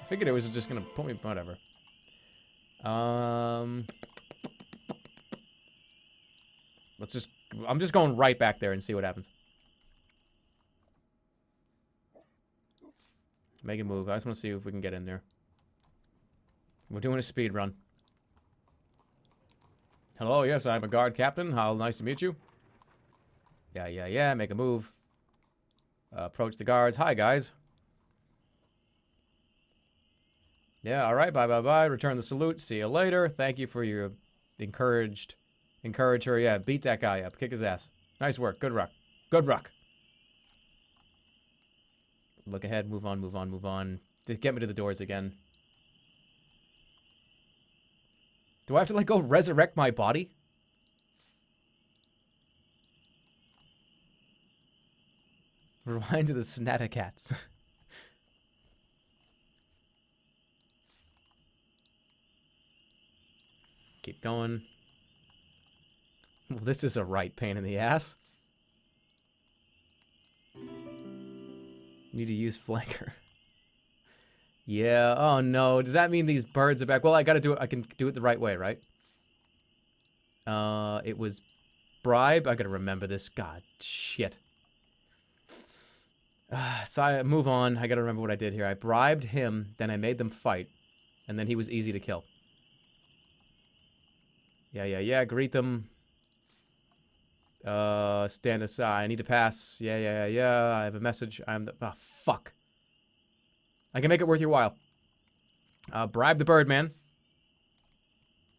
figured it was just gonna put me, whatever. Let's just, I'm just going right back there and see what happens. Make a move. I just want to see if we can get in there. We're doing a speed run. Hello, yes, I'm a guard captain. How nice to meet you. Yeah. Make a move. Approach the guards. Hi, guys. Yeah, all right. Bye. Return the salute. See you later. Thank you for your encourage her. Yeah, beat that guy up. Kick his ass. Nice work. Good ruck. Look ahead. Move on. Just get me to the doors again. Do I have to, like, go resurrect my body? Rewind to the Snaticats. Keep going. Well, this is a right pain in the ass. Need to use flanker. Yeah, oh no. Does that mean these birds are back? Well, I gotta do it. I can do it the right way, right? It was bribe. I gotta remember this. God, shit. So I move on. I gotta remember what I did here. I bribed him, then I made them fight, and then he was easy to kill. Yeah. Greet them. Stand aside. I need to pass. Yeah. I have a message. I'm the... Oh, fuck. I can make it worth your while. Bribe the Birdman.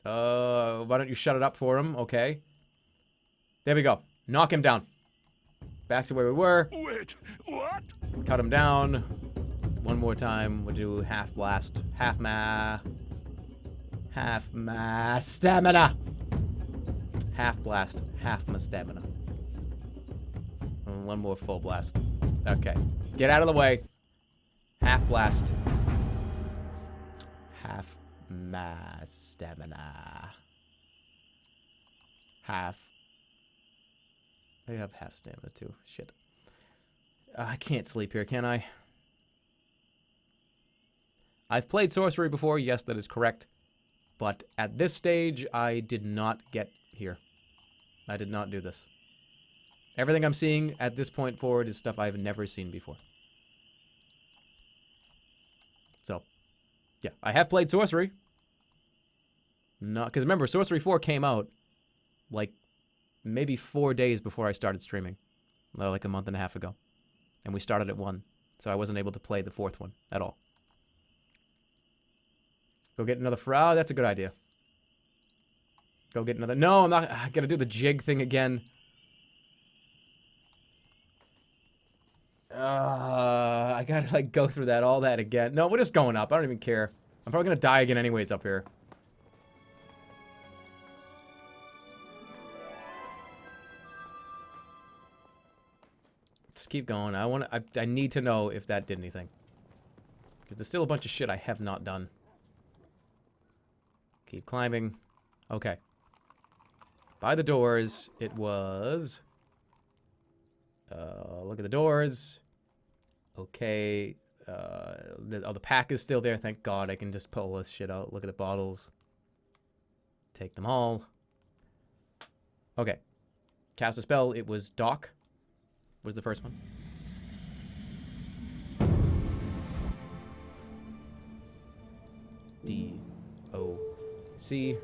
Why don't you shut it up for him? Okay. There we go. Knock him down. Back to where we were. Wait, what? Cut him down. One more time. We'll do half blast. Half ma stamina. Half blast. Half ma stamina. And one more full blast. Okay. Get out of the way. Half blast. Half ma stamina. Half. I have half stamina too. Shit. I can't sleep here, can I? I've played Sorcery before. Yes, that is correct. But at this stage, I did not get here. I did not do this. Everything I'm seeing at this point forward is stuff I've never seen before. So, yeah, I have played Sorcery. Not because remember, Sorcery 4 came out like maybe 4 days before I started streaming, like a month and a half ago, and we started at 1, so I wasn't able to play the 4th one at all. Go get another oh, that's a good idea. Go get another. No, I'm not. I gotta do the jig thing again. I gotta like go through all that again. No, we're just going up. I don't even care. I'm probably gonna die again anyways up here. Just keep going. I need to know if that did anything. Because there's still a bunch of shit I have not done. Keep climbing. Okay. By the doors, it was... look at the doors. Okay. The pack is still there. Thank God I can just pull this shit out. Look at the bottles. Take them all. Okay. Cast a spell. It was Doc. Was the first one. D-O-C.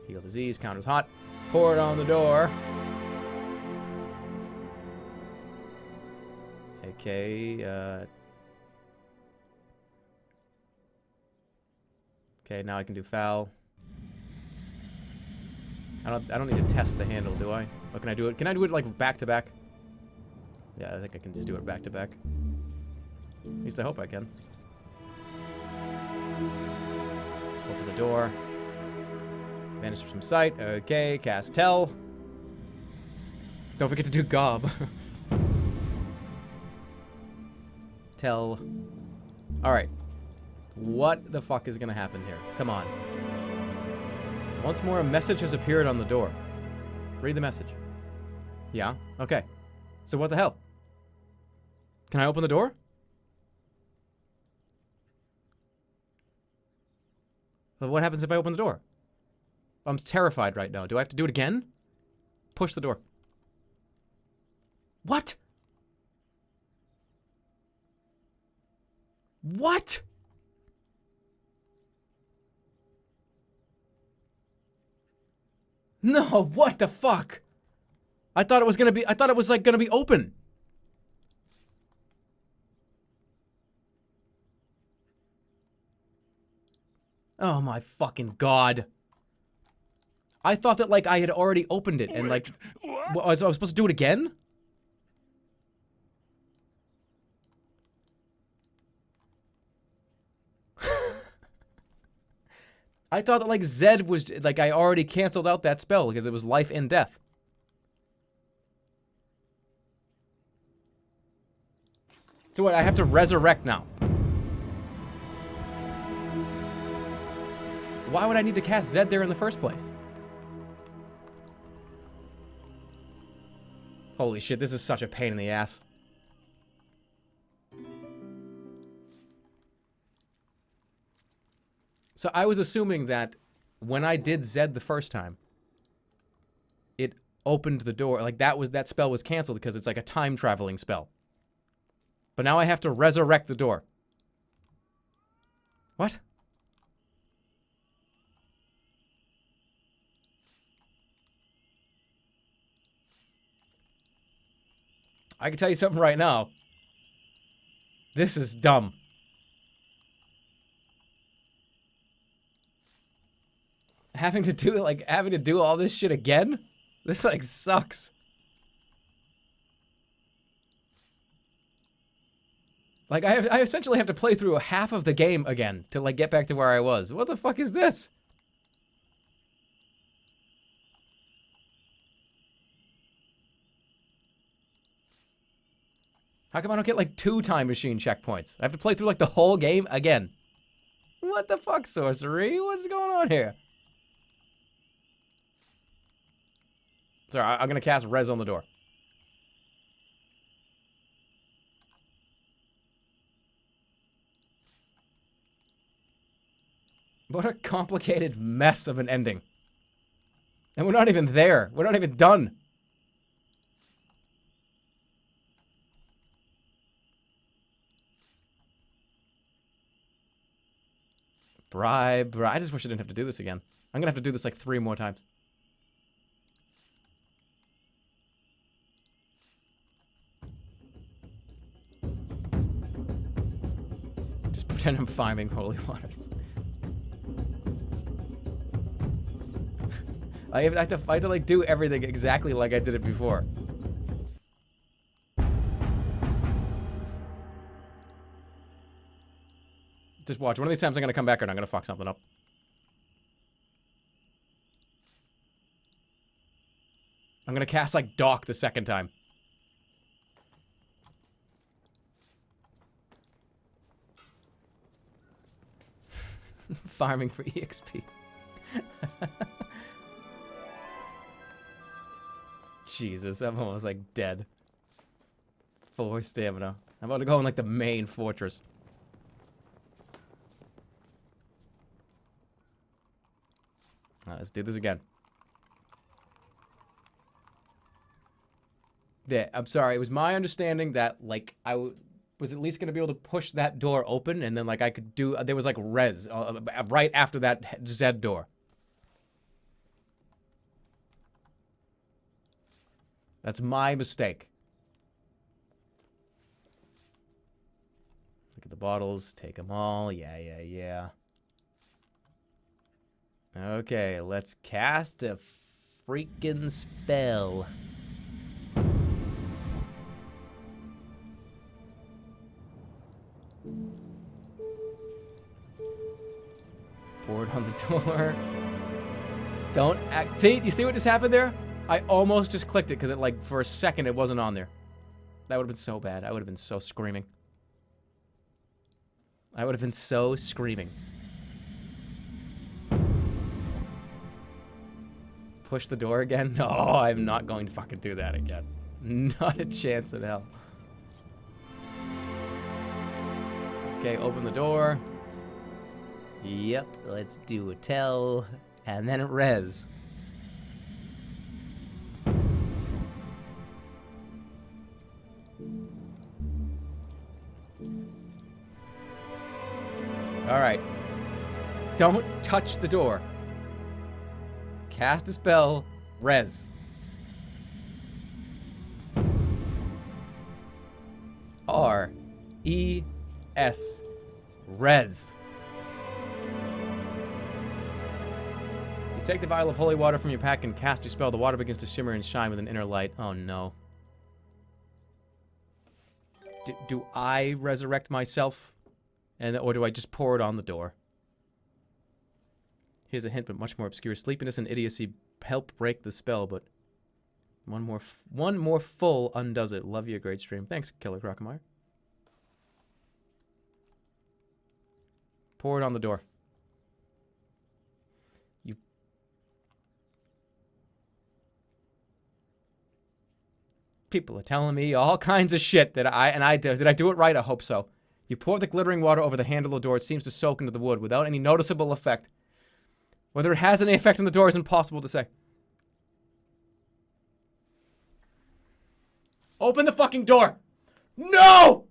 Heal disease. Counters hot. Pour it on the door. Okay, okay, now I can do foul. I don't need to test the handle, do I? Or can I do it? Can I do it like back to back? Yeah, I think I can just do it back to back. At least I hope I can. Open the door. Vanish from sight. Okay, cast Tell. Don't forget to do Gob. Tell. Alright. What the fuck is gonna happen here? Come on. Once more, a message has appeared on the door. Read the message. Yeah? Okay. So what the hell? Can I open the door? But what happens if I open the door? I'm terrified right now. Do I have to do it again? Push the door. What? What? No, what the fuck? I thought it was like gonna be open. Oh my fucking god. I thought that, like, I had already opened it and, like, What? I was supposed to do it again? I thought that, like, Zed was, like, I already canceled out that spell because it was life and death. So what, I have to resurrect now? Why would I need to cast Zed there in the first place? Holy shit, this is such a pain in the ass. So I was assuming that when I did Zed the first time, it opened the door. Like, that spell was canceled because it's like a time traveling spell. But now I have to resurrect the door. What? I can tell you something right now. This is dumb. Having to do all this shit again? This, like, sucks. Like, I essentially have to play through half of the game again to, like, get back to where I was. What the fuck is this? How come I don't get, like, 2 time machine checkpoints? I have to play through, like, the whole game again. What the fuck, Sorcery? What's going on here? Sorry, I'm gonna cast Res on the door. What a complicated mess of an ending. And we're not even there. We're not even done. Bribe. I just wish I didn't have to do this again. I'm gonna have to do this like 3 more times. Just pretend I'm farming holy waters. I have to like do everything exactly like I did it before. Just watch. One of these times I'm gonna come back and I'm gonna fuck something up. I'm gonna cast like Doc the second time. Farming for EXP. Jesus, I'm almost like dead. 4 stamina. I'm about to go in like the main fortress. Alright, let's do this again. Yeah, I'm sorry. It was my understanding that like I was at least going to be able to push that door open and then like I could do, there was like res right after that Zed door. That's my mistake. Look at the bottles. Take them all. Yeah. Okay, let's cast a freaking spell. Board on the door. Don't act. See, you see what just happened there? I almost just clicked it because it, like, for a second it wasn't on there. That would have been so bad. I would have been so screaming. I would have been so screaming. Push the door again? No, I'm not going to fucking do that again. Not a chance in hell. Okay, open the door. Yep, let's do a tell. And then res. Alright. Don't touch the door. Cast a spell. Res. R-E-S. Res. You take the vial of holy water from your pack and cast your spell. The water begins to shimmer and shine with an inner light. Oh no. Do I resurrect myself? Or do I just pour it on the door? Here's a hint, but much more obscure. Sleepiness and idiocy help break the spell, but one more full undoes it. Love you, great stream. Thanks, Killer Crocomire. Pour it on the door. You... People are telling me all kinds of shit that did I do it right? I hope so. You pour the glittering water over the handle of the door. It seems to soak into the wood without any noticeable effect. Whether it has any effect on the door is impossible to say. Open the fucking door! No!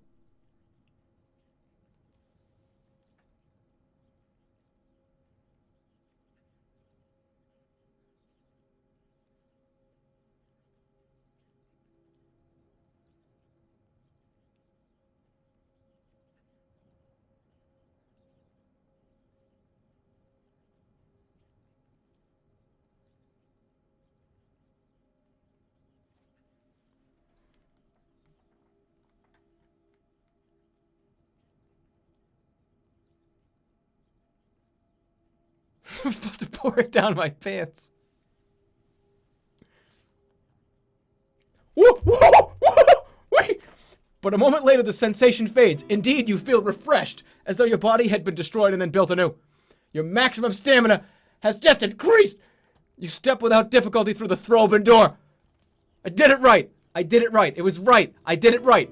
I'm supposed to pour it down my pants. Whoa, whoa, whoa, wait! But a moment later, the sensation fades. Indeed, you feel refreshed, as though your body had been destroyed and then built anew. Your maximum stamina has just increased. You step without difficulty through the throw-open door. I did it right. I did it right. It was right. I did it right.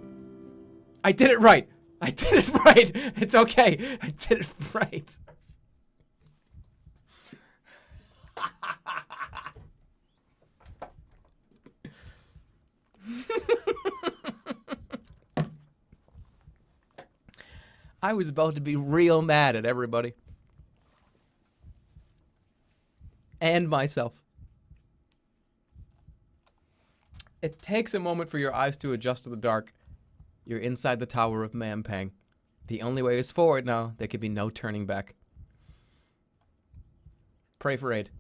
I did it right. I did it right. It's okay. I did it right. I was about to be real mad at everybody. And myself. It takes a moment for your eyes to adjust to the dark. You're inside the Tower of Mampang. The only way is forward now. There can be no turning back. Pray for aid.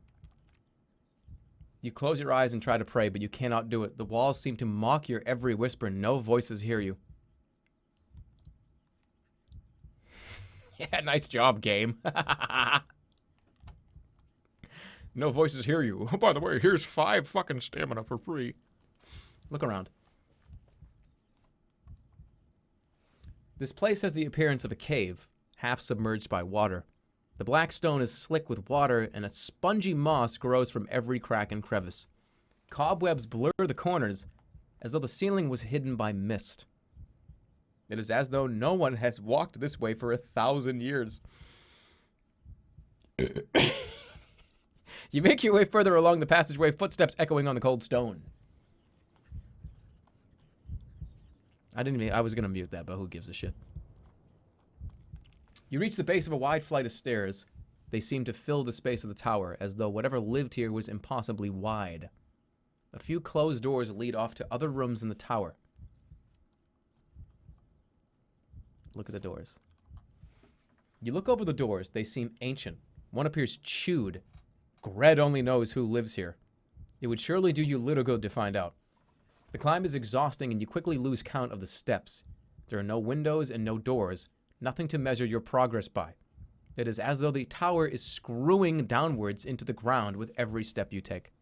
You close your eyes and try to pray, but you cannot do it. The walls seem to mock your every whisper. No voices hear you. Yeah, nice job, game. No voices hear you. Oh, by the way, here's 5 fucking stamina for free. Look around. This place has the appearance of a cave, half submerged by water. The black stone is slick with water, and a spongy moss grows from every crack and crevice. Cobwebs blur the corners, as though the ceiling was hidden by mist. It is as though no one has walked this way for 1,000 years. You make your way further along the passageway, footsteps echoing on the cold stone. I was gonna mute that, but who gives a shit? You reach the base of a wide flight of stairs. They seem to fill the space of the tower, as though whatever lived here was impossibly wide. A few closed doors lead off to other rooms in the tower. Look at the doors. You look over the doors. They seem ancient. One appears chewed. Gred only knows who lives here. It would surely do you little good to find out. The climb is exhausting, and you quickly lose count of the steps. There are no windows and no doors. Nothing to measure your progress by. It is as though the tower is screwing downwards into the ground with every step you take.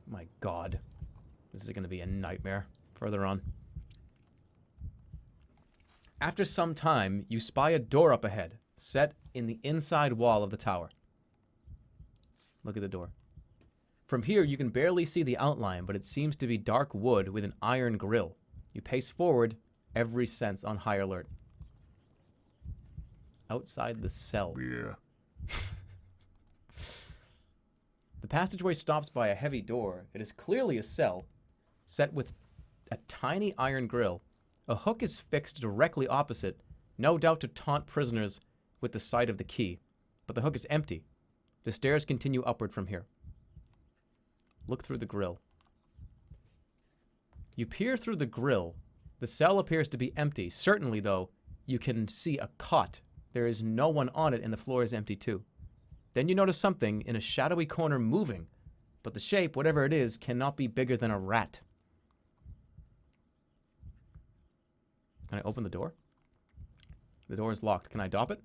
My God. This is going to be a nightmare. Further on. After some time, you spy a door up ahead, set in the inside wall of the tower. Look at the door. From here, you can barely see the outline, but it seems to be dark wood with an iron grill. You pace forward, every sense on high alert. Outside the cell. Yeah. The passageway stops by a heavy door. It is clearly a cell, set with a tiny iron grill. A hook is fixed directly opposite, no doubt to taunt prisoners with the sight of the key. But the hook is empty. The stairs continue upward from here. Look through the grill. You peer through the grill. The cell appears to be empty. Certainly, though, you can see a cot. There is no one on it, and the floor is empty, too. Then you notice something in a shadowy corner moving, but the shape, whatever it is, cannot be bigger than a rat. Can I open the door? The door is locked. Can I dop it?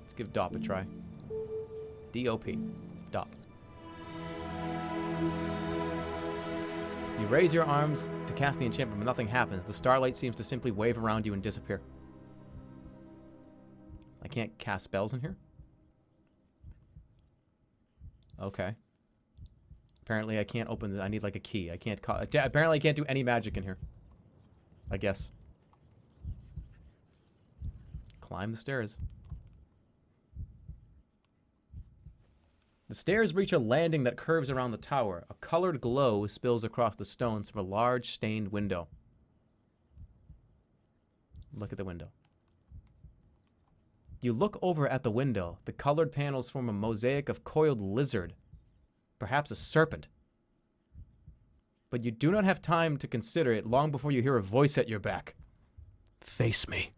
Let's give dop a try. D-O-P. Dop. You raise your arms to cast the enchantment, but nothing happens. The starlight seems to simply wave around you and disappear. I can't cast spells in here? Okay. Apparently I can't open the... I need like a key. I can't... Apparently I can't do any magic in here. I guess. Climb the stairs. The stairs reach a landing that curves around the tower. A colored glow spills across the stones from a large stained window. Look at the window. You look over at the window. The colored panels form a mosaic of coiled lizard. Perhaps a serpent. But you do not have time to consider it long before you hear a voice at your back. Face me.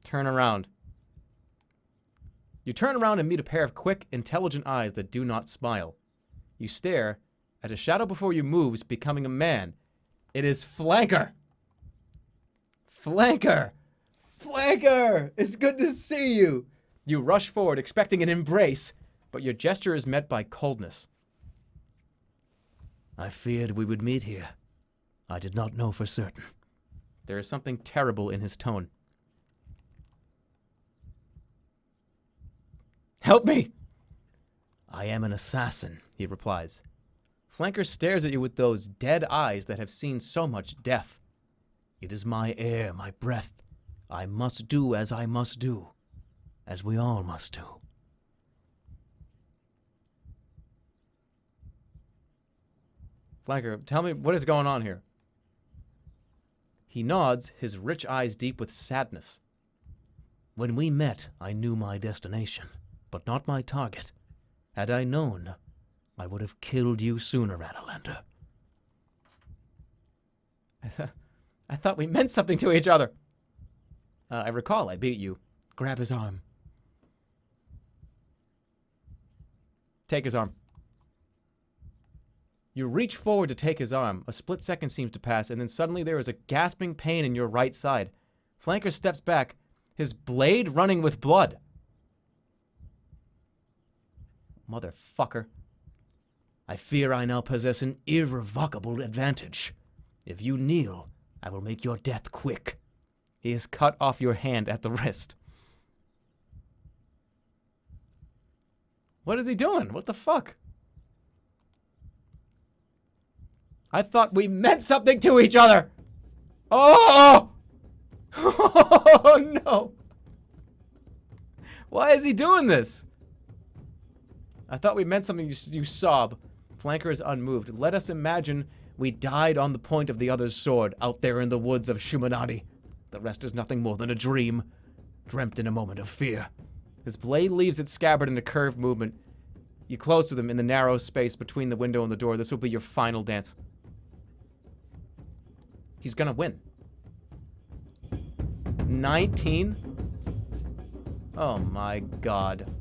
Turn around. You turn around and meet a pair of quick, intelligent eyes that do not smile. You stare as a shadow before you moves, becoming a man. It is Flanker! Flanker! Flanker! It's good to see you! You rush forward, expecting an embrace, but your gesture is met by coldness. I feared we would meet here. I did not know for certain. There is something terrible in his tone. Help me! I am an assassin, He replies. Flanker stares at you with those dead eyes that have seen so much death. It is my air, my breath. I must do as I must do, as we all must do. Flanker, tell me what is going on here. He nods, his rich eyes deep with sadness. When we met, I knew my destination, but not my target. Had I known, I would have killed you sooner, Adalander. I thought we meant something to each other. I recall I beat you. Grab his arm. Take his arm. You reach forward to take his arm. A split second seems to pass, and then suddenly there is a gasping pain in your right side. Flanker steps back, his blade running with blood. Motherfucker. I fear I now possess an irrevocable advantage. If you kneel, I will make your death quick. He has cut off your hand at the wrist. What is he doing? What the fuck? I thought we meant something to each other. Oh! Oh no. Why is he doing this? I thought we meant something, you sob. Flanker is unmoved. Let us imagine we died on the point of the other's sword out there in the woods of Shumanati. The rest is nothing more than a dream, dreamt in a moment of fear. His blade leaves its scabbard in a curved movement. You close to them in the narrow space between the window and the door. This will be your final dance. He's gonna win. 19? Oh my god.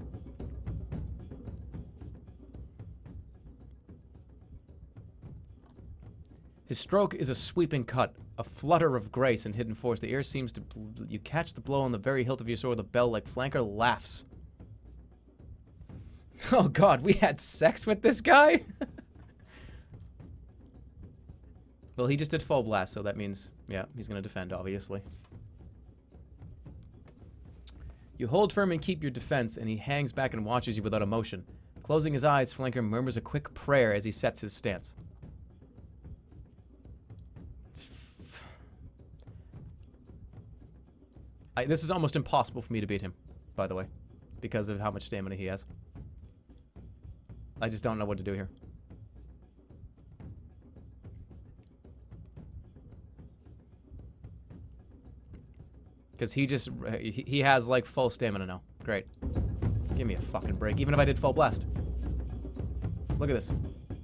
His stroke is a sweeping cut, a flutter of grace and hidden force. The air seems to... You catch the blow on the very hilt of your sword with a bell like Flanker laughs. Oh god, we had sex with this guy? Well, he just did full blast, so that means, yeah, he's going to defend, obviously. You hold firm and keep your defense, and he hangs back and watches you without emotion. Closing his eyes, Flanker murmurs a quick prayer as he sets his stance. This is almost impossible for me to beat him, by the way, because of how much stamina he has. I just don't know what to do here. Because he has like full stamina now. Great. Give me a fucking break, even if I did full blast. Look at this.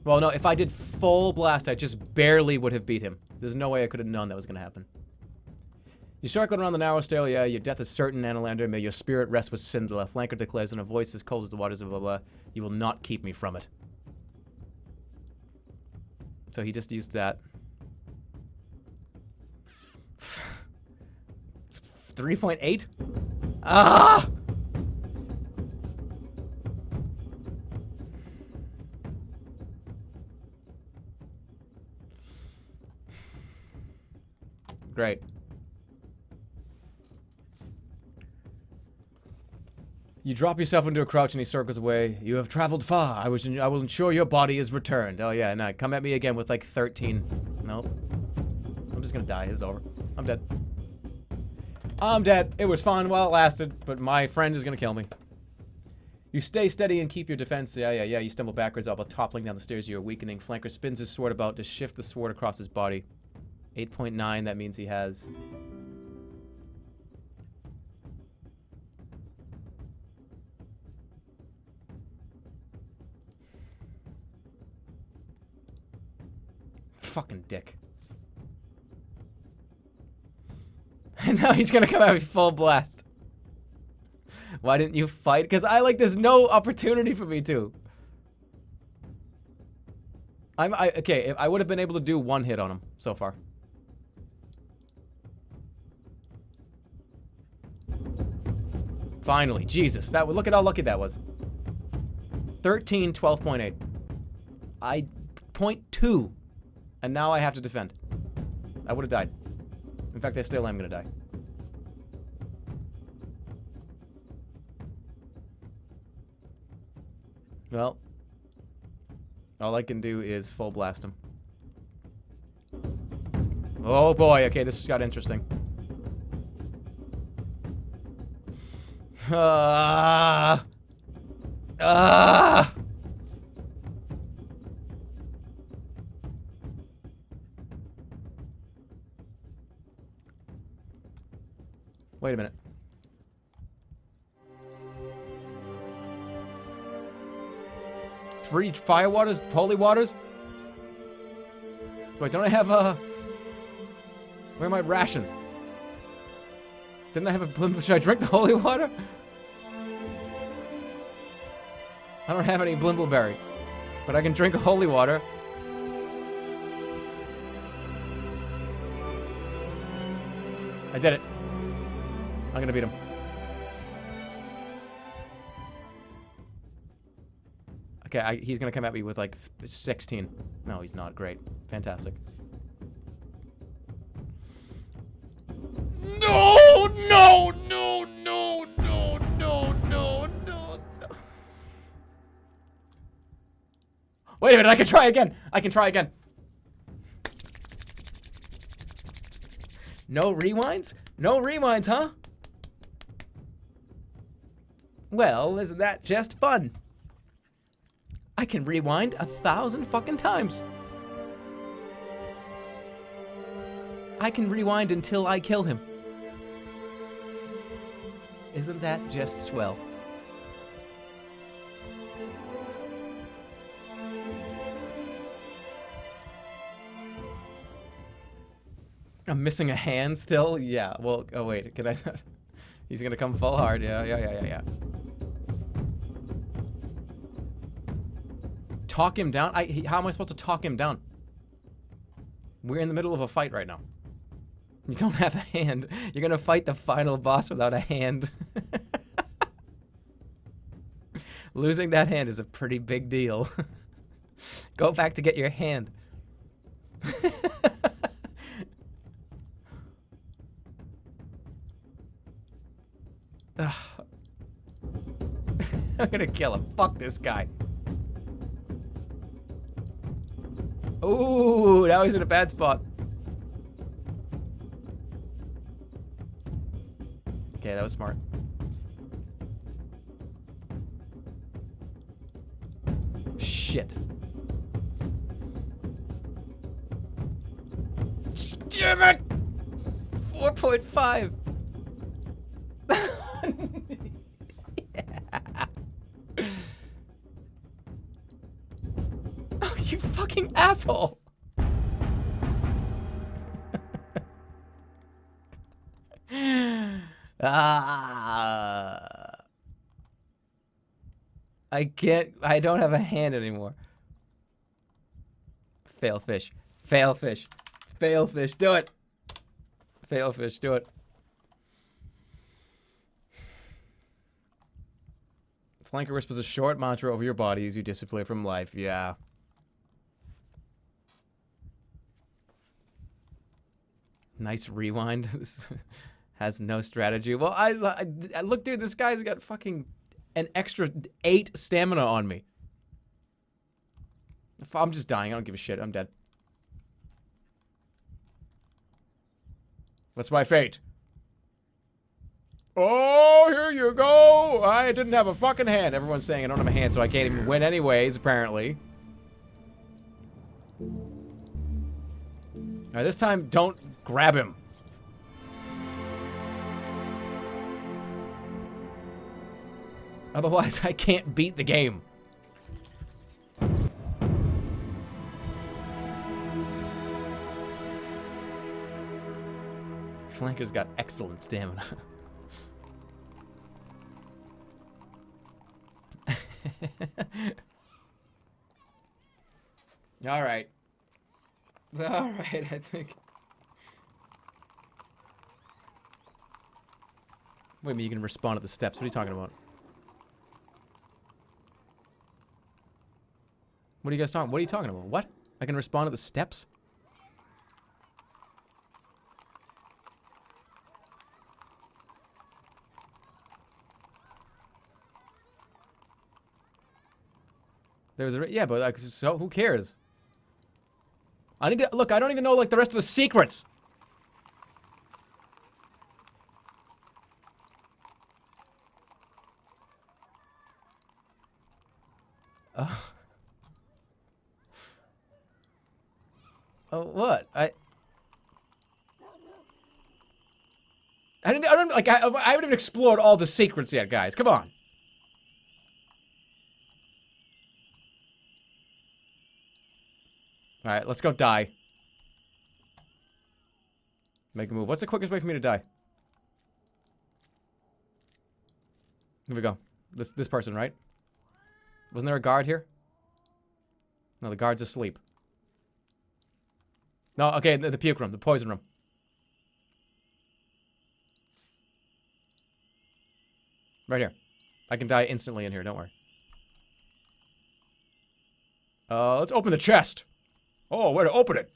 Well, no, if I did full blast, I just barely would have beat him. There's no way I could have known that was going to happen. You circle around the narrow stair, yeah, your death is certain, Analander. May your spirit rest with Citadel. Flanker declares in a voice as cold as the waters of blah blah. You will not keep me from it. So he just used that. 3.8? Ah! Great. You drop yourself into a crouch and he circles away. You have traveled far. I will ensure your body is returned. Oh yeah, no, come at me again with like 13. Nope. I'm just gonna die. It's over. I'm dead. I'm dead. It was fun while it lasted, but my friend is gonna kill me. You stay steady and keep your defense. Yeah. You stumble backwards, all but toppling down the stairs. You're weakening. Flanker spins his sword about to shift the sword across his body. 8.9, that means he has... Fucking dick. And now he's gonna come at me full blast. Why didn't you fight? Because there's no opportunity for me to. Okay, I would have been able to do one hit on him so far. Finally, Jesus, look at how lucky that was. 13, 12.8. 0.2. And now I have to defend. I would have died. In fact, I still am gonna die. Well, all I can do is full blast him. Oh boy, okay, this just got interesting. Wait a minute. Three fire waters, holy waters? Wait, don't I have where are my rations? Didn't I have a blimble? Should I drink the holy water? I don't have any blimbleberry, but I can drink a holy water. I did it. I'm gonna beat him. Okay, he's gonna come at me with like 16. No, he's not. Great. Fantastic. No, no, no, no, no, no, no, no. Wait a minute, I can try again. I can try again. No rewinds? No rewinds, huh? Well, isn't that just fun? I can rewind 1,000 fucking times. I can rewind until I kill him. Isn't that just swell? I'm missing a hand still? Yeah, well, oh wait, can I... He's gonna come full hard, yeah. Talk him down? How am I supposed to talk him down? We're in the middle of a fight right now. You don't have a hand. You're gonna fight the final boss without a hand. Losing that hand is a pretty big deal. Go back to get your hand. Ugh. I'm gonna kill him. Fuck this guy. Ooh, now he's in a bad spot. Okay, that was smart. Shit. Damn it! 4.5. Oh, you fucking asshole! I can't. I don't have a hand anymore. Fail fish. Fail fish. Fail fish. Do it. Fail fish. Do it. Flanker whispers a short mantra over your body as you disappear from life. Yeah. Nice rewind. This has no strategy. Well, I look, dude. This guy's got fucking an extra 8 stamina on me. If I'm just dying. I don't give a shit. I'm dead. That's my fate. Oh, here you go. I didn't have a fucking hand. Everyone's saying I don't have a hand, so I can't even win anyways, apparently. Alright, this time, don't grab him. Otherwise, I can't beat the game. Flanker's got excellent stamina. Alright. Alright, I think. Wait a minute, you can respond at the steps. What are you talking about? What are you guys talking? What are you talking about? What? I can respond at the steps? There was a, yeah, but like, so who cares? I need to look. I don't even know like the rest of the secrets. Oh, what? I don't like. I haven't even explored all the secrets yet, guys. Come on. All right, let's go die. Make a move. What's the quickest way for me to die? Here we go. This person, right? Wasn't there a guard here? No, the guard's asleep. No, okay, the puke room, the poison room. Right here. I can die instantly in here, don't worry. Let's open the chest. Oh, where to open it?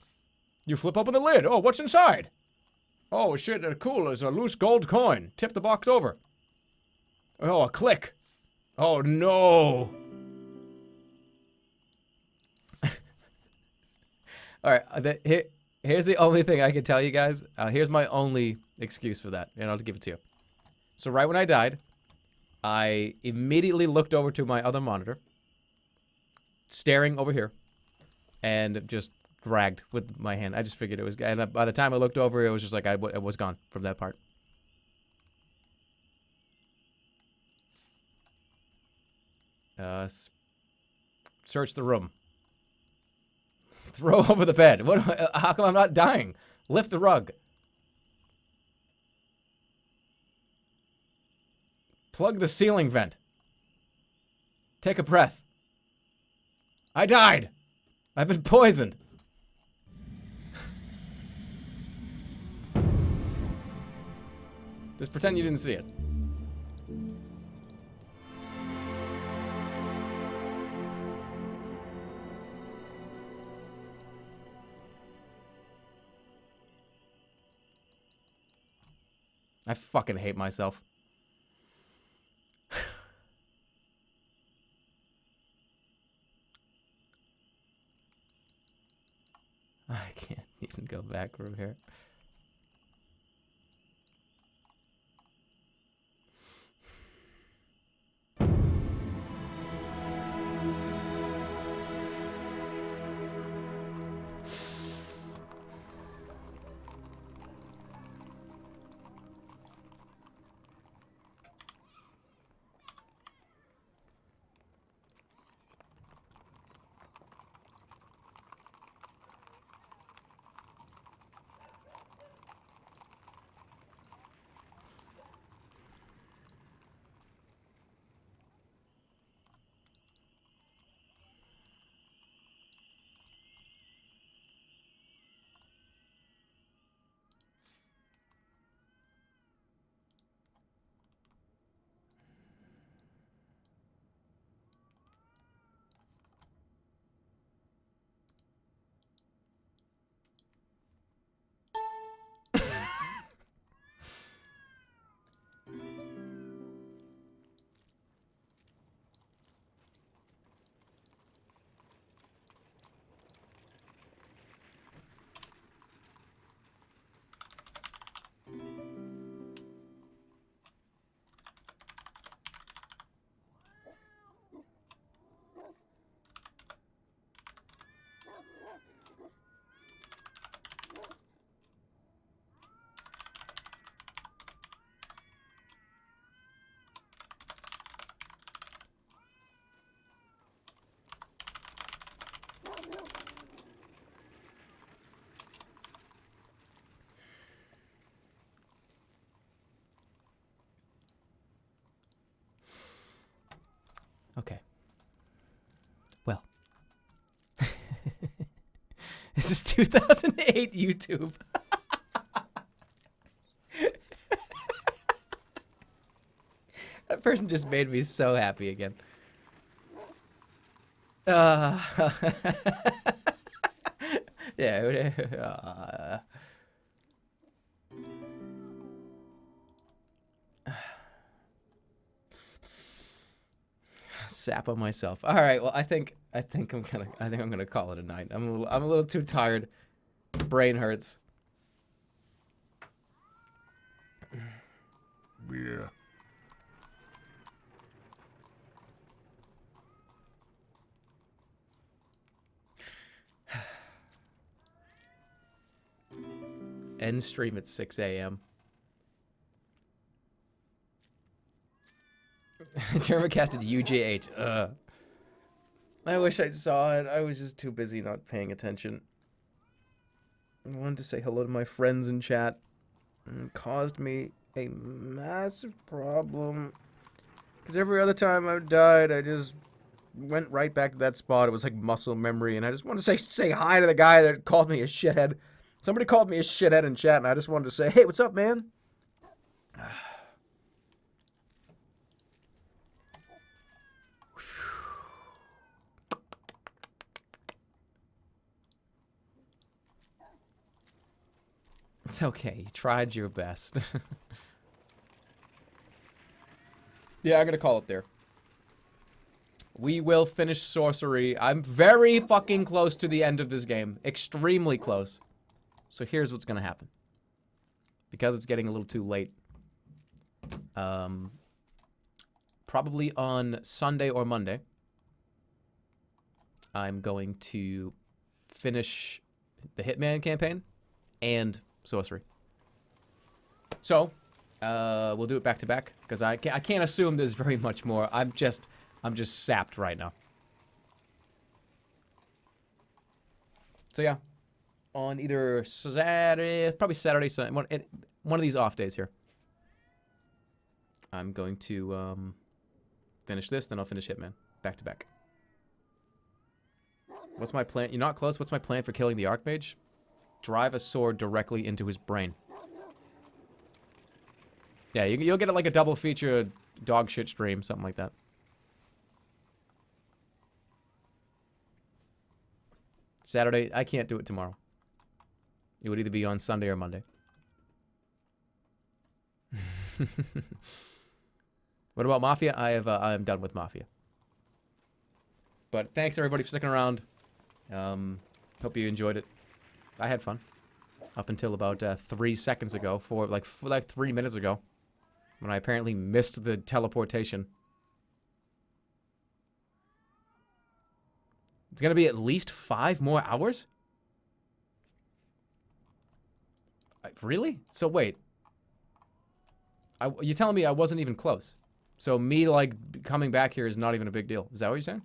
You flip open the lid. Oh, what's inside? Oh, shit, cool. There's a loose gold coin. Tip the box over. Oh, a click. Oh, no. Alright, here's the only thing I can tell you guys. Here's my only excuse for that, and I'll give it to you. So right when I died, I immediately looked over to my other monitor, staring over here, and just dragged with my hand. I just figured it was, and by the time I looked over, it was just like it was gone from that part. Search the room. Throw over the bed. What? How come I'm not dying? Lift the rug. Plug the ceiling vent. Take a breath. I died. I've been poisoned. Just pretend you didn't see it. I fucking hate myself. go back from here. Okay. Well. This is 2008 YouTube. That person just made me so happy again. Yeah. Sap on myself. All right. Well, I think I'm gonna call it a night. I'm a little too tired. Brain hurts. Yeah. End stream at 6 a.m. Jerma casted UJH. Ugh. I wish I saw it. I was just too busy not paying attention. I wanted to say hello to my friends in chat. And it caused me a massive problem. Because every other time I've died, I just went right back to that spot. It was like muscle memory. And I just wanted to say hi to the guy that called me a shithead. Somebody called me a shithead in chat, and I just wanted to say, hey, what's up, man? It's okay. You tried your best. Yeah, I'm gonna call it there. We will finish Sorcery. I'm very fucking close to the end of this game. Extremely close. So here's what's gonna happen. Because it's getting a little too late. Probably on Sunday or Monday, I'm going to finish the Hitman campaign and Sorcery. So, we'll do it back to back because I can't assume there's very much more. I'm just sapped right now. So yeah, on either Saturday, probably Saturday, Sunday, one of these off days here, I'm going to finish this, then I'll finish Hitman back to back. What's my plan? You're not close. What's my plan for killing the Archmage? Drive a sword directly into his brain. Yeah, you'll get it like a double feature dog shit stream, something like that. Saturday, I can't do it tomorrow. It would either be on Sunday or Monday. What about Mafia? I am done with Mafia. But thanks everybody for sticking around. Hope you enjoyed it. I had fun. Up until about 3 seconds ago, for like 3 minutes ago, when I apparently missed the teleportation. It's gonna be at least 5 more hours? Really? So wait. You're telling me I wasn't even close? So me, like, coming back here is not even a big deal. Is that what you're saying?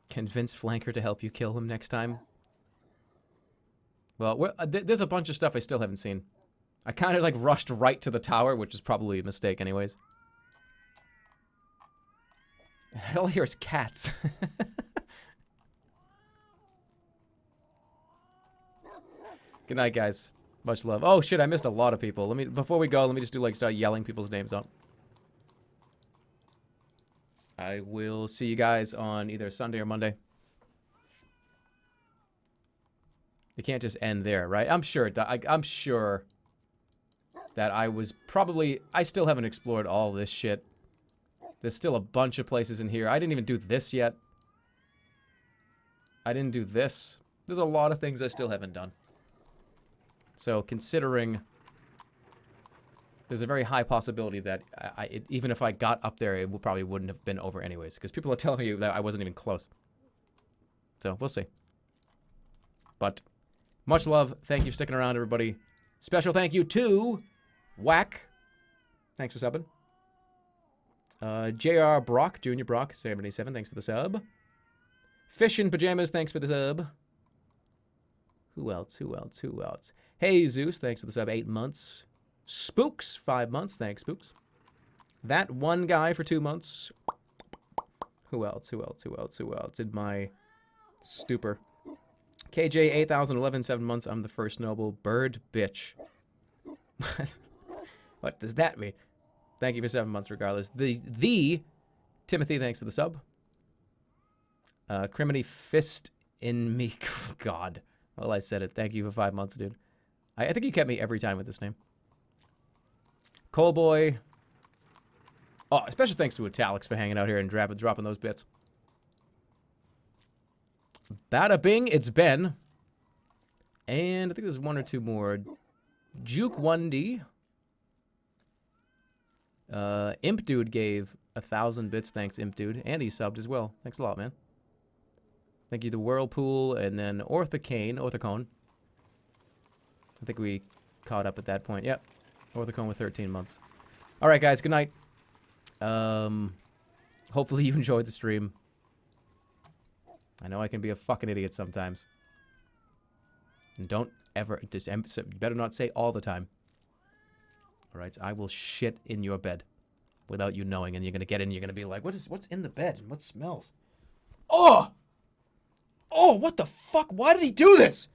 Convince Flanker to help you kill him next time. Well, there's a bunch of stuff I still haven't seen. I kind of like rushed right to the tower, which is probably a mistake anyways. All I hear is cats. Good night, guys. Much love. Oh shit, I missed a lot of people. Before we go, let me just do like start yelling people's names out. I will see you guys on either Sunday or Monday. You can't just end there, right? I'm sure that I was probably... I still haven't explored all this shit. There's still a bunch of places in here. I didn't even do this yet. I didn't do this. There's a lot of things I still haven't done. So, considering... There's a very high possibility that even if I got up there, it probably wouldn't have been over anyways. Because people are telling me that I wasn't even close. So, we'll see. But, much love. Thank you for sticking around, everybody. Special thank you to Whack. Thanks for subbing. J.R. Brock, Junior Brock, 77. Thanks for the sub. Fish in Pajamas, thanks for the sub. Who else? Hey, Zeus, thanks for the sub. 8 months. Spooks, 5 months. Thanks, Spooks. That one guy for 2 months. Who else? In my stupor. KJ, 8,011, 7 months. I'm the first noble. Bird bitch. What does that mean? Thank you for 7 months regardless. The Timothy, thanks for the sub. Criminy Fist in me. God. Well, I said it. Thank you for 5 months, dude. I think you kept me every time with this name. Coalboy. Oh, special thanks to Italics for hanging out here and dropping those bits. Bada bing, it's Ben. And I think there's 1 or 2 more. Juke 1D. Imp Dude gave 1,000 bits. Thanks, Imp Dude. And he subbed as well. Thanks a lot, man. Thank you to Whirlpool and then Orthocone. I think we caught up at that point. Yep. Orthocone with 13 months. Alright, guys. Good night. Hopefully you enjoyed the stream. I know I can be a fucking idiot sometimes. And don't ever... better not say all the time. Alright, so I will shit in your bed. Without you knowing. And you're gonna get in and you're gonna be like, what's in the bed? And what smells? Oh! Oh, what the fuck? Why did he do this?